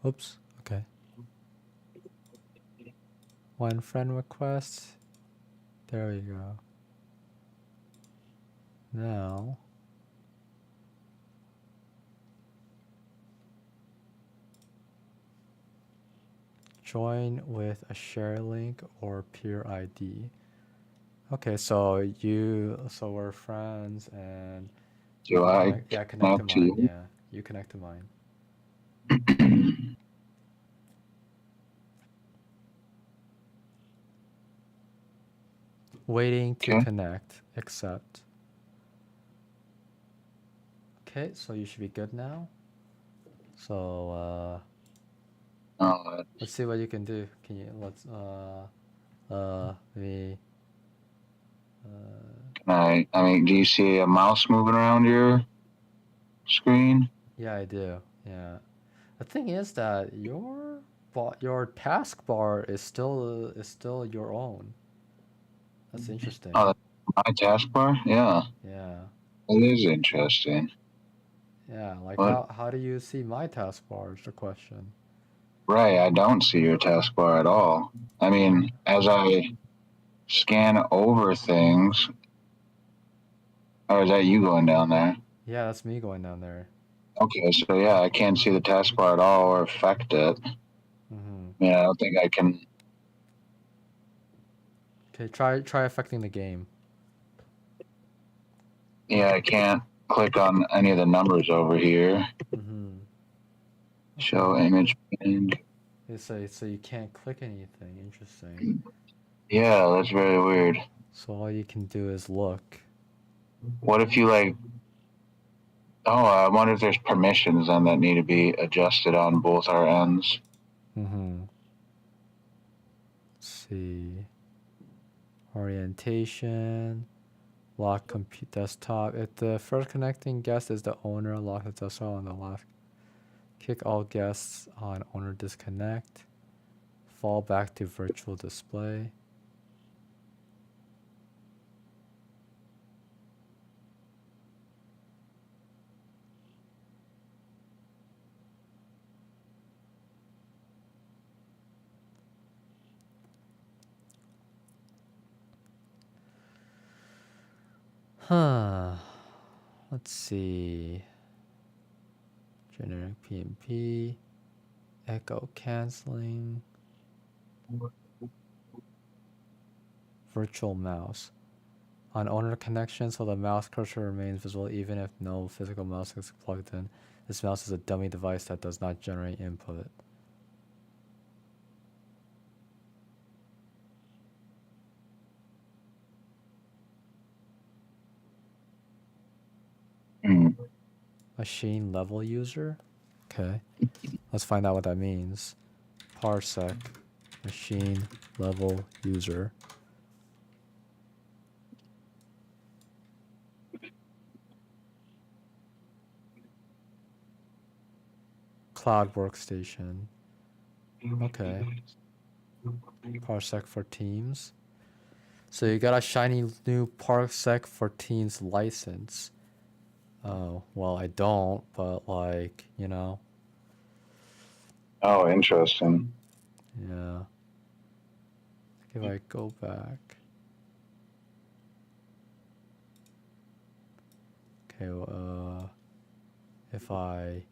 Speaker 1: Oops. Okay. One friend request. There we go. Now, join with a share link or peer ID. Okay, so we're friends and
Speaker 2: Do I
Speaker 1: connect to
Speaker 2: connect to
Speaker 1: mine.
Speaker 2: you?
Speaker 1: Yeah, you connect to mine. Waiting to
Speaker 2: Okay.
Speaker 1: connect. Accept. Okay, so you should be good now. So let's see what you can do. Can you maybe
Speaker 2: Can I mean, do you see a mouse moving around your screen?
Speaker 1: yeah, I do. Yeah. The thing is that your taskbar is still your own. That's interesting.
Speaker 2: Oh, that's my taskbar? Yeah,
Speaker 1: Yeah.
Speaker 2: it is interesting.
Speaker 1: Yeah, like
Speaker 2: What?
Speaker 1: how do you see my taskbar is the question.
Speaker 2: Right, I don't see your taskbar at all. I mean, as I scan over things, or is that you going down there?
Speaker 1: Yeah, that's me going down there.
Speaker 2: Okay, so yeah, I can't see the taskbar at all or affect it.
Speaker 1: Mm-hmm.
Speaker 2: I don't think I can.
Speaker 1: Okay, try affecting the game.
Speaker 2: Yeah, I can't click on any of the numbers over here.
Speaker 1: Mm-hmm. Okay.
Speaker 2: Show image pinned.
Speaker 1: So you can't click anything. Interesting.
Speaker 2: Yeah, that's very weird.
Speaker 1: So all you can do is look.
Speaker 2: What if you like? Oh, I wonder if there's permissions then that need to be adjusted on both our ends.
Speaker 1: Mm-hmm. Let's see. Orientation. Lock compute desktop. If the first connecting guest is the owner, lock the desktop on the left. Kick all guests on owner disconnect. Fall back to virtual display. Huh. Let's see. Generic PMP. Echo canceling. Virtual mouse. On owner connection, so the mouse cursor remains visible even if no physical mouse is plugged in. This mouse is a dummy device that does not generate input.
Speaker 2: Mm.
Speaker 1: Machine level user? Okay. Let's find out what that means. Parsec. Machine level user. Cloud workstation. Okay. Parsec for Teams. So you got a shiny new Parsec for Teams license. Oh, well, I don't, but like, you know.
Speaker 2: Oh, interesting.
Speaker 1: Yeah. If I go back. Okay, if I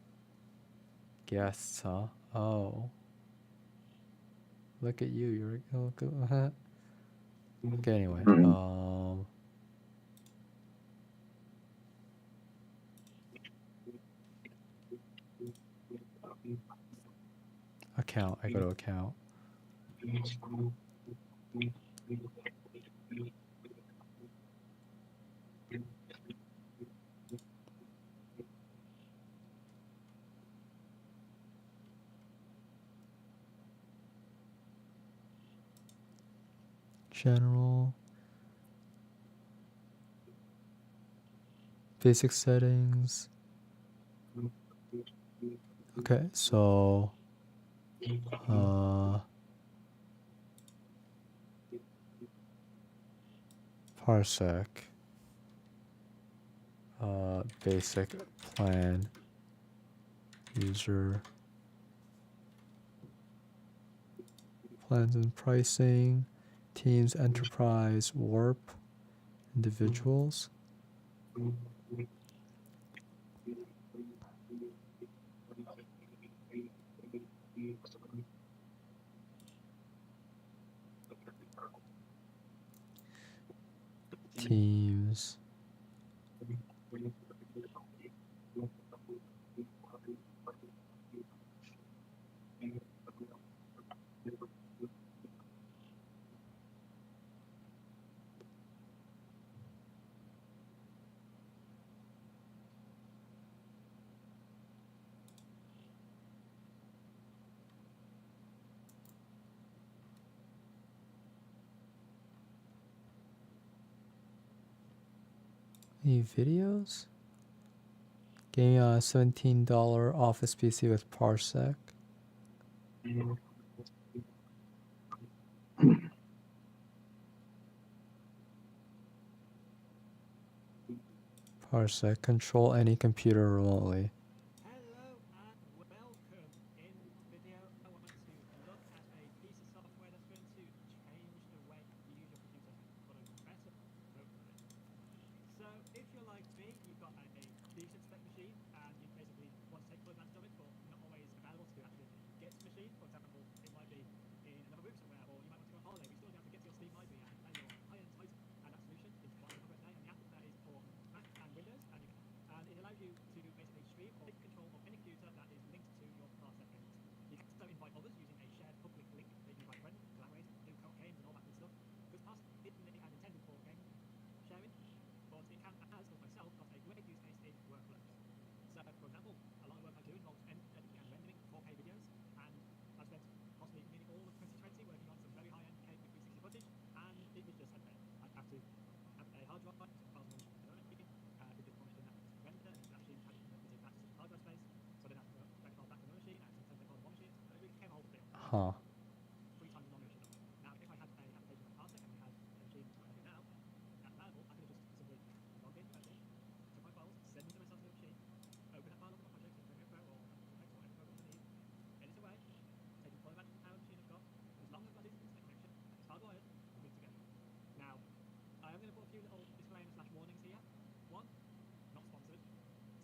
Speaker 1: guess, huh? Oh. Look at you, you're okay, anyway.
Speaker 2: Mm.
Speaker 1: Account. I go to account. General. Basic settings. Okay, so parsec. Basic plan user plans and pricing, teams, enterprise, warp, individuals. Teams. Any videos? Getting a $17 Office PC with Parsec. Parsec. Control any computer remotely.
Speaker 3: Hello and welcome. In this video, I want to look at a piece of software that's going to change the way you use your computer for a better, hopefully. So if you're like me, you've got a decent spec machine and you basically want to take full advantage of it, but not always available to actually get to the machine. For example, it might be in another room somewhere, or you might want to go on holiday, but you still want to be able to get to your Steam library and play your high-end title. And that solution is what I'm talking about today, and the app that is for Mac and Windows, and it allows you to basically stream or take control of any computer that is linked to your Parsec page. You can also invite others using a
Speaker 1: Huh.
Speaker 3: 3 times as long as it should have. Now, if I had a application like Parsec and we had a machine like I do now, at that level, I could have just simply logged in directly, took my files, send them to myself to the machine, open that file up on my project, bring it through, or text or whatever program I need, edit away, take deploy back to the power machine I've got. As long as I've got a decent internet connection, it's hardwired, we're good to go. Now, I am going to put a few little disclaimers / warnings here. 1, not sponsored.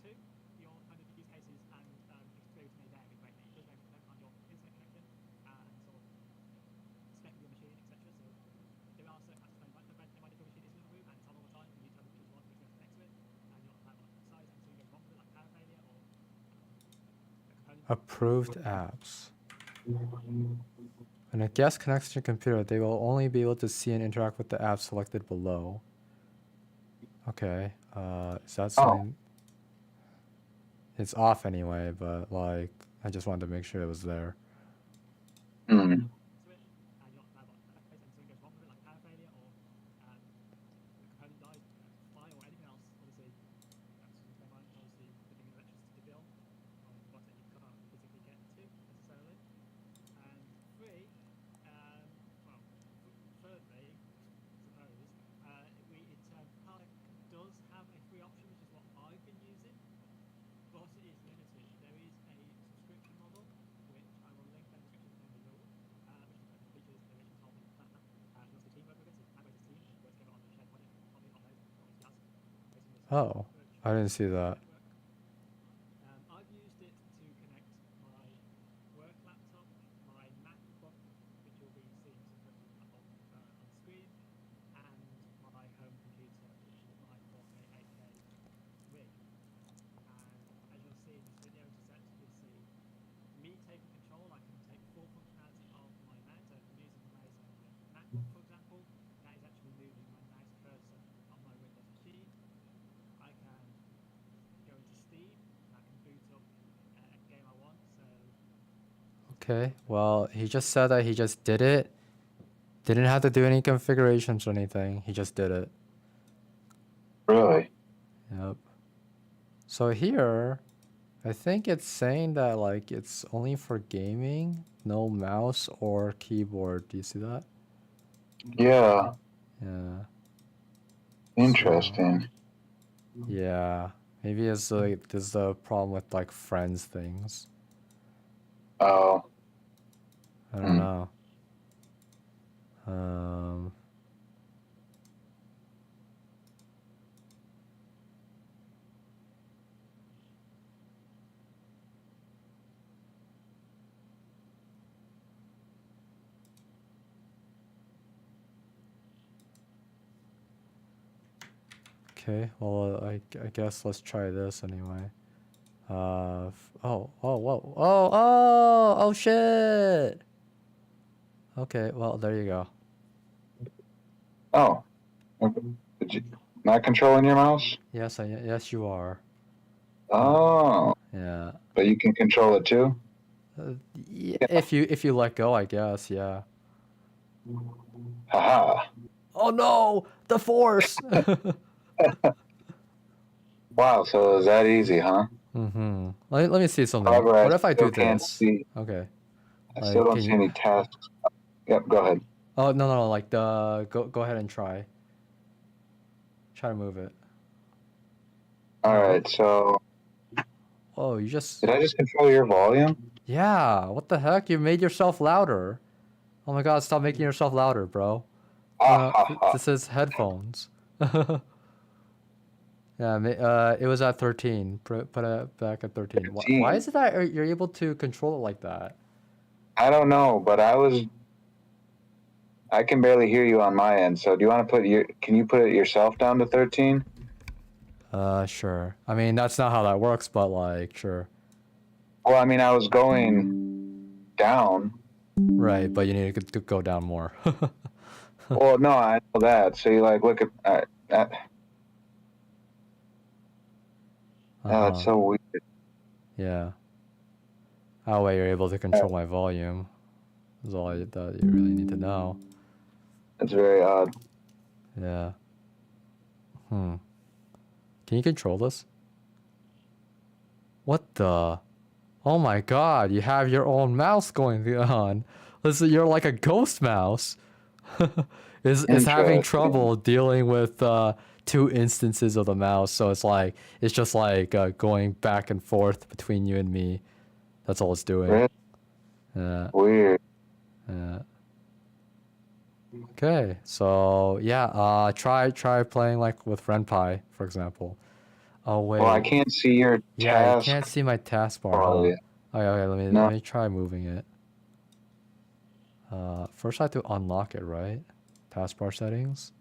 Speaker 3: 2, your kind of use cases and experience may vary greatly. It does vary depending on your internet connection and sort of spec of your machine, etc. So there are certain aspects like the machine is in another room and it's on all the time, and you need to have a computer to be next to it, and you're not on size, and something goes wrong with it, like power failure or a component.
Speaker 1: Approved apps. When a guest connects to your computer, they will only be able to see and interact with the app selected below. Okay. Is that something? It's off anyway, but like I just wanted to make sure it was there.
Speaker 2: Hmm.
Speaker 3: To it, and you're not allowed on and something goes wrong with it, like power failure or a component dies, fire or anything else. Obviously, that's something to bear in mind. Obviously, the thing is electricity bill on what you can't physically get to necessarily. And 3, well, thirdly, suppose Park does have a free option, which is what I've been using, but it is limited. There is a subscription model, which I will link down in the description down below, which features innovations on the plan. And also teamwork with it, so collaborative team, work together on a shared project, on the online, or jazz, basing this
Speaker 1: Oh, I didn't see that.
Speaker 3: network. I've used it to connect my work laptop, my MacBook, which you'll be seeing on screen, and my home computer, which is my 4K 8K rig. And as you'll see in this video to set, you'll see me taking control. I can take full functionality of my mouse. So if I'm using the mouse on my MacBook, for example, that is actually moving my mouse cursor on my Windows machine. I can go into Steam, and I can boot up a game I want. So
Speaker 1: Okay. Well, he just said that he just did it. Didn't have to do any configurations or anything. He just did it.
Speaker 2: Really?
Speaker 1: Yep. So here, I think it's saying that like it's only for gaming, no mouse or keyboard. Do you see that?
Speaker 2: Yeah.
Speaker 1: Yeah.
Speaker 2: Interesting.
Speaker 1: So, yeah. Maybe it's like there's a problem with like friends things.
Speaker 2: Oh.
Speaker 1: I don't know. Okay, well, I guess let's try this anyway. Oh, whoa, oh, shit! Okay, well, there you go.
Speaker 2: Oh. Did you not controlling your mouse?
Speaker 1: Yes, yes, you are.
Speaker 2: Oh.
Speaker 1: Yeah.
Speaker 2: But you can control it too?
Speaker 1: Yeah. If you let go, I guess, yeah.
Speaker 2: Haha.
Speaker 1: Oh no, the force!
Speaker 2: Wow, so it was that easy, huh?
Speaker 1: Mm-hmm. Let me see something.
Speaker 2: However,
Speaker 1: What if I do
Speaker 2: can't
Speaker 1: this?
Speaker 2: see.
Speaker 1: Okay.
Speaker 2: I still don't see any tasks. Yep, go ahead.
Speaker 1: Oh no, like go ahead and try. Try to move it.
Speaker 2: Alright, so
Speaker 1: Oh, you just...
Speaker 2: did I just control your volume?
Speaker 1: Yeah, what the heck? You made yourself louder. Oh my god, stop making yourself louder, bro. This is headphones. Yeah, it was at 13. Put it back at 13. Why is it that you're able to control it like that?
Speaker 2: I don't know, but I can barely hear you on my end. So do you want to can you put it yourself down to 13?
Speaker 1: Sure. I mean, that's not how that works, but like, sure.
Speaker 2: Well, I mean, I was going down.
Speaker 1: Right, but you need to go down more.
Speaker 2: Well, no, I know that. So you like look at that. Oh, that's so weird.
Speaker 1: Yeah. That way you're able to control my volume. That's all that you really need to know.
Speaker 2: That's very odd.
Speaker 1: Yeah. Can you control this? What the? Oh my god, you have your own mouse going on. Listen, you're like a ghost mouse. Is having
Speaker 2: Interesting.
Speaker 1: trouble dealing with two instances of the mouse, so it's just like going back and forth between you and me. That's all it's doing.
Speaker 2: Really
Speaker 1: Yeah.
Speaker 2: weird.
Speaker 1: Okay, so yeah, try playing like with renpy, for example. Oh
Speaker 2: Well, I
Speaker 1: wait,
Speaker 2: can't see your
Speaker 1: yeah, you
Speaker 2: task
Speaker 1: can't see my taskbar,
Speaker 2: bar
Speaker 1: huh?
Speaker 2: yet.
Speaker 1: Okay, okay, let
Speaker 2: No.
Speaker 1: me try moving it. First I have to unlock it, right? Taskbar settings,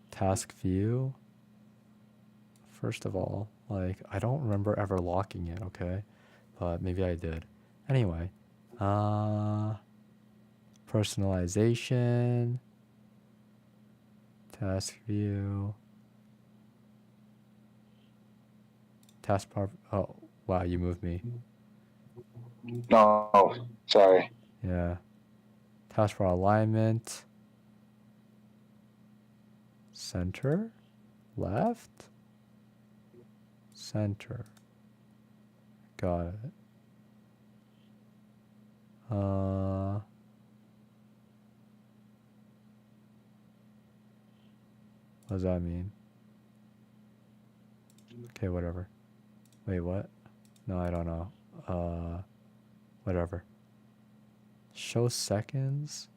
Speaker 1: task view. First of all, like I don't remember ever locking it, okay? But maybe I did. Anyway, personalization, task view, taskbar. Oh, wow, you moved me.
Speaker 2: No. Sorry.
Speaker 1: Yeah. Taskbar alignment. Center. Left. Center. Got it. What does that mean? Okay, whatever. Wait, what? No, I don't know. Whatever. Show seconds.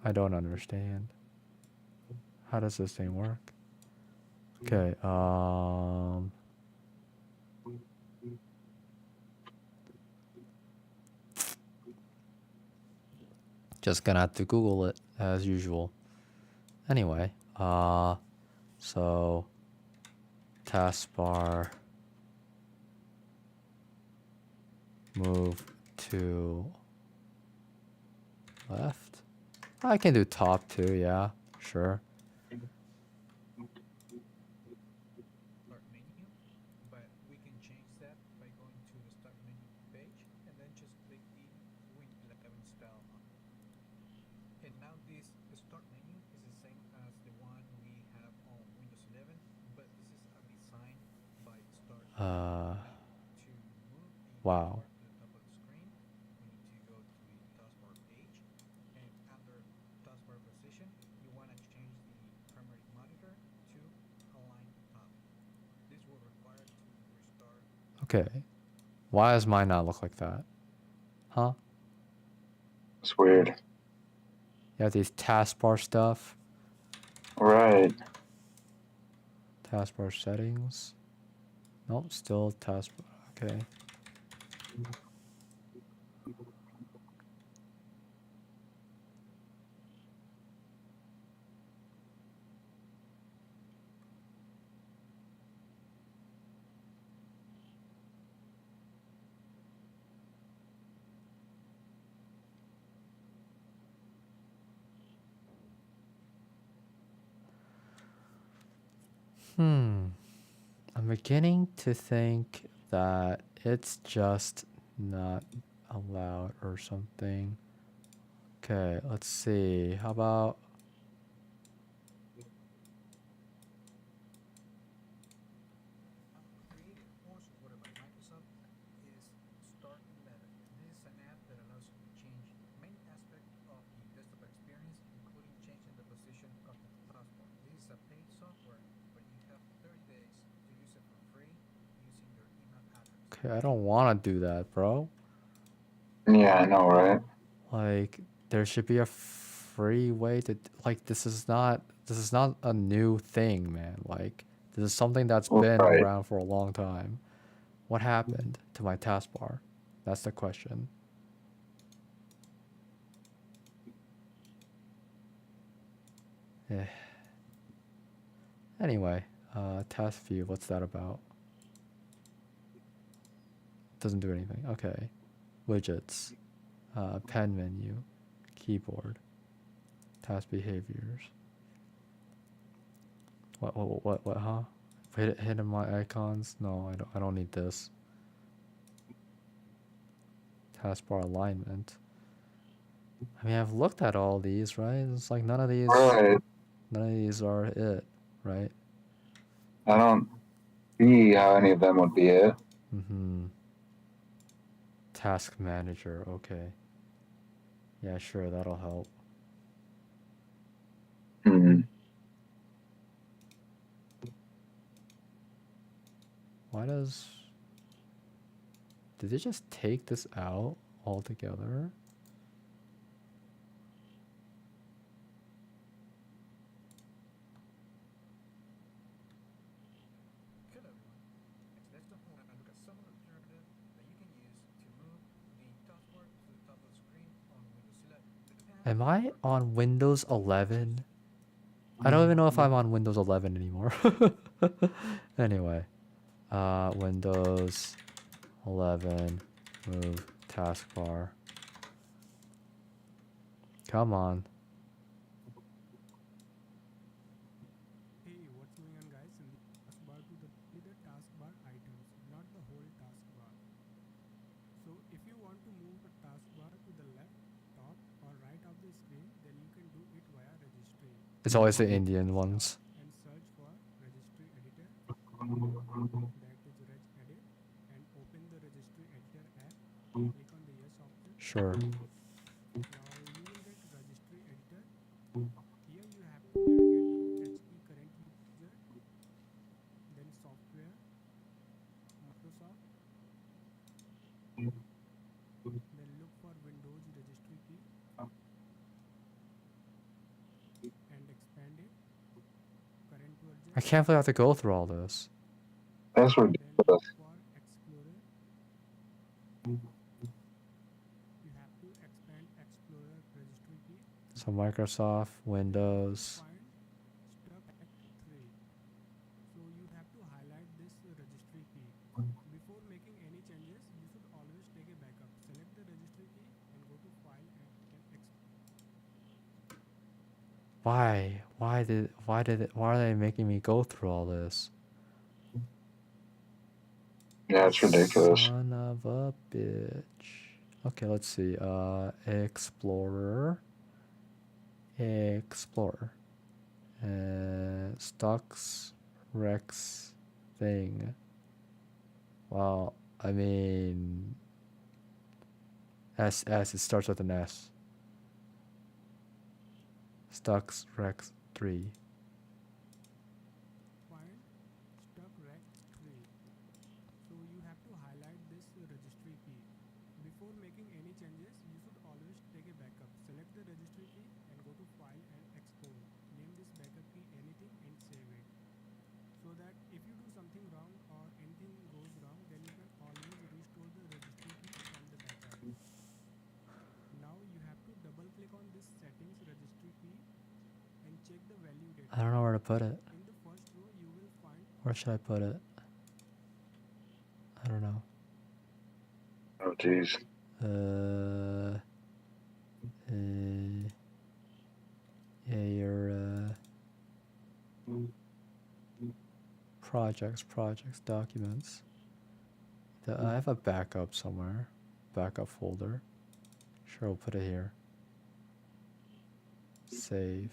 Speaker 1: I don't understand. How does this thing work? Okay, just gonna have to Google it as usual. Anyway, so taskbar move to left. I can do top too, yeah, sure.
Speaker 4: Start menu, but we can change that by going to the start menu page and then just click the Win11 style on. And now this start menu is the same as the one we have on Windows 11, but this is a design by start menu. To move the
Speaker 1: Wow.
Speaker 4: taskbar to the top of the screen, we need to go to the taskbar page, and under taskbar position, you want to change the primary monitor to align top. This will require to restart.
Speaker 1: Okay. Why does mine not look like that? Huh?
Speaker 2: It's weird.
Speaker 1: You have these taskbar stuff.
Speaker 2: Right.
Speaker 1: Taskbar settings. Nope, still taskbar. Okay. I'm beginning to think that it's just not allowed or something. Okay, let's see. How about
Speaker 4: Created or supported by Microsoft is Start 11. This is an app that allows you to change many aspects of the desktop experience, including changing the position of the taskbar. This is a paid software, but you have 30 days to use it for free using your email address.
Speaker 1: okay, I don't want to do that, bro.
Speaker 2: Yeah, I know, right?
Speaker 1: Like there should be a free way to like this is not a new thing, man. Like this is something that's been
Speaker 2: Right.
Speaker 1: around for a long time. What happened to my taskbar? That's the question. Eh. Anyway, task view, what's that about? Doesn't do anything. Okay. Widgets, pen menu, keyboard, task behaviors. What, huh? Hidden my icons? No, I don't need this. Taskbar alignment. I mean, I've looked at all these, right? It's like none of these
Speaker 2: Right.
Speaker 1: are it, right?
Speaker 2: I don't see how any of them would be it.
Speaker 1: Mm-hmm. Task manager, okay. Yeah, sure, that'll help.
Speaker 2: Hmm.
Speaker 1: Why does... Did they just take this out altogether?
Speaker 4: Hello everyone. Next, let's look at some alternative that you can use to move the taskbar to the top of the screen on Windows 11.
Speaker 1: Am I on Windows 11? I don't even know if I'm on Windows 11 anymore. Anyway, Windows 11, move taskbar. Come on.
Speaker 3: Hey, what's going on, guys? In the taskbar to the taskbar items, not the whole taskbar. So if you want to move the taskbar to the left, top, or right of the screen, then you can do it via registry.
Speaker 1: It's always the Indian ones.
Speaker 3: And search for registry editor. That is reg edit, and open the registry editor app. Click on the yes option.
Speaker 1: Sure.
Speaker 3: Now you will get registry editor. Here you have to navigate to HE current user, then software, Microsoft, then look for Windows registry key and expand it. Current version.
Speaker 1: I can't believe I have to go through all this.
Speaker 2: That's
Speaker 3: Then look
Speaker 2: ridiculous.
Speaker 3: for Explorer. You have to expand Explorer registry key.
Speaker 1: So Microsoft, Windows.
Speaker 3: Find stuck at 3. So you have to highlight this registry key. Before making any changes, you should always take a backup. Select the registry key and go to File and
Speaker 1: Why? Why are they making me go through all this?
Speaker 2: Yeah, it's ridiculous.
Speaker 1: Son of a bitch. Okay, let's see. Explorer. Stocks Rex thing. Well, I mean it starts with an S. Stocks Rex 3.
Speaker 3: find stuck rec 3. So you have to highlight this registry key. Before making any changes, you should always take a backup. Select the registry key and go to File and Export. Name this backup key anything and save it. So that if you do something wrong or anything goes wrong, then you can always restore the registry key from the backup. Now you have to double click on this settings registry key and check the value data.
Speaker 1: I don't know where to put it.
Speaker 3: In the first row, you will find.
Speaker 1: Where should I put it? I don't know.
Speaker 2: Oh, jeez.
Speaker 1: Yeah, your projects, documents. I have a backup somewhere. Backup folder. Sure, we'll put it here. Save.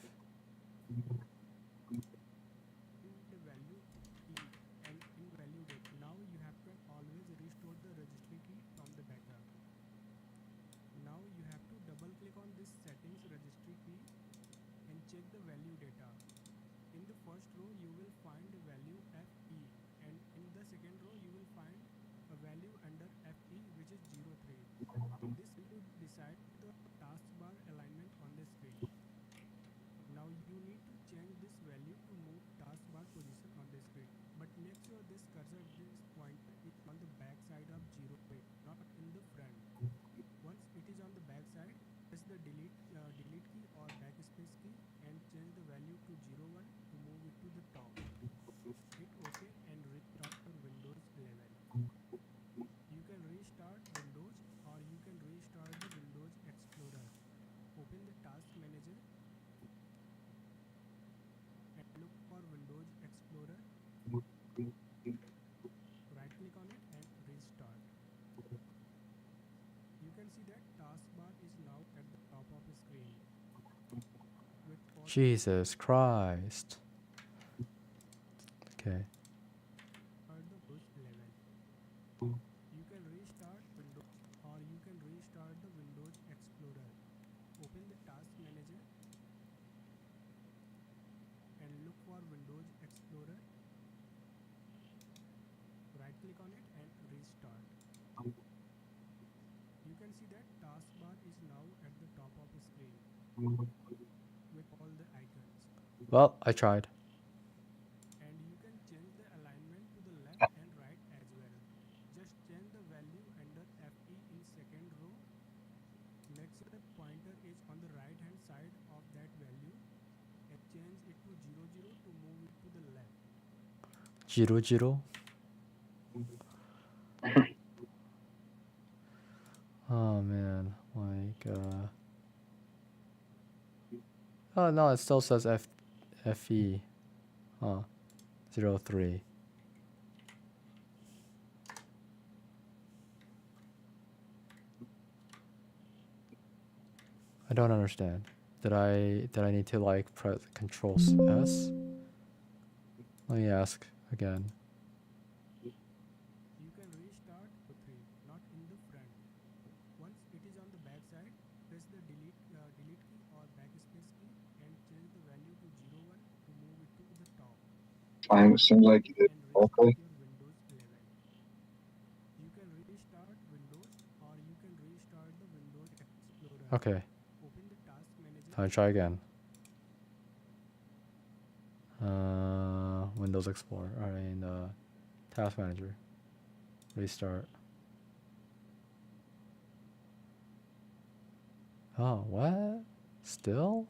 Speaker 3: The value key and invalidate. Now you have to always restore the registry key from the backup. Now you have to double click on this settings registry key and check the value data. In the first row you will find the value FE, and in the second row you will find a value under FE which is 03. This will decide the taskbar alignment on the screen. Now you need to change this value to move taskbar position on the screen, but make sure this cursor, this pointer is on the back side of 08, not in the front. Once it is on the back side, press the delete key or backspace key and change the value to 01 to move it to the top. Hit OK and restart your Windows 11. You can restart Windows or you can restart the Windows Explorer Right click on it and restart. You can see that taskbar is now at the top of the screen with all
Speaker 1: Jesus Christ. Okay.
Speaker 3: the Windows 11. You can restart Windows or you can restart the Windows Explorer. Open the Task Manager and look for Windows Explorer. Right click on it and restart. You can see that taskbar is now at the top of the screen with all the icons.
Speaker 1: Well, I tried.
Speaker 3: And you can change the alignment to the left and right as well. Just change the value under FE in second row. Let's say the pointer is on the right hand side of that value and change it to 00 to move it to the left.
Speaker 1: Jiro. Oh man, like oh no, it still says FE. Huh. 03. I don't understand. Did I need to like press Control S? Let me ask again.
Speaker 3: You can restart to 3, not in the front. Once it is on the back side, press the delete key or backspace key and change the value to 01 to move it to the top.
Speaker 2: Seems like you did
Speaker 3: And restart
Speaker 2: correctly.
Speaker 3: your Windows 11. You can restart Windows or you can restart the Windows Explorer.
Speaker 1: Okay,
Speaker 3: Open the Task Manager.
Speaker 1: I'll try again. Windows Explorer. I mean, Task Manager. Restart. Oh, what? Still?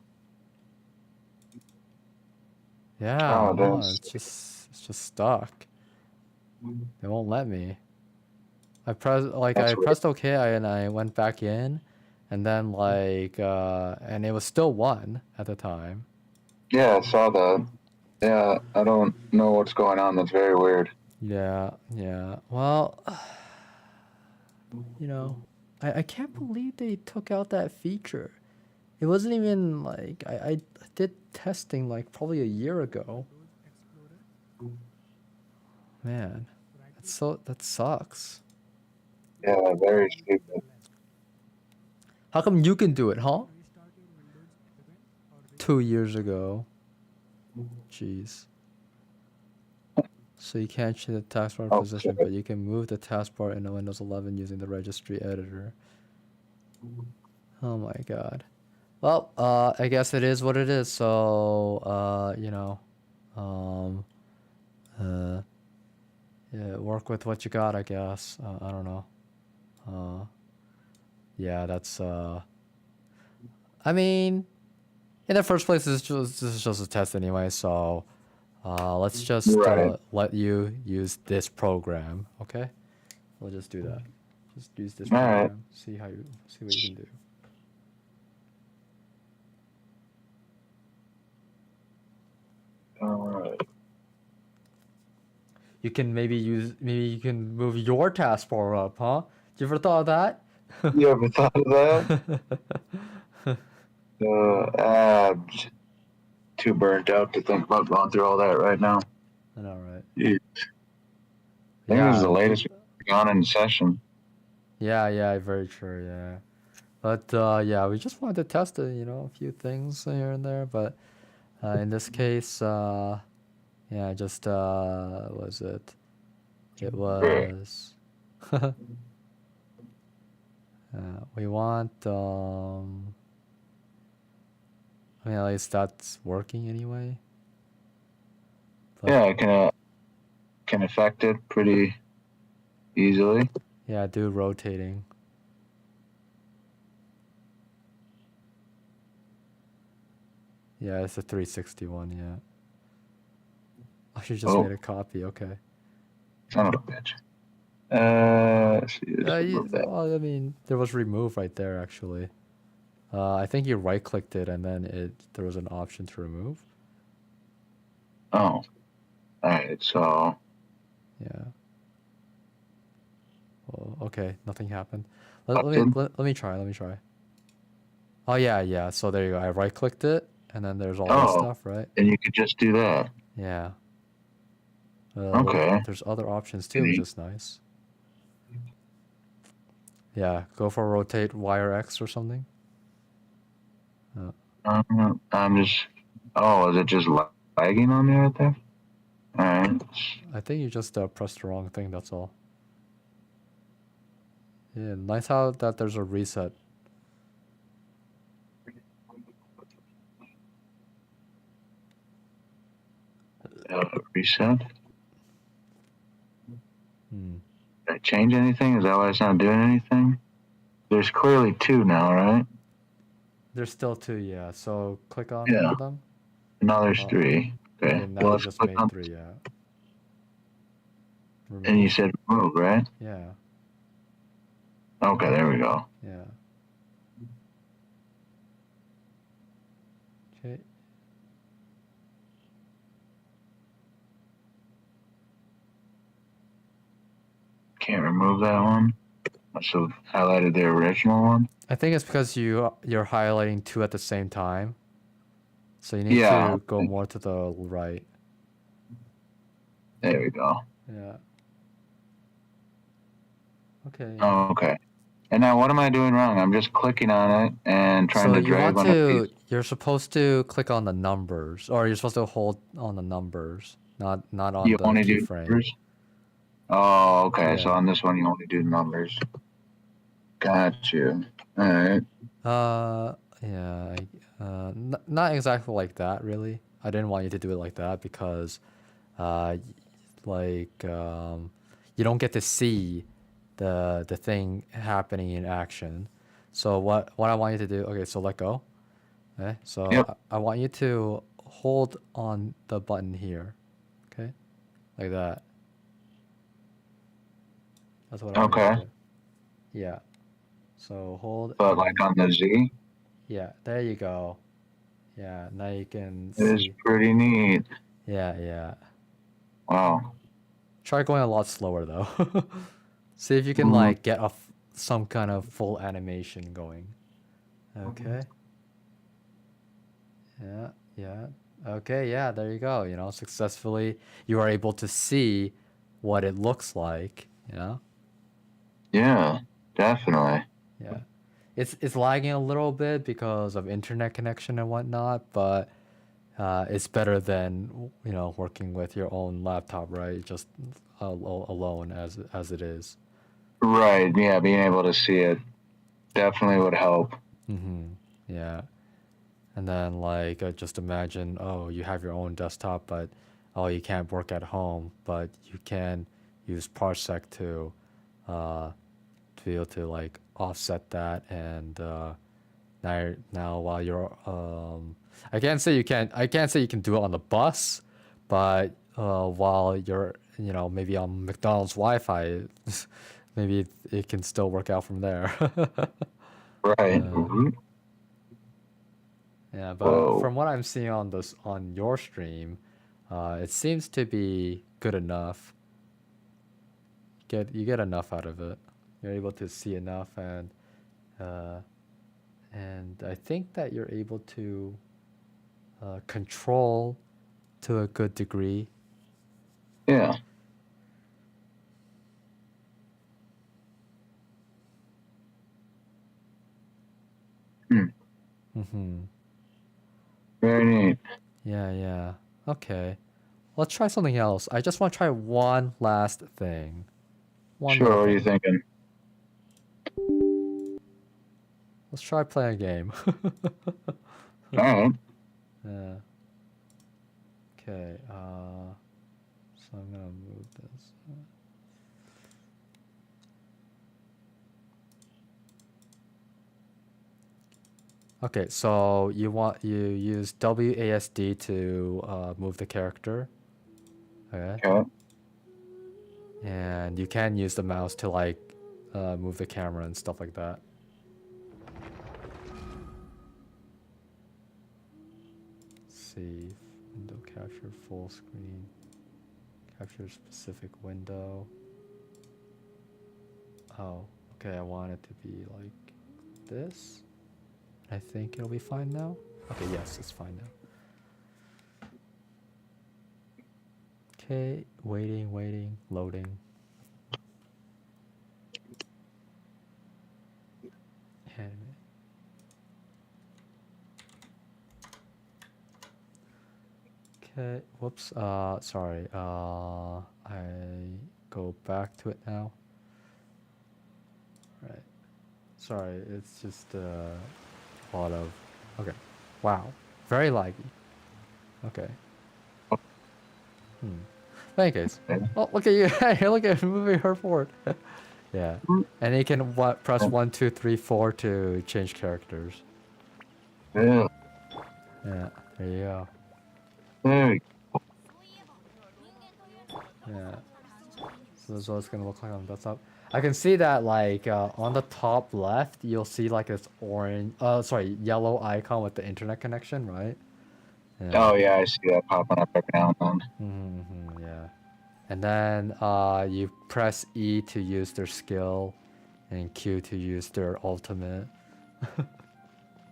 Speaker 1: Yeah,
Speaker 2: Oh,
Speaker 1: no,
Speaker 2: that's
Speaker 1: it's just stuck. They won't let me. I
Speaker 2: weird.
Speaker 1: pressed OK and I went back in, and then and it was still 1 at the time.
Speaker 2: Yeah, I saw that. Yeah, I don't know what's going on. That's very weird.
Speaker 1: Yeah. Well, I can't believe they took out that feature. It wasn't even like I did testing like probably a year ago.
Speaker 3: Windows Explorer.
Speaker 1: Man,
Speaker 3: Right
Speaker 1: that sucks.
Speaker 2: Yeah, very stupid.
Speaker 1: How come you can do it, huh?
Speaker 3: Restart your Windows 11 or
Speaker 1: 2 years ago. Jeez. So you can't change the taskbar position, but you can move the taskbar in Windows 11 using the registry editor. Oh my god. Well, I guess it is what it is. So, yeah, work with what you got, I guess. I don't know. Yeah, that's. I mean, in the first place, this is just a test anyway. So, let's just let you use this program, okay? We'll just do that. Just use this program. See what you can do.
Speaker 2: Alright.
Speaker 1: Maybe you can move your taskbar up, huh? You ever thought of that?
Speaker 2: You ever thought of that? Too burnt out to think about going through all that right now.
Speaker 1: I know, right?
Speaker 2: Jeez. I think this is the latest we've gone in session.
Speaker 1: Yeah, very true, yeah. But yeah, we just wanted to test it, a few things here and there. But in this case, yeah, just was it? It was. We want. I mean, at least that's working anyway.
Speaker 2: But, yeah, I can affect it pretty easily.
Speaker 1: Yeah, do rotating. Yeah, it's a 361, yeah. I should just made a copy, okay.
Speaker 2: Son of a bitch.
Speaker 1: Well, I mean, there was remove right there, actually. I think you right-clicked it, and then there was an option to remove.
Speaker 2: Oh. Alright, right. So
Speaker 1: Yeah. Oh, okay, nothing happened. Let me
Speaker 2: accepted.
Speaker 1: let me try. Let me try. Oh yeah. So there you go. I right clicked it, and then there's all this
Speaker 2: Oh,
Speaker 1: stuff, right?
Speaker 2: and you could just do that.
Speaker 1: Yeah.
Speaker 2: Okay.
Speaker 1: There's other options too, which
Speaker 2: Neat.
Speaker 1: is nice. Yeah, go for rotate Y or X or something.
Speaker 2: I'm just. Oh, is it just lagging on me right there? All right.
Speaker 1: I think you just pressed the wrong thing. That's all. Yeah, nice how that there's a reset.
Speaker 2: Reset.
Speaker 1: Hmm.
Speaker 2: Did I change anything? Is that why it's not doing anything? There's clearly two now, right?
Speaker 1: There's still two, yeah. So click on one
Speaker 2: Yeah.
Speaker 1: of them.
Speaker 2: Now there's
Speaker 1: Oh,
Speaker 2: three. Okay.
Speaker 1: okay, now
Speaker 2: Well,
Speaker 1: you
Speaker 2: let's
Speaker 1: just
Speaker 2: click
Speaker 1: made
Speaker 2: on.
Speaker 1: three, yeah.
Speaker 2: And you
Speaker 1: Remove.
Speaker 2: said remove, right?
Speaker 1: Yeah,
Speaker 2: Okay, there we go.
Speaker 1: yeah. Okay.
Speaker 2: Can't remove that one. Must have highlighted the original one.
Speaker 1: I think it's because you're highlighting two at the same time. So you need
Speaker 2: Yeah.
Speaker 1: to go more to the right.
Speaker 2: There we go.
Speaker 1: Yeah. Okay, yeah.
Speaker 2: Oh, okay. And now what am I doing wrong? I'm just clicking on it and trying
Speaker 1: So
Speaker 2: to
Speaker 1: you
Speaker 2: drag
Speaker 1: want
Speaker 2: one of these.
Speaker 1: you're supposed to click on the numbers, or you're supposed to hold on the numbers, not on
Speaker 2: You
Speaker 1: the
Speaker 2: only do
Speaker 1: keyframe.
Speaker 2: numbers? Oh, okay. So
Speaker 1: Yeah.
Speaker 2: on this one, you only do numbers. Got you. All right.
Speaker 1: Yeah. Not exactly like that, really. I didn't want you to do it like that because, uh, like you don't get to see the thing happening in action. So what I want you to do? Okay, so let go. Okay, so
Speaker 2: Yep.
Speaker 1: I want you to hold on the button here. Okay, like that. That's what I want you to
Speaker 2: Okay.
Speaker 1: do. Yeah. So hold
Speaker 2: But like
Speaker 1: and
Speaker 2: on the Z,
Speaker 1: yeah, there you go. Yeah, now you can
Speaker 2: it is
Speaker 1: see.
Speaker 2: pretty neat.
Speaker 1: Yeah.
Speaker 2: Wow.
Speaker 1: Try going a lot slower though. See if you can
Speaker 2: Mm,
Speaker 1: like get some kind of full animation going. Okay. Yeah. Okay, yeah, there you go. You know, successfully you are able to see what it looks like, you know?
Speaker 2: yeah, definitely.
Speaker 1: Yeah. It's lagging a little bit because of internet connection and whatnot, but it's better than working with your own laptop, right? Just alone as it is.
Speaker 2: Right. Yeah, being able to see it definitely would help.
Speaker 1: Yeah. And then like just imagine, oh, you have your own desktop, but oh, you can't work at home, but you can use Parsec uh, to be able to like offset that and now while you're I can't say you can do it on the bus, but while you're maybe on McDonald's Wi-Fi, maybe it can still work out from there.
Speaker 2: Right.
Speaker 1: uh,
Speaker 2: Mhm.
Speaker 1: yeah, but
Speaker 2: Whoa.
Speaker 1: from what I'm seeing on your stream, it seems to be good enough. You get enough out of it. You're able to see enough uh, and I think that you're able to control to a good degree.
Speaker 2: Yeah. Hmm.
Speaker 1: Mm-hmm.
Speaker 2: Very neat.
Speaker 1: Yeah. Okay. Let's try something else. I just want to try one last thing. One
Speaker 2: Sure.
Speaker 1: little
Speaker 2: What are you
Speaker 1: thing.
Speaker 2: thinking?
Speaker 1: Let's try playing a game.
Speaker 2: All right.
Speaker 1: Yeah. Okay. So I'm gonna move this. Okay, so you use WASD to move the character. Okay.
Speaker 2: Okay.
Speaker 1: And you can use the mouse to like move the camera and stuff like that. Save window capture full screen. Capture specific window. Oh, okay, I want it to be like this. I think it'll be fine now. Okay, yes, it's fine now. Okay, waiting, loading. Anime. Okay, whoops, sorry, I go back to it now. Right. Sorry, it's just a lot of, okay. Wow, very laggy. Okay. In any case, oh, look at you, hey, look at moving her forward. Yeah, and you can press 1, 2, 3, 4 to change characters.
Speaker 2: Yeah.
Speaker 1: Yeah, there you go.
Speaker 2: There you
Speaker 1: Yeah. So this is what it's gonna look like on the desktop. I can see that like on the top left, you'll see like this orange, sorry, yellow icon with the internet connection, right? Yeah.
Speaker 2: Oh yeah, I see that popping up every now and then.
Speaker 1: Yeah. And then you press E to use their skill, and Q to use their ultimate.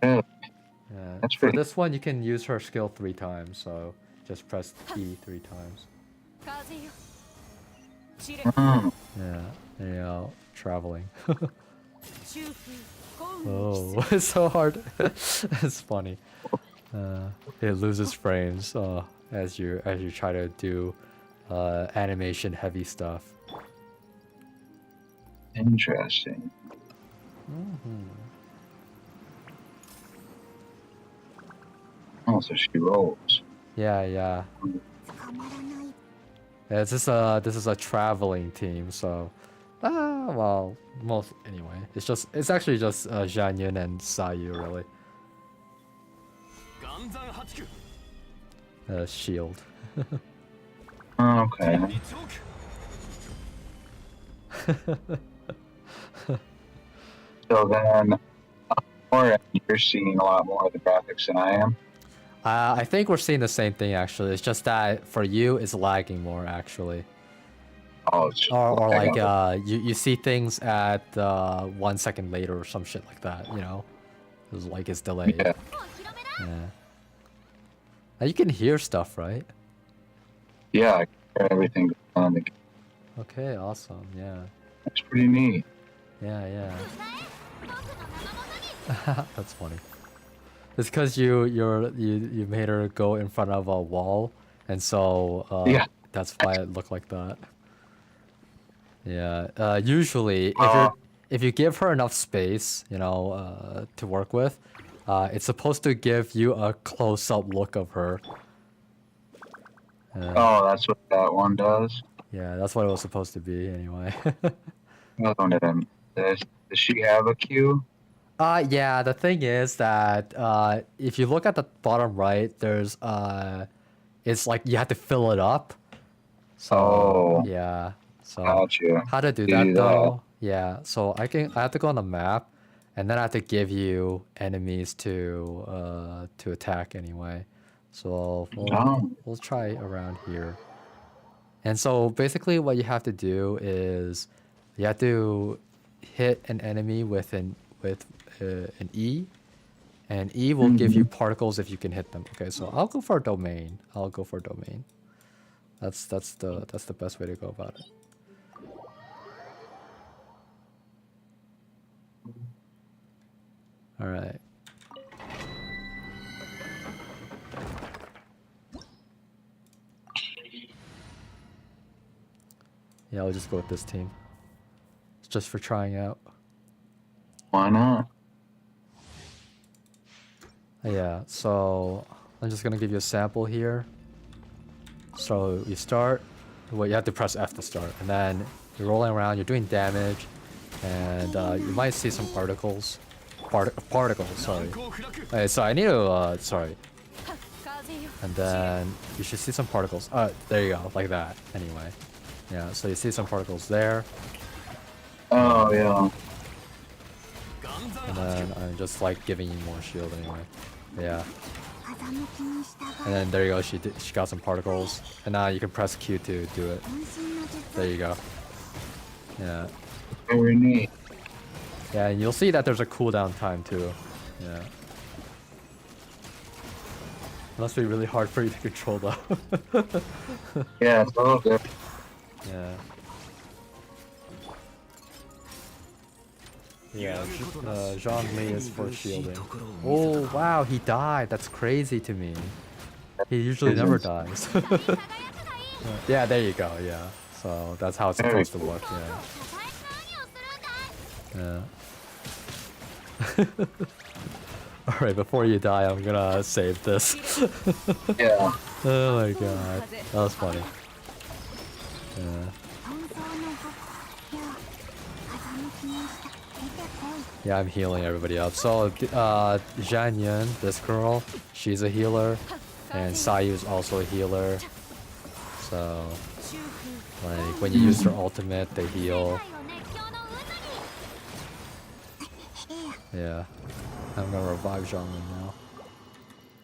Speaker 2: Yeah.
Speaker 1: Yeah.
Speaker 2: That's
Speaker 1: For
Speaker 2: pretty.
Speaker 1: this one, you can use her skill 3 times, so just press E 3 times.
Speaker 2: Mm.
Speaker 1: Yeah, there you go, traveling. Oh, it's so hard. It's funny. It loses frames as you try to do animation heavy stuff.
Speaker 2: Interesting. Oh, so she rolls.
Speaker 1: Yeah. Yeah, this is a traveling team, so well, most anyway. It's actually just Zhang Yun and Sayu really. Shield.
Speaker 2: Okay. So then, or you're seeing a lot more of the graphics than I am.
Speaker 1: I think we're seeing the same thing actually. It's just that for you, it's lagging more actually.
Speaker 2: Oh, it's just
Speaker 1: Or like you see things at 1 second later or some shit like that, you know? It's like it's delayed.
Speaker 2: Yeah.
Speaker 1: Yeah. Now you can hear stuff, right?
Speaker 2: Yeah, I can hear everything going on in the game.
Speaker 1: Okay, awesome. Yeah.
Speaker 2: That's pretty neat.
Speaker 1: Yeah. That's funny. It's because you made her go in front of a wall, and so
Speaker 2: Yeah.
Speaker 1: that's why it looked like that. Yeah. Usually, if you give her enough space, you know, to work with, it's supposed to give you a close-up look of her.
Speaker 2: Oh, that's what that one does.
Speaker 1: Yeah, that's what it was supposed to be anyway.
Speaker 2: Another one of them. Does she have a queue?
Speaker 1: Yeah, the thing is that if you look at the bottom right, there's it's like you have to fill it up. So
Speaker 2: Oh.
Speaker 1: yeah. So
Speaker 2: Gotcha.
Speaker 1: how to do
Speaker 2: You
Speaker 1: that
Speaker 2: do that.
Speaker 1: though? Yeah. So I have to go on the map, and then I have to give you enemies to attack anyway. So we'll try around here. And so basically what you have to do is you have to hit an enemy with an E, and E will give you particles if you can hit them. Okay, so I'll go for domain. That's the best way to go about it. All right. Yeah, I'll just go with this team. It's just for trying out.
Speaker 2: Why not?
Speaker 1: Yeah, so I'm just gonna give you a sample here. So you start, well, you have to press F to start, and then you're rolling around, you're doing damage, and you might see some particles. Particles, sorry. Okay, so I need to, sorry. And then you should see some particles. There you go, like that, anyway. Yeah, so you see some particles there.
Speaker 2: Oh, yeah.
Speaker 1: And then I'm just like giving you more shield anyway. Yeah. And then there you go, she got some particles. And now you can press Q to do it. There you go. Yeah.
Speaker 2: Very neat.
Speaker 1: Yeah, and you'll see that there's a cooldown time too. Yeah. Must be really hard for you to control though.
Speaker 2: Yeah, it's a little bit.
Speaker 1: Yeah. Yeah, Zhongli is for shielding. Oh wow, he died. That's crazy to me. He usually never dies. Yeah, there you go. Yeah, so that's how it's supposed to work. Yeah. Yeah. All right, before you die, I'm gonna save this.
Speaker 2: Yeah.
Speaker 1: Oh my god, that was funny. Yeah. Yeah, I'm healing everybody up. So, Zhanyun, this girl, she's a healer, and Sayu's also a healer. So, like, when you use their ultimate, they heal. Yeah. I'm gonna revive Zhanyun now.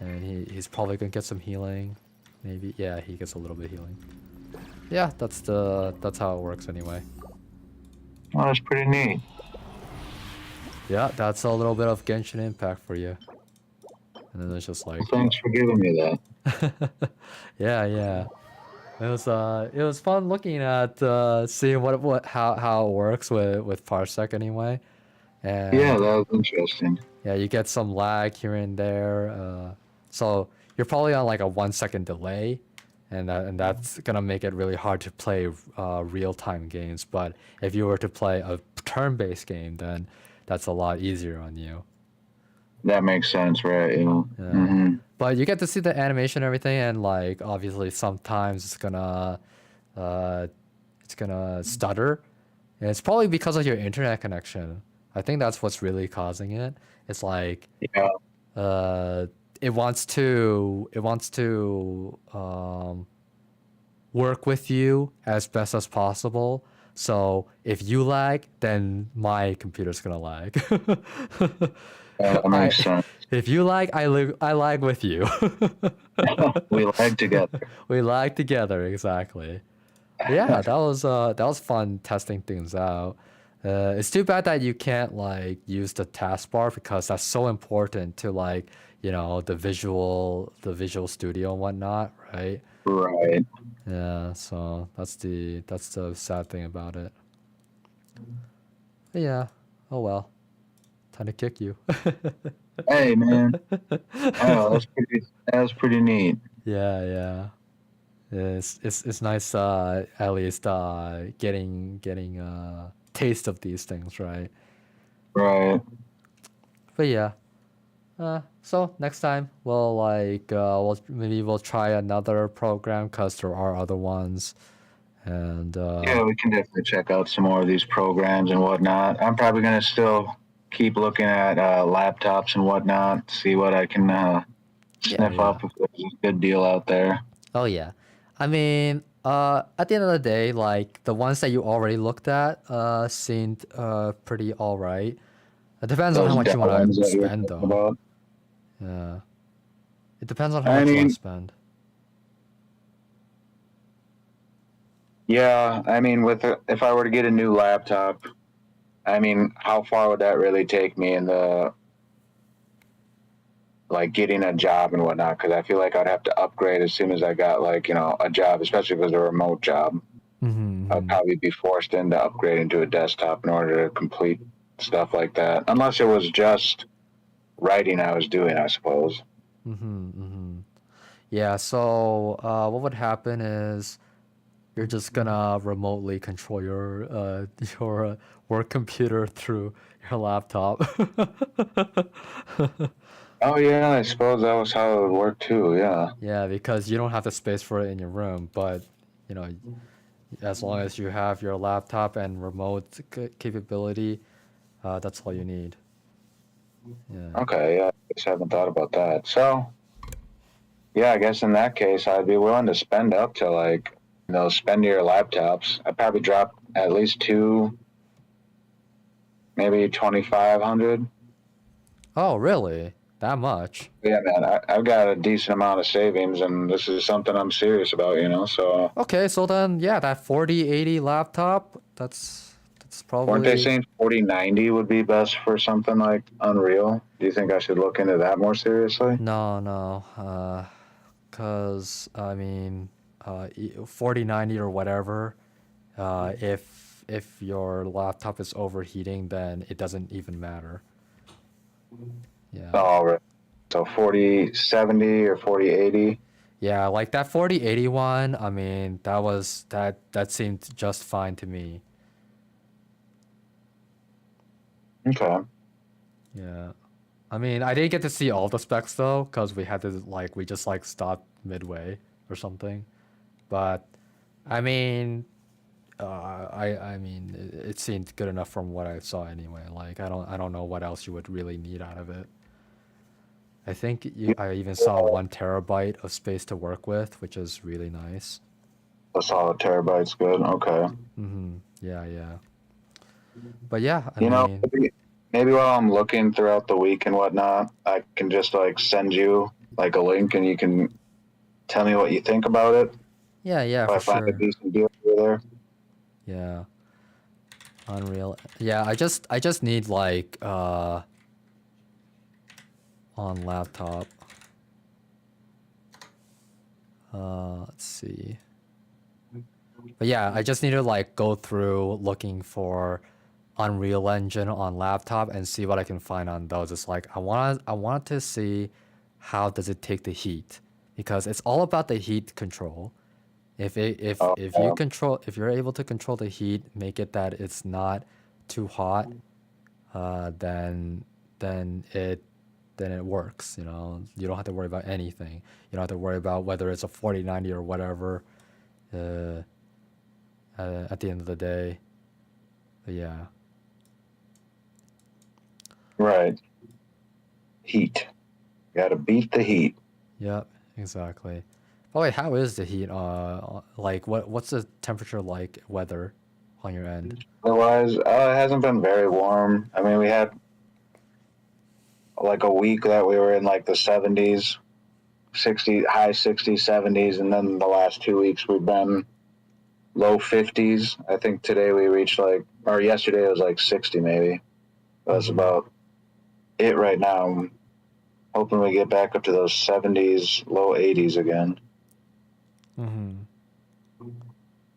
Speaker 1: And he's probably gonna get some healing. Maybe, yeah, he gets a little bit healing. Yeah, that's how it works anyway.
Speaker 2: Well, that's pretty neat.
Speaker 1: Yeah, that's a little bit of Genshin Impact for you. And then it's just like,
Speaker 2: Thanks for giving me that.
Speaker 1: yeah. It was fun looking at seeing how it works with Parsec anyway. And
Speaker 2: Yeah, that was interesting.
Speaker 1: yeah, you get some lag here and there. So you're probably on like a 1 second delay, and that's gonna make it really hard to play real-time games. But if you were to play a turn-based game, then that's a lot easier on you.
Speaker 2: That makes sense, right? Yeah.
Speaker 1: Yeah. But you get to see the animation and everything, and like obviously sometimes it's gonna stutter, and it's probably because of your internet connection. I think that's what's really causing it. It's like it wants to work with you as best as possible. So if you lag, then my computer's gonna lag.
Speaker 2: That makes sense.
Speaker 1: If you lag, I lag with you.
Speaker 2: We lag together.
Speaker 1: We lag together, exactly. Yeah, that was fun testing things out. It's too bad that you can't like use the taskbar because that's so important to like, you know, the visual studio and whatnot, right?
Speaker 2: Right.
Speaker 1: Yeah, so that's the sad thing about it. But yeah, oh well. Time to kick you.
Speaker 2: Hey, man. Oh, that was pretty neat.
Speaker 1: Yeah. It's nice at least getting taste of these things, right?
Speaker 2: Right.
Speaker 1: But yeah. So next time we'll try another program because there are other ones, and
Speaker 2: Yeah, we can definitely check out some more of these programs and whatnot. I'm probably gonna still keep looking at laptops and whatnot, see what I can sniff up if there's a good deal out there.
Speaker 1: oh yeah, I mean at the end of the day, like the ones that you already looked at seemed pretty all right. It depends on how much you want to spend though.
Speaker 2: About.
Speaker 1: Yeah, it depends on how much you want to spend.
Speaker 2: Yeah, I mean, if I were to get a new laptop, I mean, how far would that really take me in the like getting a job and whatnot? Because I feel like I'd have to upgrade as soon as I got like a job, especially if it was a remote job. I'd probably be forced into upgrading to a desktop in order to complete stuff like that, unless it was just writing I was doing, I suppose.
Speaker 1: Yeah, so what would happen is you're just gonna remotely control your work computer through your laptop.
Speaker 2: Oh yeah, I suppose that was how it would work too. Yeah.
Speaker 1: Yeah, because you don't have the space for it in your room, but as long as you have your laptop and remote capability, that's all you need. Yeah.
Speaker 2: Okay, yeah, I just haven't thought about that. So, yeah, I guess in that case, I'd be willing to spend up to like, spend your laptops. I'd probably drop at least two, maybe 2,500.
Speaker 1: Oh, really? that much.
Speaker 2: Yeah, man, I've got a decent amount of savings, and this is something I'm serious about, you know. So
Speaker 1: Okay, so then yeah, that 4080 laptop, that's
Speaker 2: weren't they
Speaker 1: probably
Speaker 2: saying 4090 would be best for something like Unreal? Do you think I should look into that more seriously?
Speaker 1: no, cause I mean, 4090 or whatever. If your laptop is overheating, then it doesn't even matter. Yeah.
Speaker 2: All right. So 4070 or 4080.
Speaker 1: Yeah, like that 4080 one, I mean, that seemed just fine to me.
Speaker 2: Okay.
Speaker 1: Yeah. I mean, I didn't get to see all the specs though, because we just like stopped midway or something. But I mean, I mean, it seemed good enough from what I saw anyway. Like I don't know what else you would really need out of it. I think I even saw 1 terabyte of space to work with, which is really nice.
Speaker 2: A solid terabyte's good. Okay.
Speaker 1: Yeah. But yeah, I
Speaker 2: You know,
Speaker 1: mean,
Speaker 2: maybe while I'm looking throughout the week and whatnot, I can just like send you like a link, and you can tell me what you think about it.
Speaker 1: yeah,
Speaker 2: If
Speaker 1: for
Speaker 2: I find a
Speaker 1: sure.
Speaker 2: decent deal over there.
Speaker 1: Yeah. Unreal. Yeah, I just need like on laptop. Let's see. But yeah, I just need to like go through looking for Unreal Engine on laptop and see what I can find on those. It's like I want to see how does it take the heat, because it's all about the heat control. If you
Speaker 2: Yeah.
Speaker 1: control, if you're able to control the heat, make it that it's not too hot, then it works. You know, you don't have to worry about anything. You don't have to worry about whether it's a 4090 or whatever. Uh, at the end of the day, but yeah.
Speaker 2: Right. Heat. Got to beat the heat.
Speaker 1: Yep, exactly. Oh wait, how is the heat? Like what's the temperature like weather on your end?
Speaker 2: Otherwise, it hasn't been very warm. I mean, we had like a week that we were in like the 70s, 60, high 60s, 70s, and then the last 2 weeks we've been low 50s. I think today we reached like, or yesterday it was like 60 maybe. That's about it right now. I'm hoping we get back up to those 70s, low 80s again.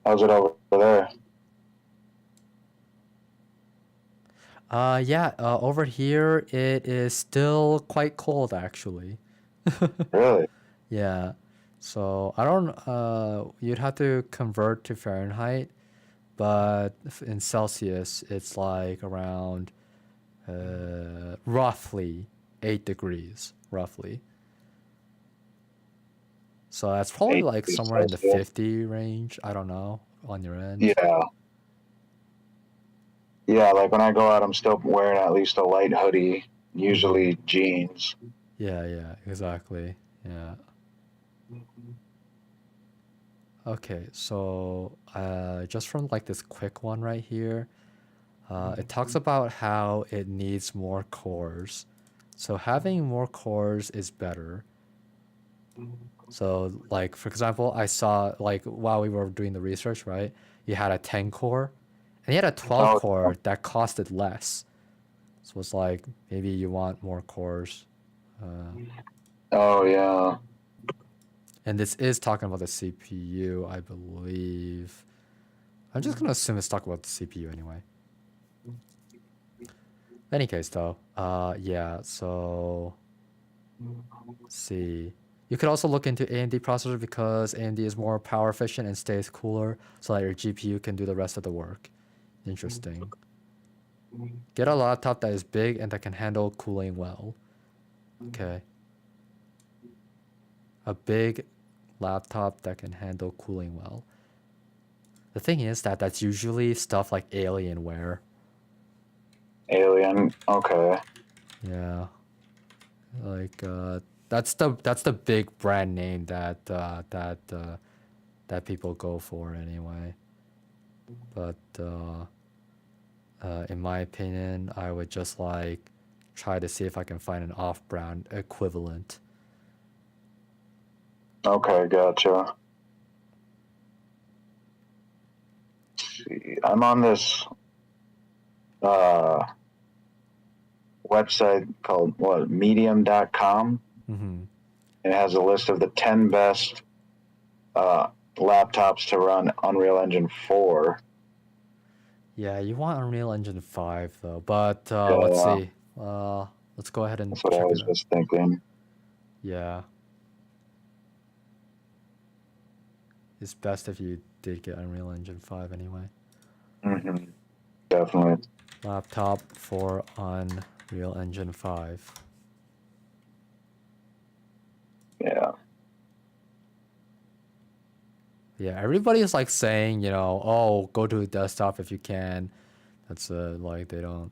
Speaker 2: How's it over there?
Speaker 1: Yeah, over here it is still quite cold actually.
Speaker 2: Really?
Speaker 1: Yeah. So I don't you'd have to convert to Fahrenheit, but in Celsius it's like around roughly 8 degrees, roughly. So that's probably
Speaker 2: 8
Speaker 1: like
Speaker 2: degrees
Speaker 1: somewhere in the
Speaker 2: Celsius.
Speaker 1: 50 range, I don't know, on your end.
Speaker 2: Yeah. Yeah, like when I go out, I'm still wearing at least a light hoodie, usually jeans.
Speaker 1: Yeah, exactly. Yeah. Okay, so just from like this quick one right here, it talks about how it needs more cores. So having more cores is better. So like for example, I saw like while we were doing the research, right? You had a 10 core and you had a 12
Speaker 2: Oh,
Speaker 1: core that costed less. So it's like maybe you want more cores.
Speaker 2: oh yeah.
Speaker 1: And this is talking about the CPU, I believe. I'm just gonna assume it's talking about the CPU anyway. In any case, though, yeah. So, let's see. You could also look into AMD processor because AMD is more power efficient and stays cooler, so that your GPU can do the rest of the work. Interesting. Get a laptop that is big and that can handle cooling well. Okay. A big laptop that can handle cooling well. The thing is that that's usually stuff like Alienware.
Speaker 2: Alien. Okay.
Speaker 1: Yeah. Like that's the big brand name that people go for anyway. But in my opinion, I would just like try to see if I can find an off-brand equivalent.
Speaker 2: Okay, gotcha. Let's see. I'm on this website called medium.com.
Speaker 1: Mm-hmm.
Speaker 2: It has a list of the 10 best laptops to run Unreal Engine 4.
Speaker 1: Yeah, you want Unreal Engine 5 though, but
Speaker 2: Yeah,
Speaker 1: let's see. Let's go ahead and
Speaker 2: that's what I
Speaker 1: check it
Speaker 2: was
Speaker 1: out.
Speaker 2: just thinking.
Speaker 1: Yeah. It's best if you did get Unreal Engine 5 anyway.
Speaker 2: Mm-hmm. Definitely.
Speaker 1: Laptop for Unreal Engine 5.
Speaker 2: Yeah.
Speaker 1: Yeah, everybody is like saying, oh, go to a desktop if you can. That's like they don't.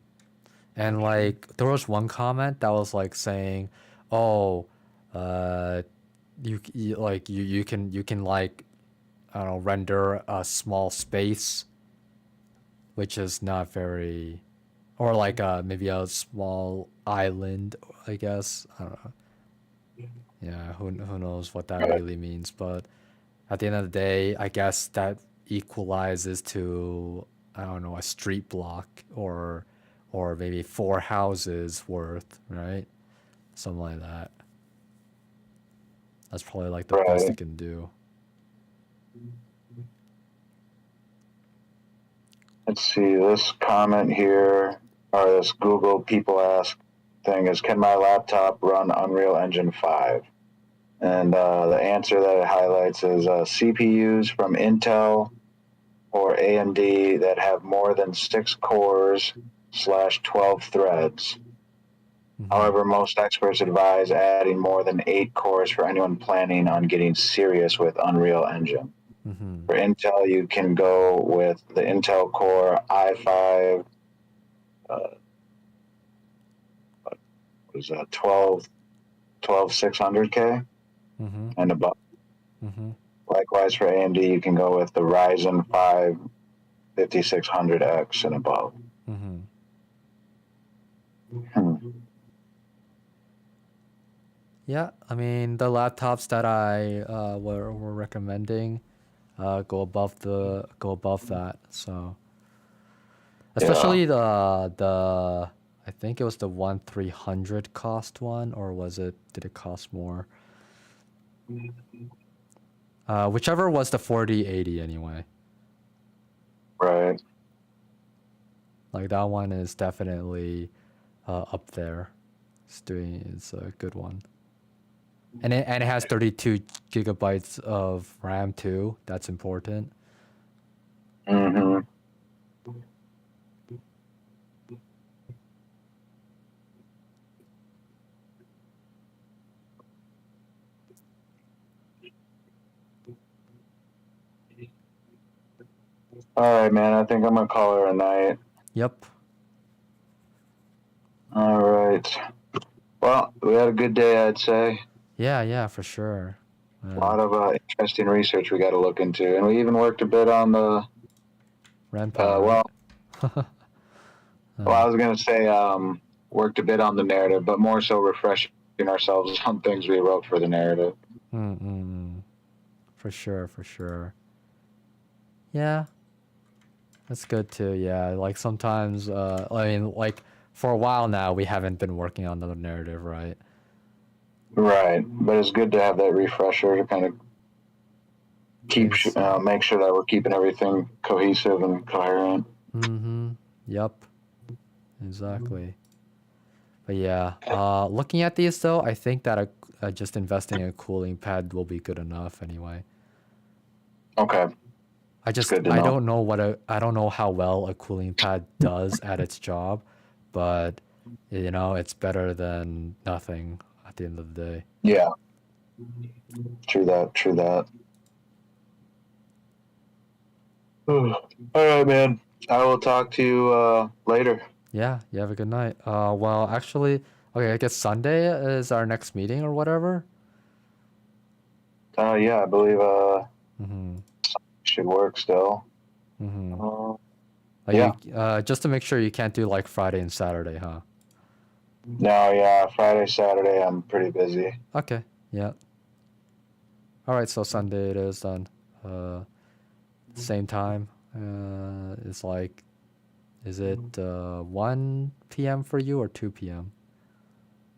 Speaker 1: And like there was one comment that was like saying, oh, you can like I don't know, render a small space, which is not very, or like maybe a small island, I guess. I don't know. Yeah, who knows what that really means, but at the end of the day, I guess that equalizes to, I don't know, a street block or maybe 4 houses worth, right? Something like that. That's probably like the best
Speaker 2: Right.
Speaker 1: you can do.
Speaker 2: Let's see. This comment here, or this Google people ask thing is, can my laptop run Unreal Engine 5? And the answer that it highlights is CPUs from Intel or AMD that have more than 6 cores / 12 threads.
Speaker 1: Mm-hmm.
Speaker 2: However, most experts advise adding more than 8 cores for anyone planning on getting serious with Unreal Engine.
Speaker 1: Mm-hmm.
Speaker 2: For Intel, you can go with the Intel Core i5, what is that, 12600K
Speaker 1: Mm-hmm.
Speaker 2: and above.
Speaker 1: Mm-hmm.
Speaker 2: Likewise, for AMD, you can go with the Ryzen 5 5600X and above.
Speaker 1: Mm-hmm. Yeah, I mean the laptops that I were recommending go above that. So especially the I think it was the 1300 cost one, or did it cost more? Whichever was the 4080 anyway.
Speaker 2: Right.
Speaker 1: Like that one is definitely up there. It's a good one. And it has 32 gigabytes of RAM too. That's important.
Speaker 2: Mm-hmm. All right, man. I think I'm gonna call her a night.
Speaker 1: Yep.
Speaker 2: All right. Well, we had a good day, I'd say.
Speaker 1: Yeah, for sure.
Speaker 2: A lot of interesting research we got to look into, and we even worked a bit on the.
Speaker 1: renpy, right?
Speaker 2: Well, I was gonna say worked a bit on the narrative, but more so refreshing ourselves on things we wrote for the narrative.
Speaker 1: For sure. Yeah, that's good too. Yeah, like sometimes, I mean, like for a while now, we haven't been working on the narrative, right?
Speaker 2: Right, but it's good to have that refresher to kind of keep make sure that we're keeping everything cohesive and coherent.
Speaker 1: Mm-hmm. Yep. Exactly. But yeah, looking at these though, I think that just investing in a cooling pad will be good enough anyway.
Speaker 2: Okay.
Speaker 1: I don't know I don't know how well a cooling pad does at its job, but it's better than nothing at the end of the day.
Speaker 2: Yeah. True that. All right, man. I will talk to you later.
Speaker 1: Yeah, you have a good night. Well, actually, okay, I guess Sunday is our next meeting or whatever.
Speaker 2: Yeah, I believe should work still.
Speaker 1: Mm-hmm.
Speaker 2: Yeah.
Speaker 1: Just to make sure you can't do like Friday and Saturday, huh?
Speaker 2: No, yeah, Friday, Saturday, I'm pretty busy.
Speaker 1: Okay, yeah. All right, so Sunday it is then. Same time. It's like, is it 1 p.m. for you or 2 p.m.?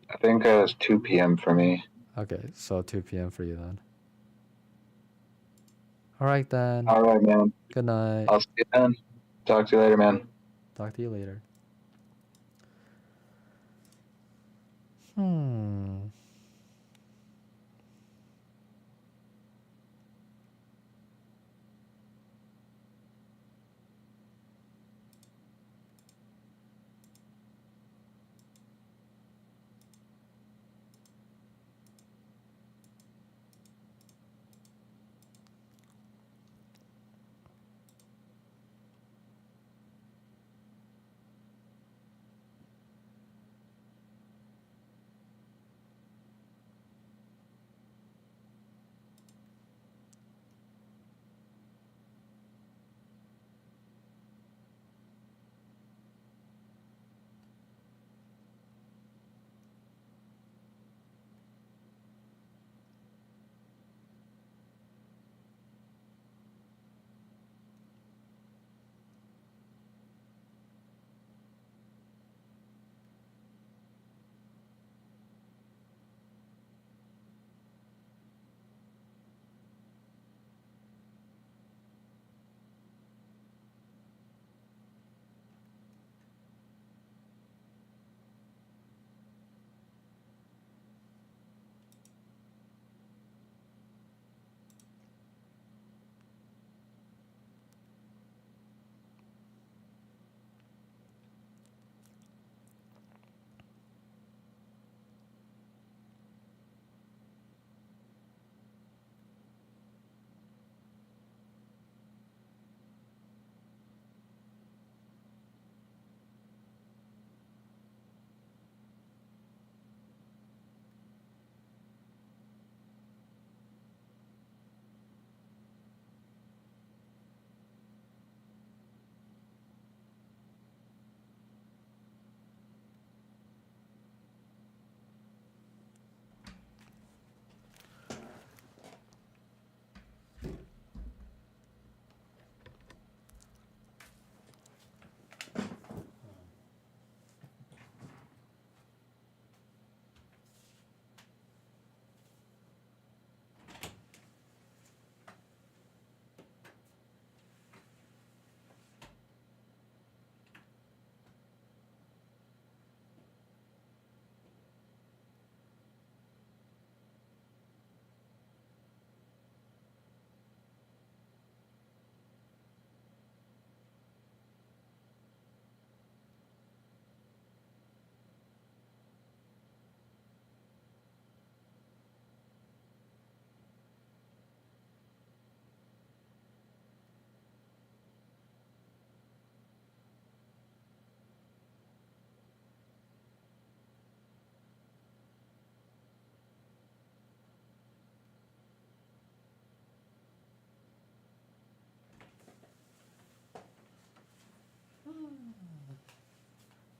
Speaker 2: I think it was 2 p.m. for me.
Speaker 1: Okay, so 2 p.m. for you then. All right then.
Speaker 2: All right, man.
Speaker 1: Good night.
Speaker 2: I'll see you then. Talk to you later, man.
Speaker 1: Talk to you later. Hmm.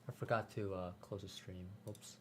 Speaker 1: I forgot to close the stream. Oops.